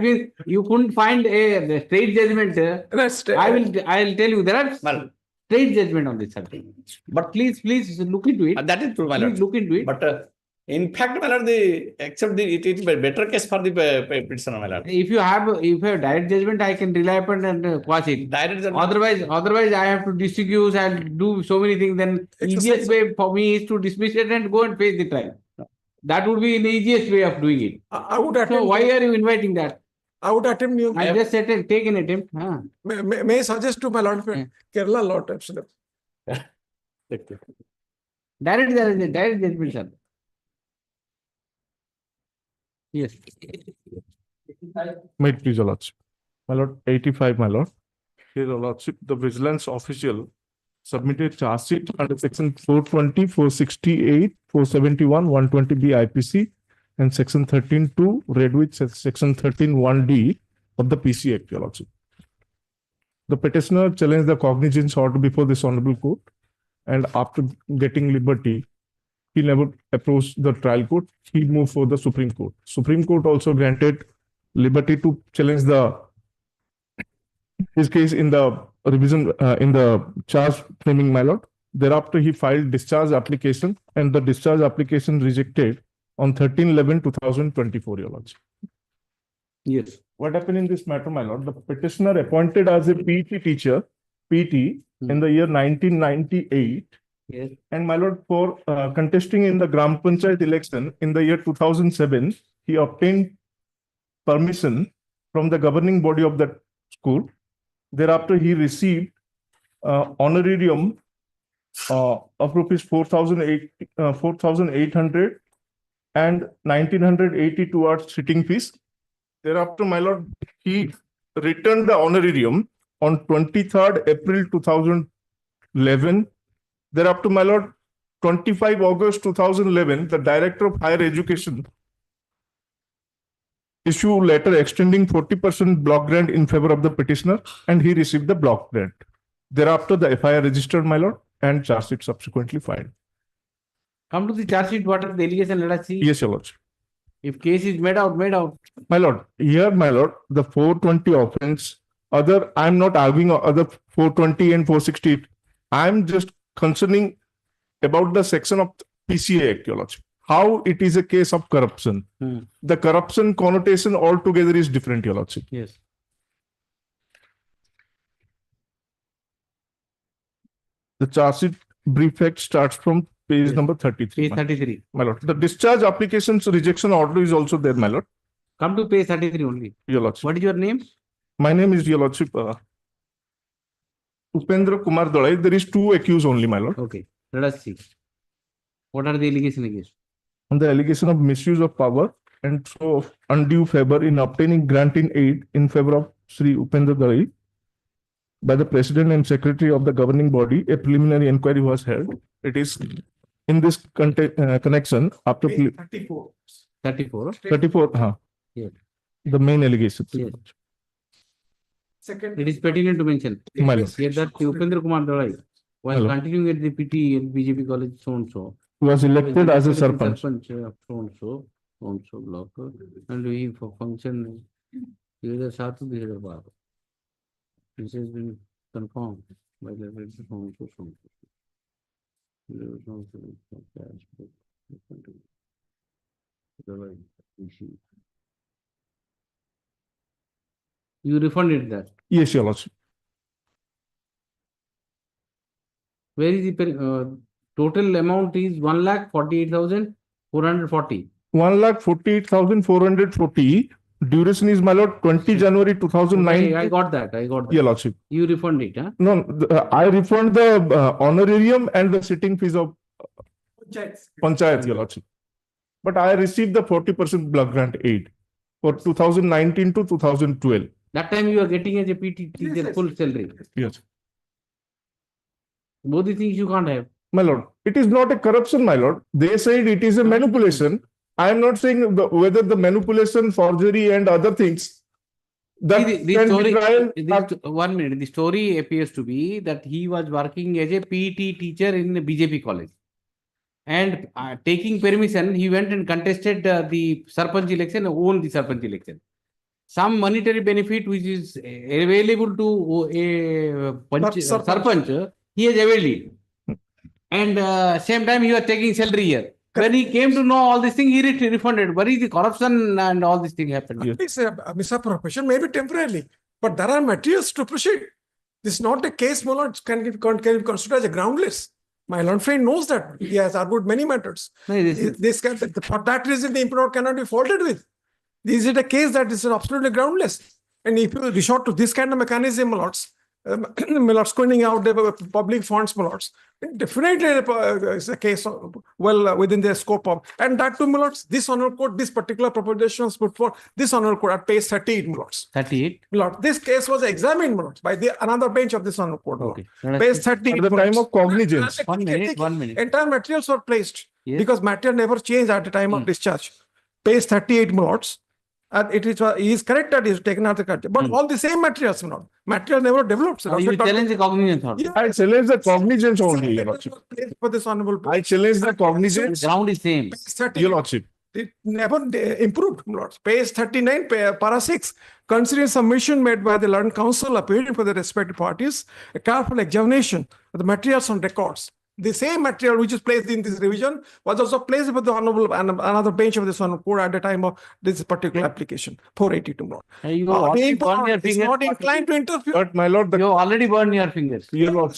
means you couldn't find a straight judgment. I'll tell you, there are straight judgment on this subject. But please look into it. That is true, my lord. Look into it. But in fact, my lord, it is a better case for the petitioner, my lord. If you have direct judgment, I can rely upon and quash it. Otherwise, I have to distinguish and do so many things. Then easiest way for me is to dismiss it and go and face the trial. That would be the easiest way of doing it. I would attempt. So why are you inviting that? I would attempt new. I just said take an attempt. May I suggest to my lord, Kerala law types. Direct judgment, sir. Yes. May it please, your lordship. My lord, 85, my lord. Here, your lordship, the vigilance official submitted charge sheet under section 420, 468, 471, 120B IPC and section 13(2) read with section 13(1)D of the PC Act, your lordship. The petitioner challenged the cognizance order before this honorable court, and after getting liberty, he never approached the trial court. He moved for the Supreme Court. Supreme Court also granted liberty to challenge his case in the revision in the charge framing, my lord. Thereafter, he filed discharge application, and the discharge application rejected on 13/11/2024, your lordship. Yes. What happened in this matter, my lord? The petitioner appointed as a PT teacher, PT, in the year 1998. Yes. And my lord, for contesting in the Gram Panchayat election in the year 2007, he obtained permission from the governing body of that school. Thereafter, he received honorarium of rupees 4,800 and 1,980 towards sitting fees. Thereafter, my lord, he returned the honorarium on 23rd April 2011. Thereafter, my lord, 25 August 2011, the Director of Higher Education issued letter extending 40% block grant in favor of the petitioner, and he received the block grant. Thereafter, the FIR registered, my lord, and charge sheet subsequently filed. Come to the charge sheet. What are the allegations? Let us see. Yes, your lordship. If case is made out. My lord, here, my lord, the 420 offense, I'm not arguing other 420 and 460. I'm just concerning about the section of PCA Act, your lordship. how it is a case of corruption. The corruption connotation altogether is different, Your Lordship. Yes. The charge sheet brief fact starts from page number 33. Page 33. My lord. The discharge application's rejection order is also there, my lord. Come to page 33 only. Your Lordship. What is your name? My name is, Your Lordship, Upendra Kumar Dalai. There is 2 accused only, my lord. Okay. Let us see. What are the allegations against? On the allegation of misuse of power and show of undue favor in obtaining grant in aid in favor of Sri Upendra Dalai by the President and Secretary of the governing body, a preliminary inquiry was held. It is in this connection after 34. 34. Yeah. The main allegation. Yes. Second. It is pertinent to mention My lord. here that Upendra Kumar Dalai was My lord. continuing at the PT at BJP college so and so. Was elected as a sarpanch. So and so block, and he for function. He is a Shatu Bihar Bar. This has been confirmed by the so and so. There was no cash. You refunded that. Yes, Your Lordship. Where is the total amount is 1,48,440. 1,48,440. Duration is, my lord, 20 January 2009. I got that. I got that. Your Lordship. You refund it, huh? No, I refund the honorarium and the sitting fees of Panchayat, Your Lordship. But I received the 40% block grant aid for 2019 to 2012. That time you are getting as a PT teacher full salary. Yes. Both the things you can't have. My lord, it is not a corruption, my lord. They said it is a manipulation. I am not saying whether the manipulation, forgery, and other things. That The can story, be trial. 1 minute. The story appears to be that he was working as a PT teacher in a BJP college. And taking permission, he went and contested the Sarpanch election, won the Sarpanch election. Some monetary benefit which is available to a Sarpanch, he has availed it. And same time he was taking salary here. When he came to know all these things, he refunded. Where is the corruption and all these things happened? It's a misappropriation, maybe temporarily, but there are materials to proceed. This is not a case, my lord, can be considered as a groundless. My learned friend knows that. He has argued many matters. For that reason, the imperator cannot be faulted with. This is a case that is absolutely groundless. And if you resort to this kind of mechanism, my lords, squinting out the public funds, my lords, definitely it's a case of, within the scope of, and that too, my lords, this honorable court, this particular proposition was put for this honorable court at page 38, my lords. 38? My lord, this case was examined, my lords, by another bench of this honorable court. Okay. Page 38. At the time of cognizance. 1 minute, 1 minute. Entire materials were placed Yes. because material never changed at the time of discharge. Page 38, my lords. And he is correct that he is taken out the country. But all the same materials, material never developed. You challenge the cognizance. I challenge the cognizance only, Your Lordship. For this honorable. I challenge the cognizance. Ground is same. Your Lordship. It never improved, my lords. Page 39, para 6. Considering submission made by the learned counsel appearing for the respective parties, a careful examination of the materials on records. The same material which is placed in this revision was also placed with the honorable and another bench of this honorable court at the time of this particular application, 482. Lord. You already burned your It's fingers. not inclined to interfere. But my lord, You already burned your fingers. Your Lord,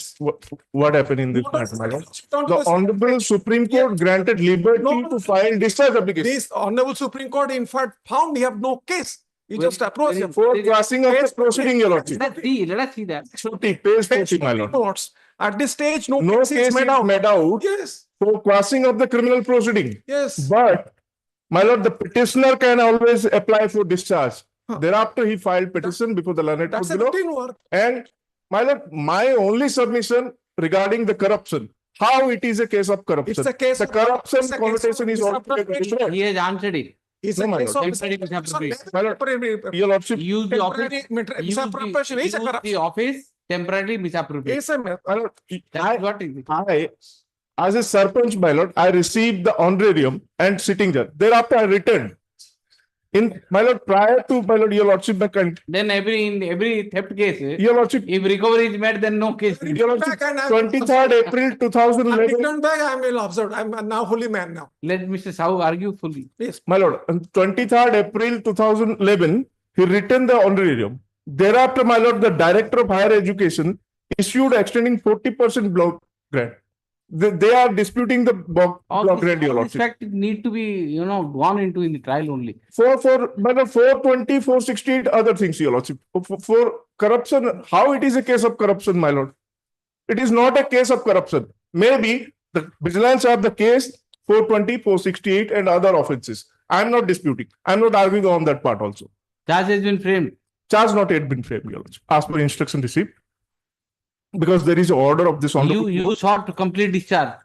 what happened in this matter, my lord? The Honorable Supreme Court granted liberty to file discharge application. This honorable Supreme Court, in fact, found he have no case. He just approached him. For crossing of the proceeding, Your Lordship. Let us see that. 40, page 40, my lord. Lords. At this stage, no No case case is made out. Yes. For crossing of the criminal proceeding. Yes. But, my lord, the petitioner can always apply for discharge. Thereafter, he filed petition before the learned That's court a below. routine work. And, my lord, my only submission regarding the corruption, how it is a case of corruption. It's a case the of corruption it's a case connotation of is altogether misappropriation. different. He has answered it. It's No, a my case lord. of Temporary misappropriation. My lord, Your Lordship, Use the office. misappropriation is a Use the corruption. office temporarily misappropriation. Yes, sir. my lord, That's what is it. I, as a sarpanch, my lord, I received the honorarium and sitting there. Thereafter, I returned. my lord, prior to my lord, your lordship, Then in every theft case, your lordship, if recovery is made, then no case. your lordship, 23rd April I'm 2011. returned back, I'm well observed. I'm now holy man now. Let Mr. Sahu argue fully. Yes. My lord, on 23rd April 2011, he written the honorarium. Thereafter, my lord, the director of higher education issued extending 40% block grant. They are disputing the block grant, your All this lordship. fact need to be, gone into in the trial only. My lord, 420, 468 other things, your lordship. For corruption, how it is a case of corruption, my lord? It is not a case of corruption. Maybe the vigilance have the case 420, 468 and other offences. I am not disputing. I am not arguing on that part also. Charge has been framed. Charge not yet been framed, your lordship, as per instruction received. Because there is an order of this honorable. You sought to complete discharge.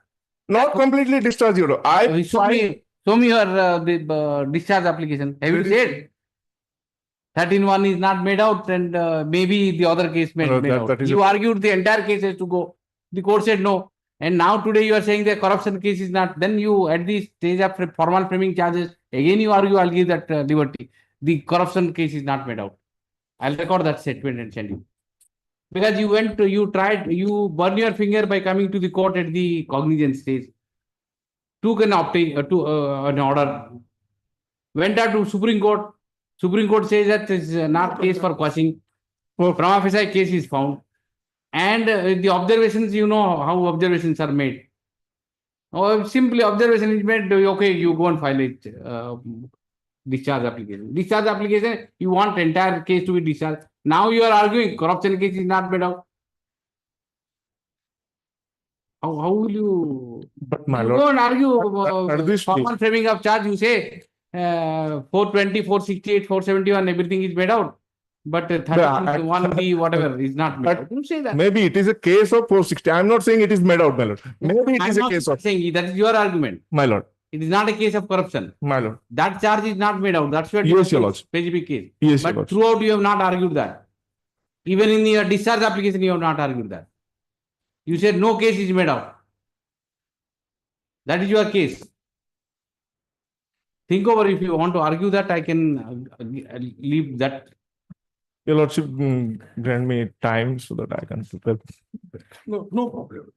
Not completely discharge, your lord. Show me your discharge application. Have you said 13-1 is not made out and maybe the other case made out. You argued the entire case has to go. The court said no. And now today you are saying the corruption case is not. Then you at the stage of formal framing charges, again you argue, I'll give that liberty. The corruption case is not made out. I'll record that statement and send you. Because you you burn your finger by coming to the court at the cognizance stage. Took an an order. Went out to Supreme Court. Supreme Court says that is not case for quashing. Prima facie case is found. And the observations, you know how observations are made. Simply observation is made, okay, you go and file it. Discharge application. Discharge application, you want entire case to be discharged. Now you are arguing corruption case is not made out. How will you? But my you lord, go and argue formal framing of charge. You say 420, 468, 471, everything is made out. But 31B, whatever, is not made out. You say that. Maybe it is a case of 460. I am not saying it is made out, my lord. Maybe it is a case of. Saying that is your argument. My lord. It is not a case of corruption. My lord. That charge is not made out. That's your Yes, your lordship. specific case. Yes, but your lordship. throughout you have not argued that. Even in your discharge application, you have not argued that. You said no case is made out. That is your case. Think over if you want to argue that, I can leave that. Your lordship, grant me time so that I can prepare. No problem.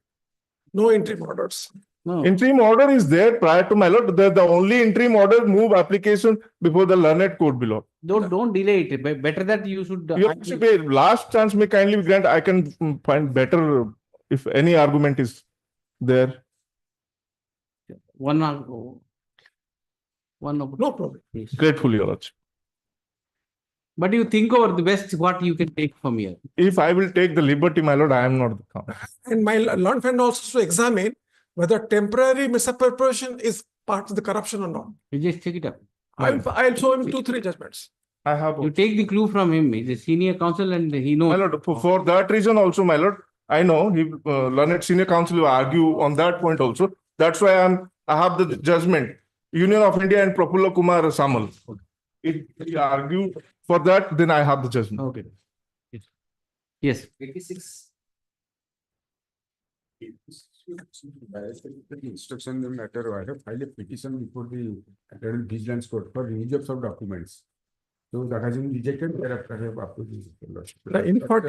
No interim orders. No. Interim order is there prior to my lord. The only interim order move application before the learned court below. Don't delay it. Better that you should. Your lordship, a last chance may kindly grant. I can find better if any argument is there. No problem. Yes. Grateful, your lordship. But you think over the best what you can take from here. If I will take the liberty, my lord, I am not the counsel. And my learned friend also to examine whether temporary misappropriation is part of the corruption or not. You just check it up. I'll show him 2-3 judgments. I have. You take the clue from him. He's a senior counsel and he knows. My lord, for that reason also, my lord, I know he learned senior counsel will argue on that point also. That's why I have the judgment. Union of India and Prafulla Kumar Samal. If he argue for that, then I have the judgment. Okay. Yes. 86. Instruction matter, I have filed a petition before the Federal Vigilance Court for release of some documents. So that has been rejected. Thereafter, I have approved this. In fact,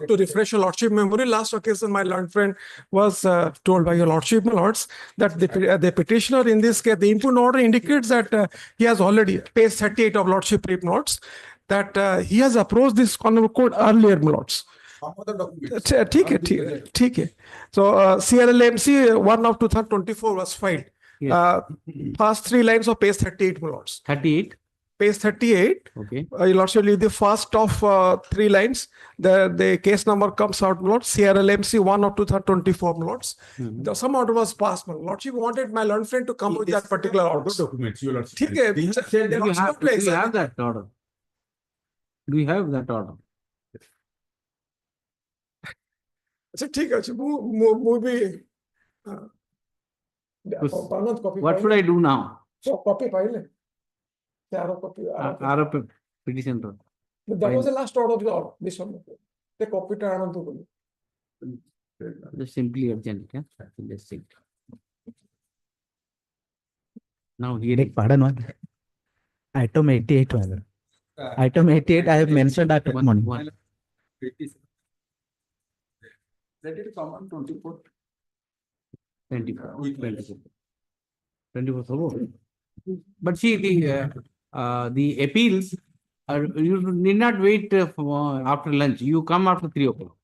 to refresh your lordship memory, last occasion my learned friend was told by your lordship, my lords, that the petitioner in this case, the input order indicates that he has already, page 38 of lordship brief notes, that he has approached this honorable court earlier, my lords. ठीक है. So CRLMC 1 of 2024 was filed. Yes. Past 3 lines of page 38, my lords. 38. Page 38. Okay. Your lordship, the first of 3 lines. The case number comes out, my lords. CRLMC 1 of 2024, my lords. Some order was passed, my lordship wanted my learned friend to come with that particular order. Documents, your lordship. Do you have that order? Do you have that order? अच्छा ठीक है movie What should I do now? So copy file copy RP petition. that was the last order of the order, this one the copy ta anantu Just simply urgent. Yeah? Just think. Now here. Pardon one. Item 88, my lord. Item 88, I have mentioned that morning. Let it come on 24. 24. But see, the appeals, you need not wait after lunch. You come after 3 o'clock.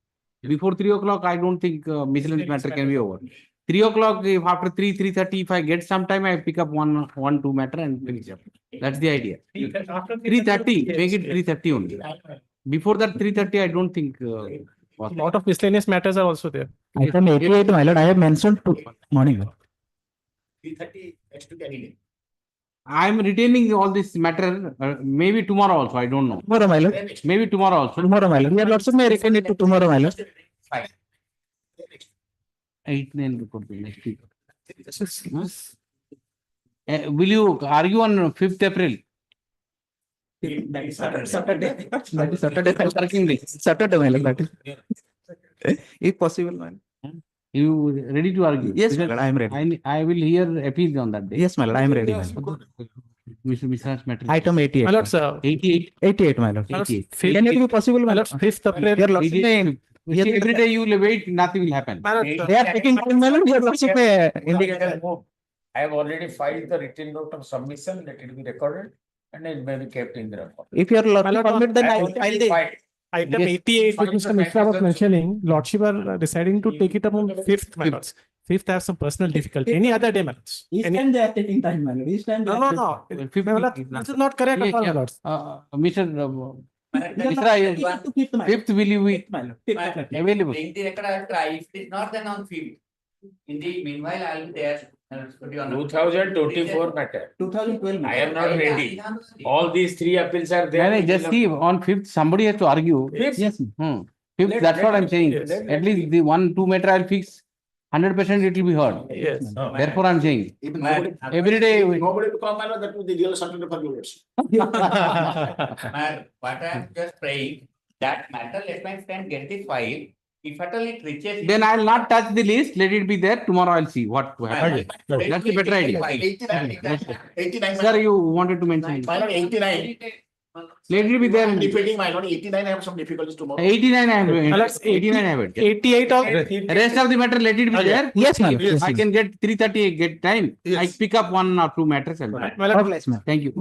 Before 3 o'clock, I don't think miscellaneous matter can be over. 3 o'clock, if after 3:30, if I get some time, I pick up one, two matter and finish up. That's the idea. 3:30, make it 3:30 only. Before that 3:30, I don't think. A lot of miscellaneous matters are also there. Item 88, my lord, I have mentioned morning. 3:30 next to any day. I am retaining all this matter, maybe tomorrow also, I don't know. Tomorrow, my lord. Maybe tomorrow also. Tomorrow, my lord. Your lordship may retain it to tomorrow, my lord. 8, 9 could be next week. Will you argue on 5th April? That is Saturday. That is Saturday. Working day. Saturday, my lord. That is. If possible, my lord. You ready to argue? Yes, my lord, I am ready. I will hear appeals on that day. Yes, my lord, I am ready. My lord. Mr. Mishra's matter. Item 88. My lord, sir. 88. 88, my lord. My lord, 88. fifth- Can it be possible, my lord? 5th April. Your lordship may. See, every day you will wait, nothing will happen. My lord, They are taking time, my lord. Your lordship may indicate. I have already filed the written note of submission, let it be recorded, and it may be kept in the record. If your lordship permit, then I will already file the. filed. Item Yes. 88, which Mr. Mishra was Fine. mentioning, Lordship are deciding to take it up on 5th, my lords. 5th have some personal difficulty. Any other day, my lords. Each Any- time they are taking time, my lord. Each time. they No, are no, taking- no. My lord, this is not correct at all, my lords. Mr. Mishra, fifth will you be available? In the record, I will try. If it is not, then on field. In the meanwhile, I will be there. 2024 matter. 2012. I am not ready. All these 3 appeals are there. No, just see, on 5th, somebody has to argue. Yes. 5th, that's what I'm saying. Yes. At least the 1, 2 matter I'll fix. 100% it will be heard. Yes. Therefore, I'm saying. Every day. Nobody to come, that will be the real subject for viewers. What I am just praying, that matter, let my friend get the file. If at all it reaches. Then I'll not touch the list. Let it be there. Tomorrow I'll see what happens. That's a better idea. 89. Sir, you wanted to mention. My lord, 89. Let it be there. I'm repeating, my lord, 89, I have some difficulties tomorrow. 89 I have. Let's 89 I have it. 88 of. Rest of the matter, let it be there. Yes, my lord. Yes, I can get 3:30, get time. I Yes. pick up 1 or 2 matters. My lord, Thank you.